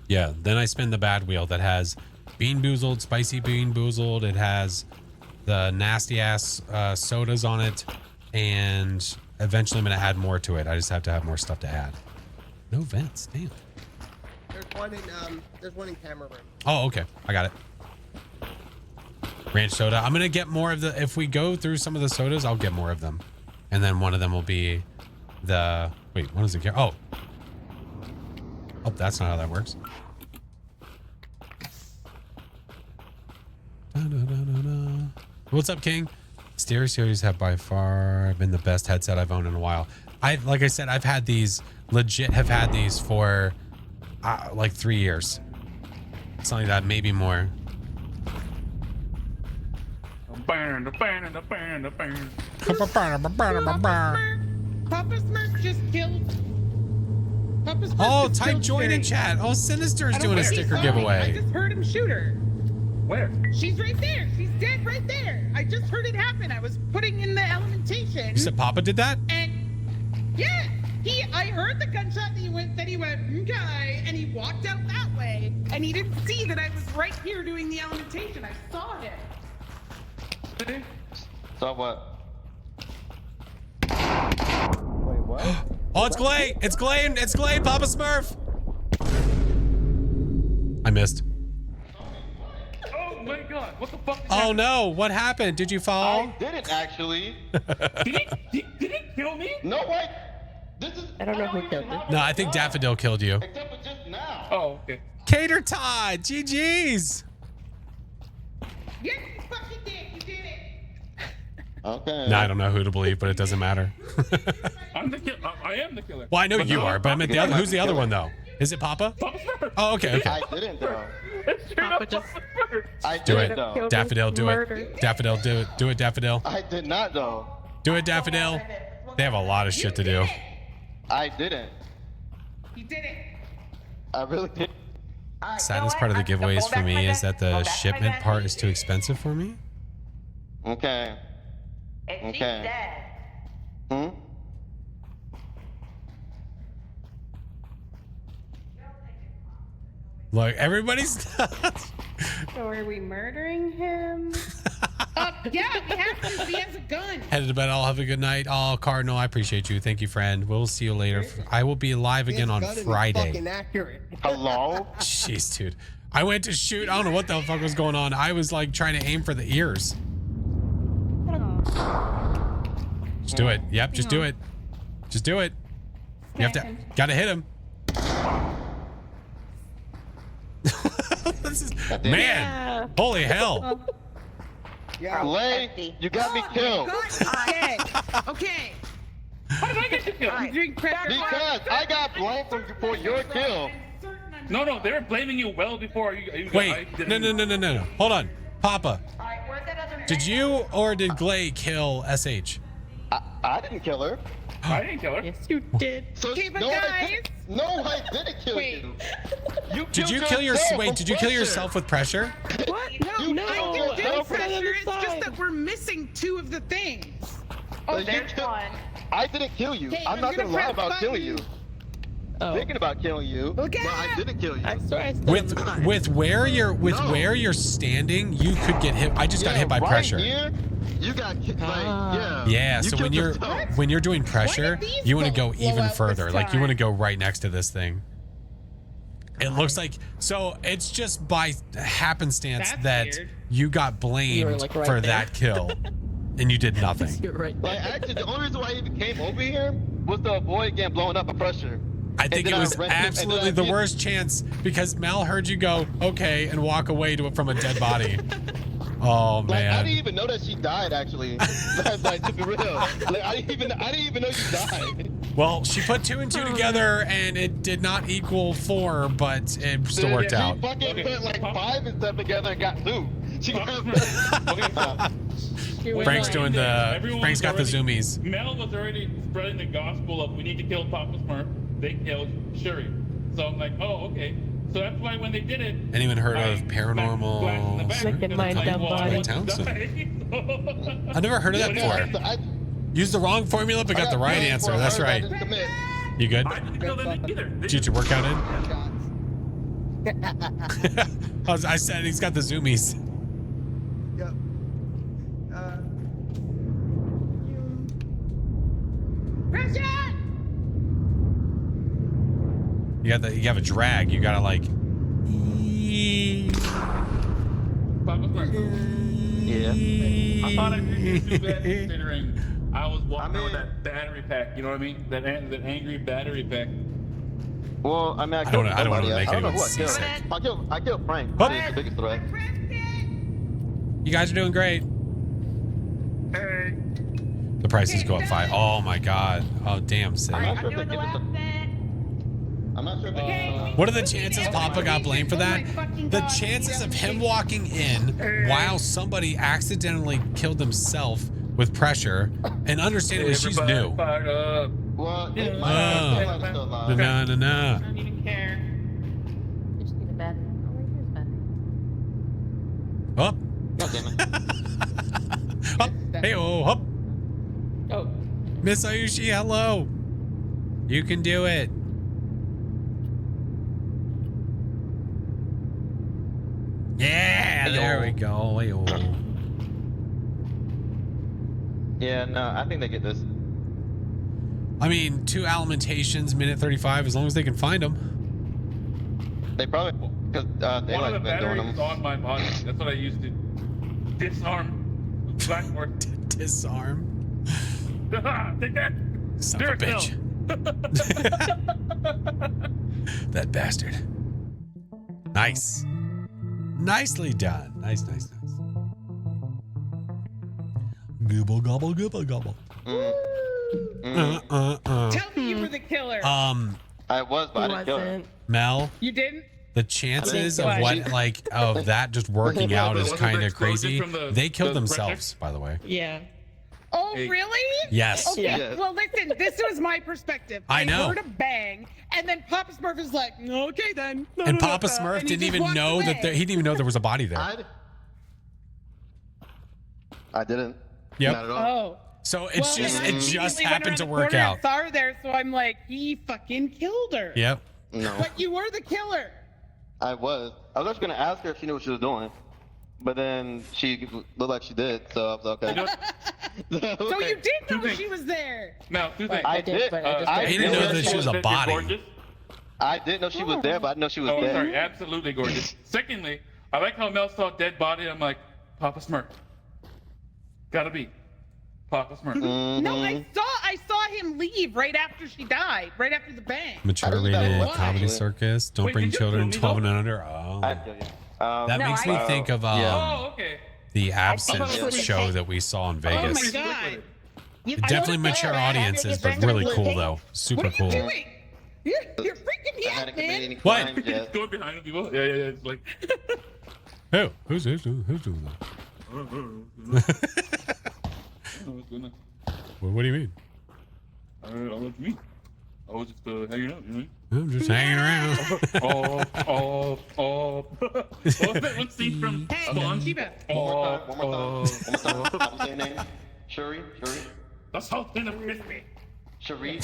Yeah, then I spin the bad wheel that has Bean Boozled, Spicy Bean Boozled. It has the nasty ass sodas on it, and eventually I'm gonna add more to it. I just have to have more stuff to add. No vents, damn. There's one in camera room. Oh, okay, I got it. Ranch soda. I'm gonna get more of the. If we go through some of the sodas, I'll get more of them, and then one of them will be the. Wait, what does it care? Oh, that's not how that works. What's up, King? Stereo series have by far been the best headset I've owned in a while. Like I said, I've had these have had these for like 3 years. Something like that, maybe more. Papa Smurf just killed. Papa Smurf Oh, just type killed join in Sherry. chat. Oh, Sinister's I don't doing a know if he sticker saw me. I giveaway. just heard him shoot her. Where? She's right there. She's dead right there. I just heard it happen. I was putting in the elementation. You said Papa did that? And yeah, I heard the gunshot that he went, okay, and he walked out that way, and he didn't see that I was right here doing the elementation. I saw him. So what? Wait, what? Oh, it's Glay. It's Glay. It's Glay, Papa Smurf. I missed. Oh my god, what the fuck? Oh no, what happened? Did you fall? I didn't actually. Did he kill me? No, wait. This is. I don't know who killed him. No, I think Daffodil killed you. Except for just now. Oh, okay. Cater Todd, GG's. Yes, you fucking did. You did it. Okay. No, I don't know who to believe, but it doesn't matter. I'm the killer. I am the killer. Well, I know But you no, are, but I meant the other. Who's the other one though? Is it Papa? Papa Smurf. Oh, okay. I didn't though. It's straight Papa up just- Papa Smurf. I Do didn't it. though. Daffodil, do it. Murder. Daffodil, do it. Do it, Daffodil. I did not though. Do it, Daffodil. They have a lot of shit to do. I didn't. You did it. I really did. Saddest part of the giveaways for me is that the shipment part is too expensive for me. Okay. And she's Okay. dead. Hmm? Look, everybody's. So are we murdering him? Yeah, we have to. He has a gun. Headed to bed. I'll have a good night. Oh, Cardinal, I appreciate you. Thank you, friend. We'll see you later. I will be live again on Friday. Fucking accurate. Hello? Jeez, dude. I went to shoot. I don't know what the fuck was going on. I was like trying to aim for the ears. Just do it. Yep, just do it. Just do it. You have to. Gotta hit him. This is, man, holy hell. Yeah. Lay, you got me killed. Okay. Okay. How did I get you killed? I'm doing pressure. Because I got blamed for your kill. No, they were blaming you well before you Wait, no. Hold on. Papa, did you or did Glay kill SH? I didn't kill her. I didn't kill her. Yes, you did. So Okay, but no, guys. I didn't kill Wait. you. Did you kill Did you kill yourself with pressure? What? No, You I killed can do yourself. pressure. It's just that we're missing 2 of the things. Oh, You there's kill- one. I didn't kill you. Okay, I'm not gonna gonna lie press about button. killing you. Oh. Thinking about killing you, Look but out. I didn't kill you. I swear I stood on the side. With where you're standing, you could get hit. I just got hit by right pressure. Here, you got hit. Ah. Yeah, You so killed when yourself. you're doing pressure, these you want to bullets go blow even out further. this Like you time? want to go right next to this thing. It looks like so. It's just by happenstance That's that weird. you got You blamed were, like, right for there. that kill, and you did nothing. You're right. Like actually, the only reason why I even came over here was to avoid getting blown up by pressure. I think then it I was ran- and then absolutely I the did- worst chance because Mel heard you go okay and walk away from a dead body. Oh Like I man. didn't even know that she died. Actually, like to be real, like I didn't even know you died. Well, she put 2 and 2 together, and it did not equal 4, but it still worked she out. fucking put like 5 and stuff together and got 2. She got. Frank's doing the. Everyone's Frank's got the already- zoomies. Mel was already spreading the gospel of we need to kill Papa Smurf. They killed Shuri. So I'm like, oh, okay. So that's why when they did it. Anyone heard I of paranormal? flashed in the back Look at because my it's like, dumb well, I body. want to Townsend. die. I never heard of that before. Used the wrong formula, but got the right answer. That's right. You good? I didn't kill them either. They Did your workout in? Shots. I said he's got the zoomies. Yep. Pressure! You have a drag. You gotta like. Papa Smurf. Yeah. I thought I didn't do bad considering I was walking around with that battery pack. You know what I mean? That angry battery pack. Well, I mean, I don't want to somebody. make I don't know anyone who I killed. seasick. I killed Frank. Hup. He's the biggest threat. You guys are doing great. Hey. The prices go up 5. Oh my god. Oh damn, Sid. I'm not sure if they give us a. I'm not sure if they. What are the chances Papa got blamed for that? The chances of him walking in while somebody accidentally killed himself with pressure, and understandably she's Everybody new. fired up. Well, it Oh. might have been still alive. No. I don't even care. Just need a bed. Oh, wait, here's bed. Up. God damn it. Up. Hey, oh, up. Oh. Miss Ayushi, hello. You can do it. Yeah, there we go. Hey-oh. Yeah, no, I think they get this. I mean, 2 alimentations, minute 35, as long as they can find them. They probably because they One of the like been doing batteries them. on my body. That's what I used to disarm FlashForce. Disarm. Take that. Son of a Duracell. bitch. That bastard. Nice. Nicely done. Nice. Gobble, gobble, gobble, gobble. Tell me you were the killer. I was, but I didn't kill her. Mel, You didn't? the chances of What? of that just working out is Wasn't kind the of crazy. explosion from the- They killed the themselves, by the way. Yeah. Oh, Hey. really? Yes. Okay, Yes. well, listen, this was my perspective. I know. heard a bang, and then Papa Smurf is like, okay then. And Papa Smurf and he didn't just even walked know away. he didn't even know there was a body there. I didn't. Yep. Not at all. Oh. So it's Well, just I it just immediately happened went to around the work corner out. and saw her there, so I'm like, he fucking killed her. Yep. No. But you were the killer. I was actually gonna ask her if she knew what she was doing, But then she looked like she did, so I was okay. You know, So you did know things. she was there. no, two things. I did. but I just I He didn't know that she was a You're body. gorgeous. I didn't know she was there, but I didn't know she was Oh, there. sorry, absolutely gorgeous. Secondly, I like how Mel saw a dead body. I'm like, Papa Smurf. Gotta be. Papa Smurf. No, I saw him leave right after she died, right after the bang. Mature I rated don't know comedy why. circus. Don't Wait, bring did you children kill me, 12 and though? under. Oh. I feel you. That No, makes I- me think of Oh, okay. the think Absence it was show a- that we saw in Oh Vegas. my god. Definitely mature audiences, but really cool though. Super What are you cool. doing? You're freaking me I out, hadn't committed man. any What? crimes yet. Going behind the people. Yeah. It's like. Who? Who's doing that? What do you mean? I don't know what you mean. I was just hanging out, you know? I'm just hanging around. What was that one scene from Hey, Sponge? Shiva. One more time. How do you say your name? Shuri? That's how thin of crispy. Shuri?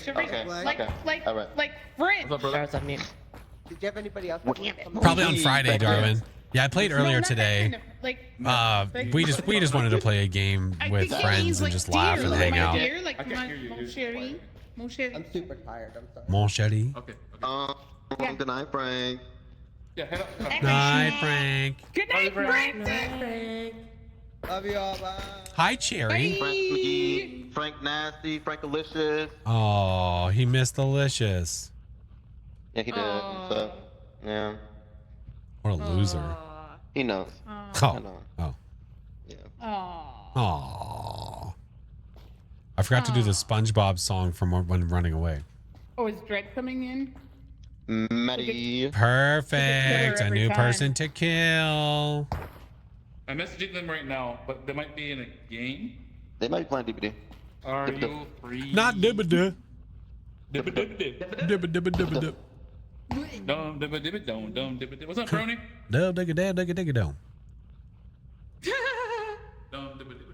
Okay. Like All right. French. What's up, brother? Did you have anybody else? Probably on Friday, Darwin. Yeah, I played earlier No, not that today. kind of, like, We just wanted to play a game I with think it friends means, and like, just dear, laugh and like hang my out. dear, like I can't my hear you, mon dude. chéri, mon chéri. I'm super tired. I'm sorry. Mon chéri. Okay. Yeah. Good night, Frank. Yeah, head up. Night, Frank. Good night, Frank. Love you all. Bye. Hi, Cherry. Frank McGee, Frank Nasty, Frank Alicious. Oh, he missed Delicious. Yeah, he did. So, yeah, What a loser. he knows. Oh. I know. Oh. Yeah. Aww. Oh. I forgot to do the SpongeBob song from when running away. Oh, is Dredd coming in? Maddie. Perfect. A every new time. person to kill. I'm messaging them right now, but they might be in a game. They might be playing DVD. Are you free? Not dibba-da. Dibba-dibba-dib. Dibba-dibba-dibba-dib. Dum dibba-dibba dum dum dibba-dib. What's up, Brony? Dub-digga-dab-digga-digga-dum. Dum dibba-dibba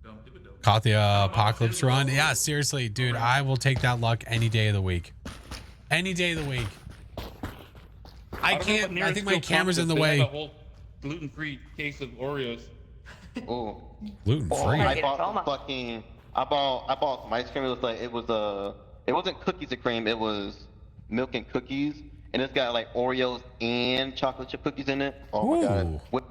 dum dibba-dum. Caught the apocalypse run. Yeah, seriously, dude, I will take that luck any day of the week. Any day of the week. I don't know can't. what I think my Nearest camera's in the They have way. a whole gluten-free case of Oreos. Ooh. Gluten Oh, free. I bought some fucking. I bought some ice cream. It was like it wasn't cookies and cream. It was milk and cookies, and it's got like Oreos and chocolate chip cookies in it. Oh my Ooh. god.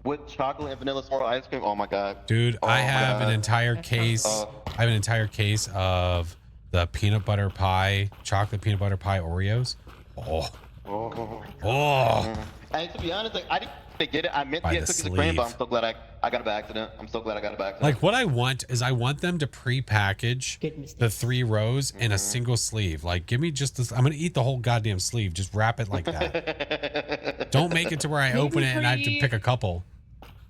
With chocolate and vanilla swirl ice cream. Oh my god. Dude, Oh I my have an God. entire case. I have an entire case of the peanut butter pie, chocolate peanut butter pie Oreos. Oh, Oh. oh. And to be honest, like I didn't get it. I meant to By get the cookies and cream, but I'm sleeve. so glad I got it by accident. I'm so glad I got it by accident. Like what I want is I want them to pre-package the 3 rows in a single sleeve. Like give me just this. I'm gonna eat the whole goddamn sleeve. Just wrap it like that. Don't make it to where I open it and I have to pick a couple.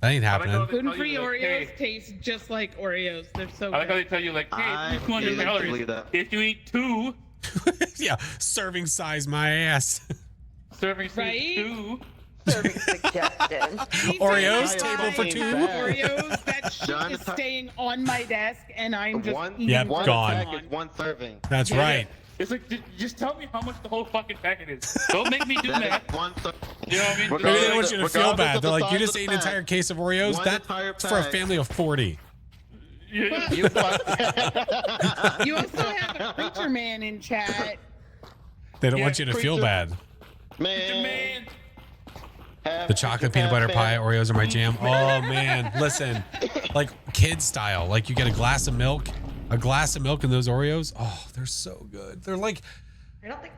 That ain't happening. Gluten-free Like, Oreos hey. taste just like Oreos. They're so I like how good. they tell you, like, hey, I it's 200 really calories. believe that. If you eat 2, Yeah, serving size my ass. serving size Right? 2. Serving suggestion. Oreos, Anytime table for I 2. have Oreos, that shit John, is it's not- staying on my desk, and I'm just One- eating Yep, one gone. pack is one serving. That's Yeah, right. yeah. It's like, just tell me how much the whole fucking packet is. Don't make me do That math. is one serving. You know what I mean? Maybe they don't want you to feel Regardless bad. of They're the like, you size just of ate the an entire pack. case of Oreos? One That's entire for a pack. family of 40. Yeah. You fuck. You also have a preacher man in chat. They don't Yeah, want you to feel preacher. bad. Man. The chocolate peanut butter pie Oreos are my jam. Oh man, listen, like kid style. Like you get a glass of milk and those Oreos. Oh, they're so good. They're like,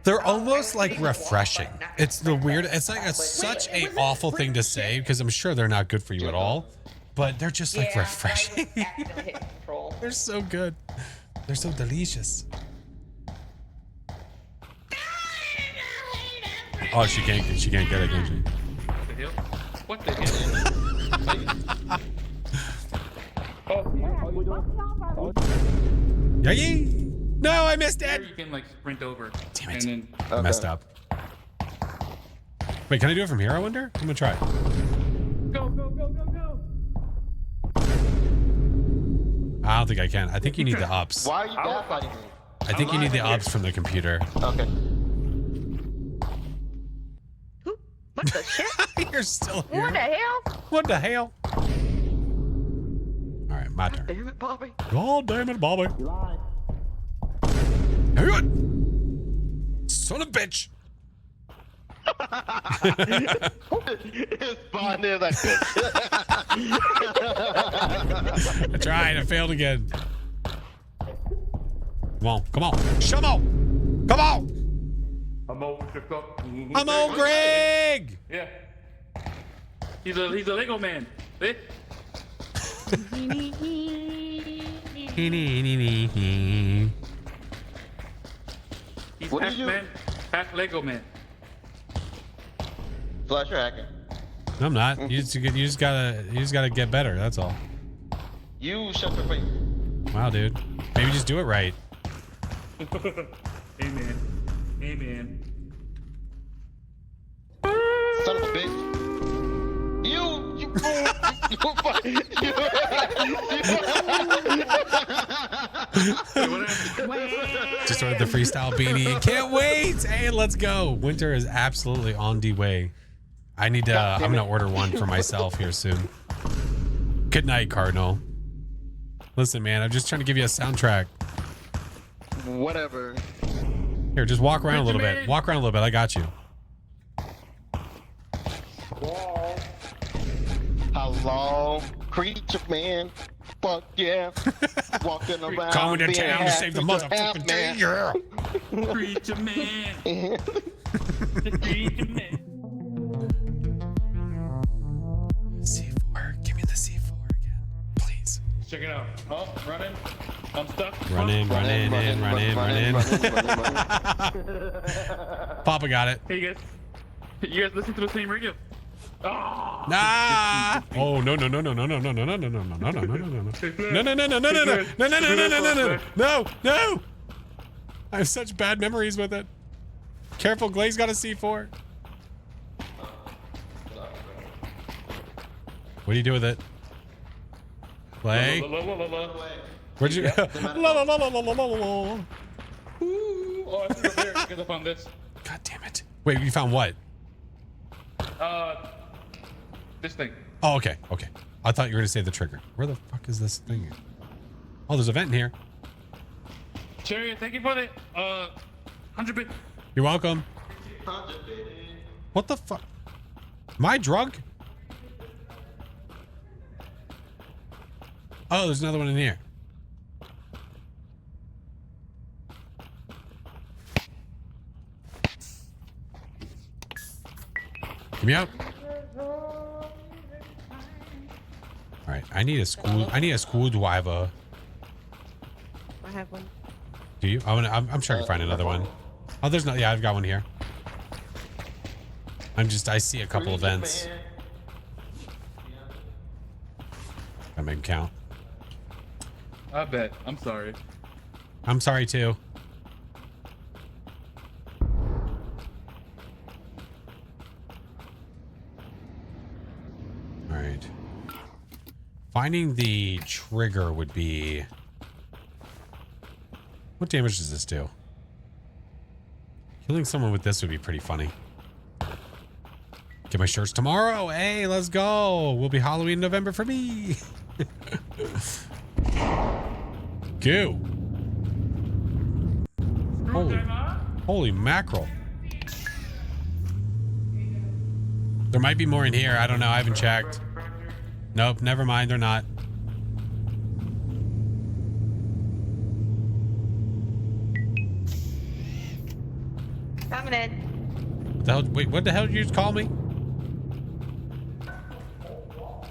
they're almost like refreshing. It's the weird. It's like such a awful thing to say because I'm sure they're not good for you at all, but they're just like refreshing. They're so good. They're so delicious. Oh, she can't get it, can she? What the hell? Yay! No, I missed There it. you can like sprint over. Damn it. And then I messed up. Wait, can I do it from here, I wonder? I'm gonna try. go, go, go, go, go. I don't think I can. I think you need the ups. Why are you gaslighting me? I think you need the ups from the computer. Okay. What the shit? You're still here. What the hell? What the hell? All right, my turn. Damn it, Bobby. God damn it, Bobby. Hey, son of a bitch. It's fine there like this. I tried. I failed again. Come on. Come on. Come on. Come on. I'm on Greg. Yeah. He's a Lego man. See? He's What half did you- man, half Lego man. Flash, you're hacking. No, I'm not. You just gotta get better. That's all. You shut your face. Wow, dude. Maybe just do it right. Amen. Amen. Son of a bitch. You Just ordered the freestyle beanie. Can't wait. Hey, let's go. Winter is absolutely on the way. I need to. I'm gonna order one for myself here soon. Good night, Cardinal. Listen, man, I'm just trying to give you a soundtrack. Whatever. Here, just walk around a little bit. Walk around a little bit. I got you. Hello, creature man. Fuck yeah. Walking around. Coming to being town to half save the creature, motherfucking half day. man. Yeah. Preacher man. Preacher man. C4. Give me the C4 again, please. Check it out. Oh, running. I'm stuck. Run in. Papa got it. Hey, you guys listen to the same radio. Oh, Nah. Oh no. No. I have such bad memories with it. Careful, Glaze got a C4. What do you do with it? Play? Where'd you? Oh, I threw it there because I found this. God damn it. Wait, you found what? This thing. Oh, okay. I thought you were gonna say the trigger. Where the fuck is this thing? Oh, there's a vent in here. Cherry, thank you for the 100-bit. You're welcome. What the fuck? Am I drunk? Oh, there's another one in here. Get me out. All right, I need a screwdriver. I have one. Do you? I'm sure I can find another one. Oh, there's not. Yeah, I've got one here. I see a couple of vents. Gotta make them count. I bet. I'm sorry. I'm sorry too. All right. Finding the trigger would be... What damage does this do? Killing someone with this would be pretty funny. Get my shirts tomorrow. Hey, let's go. We'll be Halloween in November for me. Goo. Holy mackerel. There might be more in here. I don't know. I haven't checked. Nope, never mind. They're not. Coming in. What the hell? Wait, what the hell did you just call me?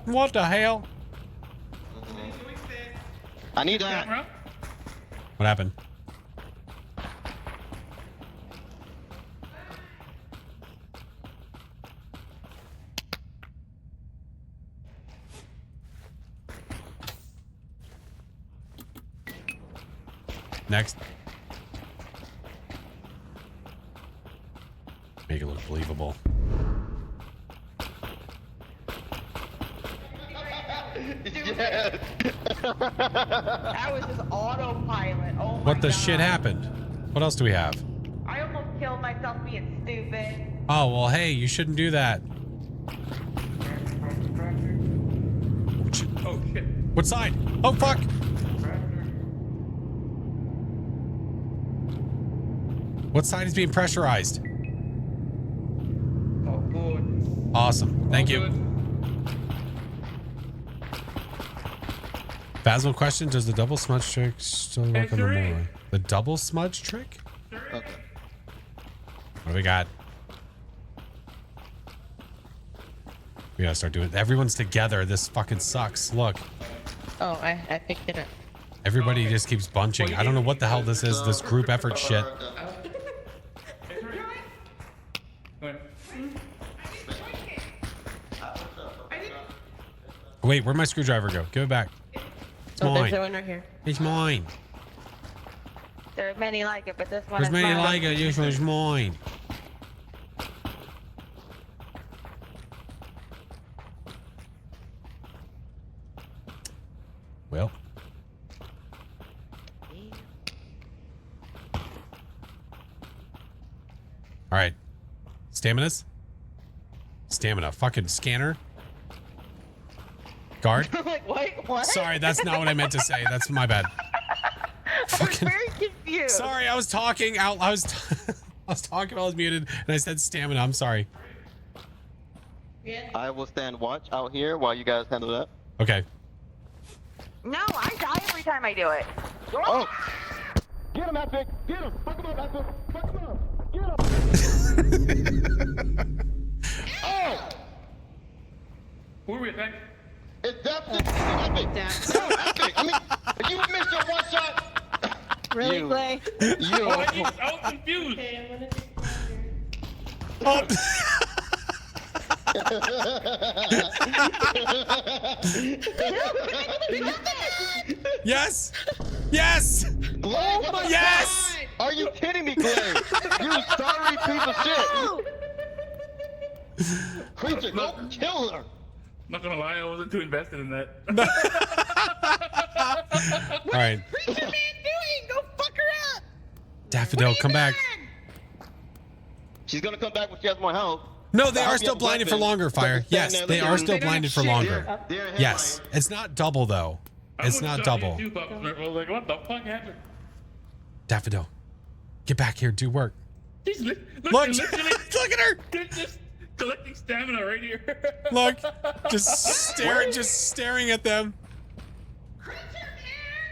What the hell? I need that. What happened? Next. Make it look believable. Yes. That was just autopilot. Oh my What the God. shit happened? What else do we have? I almost killed myself being stupid. Oh, well, hey, you shouldn't do that. Oh shit. What side? Oh, fuck. What side is being pressurized? Oh good. Awesome. Thank you. Good. Phasmo question, does the double smudge trick still work on the Sheree. more? The double smudge trick? Okay. What do we got? We gotta start doing it. Everyone's together. This fucking sucks. Look. Oh, I picked it up. Everybody just keeps bunching. I don't know what the hell this is. This group effort shit. Wait, where'd my screwdriver go? Give it back. It's Oh, there's mine. one right here. It's mine. There are many like it, but this one There's is many mine. like it. This one's mine. Well. All right. Staminas? Stamina. Fucking scanner. Guard. I'm like, wait, what? Sorry, that's not what I meant to say. That's my bad. I'm very confused. Sorry, I was talking out. I was talking while I was muted, and I said stamina. I'm sorry. I will stand watch out here while you guys handle that. Okay. No, I die every time I do it. Oh! Get him, Epic! Get him! Fuck him up, Epic! Fuck him up! Get him! Oh! Who are we attacking? It's definitely Epic! No, Epic! I mean, if you missed your one shot... Really, You. Clay? You. I was confused. Oh. Yes! Yes! Clay, what the Yes! fuck? Are you kidding me, Clay? You sorry piece of shit! Creature, go kill her! Not gonna lie, I wasn't too invested in that. All right. What's your man doing? Go fuck her up. Daffodil, come back. She's gonna come back when she has more health. No, they I are hope you still have blinded for weapons. longer, Fire. Fucking stand Yes, there they looking are at still me. blinded for longer. Deer in Yes, it's not double though. It's not double. I was like, what the fuck happened? Daffodil, get back here, do work. She's look, Look, literally, look at her. they're just collecting stamina right here. Look, just staring at them.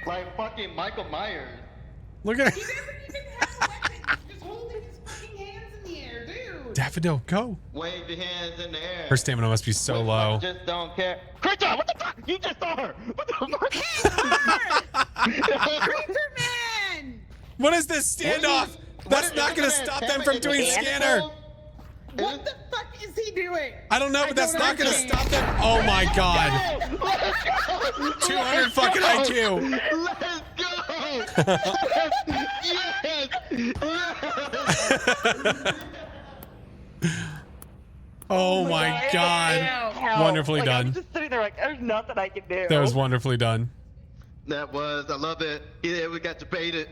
Like fucking Michael Myers. Look at He her. doesn't even have weapons. He's just holding his fucking hands in the air, dude. Daffodil, go. Wave your hands in the air. Her stamina must be so Wait, low. Just don't care. Creature, what the fuck? You just saw her. What the fuck? Creature man. What is this standoff? That's not going to stop them from doing scanner. What the fuck is he doing? I don't know, but that's not going to stop them. Oh my god. 200 fucking IQ. Let's go! Yes! Oh my god. Wonderfully I'm done. just sitting there like, there's nothing I can do. That was wonderfully done. That was, I love it. Yeah, we got debated.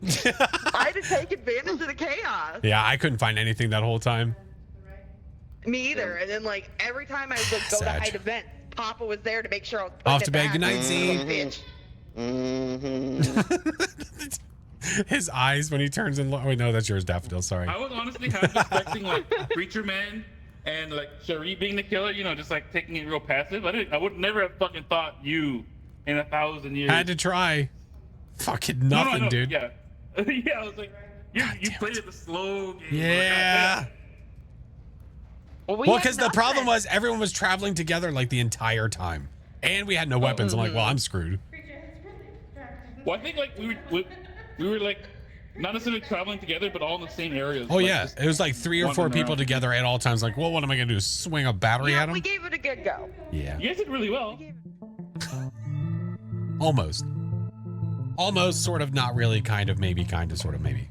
I had to take advantage of the chaos. Yeah, I couldn't find anything that whole time. Me either. And then like every time I would go to Sad. hide events, Papa was there to make sure I was Off putting to it bed. back. Good night, Z. Bitch. His eyes when he turns in. Wait, no, that's yours, Daffodil. Sorry. I was honestly kind of expecting like Preacher Man and like Cherie being the killer, you know, just like taking it real passive. I would never have fucking thought you in 1,000 years. Had to try. Fucking No, nothing, no, dude. Yeah. Yeah, I was like, you played it the slow game. Yeah. Well, because the problem was everyone was traveling together like the entire time, and we had no weapons. I'm like, well, I'm screwed. Well, I think like we were like not necessarily traveling together, but all in the same areas. Oh like, yeah, just it was like 3 or 4 wandering people around. together at all times. Like, well, what am I gonna do? Swing a battery Yeah, at we them? gave it a good go. Yeah, You guys did really well. almost, sort of, not really, kind of, maybe, kind of, sort of, maybe.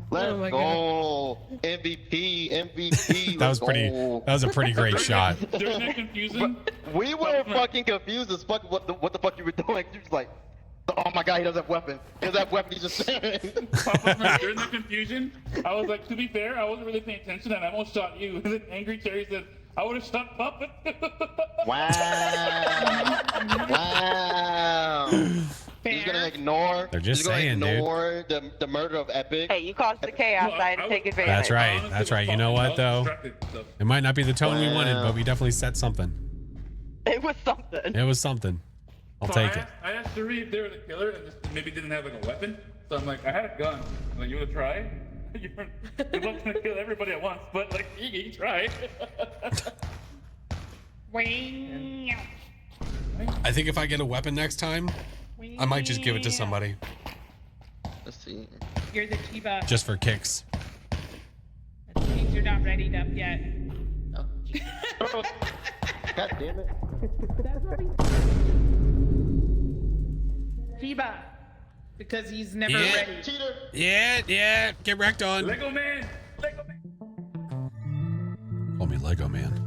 Let's go. MVP. That was pretty. That was a pretty great shot. During that confusing. We were fucking confused as fuck what the fuck you were doing. You was like, Oh my god, he doesn't have weapon. He doesn't have weapon, he's just staring. Papa, during the confusion, I was like, to be fair, I wasn't really paying attention and I almost shot you. And then Angry Cherry said, I would have shot Papa. Wow. Wow. He's gonna ignore. They're just he's gonna saying, ignore the murder of Epic. Hey, you caused the chaos. I had to take advantage. That's right. That's right. You know what though? It might not be the tone we wanted, but we definitely set something. It was something. It was something. I'll take it. I asked Suri if they were the killer and just maybe didn't have like a weapon. So I'm like, I had a gun. I'm like, you wanna try? You're not gonna kill everybody at once, but like, you try. I think if I get a weapon next time, I might just give it to somebody. Let's see. You're the Chiba. Just for kicks. That means you're not readied up yet. God damn it. Chiba. Because he's never Yeah. ready. Cheater. Yeah. Get wrecked on. Lego man. Lego man. Call me Lego Man.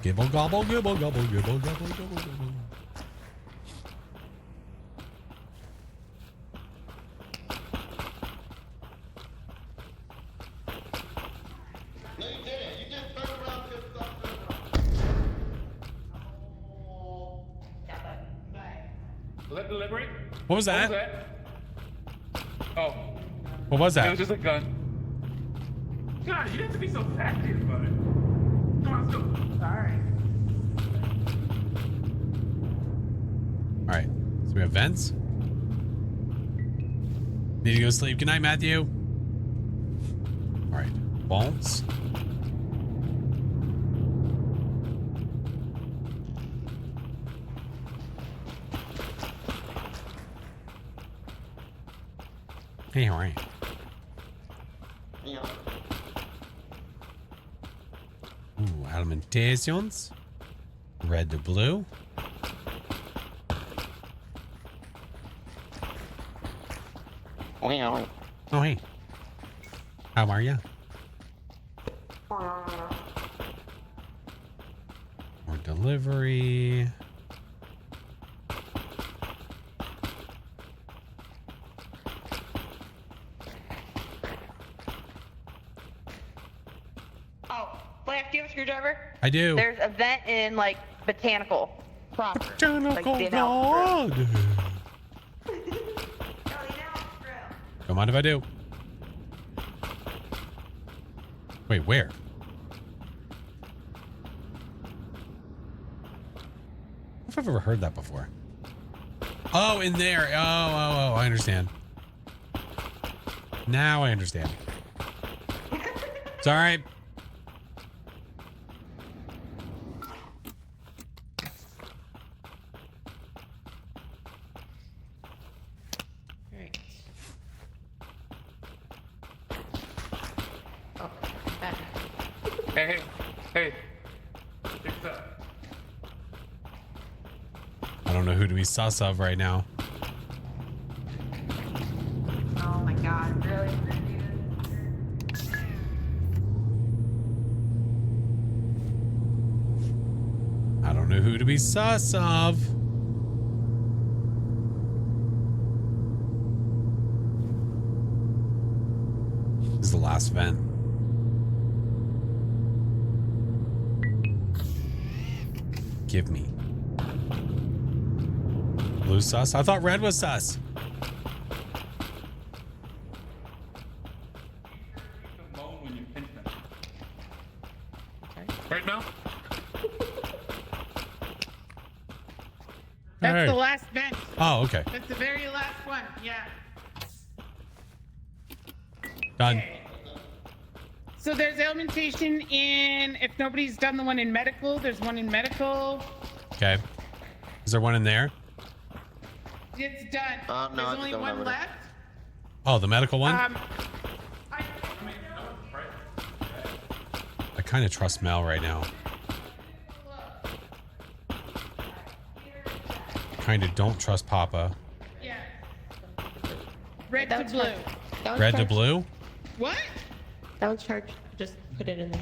Gibble gobble, gibble gobble, gibble gobble, gibble gobble. No, you didn't. You just turned around to stuff. Let deliberate. What was that? Oh. What was that? It was just a gun. God, you have to be so tacky about it. Come on, let's go. Alright. All right. So we have vents. Need to go to sleep. Good night, Matthew. All right. Vaults. Hey, all right. Yeah. Ooh, alimentations. Red to blue. Wow. Oh, hey. How are ya? More delivery. Oh, Flash, do you have a screwdriver? I do. There's a vent in like botanical proper. Botanical like the analysis room. garden. Don't mind if I do. Wait, where? I don't know if I've ever heard that before. Oh, in there. Oh, I understand. Now I understand. It's all right. Alright. Oh, back. Hey. Fix up. I don't know who to be sus of right now. Oh my god, really? I don't know who to be sus of. This is the last vent. Give me. Blue sus? I thought red was sus. Moan when you pinch them. Right now? That's Hey. the last vent. Oh, okay. That's the very last one. Yeah. Done. So there's augmentation in, if nobody's done the one in medical, there's one in medical. Okay. Is there one in there? It's done. No, I there's just only don't one remember. left. Oh, the medical one? I kind of trust Mel right now. Kind of don't trust Papa. Yeah. Red That to was blue. charged. That was Red to charged. blue? What? That was charged. Just put it in there.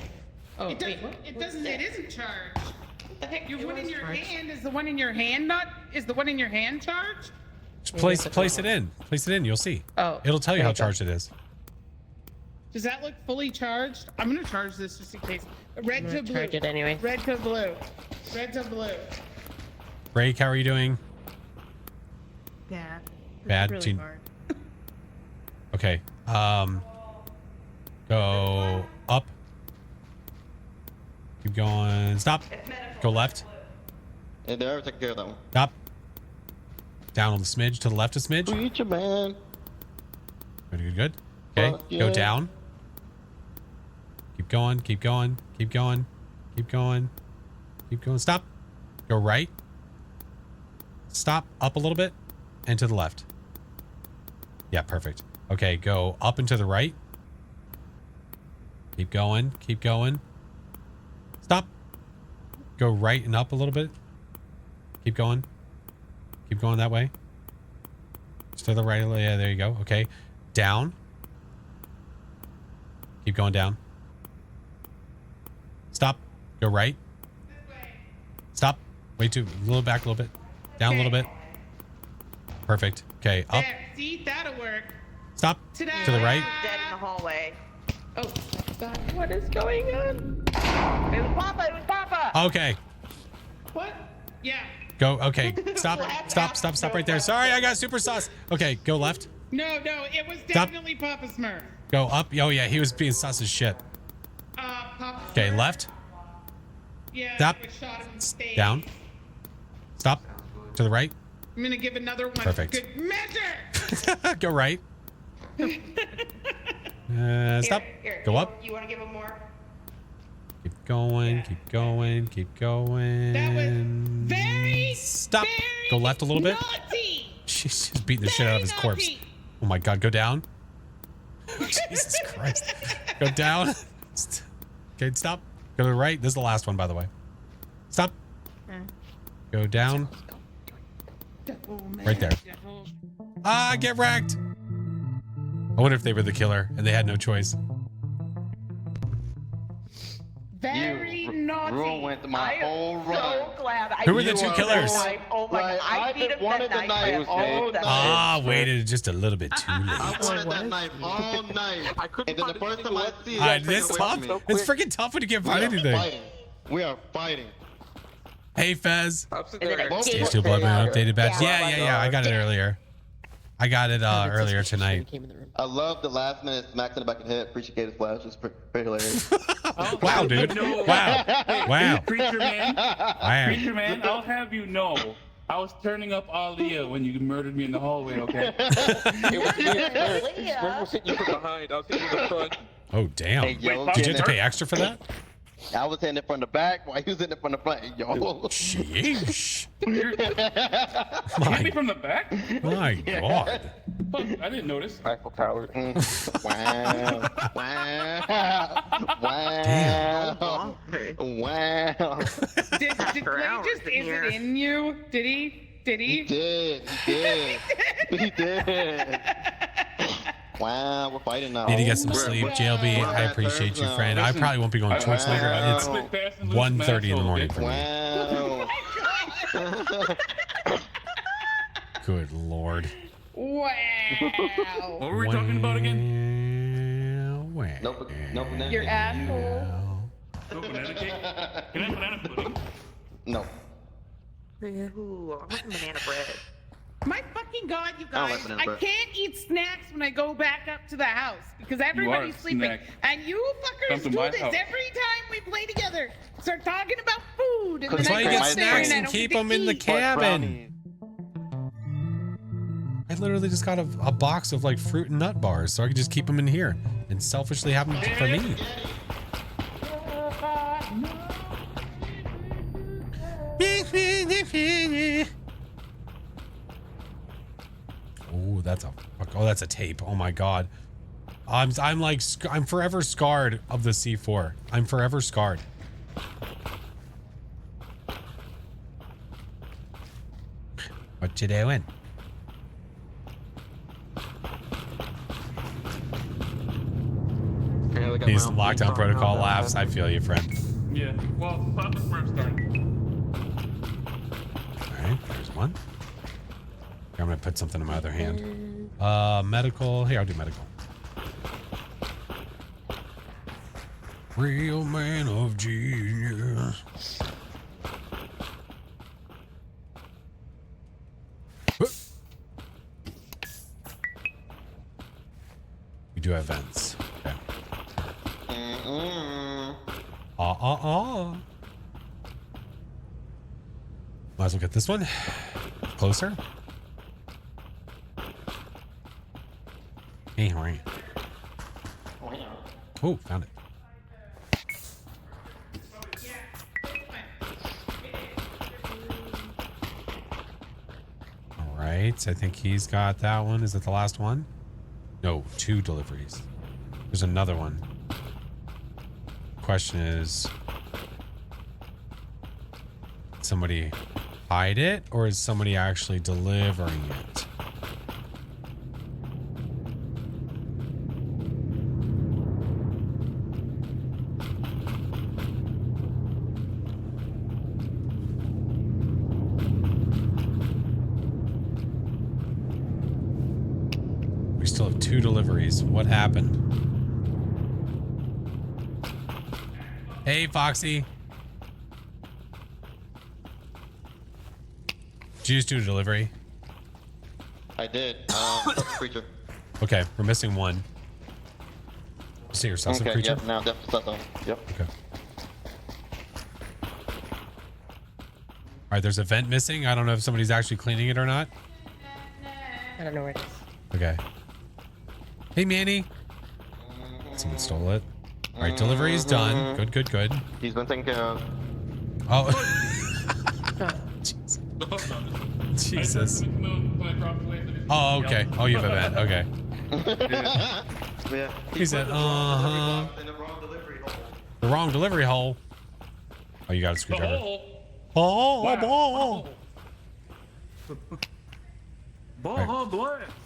Oh, It, wait, what? it doesn't. It isn't charged. Your one in your hand is the one in your hand not? Is the one in your hand charged? Just place it in. Place it in. You'll see. Oh. It'll tell you how charged it is. Does that look fully charged? I'm gonna charge this just in case. Red to blue. Charge it anyway. Red to blue. Red to blue. Break, how are you doing? Bad. Bad. Really hard. Okay. Go up. Keep going. Stop. Go left. Hey, they're taking care of them. Stop. Down on the smidge. To the left a smidge. Preacher man. Good, good, good. Okay. Fuck Go yeah. down. Keep going. Keep going. Keep going. Keep going. Keep going. Stop. Go right. Stop. Up a little bit. And to the left. Yeah, perfect. Okay, go up and to the right. Keep going. Keep going. Stop. Go right and up a little bit. Keep going. Keep going that way. Just to the right. Yeah, there you go. Okay. Down. Keep going down. Stop. Go right. Stop. Wait a little back a little bit. Down a little bit. Perfect. Okay, up. There, see, that'll work. Stop. Ta-da. To the right. Dead in the hallway. Oh, What is going on? It was Papa. It was Papa. Okay. what? Yeah. Go. Okay. Stop. Stop. Stop. Stop right there. Sorry, I got super sauce. Okay, go left. No, it was Stop. definitely Papa Smurf. Go up. Oh yeah, he was being sus as shit. Papa Okay, Smurf. left. Yeah. Stop. I shot him in the face. Down. Stop. To the right. I'm gonna give another one. Perfect. Good measure. Go right. Stop. Here, Go up. You want to give him more? Keep going. Keep going. Keep going. That was very, Stop. very Go left a little bit. naughty. She's just beating the shit out of his corpse. naughty. Oh my god, go down. Jesus Christ. Go down. Okay, stop. Go to the right. This is the last one, by the way. Stop. Go down. Right there. Ah, get wrecked. I wonder if they were the killer and they had no choice. Very naughty. Ruined my whole run. So glad I Who were the beat two him killers? that night. Oh my god, I beat him wanted the that knife night. all night. Ah, waited just a little bit too late. I wanted that knife all night. And then the first time I see it, It's tough. It's freaking tough when you can't find anything. We are fighting. Hey, Fez. Both Stage of 2 us. Bloodman updated badge. Yeah. I got it earlier. I got it earlier tonight. I love the last minute smacks in the back of the head. Appreciate his flash. It's pretty hilarious. Wow, dude. No. Wow. Hey, Wow. Preacher man. Wow. Preacher man, I'll have you know. I was turning up Aaliyah when you murdered me in the hallway, okay? Leah. was hitting you from behind. I was hitting you in the front. Oh, damn. Hey, yo, Did you have to Jenner. pay extra for that? I was hitting it from the back while he was hitting it from the front. Yo. Sheesh. You hit me from the back? My God. Fuck, I didn't notice. Eiffel Tower. Wow. Wow. Wow. Damn. Wow. Did Clay just is it in you? Did he? Did He he? did. He did. He did. Wow, we're fighting now. Need to get some sleep. JLB, I appreciate you, friend. I probably won't be going to Twitch later. It's 1:30 in the morning for me. Wow. Good Lord. Wow. What were we talking about again? Wow. No banana. Your asshole. No banana cake? Can I have banana pudding? No. Ooh, I want banana bread. My fucking God, you I don't guys! like banana I bread. can't eat snacks when I go back up to the house because everybody's a sleeping, snack. and you fuckers Come to do my this house. every time we play together. Start talking about food, and That's then That's why I you go get my up there snacks and I and don't keep get to them in the eat. cabin. I literally just got a box of like fruit and nut bars so I could just keep them in here and selfishly have them for me. Oh, that's a tape. Oh my God. I'm forever scarred of the C4. I'm forever scarred. What you doing? These lockdown protocol laughs. I feel you, friend. Yeah. Well, Papa Smurf started. one. Here, I'm gonna put something in my other hand. Medical. Here, I'll do medical. Real man of genius. We do have vents. Okay. Might as well get this one closer. Hey, all right. Oh, found it. All right, I think he's got that one. Is it the last one? No, 2 deliveries. There's another one. Question is, somebody hide it, or is somebody actually delivering it? We still have 2 deliveries. What happened? Hey, Foxy. Did you just do a delivery? I did. Creature. Okay, we're missing 1. See your sus Okay, creature? yep, now definitely sus. Yep. Okay. Alright, there's a vent missing. I don't know if somebody's actually cleaning it or not. I don't know where it is. Okay. Hey, Manny. Someone stole it. Alright, delivery is done. Good, good, good. He's been taken care of. Oh. Jesus. Oh, okay. Oh, you have a vent. Okay. Yeah. He said, uh-huh. The wrong delivery hole. Oh, you got a screwdriver. Ball.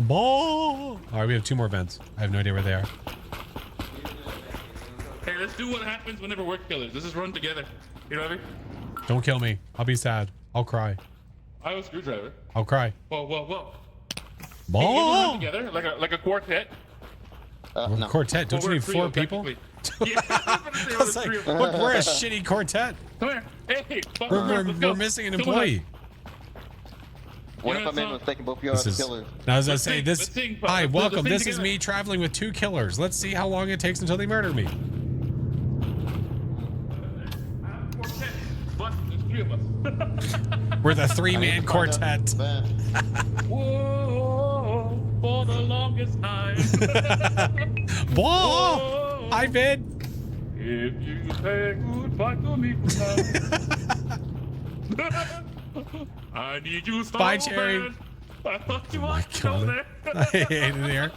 All right, we have 2 more vents. I have no idea where they are. Hey, let's do what happens whenever we're killers. Let's just run together. You know what I mean? Don't kill me. I'll be sad. I'll cry. I have a screwdriver. I'll cry. Whoa. Ball. Hey, you run together like a quartet. No. Quartet? Don't you need 4 people? Yeah, I was like, look, we're a shitty quartet. Come here. Hey, We're missing an employee. What if I'm mistaken both of you are killers? Now, as I say, this. Hi, welcome. This is me traveling with 2 killers. Let's see how long it takes until they murder me. But there's 3 of us. We're the 3-man quartet. Whoa, for the longest time. Whoa! Hi, Vid. If you say goodbye to me now, I need you so Bye, Cherry. bad. I thought you Oh my wanted to go God. there. I hate it here.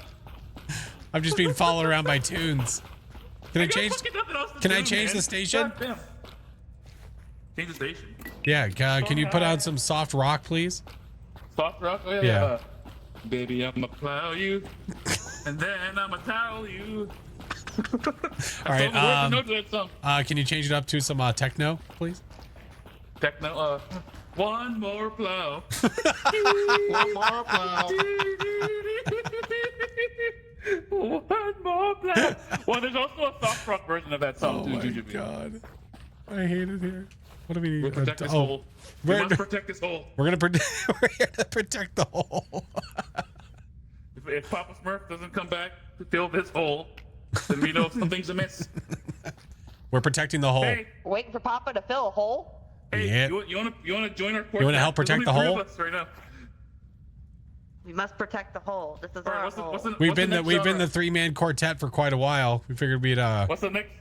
I'm just being followed around by tunes. Can I change? Can I change the station? Change the station. Yeah. Can you put out some soft rock, please? Soft rock? Oh, yeah. Baby, I'ma plow you, and then I'ma towel you. All right. Can you change it up to some techno, please? Techno. One more plow. One more plow. One more plow. Well, there's also a soft rock version of that song too. Oh my God. I hate it here. What do we need? We'll protect this hole. We must protect this hole. We're gonna we're here to protect the hole. If Papa Smurf doesn't come back to fill this hole, then we know something's amiss. We're protecting the hole. Hey, Waiting for Papa to fill a hole? hey, Yeah. you wanna join our quartet? You wanna help protect There's the only 3 hole? of us right now. We must protect the hole. This is All right, our what's the- hole. what's the- We've what's been the the next genre? 3-man quartet for quite a while. We figured we'd What's the next?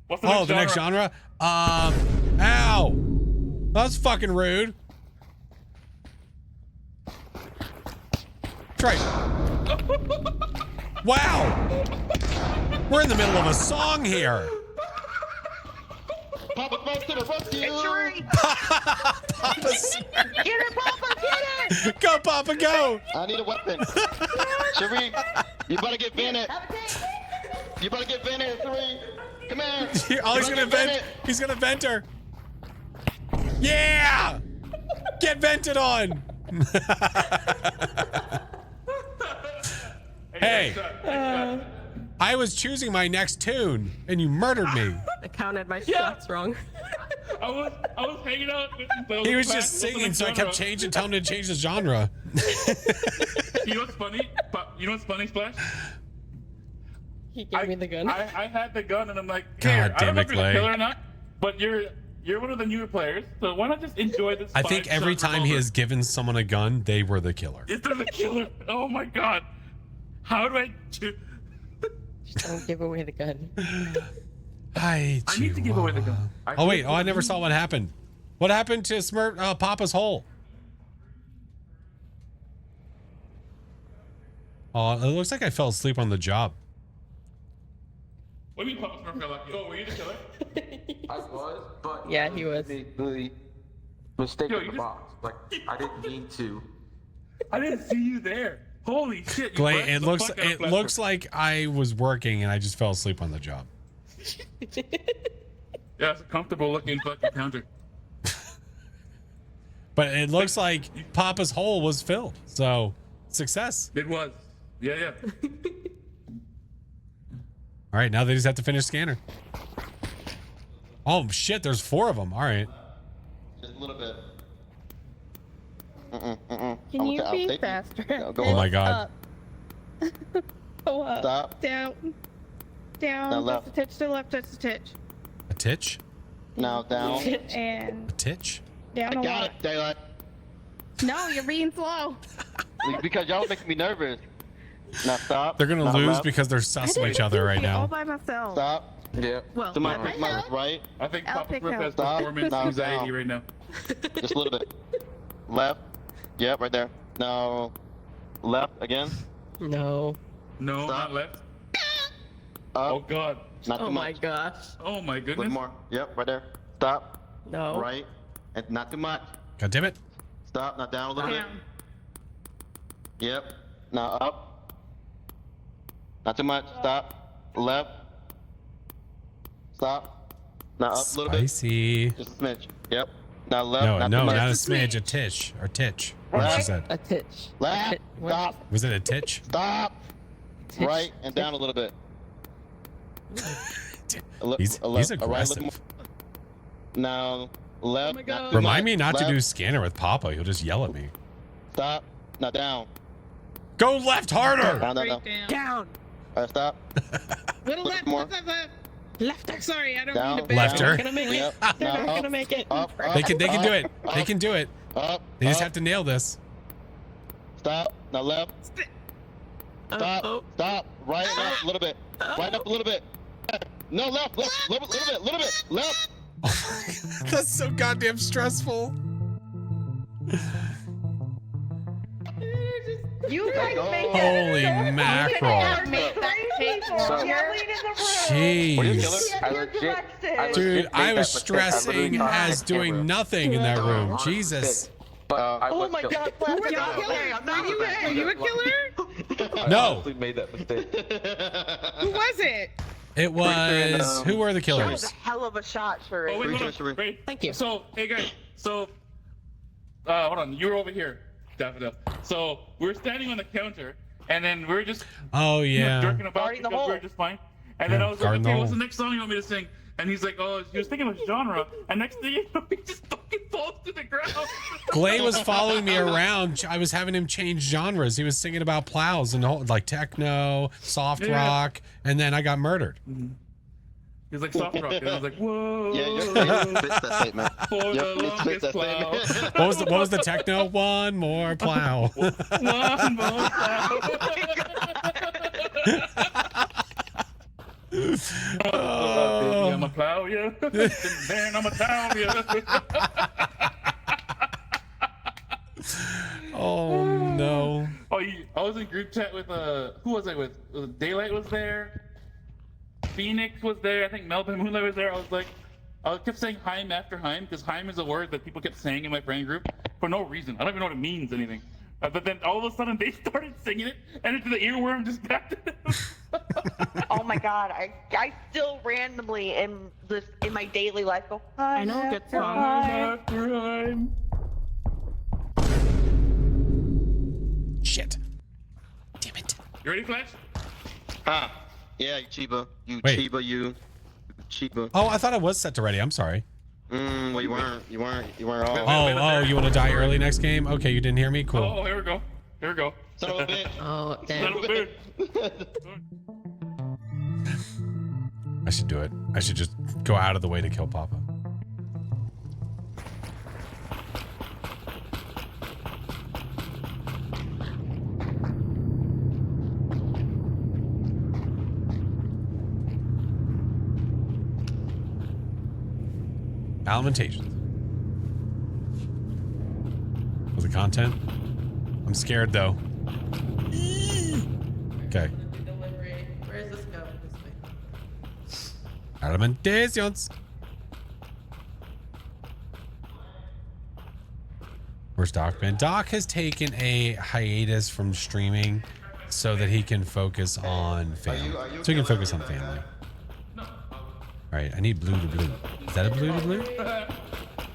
the next genre? Ow! That's fucking rude. That's right. Wow! We're in the middle of a song here. Papa Smurf to the rescue! Papa Smurf. Get it, Papa! Get it! Go, Papa, go! I need a weapon. Cherie, you better get vented. You better get vented, Cherie. Come here. Oh, he's gonna vent. He's gonna vent her. Yeah! Get vented on. Hey, I was choosing my next tune, and you murdered me. I counted my shots wrong. I was hanging out with He was just singing, so I kept telling him to change the genre. You know what's funny? You know what's funny, Splash? He gave me the gun. I had the gun, and I'm like, God here, I damn don't know it, if you're the Clay. killer or not, but you're one of the newer players, so why not just enjoy this? I think every 5-shot time he revolver? has given someone a gun, they were the killer. Is there the killer? Oh my god! How do I do? Just don't give away the gun. I need to give away the gun. Oh wait, I never saw what happened. What happened to Papa's hole? Oh, it looks like I fell asleep on the job. What do you mean, Papa Smurf fell off? Oh, were you the killer? I was, but Yeah, he was. Really mistaken Yo, the you just- box. Like I didn't mean to. I didn't see you there. Holy shit! You Clay, busted it the looks fuck out of it Flash looks Force. like I was working and I just fell asleep on the job. Yeah, it's a comfortable looking fucking counter. But it looks like Papa's hole was filled. So, success. It was. Yeah. All right, now they just have to finish scanner. Oh shit, there's 4 of them. All right. Just a little bit. Can you be faster? Go Oh my up. god. Go up. Stop. Down. Now Down. left. Just a titch to the left. Just a titch. A titch? Now down. And A titch? down I a got lot. it, Daylight. No, you're being slow. Because y'all making me nervous. Now stop. They're gonna Now lose left. because they're sus of each other right All now. by myself. Stop. Yeah. Well, To my I help. right. I think I'll Papa pick Smurf up. has Stop. performance Down, anxiety down. right now. Just a little bit. Left. Yep, right there. Now left again. No. No, Stop. not left. Up. Oh god. Not too Oh my much. gosh. Oh my A little goodness. more. Yep, right there. Stop. No. Right. And not too much. God damn it. Stop. Now down a little bit. Down. Yep. Now up. Not too much. Stop. Left. Stop. Now up a little bit. Spicy. Just a smidge. Yep. Now left. No, not no, too much. not a smidge, a titch. Or titch. What she said. A titch. Left. What? Stop. Was it a titch? Stop. Titch. Right and down a little bit. He's A right a little aggressive. more. Now left. my not God. too Remind much. me not to Left. do scanner with Papa. He'll just yell at me. Stop. Now down. Go left harder. Down. Straight down. Down. Alright, stop. Little left. more. Left. Left. Sorry, I don't Down. mean to Left back. her. Gonna make it. Yep. They're Now not up. gonna make it. Up. Up. They can do up, it. They up, can do it. Up. They just up, have to nail this. Stop. Now left. Stop. Oh. Stop. Right and up a little bit. Right up a little bit. No, left. Little bit. Left. That's so goddamn stressful. You guys make Holy it. mackerel. Make that table. Yelling in the room. Were you a Jeez. killer? I legit. Dude, legit I made was that mistake. I literally stressing thought I as had doing camera. nothing in that room. Honest Jesus. mistake. But I Oh was my killed. god, Flash, Were you a I'm killer? Are you a killer? I No. honestly made that mistake. Who was it? It was. Who were the That was killers? a hell of a shot, Sheree. Oh wait, hold Sheree. on. Wait. Thank you. So, hey guys. So, hold on. You were over here, Daffodil. So we were standing on the counter, and then we were just Oh, yeah. jerking about Guarding the because we were hole. just fine. And then Yeah, I was like, guarding the okay, what's hole. the next song you want me to sing? And he's like, oh, he was thinking of genre. And next thing you know, he just fucking falls to the ground. Glay was following me around. I was having him change genres. He was singing about plows and like techno, soft Yeah. rock, and then I got murdered. He's like soft rock, and I was like, whoa. Yeah, your face fits that statement. For Yep, the it fits longest that plow. statement. What was the techno? One more plow. One more plow. Oh. I'm a plow, yeah. Man, I'm a town, yeah. Oh no. Oh, I was in group chat with who was I with? Daylight was there. Phoenix was there. I think Melvin Moonlight was there. I kept saying Heim after Heim because Heim is a word that people kept saying in my friend group for no reason. I don't even know what it means anything. But then all of a sudden they started singing it, and into the earworm just back to them. Oh my god, I still randomly in my daily life go, I know a good song. Heim after Heim. You ready, Flash? Yeah, you Chiba. You Wait. Chiba, you Chiba. Oh, I thought I was set to ready. I'm sorry. Well, you weren't. You weren't all. Oh, you want to die early next game? Okay, you didn't hear me? Cool. Oh, here we go. Here we go. Son of a bitch. Oh, Son damn. of a bitch. I should do it. I should just go out of the way to kill Papa. Alimentations. Was it content? I'm scared though. Okay. Where does this go? This way. Alimentations. Where's Doc been? Doc has taken a hiatus from streaming so that he can focus on family. So he can focus on family. All right, I need blue to blue. Is that a blue to blue?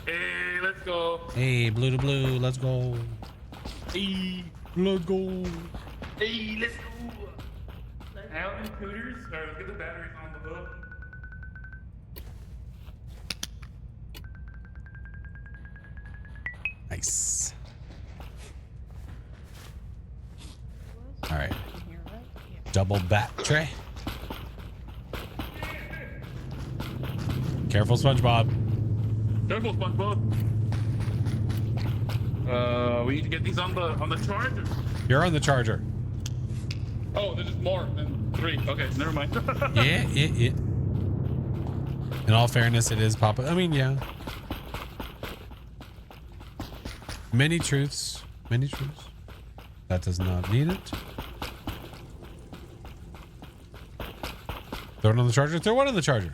Hey, let's go. Hey, blue to blue, let's go. Hey, let's go. Hey, let's go. Alan Cooters. All right, let's get the batteries on the hook. Nice. All right. Double bat tray. Careful, SpongeBob. Careful, SpongeBob. We need to get these on the charger. You're on the charger. Oh, there's just more than 3. Okay, never mind. Yeah. In all fairness, it is Papa. I mean, yeah. Many truths. Many truths. That does not need it. Throw it on the charger. Throw one on the charger.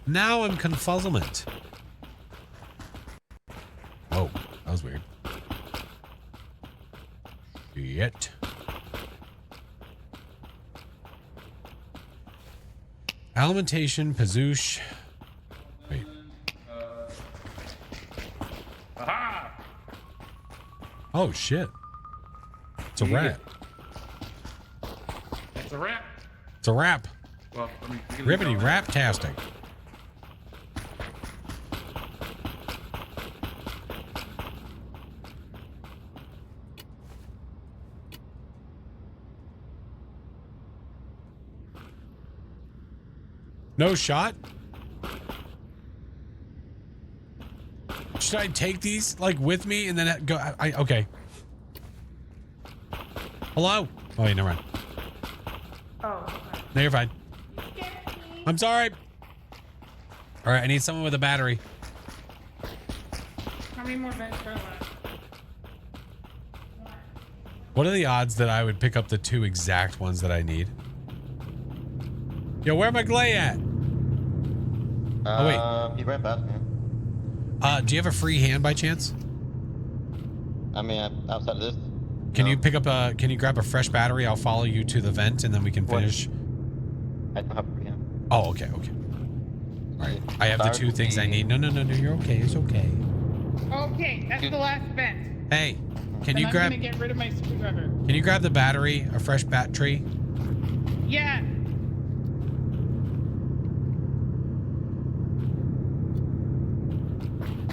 Now I'm confuzzlement. Oh, that was weird. Shit. Alimentation, Pazoosh. Wait. Aha! Oh, shit. It's a rat. It's a wrap. It's a wrap. Well, let me Ribbity rap tastic. No shot? Should I take these like with me and then go? Okay. Hello? Oh, wait, never mind. Oh. No, you're fine. I'm sorry. All right, I need someone with a battery. How many more vents are left? What are the odds that I would pick up the 2 exact ones that I need? Yo, where my Glay at? Oh, wait. He ran past me. Do you have a free hand by chance? I mean, outside of this. Can you pick up can you grab a fresh battery? I'll follow you to the vent and then we can finish. I don't have a free hand. Oh, okay. All right. I have the 2 things I need. No, you're okay. It's okay. Okay, that's the last vent. Hey, can And you I'm grab gonna get rid of my screwdriver. Can you grab the battery, a fresh battery? Yeah.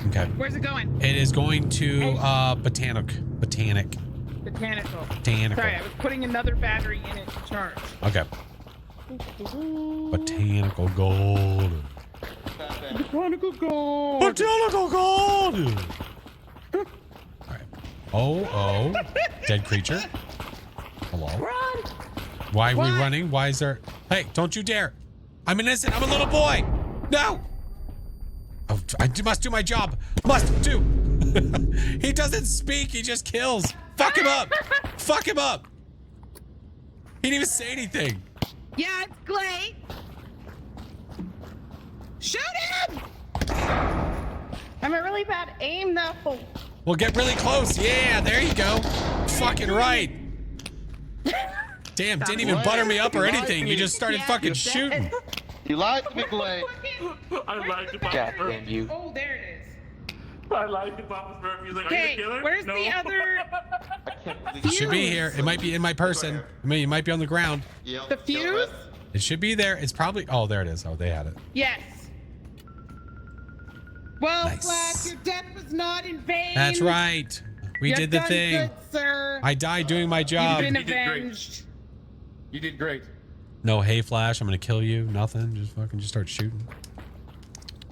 Okay. Where's it going? It is going to Botanic. Botanical. Botanical. Sorry, I was putting another battery in it to charge. Okay. Botanical gold. Botanical gold. Botanical gold. All right. Oh. Dead creature. Hello. Run. Why are we running? Why is there? Hey, don't you dare. I'm innocent. I'm a little boy. No. Oh, I must do my job. Must do. He doesn't speak. He just kills. Fuck him up. Fuck him up. He didn't even say anything. Yeah, it's Glay. Shoot him! I'm a really bad aim though. Well, get really close. Yeah, there you go. Fucking right. Damn, didn't even butter me up or anything. You just started fucking shooting. You lied to me, Glay. I lied to my God damn you. Oh, there it is. I like it, Papa Smurf. He's like, are you Okay, the killer? where's No. the other? It should be here. It might be in my person. I mean, it might be on the ground. The fuse? It should be there. It's probably. Oh, there it is. Oh, they had it. Yes. Well, Nice. Flash, your death was not in vain. That's right. We You did the done thing. Good, sir. I died doing my job. You've been You did great. avenged. You did great. No, hey Flash, I'm gonna kill you. Nothing. Just fucking just start shooting.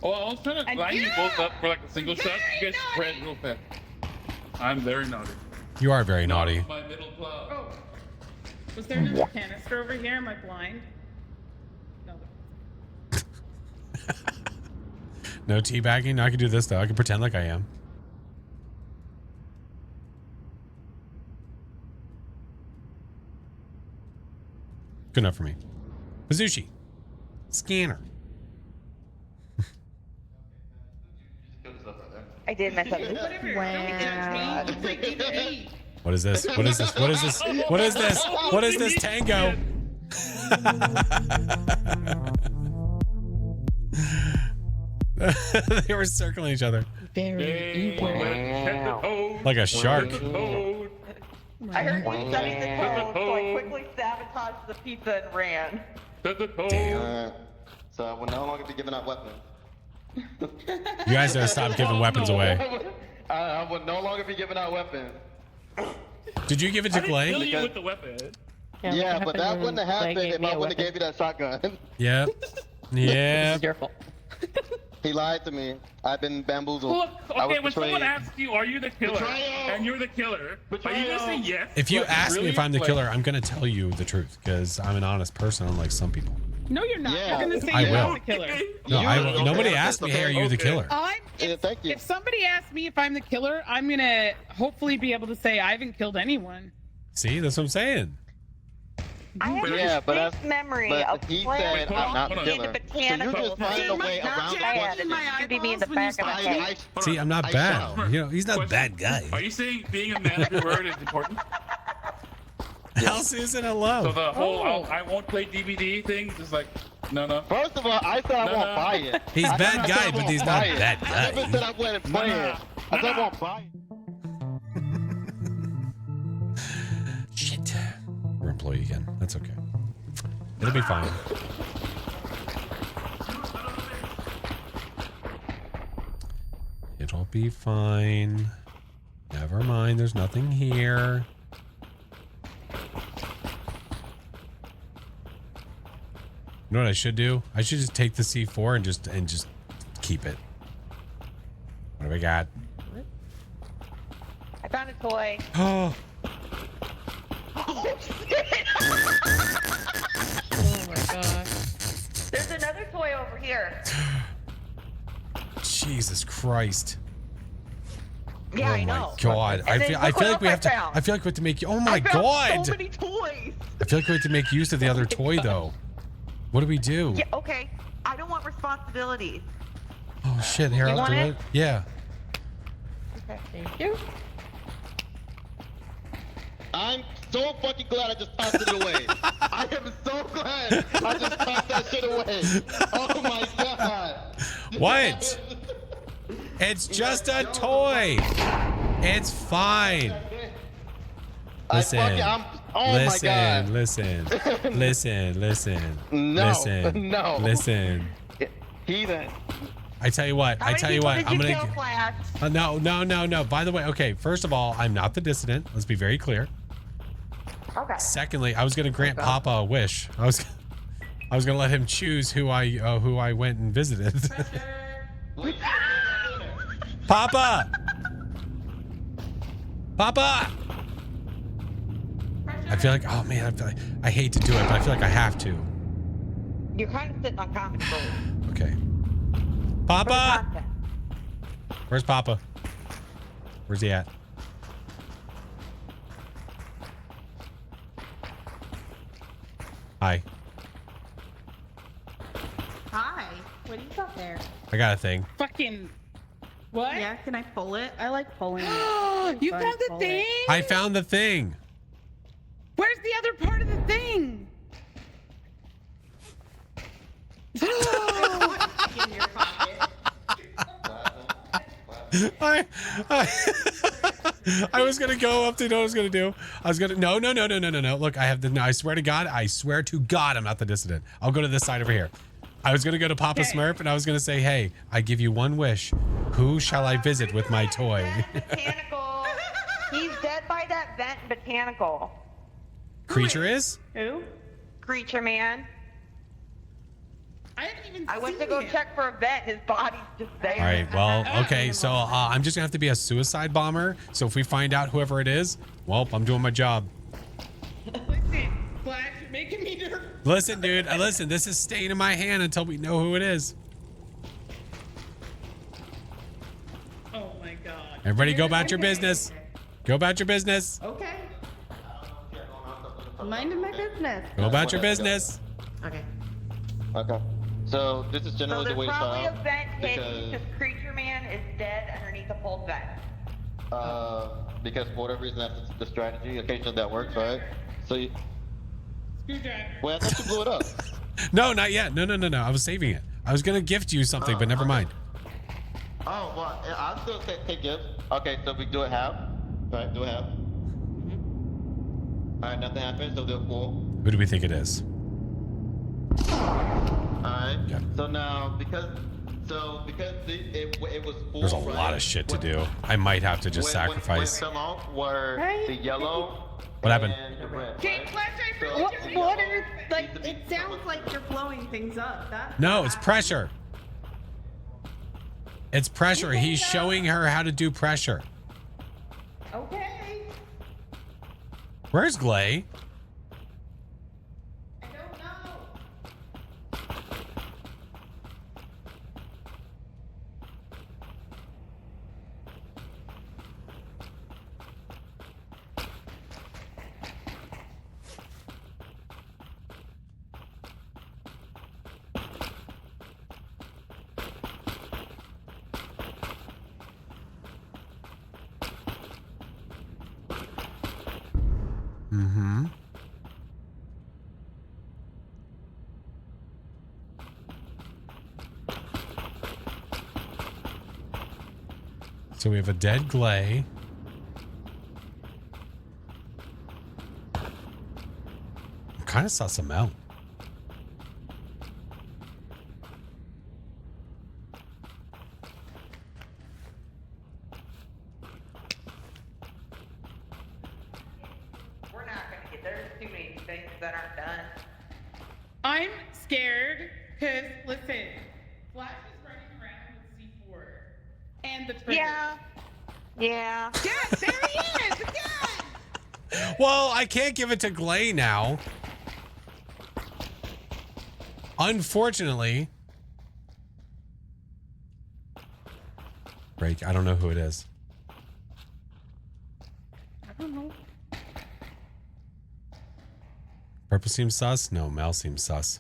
Oh, I was trying to line you both up for like a single shot. You guys spread real fast. I'm very naughty. You are very naughty. My middle plow. Oh. Was there another canister over here? Am I blind? No. No teabagging. No, I can do this though. I can pretend like I am. Good enough for me. Mizushi. Scanner. I did mess up. Wow. What is this? What is this? What is this? What is this? What is this tango? They were circling each other. Very Wow. Like a shark. I heard you setting the tone, so I quickly sabotaged the pizza and ran. Damn. So I will no longer be giving out weapons. You guys gotta stop giving weapons away. I will no longer be giving out weapons. Did you give it to Clay? Kill you with the weapon. Yeah, but that wouldn't have happened if I wouldn't have gave you that shotgun. Yep. Yeah. Your fault. He lied to me. I've been bamboozled. Look, I was okay, when someone betrayed. asks you, are you the killer? And you're the killer. Are you gonna say yes? If you Like, ask me really? if I'm the Like, killer, I'm gonna tell you the truth because I'm an honest person, unlike some people. No, you're not. Yeah. You're gonna say I you're will. not the killer. No, I You- will. Nobody okay, asked me, "Hey, are okay, you the okay. killer?" Thank you. If somebody asks me if I'm the killer, I'm gonna hopefully be able to say I haven't killed anyone. See, that's what I'm saying. I have Yeah, a but that's- distinct memory but of he playing said I'm not the in killer. the So you botanical just find a way around the question. shooting me in the back of the head. See, I'm not bad. You know, he's not a bad guy. Are you saying being a man of your word is important? Hell, Susan, hello. So the whole I won't play DVD thing is like, no. First of all, I said I won't buy it. He's I bad never guy, said I but won't he's not buy it. bad I never guy. said I wouldn't play it. I said I won't buy it. Shit. We're employee again. That's okay. It'll be fine. It'll be fine. Never mind. There's nothing here. You know what I should do? I should just take the C4 and just keep it. What do we got? I found a toy. Oh. Oh my god. There's another toy over here. Jesus Christ. Yeah, oh I my know. God. And I then feel look what like else we have to found. I feel like we have to make oh my I found God. so many toys. I feel like we have to make use of the other toy though. What do we do? Yeah, okay. I don't want responsibilities. Oh shit, here You I'll want do it? it. Yeah. Okay, thank you. I'm so fucking glad I just tossed it away. I am so glad I just tossed that shit away. Oh my god. What? It's just a toy. It's fine. Listen. Oh my god. Listen. Listen. No, Listen. no. Listen. Heathen. I tell you what. How many people did I'm you gonna. kill, Flash? No. By the way, okay. First of all, I'm not the dissident. Let's be very clear. Okay. Secondly, I was gonna grant Papa a wish. I was gonna let him choose who I went and visited. Papa. I feel like, oh man, I hate to do it, but I feel like I have to. You're kind of sitting on comedy gold. Okay. Papa! Where's Papa? Where's he at? Hi. Hi. What do you got there? I got a thing. Fucking. What? Yeah, can I pull it? I like pulling it. You found the thing? I found the thing. Where's the other part of the thing? In your pocket. I was gonna go up to know what I was gonna do. I was gonna no. Look, I have the. I swear to God, I'm not the dissident. I'll go to this side over here. I was gonna go to Papa Smurf and I was gonna say, hey, I give you one wish. Who shall I visit with my toy? Botanical. He's dead by that vent in Botanical. Creature is? Who? Creature man. I haven't even I went to seen go him. check for a vent. His body's just there. All right. Well, okay. So I'm just gonna have to be a suicide bomber. So if we find out whoever it is, well, I'm doing my job. Listen, Flash, you're making me nervous. Listen, dude. Listen. This is staying in my hand until we know who it is. Oh my God. Everybody, go about your business. Go about your business. Okay. I'm minding my business. Go about your business. Okay. Okay. So this is So generally there's the way to probably a start vent hidden because because Creature Man is dead underneath a pulled vent. because for whatever reason that's the strategy. Occasionally that works, right? So you. Screwdriver. Well, I thought you blew it up. No, not yet. No. I was saving it. I was gonna gift you something, but never mind. Oh, well, I'll still take gifts. Okay, so we do it half. Right, do it half. Alright, nothing happened, so do it full. Who do we think it is? Alright. Yeah. So now, because it was full. There's a right? lot of shit to do. I might have to just sacrifice. What fell off were the yellow. What happened? And the red, Okay, right? Flash, I So- really What are, like, it sounds like you're blowing things up. That's No, it's pressure. It's pressure. He's showing her how to do pressure. okay. Where's Glay? I don't know. Mm-hmm. So we have a dead Glay. I'm kind of suss him out. We're not gonna get. There's too many things that aren't done. I'm scared because, listen, Flash is running around with C4 and the trigger. Yeah. Yeah. Yes, there he is! Yes! Well, I can't give it to Glay now. Unfortunately. Break. I don't know who it is. I don't know. Purple seems sus? No, Mel seems sus.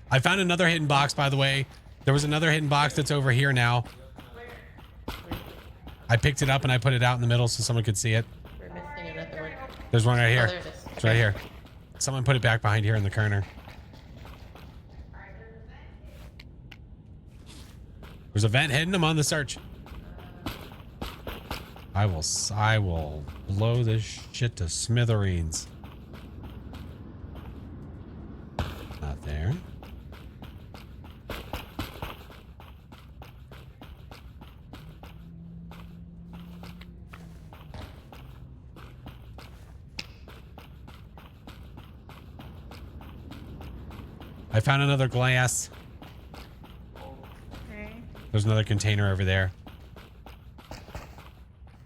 I found another hidden box, by the way. There was another hidden box that's over here now. I picked it up and I put it out in the middle so someone could see it. We're missing another one. There's one right here. Oh, there it is. It's right here. Someone put it back behind here in the corner. There's a vent hidden. I'm on the search. I will blow this shit to smithereens. Not there. I found another glass. Okay. There's another container over there.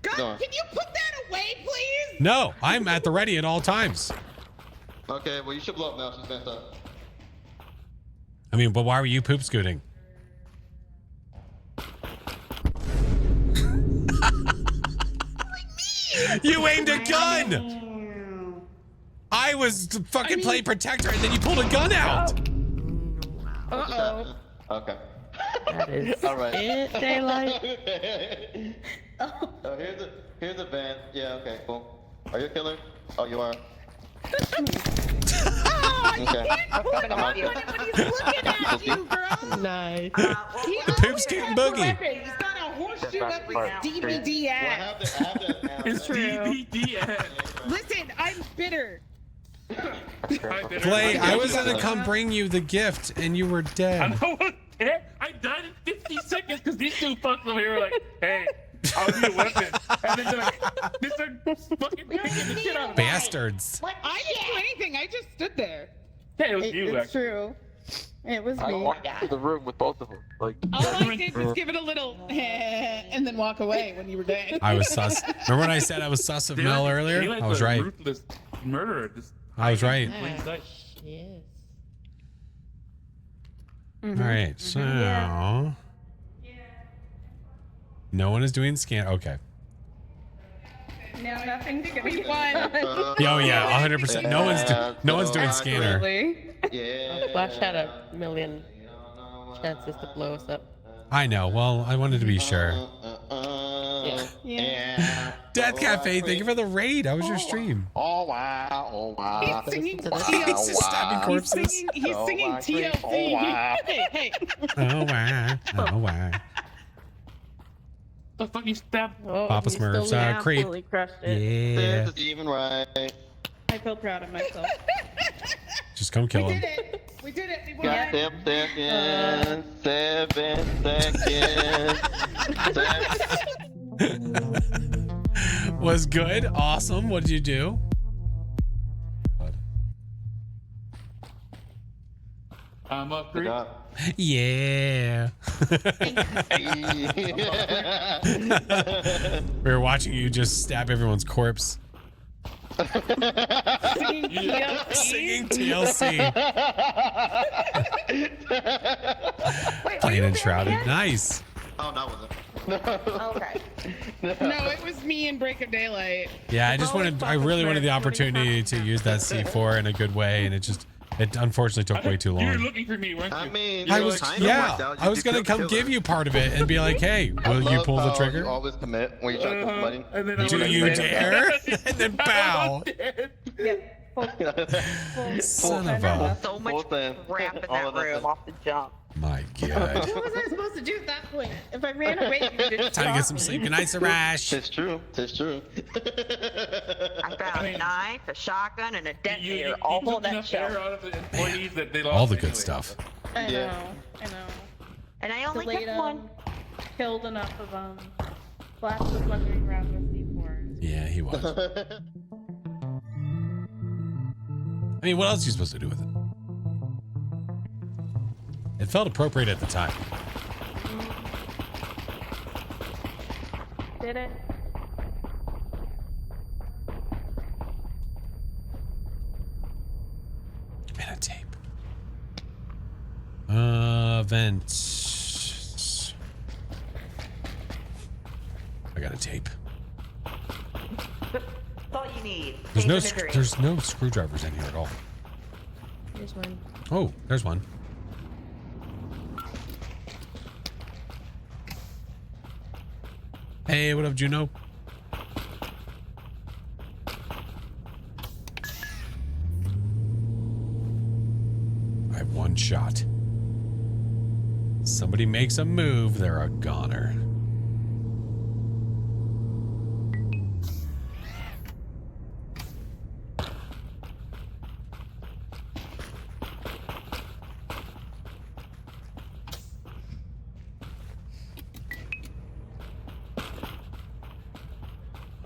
God, can you put that away, please? No, I'm at the ready at all times. Okay, well you should blow up now. She's messed up. I mean, but why were you poop scooting? You aimed a gun! I was fucking playing protector and then you pulled a gun out! Uh-oh. Okay. That is All right. it, daylight. Here's a van. Yeah. Okay. Cool. Are you a killer? Oh, you are. Okay. Nice. Poop scooting boogie. He's got a horseshoe up his DVD ass. It's DVD ass. Listen, I'm bitter. Clay, I was gonna come bring you the gift, and you were I dead. don't care. I died in 50 seconds because these two fucks over here were like, hey, I'll need a weapon. And then they're like, they start fucking kicking the shit out of me. Bastards. I didn't do anything. I just stood there. Yeah, it was you, It's actually. true. It was I me. walked into the room with both of them. Like, All I did was give it a little and then walk away when you were dead. I was sus. Remember when I said I was sus of Mel earlier? I was right. Ruthless murderer. Just I was right. plain sight. Yes. All right, so no one is doing scan. Okay. No, nothing's going on. Oh yeah, 100%. No one's doing scanner. Really? Yeah. Flash had a million chances to blow us up. I know. Well, I wanted to be sure. Yeah. Death Cafe, thank you for the raid. How was your stream? Oh wow, oh wow. He's singing He's just stabbing corpses. He's singing TLC. Hey. Oh wow. Oh wow. The fuck you stabbed? Oh, Papa he Smurfs, still creep. absolutely crushed it. Yeah. This is even right. I feel proud of myself. Just come kill him. We did it. We won. Got 7 seconds. Was good. Awesome. What did you do? I'm a creep. Yeah. We were watching you just stab everyone's corpse. Singing TLC. Plain and shrouded. Nice. Oh, that was it. Okay. No, it was me in Break of Daylight. Yeah, I really wanted the opportunity to use that C4 in a good way, and it unfortunately took way too You were long. looking for me, weren't you? I mean, I was gonna come give you part of it and be like, hey, will you pull the You trigger? always commit when you try to kill somebody. And then I Do was you like, dare? And then bow. Yeah. Son of a. So much Full thing. crap in All that of that room thing. off the jump. My God. What was I supposed to do at that point? If I ran away, you just Time to get some sleep. Good night, Sarash. It's true. It's true. I found a knife, a shotgun, and a You detonator. All took on that enough air shelf. out of the employees that they lost All the good anyway. stuff. I know. Yeah. I know. And I only Delayed kept one. killed enough of them. Flash was wandering around with C4. Yeah, he was. I mean, what else are you supposed to do with it? It felt appropriate at the time. Did it? Man, a tape. Vents. I got a tape. That's all you need. There's no Safe imagery. there's no screwdrivers in here at all. Here's one. Oh, there's one. Hey, what up, Juno? I have one shot. Somebody makes a move, they're a goner.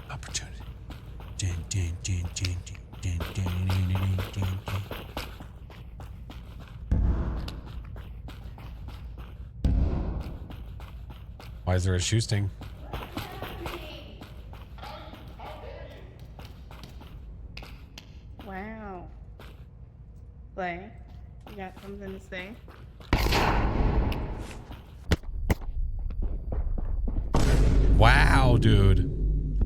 Opportunity. Dun, dun, dun, dun, dun, dun, dun, dun, dun, dun, dun. Why is there a shoe sting? Wow. Clay, you got something to say? Wow, dude.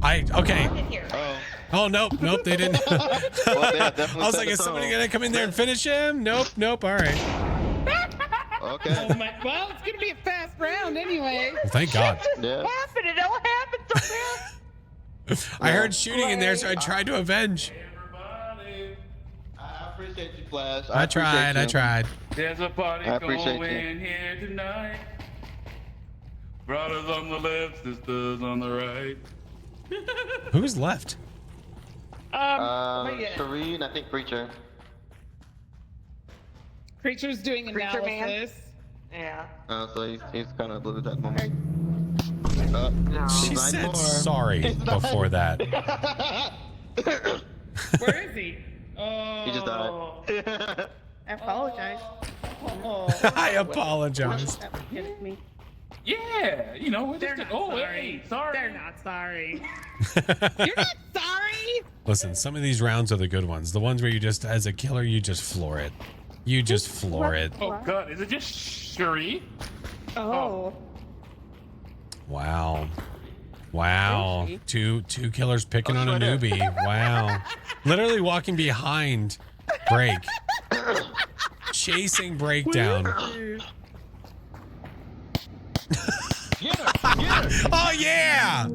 Okay. Oh. Oh, nope, they didn't. Well, they have I definitely was set like, the is somebody tone. gonna come in there and finish him? Nope, all right. Okay. Oh my, well, it's gonna be a fast round anyway. Well, thank God. Yeah. Happened. It all happened so fast. I heard shooting in there, so I tried to avenge. appreciate you, Flash. I tried. I tried. There's a party I appreciate going here tonight. Brothers on the left, sisters on the right. Who's left? Serene, I think Preacher. Creature's doing Creature man? analysis. Yeah. So he's kind of losing at the moment. She said sorry before that. Where is he? He just died. I apologize. I apologize. That was kidding me. Yeah, you know, we're They're just not sorry. hey, sorry. They're not sorry. You're not sorry. Listen, some of these rounds are the good ones. The ones where you just, as a killer, you just floor it. You just floor it. Oh god, is it just Shuri? Oh. Wow. Wow. Two killers picking on a right there. newbie. Wow. Literally walking behind Break. Chasing Breakdown. Get her! Get her! Oh yeah!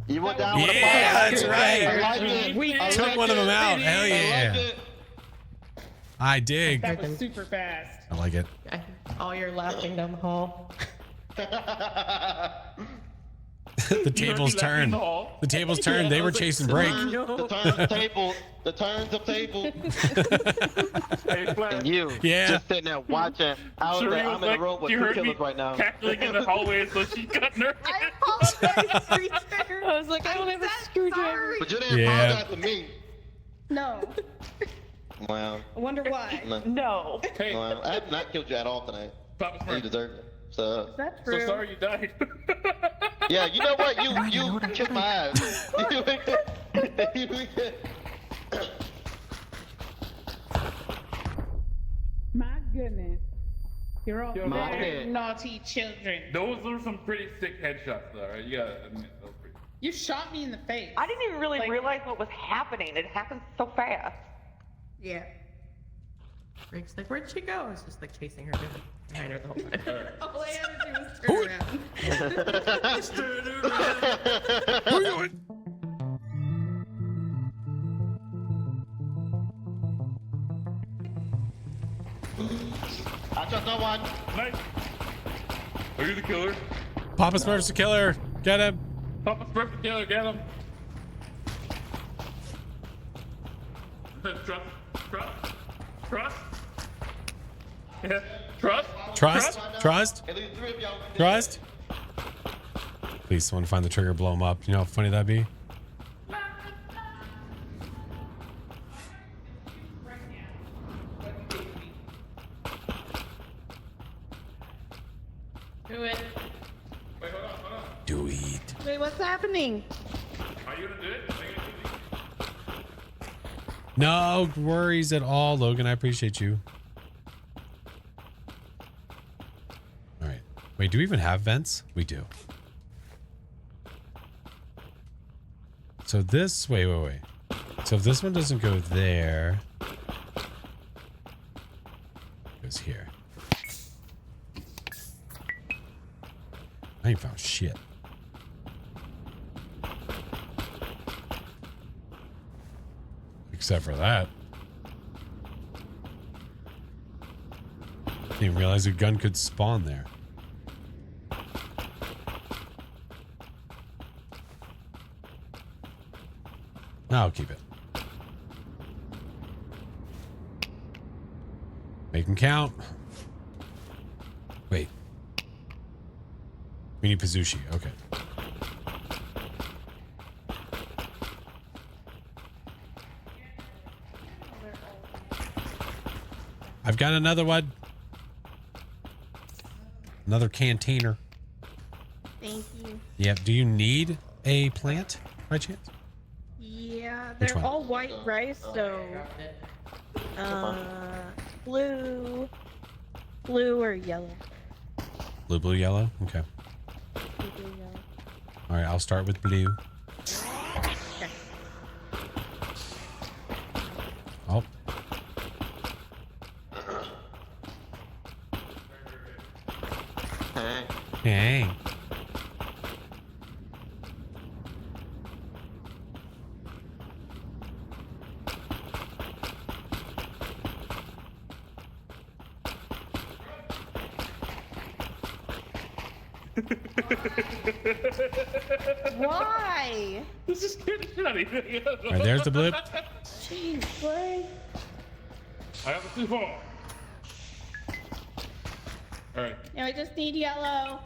You went down with a Yeah, fire. that's right. I like it. We I Took like one of them it. out. Hell I yeah. like it. I dig. That was super fast. I like it. All your laughing down the hall. The tables turned. The tables turned. They were chasing Break. The turns of table. Hey, Flash. And you Yeah. just sitting there watching. I'm Shuri in was the room with you two heard me killers right now. cackling in the hallway, so she got nervous. I apologize, Creature. I was like, I don't have a screwdriver. But you didn't Yeah. apologize to me. No. Wow. I wonder why. No. Hey, Well, I have not killed you at all tonight. Papa And you Smurf, deserve it. So, That's so true. sorry you died. yeah, you know what? You kicked my ass. My goodness. You're all My very head. naughty children. Those are some pretty sick headshots, though. Right? You gotta admit, those were pretty. You shot me in the face. I didn't even really realize what was happening. It happened so fast. Yeah. Rick's like, where'd she go? I was just like chasing her behind her the whole time. All I had to do was turn around. Who you doing? I trust no one. Nice. Are you the killer? Papa Smurf's the killer. Get him. Papa Smurf the killer, get him. Trust. Trust. Yeah. Trust. Trust. At least 3 of y'all. Trust. Please, someone find the trigger, blow him up. You know how funny that'd be? Do it. Wait, hold on. Do it. Wait, what's happening? Are you gonna do it? Are you gonna do it? No worries at all, Logan. I appreciate you. All right. Wait, do we even have vents? We do. So this, wait. So if this one doesn't go there, it goes here. I ain't found shit. Except for that. Didn't even realize a gun could spawn there. I'll keep it. Make them count. Wait. We need Pazushi. Okay. I've got another one. Another container. Thank you. Yep. Do you need a plant by chance? Yeah, Which they're one? all white rice, so blue or yellow. Blue, yellow? Okay. Blue, yellow. All right, I'll start with blue. Okay. Oh. Hey. Hey. Why? This is scared the shit out of you. All right, there's the bloop. Jeez, Greg. I have a 2-4. Alright. Now I just need yellow.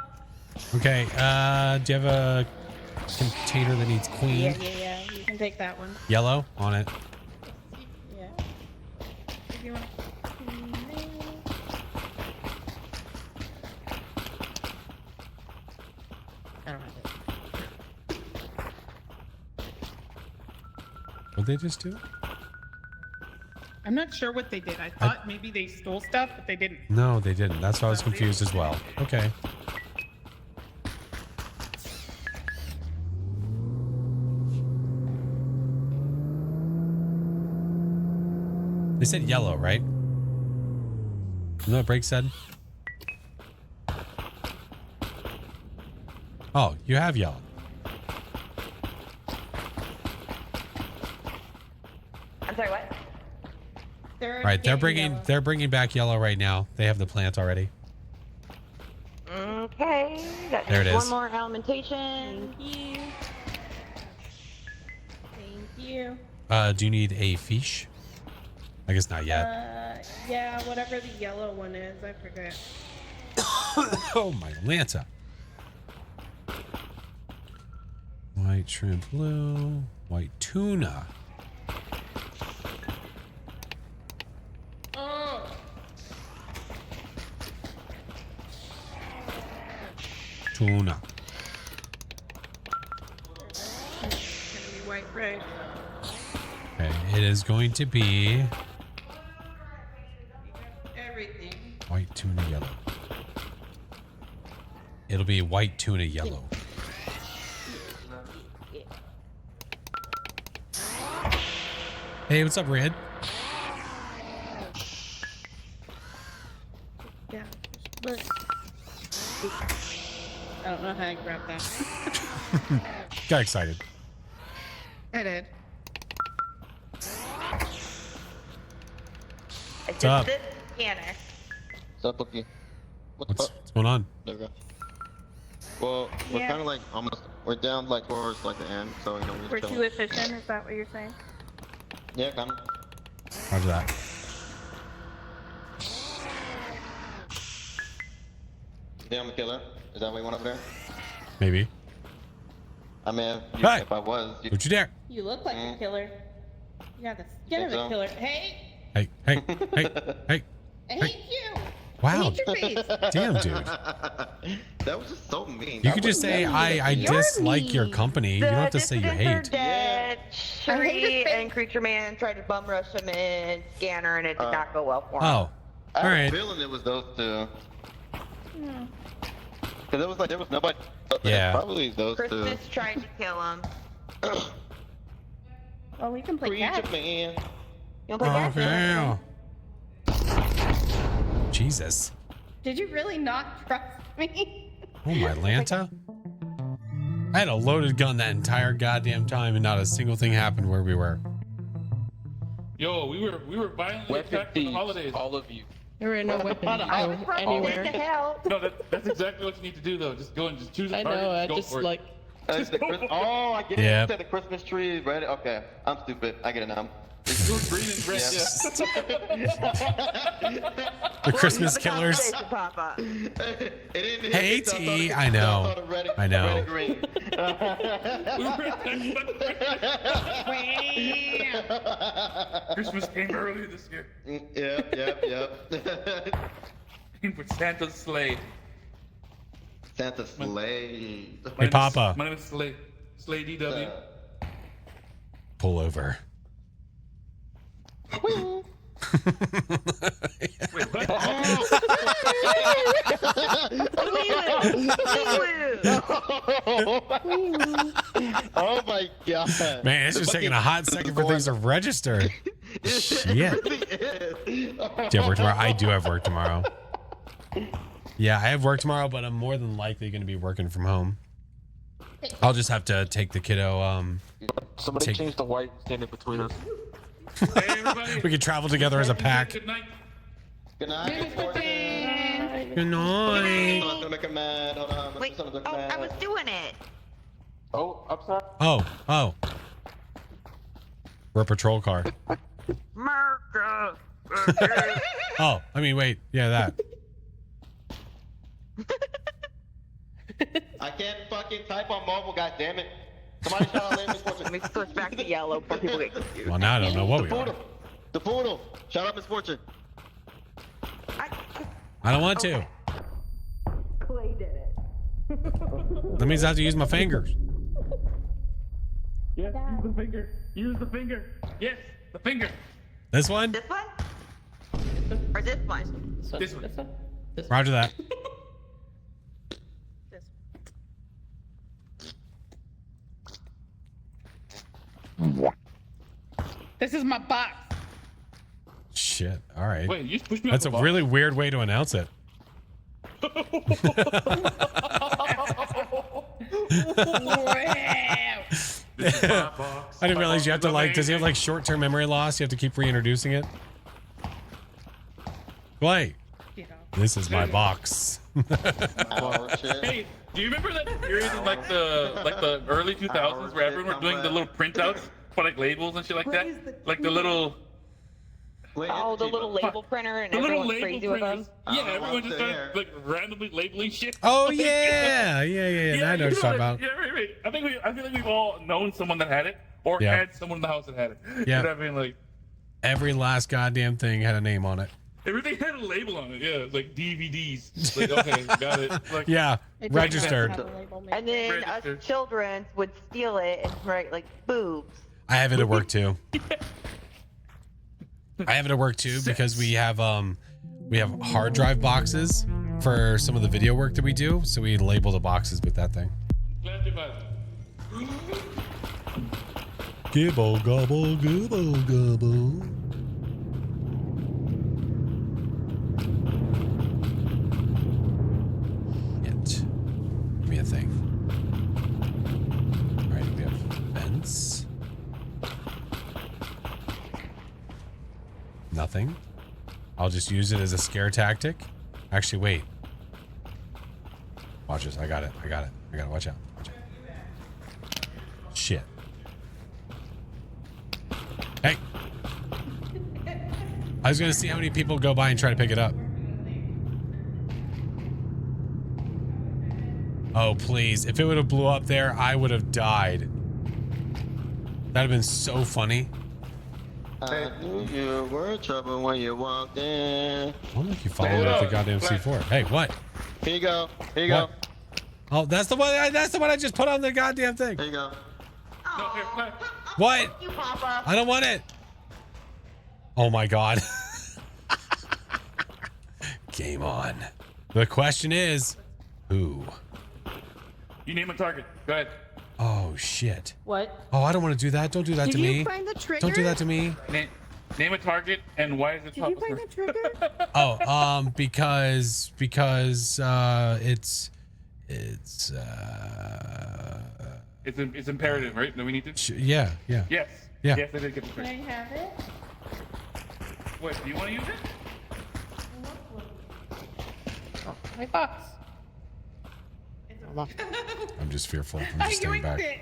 Okay, do you have a container that needs queen? Yeah. You can take that one. Yellow on it. Yeah. If you want. I don't have it. What'd they just do? I'm not sure what they did. I thought maybe they stole stuff, but they didn't. No, they didn't. That's why I was confused as well. Okay. They said yellow, right? Isn't that what Break said? Oh, you have yellow. I'm sorry, what? All right, they're bringing back yellow right now. They have the plant already. Okay. Got There it just is. one more alimentation. Thank you. Thank you. Do you need a fish? I guess not yet. Yeah, whatever the yellow one is, I forget. Oh my Lanta. White shrimp blue, white tuna. Oh. Tuna. It's gonna be white bread. Okay, it is going to be Everything. white tuna yellow. It'll be white tuna yellow. Hey, what's up, Red? Yeah. But I don't know how I grabbed that. Got excited. I did. What's up? Scanner. What's up, Cookie? What's going on? There we go. Well, we're Yeah. kind of like almost, we're down like towards like the end, so you know we're We're just too chilling. efficient, is that what you're saying? Yeah, kind of. Roger that. Yeah, I'm a killer. Is that what you want over there? Maybe. I mean, Hey! if I was, Don't you dare. You look like Mm. a killer. You got the skin of Think a so? killer. Hey! Hey, hey, hey, hey. I hate you! I Wow. hate your face! Damn, dude. That was just so mean. You could just say, I dislike your company. You don't have to say you dissidents hate. are dead. I hate his Shuri face. and Creature Man tried to bum rush him in Scanner, and it did not go well for him. Oh. I All had a right. feeling it was those two. Hmm. Because it was like there was nobody. Yeah. Probably those Christmas tried to kill him. two. Well, we can play Creature catch. Man. You wanna play Oh, catch? yeah. Jesus. Did you really not trust me? Oh my Lanta. I had a loaded gun that entire goddamn time and not a single thing happened where we were. Yo, we were violently attacked for the holidays. All of you. There are no weapons I was go probably anywhere. to help. No, that's exactly what you need to do though. Just go and just choose a I target. know, I go just for it. like Just go for it. Oh, I get it. Yep. You said the Christmas tree is ready. Okay, I'm stupid. I get it now. It's blue, green, and red. The Christmas killers. Conversation, Papa. It didn't Hey, hit me, so T, thought I know. thought of red- I know. red and green. Christmas came early this year. Yep. Came for Santa's sleigh. Santa sleigh. Hey, Papa. My name is Slay. Slay DW. Pull over. Wait, what? Oh my god. Man, it's just taking a hot second for things to register. Shit. Do you have work tomorrow? I do have work tomorrow. Yeah, I have work tomorrow, but I'm more than likely going to be working from home. I'll just have to take the kiddo. Somebody change the white standing between us. Hey, everybody. We could travel together as a pack. Good night. Good night. Good night. I'm gonna make her mad. Hold on. Wait, oh, I was doing it. Oh, I'm sorry. Oh. We're a patrol car. America. Oh, I mean, wait. Yeah, that. I can't fucking type on mobile, goddammit. Somebody shout out Lane Misfortune. Let me switch back to yellow before people get confused. Well, now I don't know what we are. The poodle. Shout out Misfortune. I don't want to. Clay did it. That means I have to use my fingers. Yes, use the finger. Use the finger. Yes, the finger. This one? This one? Or this one? This one. Roger that. This is my box. Shit. All right. Wait, you just pushed me That's a off the box? really weird way to announce it. I didn't realize you have to like, does he have like short-term memory loss? You have to keep reintroducing it? Clay, this is my box. Hey, do you remember that period in like the early 2000s where everyone were doing the little printouts for like labels and shit like that? Like the little... Oh, the little label printer and the little everyone's label crazy with them. printers. Yeah, everyone just started like randomly labeling shit. Oh yeah, yeah. I know what you're talking about. Yeah, right. I feel like we've all known someone that had it, or Yeah. had someone in the house that had it. Yeah. You know what I mean? Like Every last goddamn thing had a name on it. everything had a label on it. Yeah, like DVDs. It's like okay, got it. Like, Yeah, registered. And then us children would steal it and write like boobs. I have it at work too. I have it at work too because we have hard drive boxes for some of the video work that we do, so we label the boxes with that thing. Gibble gobble gibble gobble. Shit. Give me a thing. All right, we have vents. Nothing. I'll just use it as a scare tactic. Actually, wait. Watch this. I got it. Watch out. Shit. Hey. I was going to see how many people go by and try to pick it up. Oh, please. If it would have blew up there, I would have died. That'd have been so funny. I knew you were trouble when you walked in. I wonder if you followed up the goddamn C4. Hey, what? Here you go. Here you What? go. Oh, that's the one. That's the one I just put on the goddamn thing. Here you go. What? You, Papa. I don't want it. Oh my god. Game on. The question is, who? You name a target. Go ahead. Oh shit. What? Oh, I don't want to do that. Don't do that Did to you me. find the trigger? Don't do that to me. Name a target and why is it Did top you find the trigger? Oh, because it's It's imperative, right? Do we need to? yeah. Yes. Yeah. Yes, I did get the Can I trigger. have it? Wait, do you want to use it? My box. I'm just fearful. I'm I just staying yoinked back. it.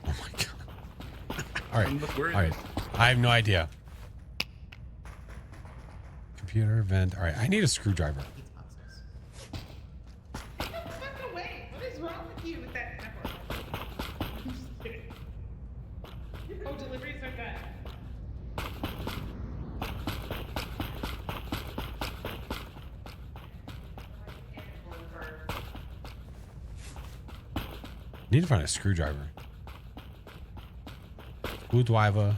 Oh my god. All right. I have no idea. Computer vent. All right. I need a screwdriver. Get the fuck away. What is wrong with you with that pepper? I'm just kidding. Oh, deliveries are done. Need to find a screwdriver. Screwdriver.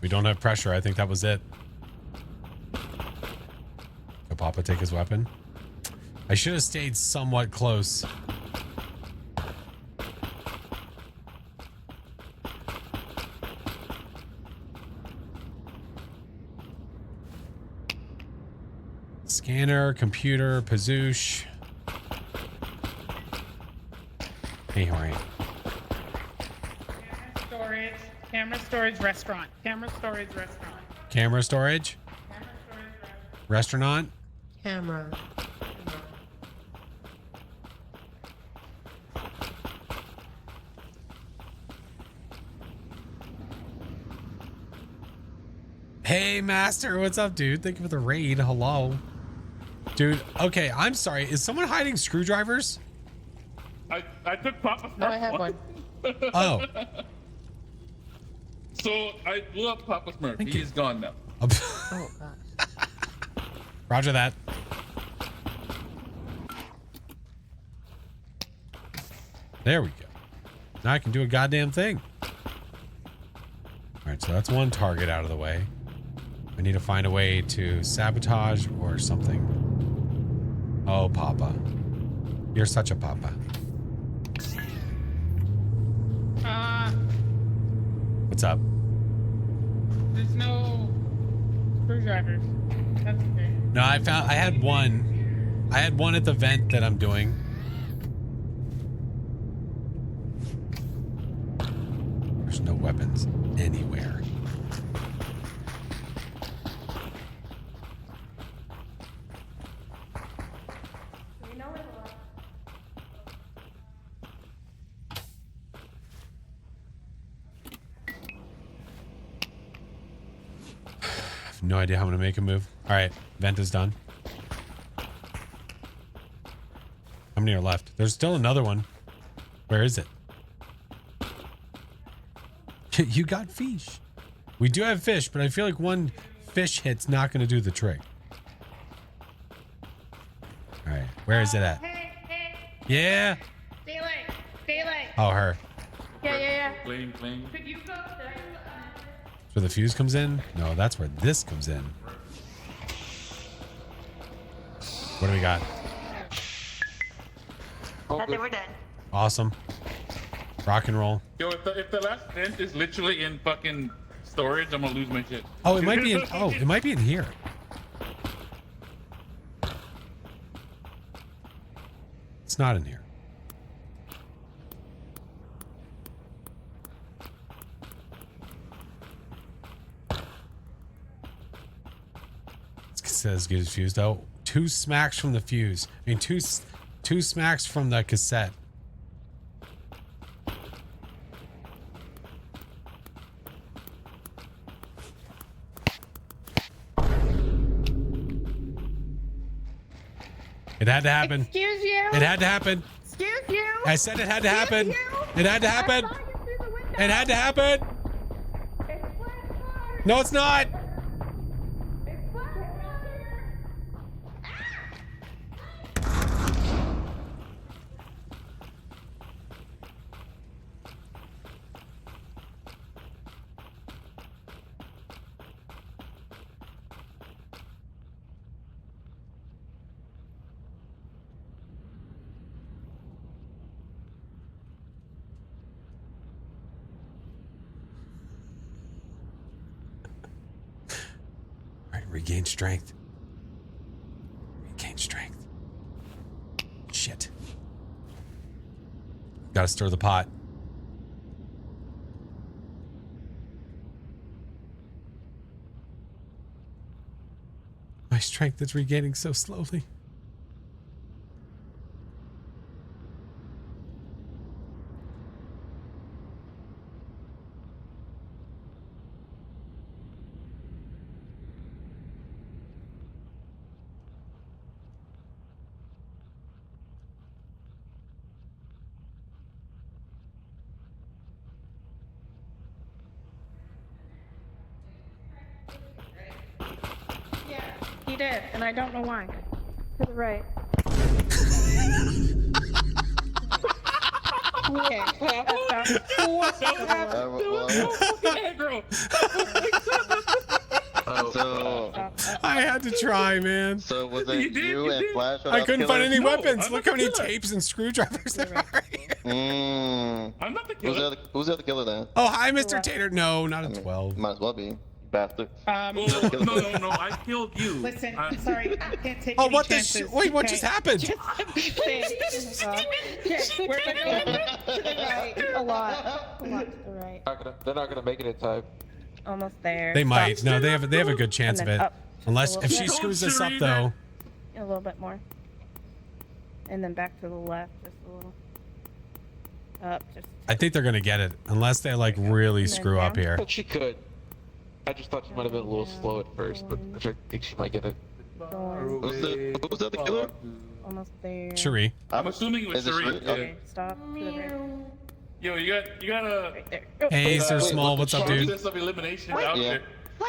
We don't have pressure. I think that was it. Could Papa take his weapon? I should have stayed somewhat close. Scanner, computer, Pazoosh. Hey, Hori. Camera storage restaurant. Camera storage restaurant. Camera storage? Restaurant? Camera. Hey, Master. What's up, dude? Thank you for the raid. Hello. Dude, okay, I'm sorry. Is someone hiding screwdrivers? I took Papa Smurf. Oh, I have one. Oh. So I blew up Papa Smurf. He is gone now. Oh, God. Roger that. There we go. Now I can do a goddamn thing. All right, so that's one target out of the way. I need to find a way to sabotage or something. Oh, Papa. You're such a Papa. What's up? There's no screwdrivers. That's okay. No, I had one. I had one at the vent that I'm doing. There's no weapons anywhere. No idea how I'm gonna make a move. All right, vent is done. How many are left? There's still another one. Where is it? You got fish. We do have fish, but I feel like one fish hit's not gonna do the trick. All right, where is it at? Yeah. Daylight. Oh, her. Yeah. Playing. Could you go? That's where the fuse comes in? No, that's where this comes in. What do we got? I think we're done. Awesome. Rock and roll. Yo, if the last vent is literally in fucking storage, I'm gonna lose my shit. Oh, it might be in. Oh, it might be in here. It's not in here. It's as good as fuse though. 2 smacks from the fuse. I mean, two smacks from the cassette. It had to happen. Excuse you. It had to happen. Excuse you. I said it had to happen. It had to happen. It had to happen. No, it's not. Regain strength. Regain strength. Shit. Gotta stir the pot. My strength is regaining so slowly. He did, and I don't know why. To the right. Okay. So I had to try, man. So was it you and Flash? I couldn't find any weapons. I'm Look not how many the killer. tapes and screwdrivers there are here. Mm. I'm not the Who's killer. the other killer then? Oh, hi, Mr. Tater. No, not a 12. Might as well be. bastard. No, I killed you. Listen, I'm sorry, I can't take Oh, any what the chances. wait, what just happened? Just to be fair. Okay, we're gonna go to the right. A lot to the right. They're not gonna make it in time. Almost there. They might. Stop. No, they have a good chance of And it. then up just Unless a if little she bit. screws this up though. A little bit more. And then back to the left, just a little. Up, just. I think they're gonna get it unless they like really And then screw up down. here. But she could. I just thought she might have been a little slow at first, but I think she might get it. Going. Who's the other killer? Almost there. Cherie. I'm assuming it was Is it Cherie. Cherie? Okay, stop. To the right. Yo, you got a Right there. Oh. Hey, Sir Small, what's up, dude? process of elimination out Yeah. there.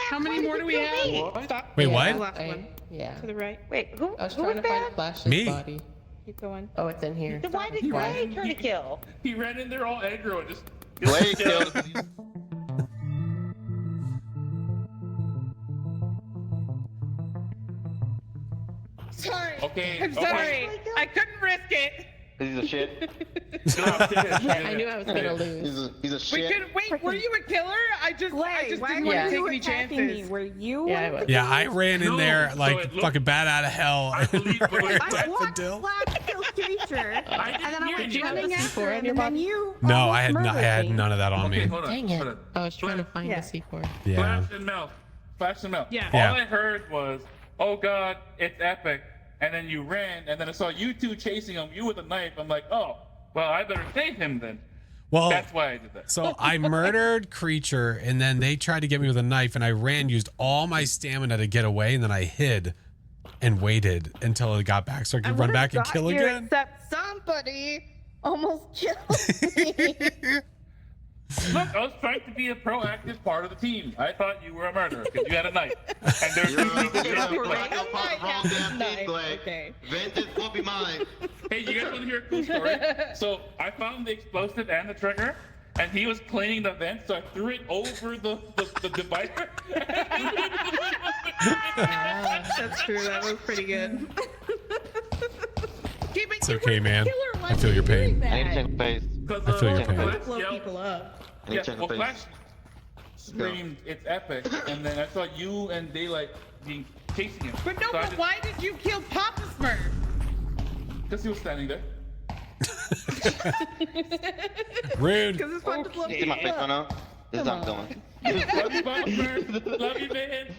How many more do we have? Stop. Wait, The what? last one. Yeah. To the right. Wait, who? I was who trying was to find that? Flash's Me. body. Keep going. Oh, it's in here. Then why did Gray try to kill? He ran in there all aggro and just. Blade killed. Sorry. Okay, I'm okay. sorry. I couldn't risk it. He's a shit. I knew I was gonna lose. He's a We shit. could wait. Were you a killer? I just didn't want to Yeah. take any chances. Were you? Yeah, I was. Yeah, I ran in No, there so like it looked- fucking bat out of hell. I believe the way I watched Flash kill Creature, and then I hear went you. running Did you have after C4 him, in your and then body? you. No, almost I had murdered me. none of that on me. Hold on. Dang hold it. on. I was trying to find Yeah. the C4. Yeah. Flash and Mel. Flash and Mel. Yeah. Yeah. All I heard was, "Oh God, it's epic," and then you ran, and then I saw you two chasing him. You with a knife. I'm like, "Oh, well, I better save him then." Well, That's why I did that. so I murdered Creature, and then they tried to get me with a knife, and I ran, used all my stamina to get away, and then I hid and waited until it got back so I could run would've back and got kill you, again. Except somebody almost killed me. Look, I was trying to be a proactive part of the team. I thought you were a murderer because you had a knife. And there's You're two people a here. proactive part of the wrong damn Nice, team, Blake. okay. Vengeance will be mine. Hey, you guys want to hear a cool story? So I found the explosive and the trigger, and he was cleaning the vent, so I threw it over the divider. That's true. That was pretty good. It's okay, man. I feel your pain. I need to check the face. I feel your pain. Flash Blow yelled- people up. I need Yeah, to check well, the Flash face. screamed, "It's epic," and then I saw you and Daylight being chasing him. But no, so but why did you kill Papa Smurf? Because he was standing there. Rude. Because it's fun to blow See my people face right up. now? This is how I'm doing. Love you, Papa Smurf. Love you, man.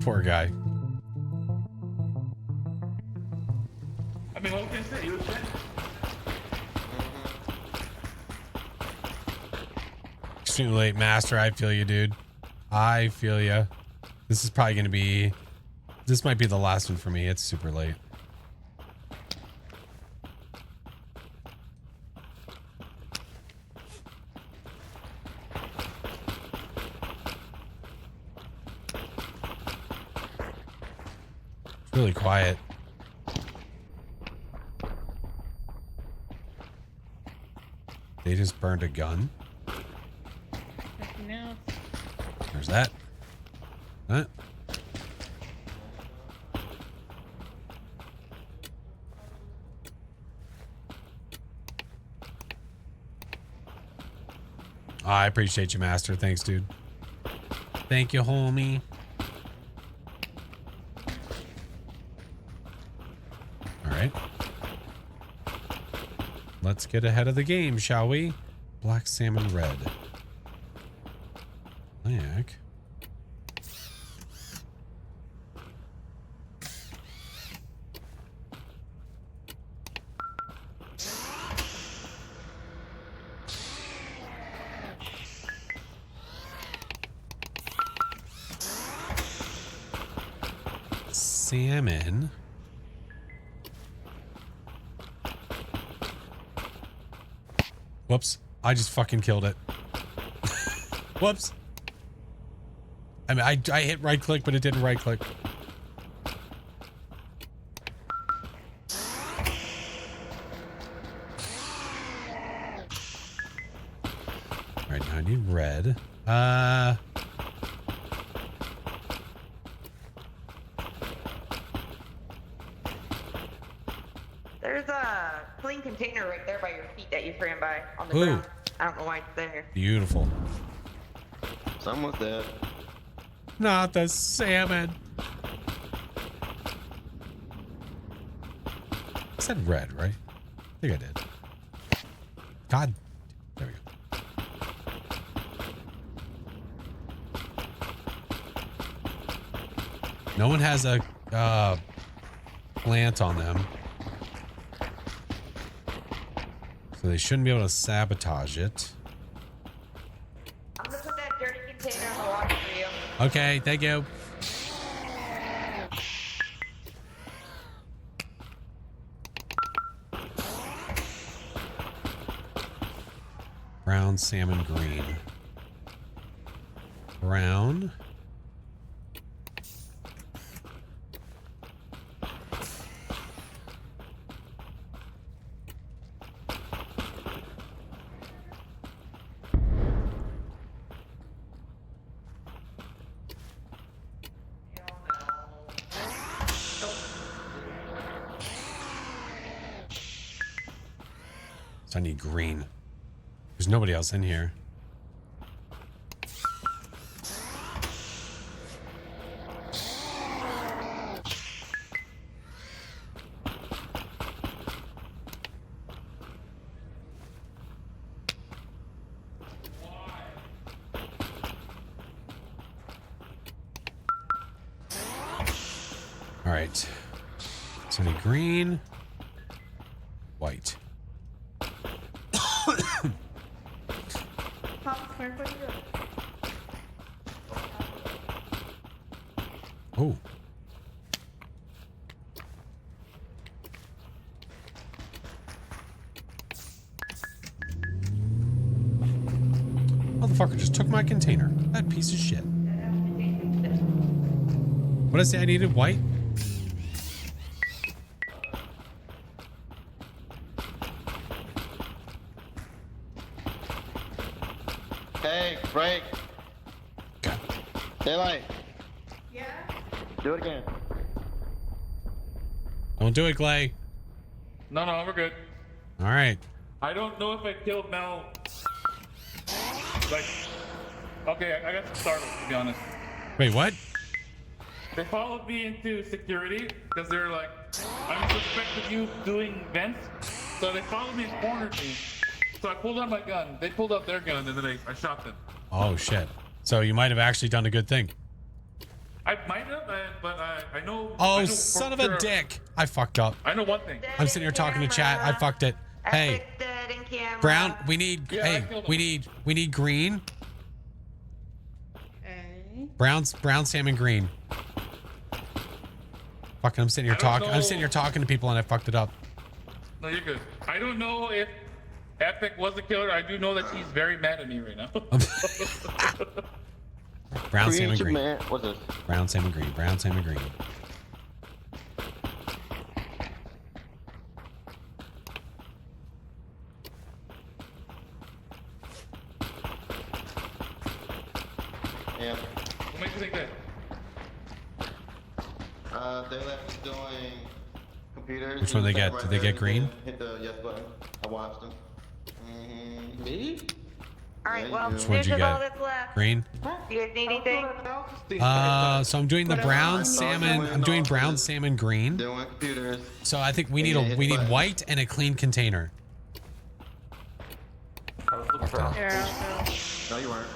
Poor guy. I mean, what can I say? He was dead. Extremely late, Master. I feel you, dude. I feel you. This is probably going to be... This might be the last one for me. It's super late. It's really quiet. They just burned a gun. No. There's that. Huh? Oh, I appreciate you, Master. Thanks, dude. Thank you, homie. All right. Let's get ahead of the game, shall we? Black salmon red. Black. Salmon. Whoops. I just fucking killed it. Whoops. I mean, I hit right click, but it didn't right click. All right, now I need red. There's a clean container right there by your feet that you ran by on the Ooh. ground. I don't know why it's there. Beautiful. Someone's dead. Not the salmon. I said red, right? I think I did. God. There we go. No one has a plant on them. So they shouldn't be able to sabotage it. I'm gonna put that dirty container in the water for you. Okay, thank you. Brown, salmon, green. Brown. So I need green. There's nobody else in here. All right. So I need green, white. Oh. Motherfucker just took my container. That piece of shit. What did I say I needed? White? Hey, break. Okay. Daylight. Yeah? Do it again. Don't do it, Clay. No, we're good. All right. I don't know if I killed Mel. Like, okay, I got startled, to be honest. Wait, what? They followed me into security because they're like, I'm suspect of you doing vents. So they followed me and cornered me. So I pulled out my gun. They pulled out their gun and then I shot them. Oh, shit. So you might have actually done a good thing. I might have, but I know. Oh, I know son of for a sure- dick. I fucked up. I know one thing. I'm sitting here talking to chat. I fucked it. Hey, Dead in camera. Brown, we need, Yeah, I hey, killed we him. need green. Okay. Brown, salmon, green. Fucking, I'm sitting here I don't talking. I'm know. sitting here talking to people and I fucked it up. No, you're good. I don't know if Epic was the killer. I do know that she's very mad at me right now. Brown, Create salmon, your green. man. What's this? Brown, salmon, green. Brown, salmon, green. Yeah. What makes you think that? Daylight was doing computers. Which one He they sat get? right Did they there. get green? Hit the yes button. I watched him. Me? Alright, well, Which one'd this you is all get? that's left. Green? Do you guys need anything? So I'm doing the brown salmon. I'm doing brown salmon green. Doing computers. So I think we need white and a clean container. Here, I'll go. No, you weren't.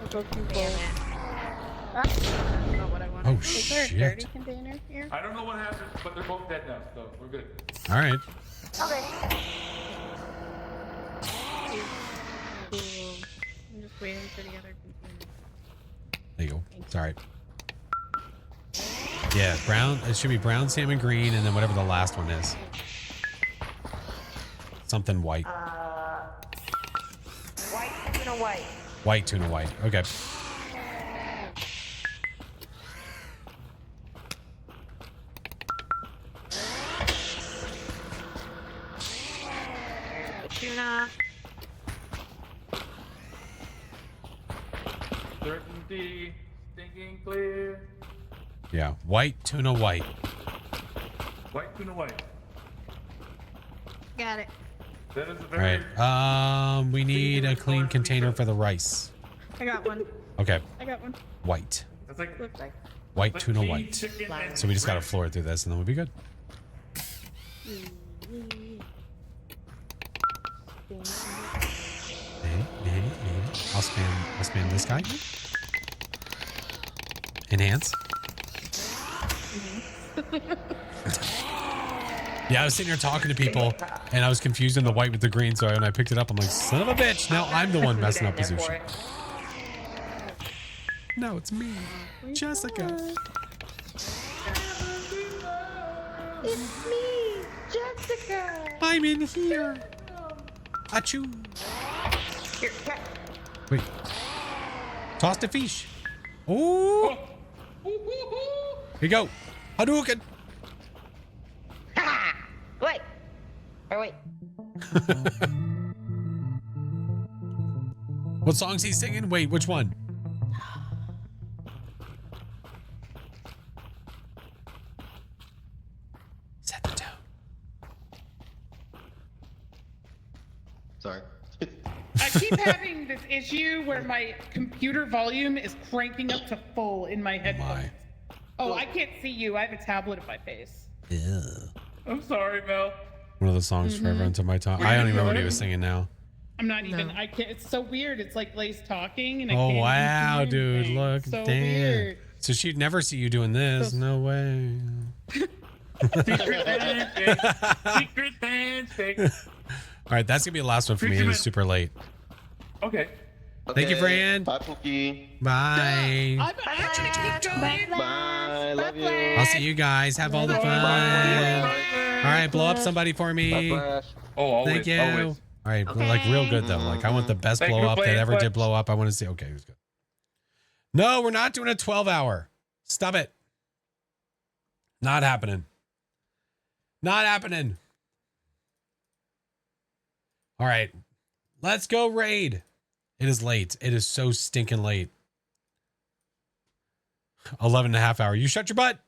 I'll go too full. That's not what I wanted. Oh, Is there a shit. dirty container here? I don't know what happened, but they're both dead now, so we're good. All right. Okay. Cool. I'm just waiting for the other container. There you go. It's all right. Yeah, brown. It should be brown, salmon, green, and then whatever the last one is. Something white. White, tuna white. White, tuna, white. Okay. Tuna. Certainty, stinking clear. Yeah, white, tuna, white. White tuna white. Got it. That is a All very. right. We need a clean container for the rice. I got one. Okay. I got one. White. That's like Looks like. White like tuna canned white. chicken and So we just got to shrimp. floor through this and then we'll be good. I'll spam this guy. Enhance. Yeah, I was sitting here talking to people and I was confusing the white with the green. So when I picked it up, I'm like, son of a bitch. Now I'm the one messing up position. No, it's me, Jessica. It's me, Jessica. I'm in here. Achoo. Here, cat. Wait. Toss the fish. Oh. Here you go. Hadouken. Ha! Wait. Or wait. What song's he singing? Wait, which one? Set the tone. Sorry. I keep having this issue where my computer volume is cranking up to full in my headphones. Oh, I can't see you. I have a tablet in my face. Yeah. I'm sorry, Mel. One of the songs forever into my tongue. I don't even remember what he was singing now. I'm not even. I can't. It's so weird. It's like Lay's talking, and I Oh can't. wow, even hear dude! anything. Look, So damn. weird. So she'd never see you doing this. No way. Secret handshake. Secret handshake. All right, that's gonna be the last one for me. It was super late. Okay. Thank you, Fran. Bye, Pookie. Bye. Bye. Love you. I'll see you guys. Have all the fun. All right, blow up somebody for me. Oh, always. Thank you. Always. All right, like real good though. Like I want the best Thank you blow for up that playing ever Flex. did blow up. I want to see. Okay, it was good. No, we're not doing a 12-hour. Stop it. Not happening. Not happening. All right, let's go raid. It is late. It is so stinking late. 11 and a half hour. You shut your butt.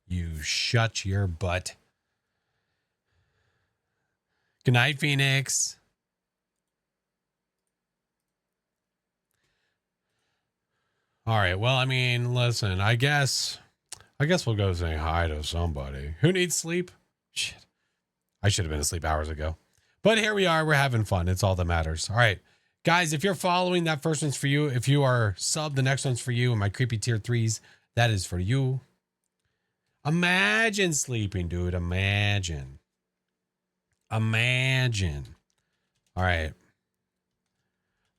You shut your butt. Good night, Phoenix. All right. Well, I mean, listen, I guess we'll go say hi to somebody. Who needs sleep? Shit. I should have been asleep hours ago. But here we are. We're having fun. It's all that matters. All right. Guys, if you're following, that first one's for you. If you are sub, the next one's for you. And my creepy tier 3s, that is for you. Imagine sleeping, dude. Imagine. All right.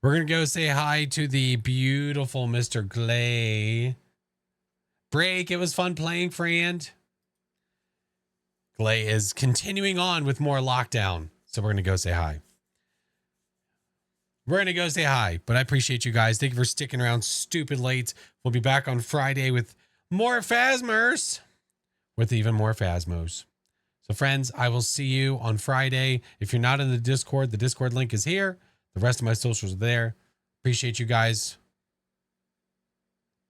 We're going to go say hi to the beautiful Mr. Glay. Break. It was fun playing, friend. Glay is continuing on with more lockdown. So we're going to go say hi. We're going to go say hi. But I appreciate you guys. Thank you for sticking around stupid late. We'll be back on Friday with more Phasmers. With even more Phasmos. So friends, I will see you on Friday. If you're not in the Discord link is here. The rest of my socials are there. Appreciate you guys.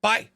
Bye.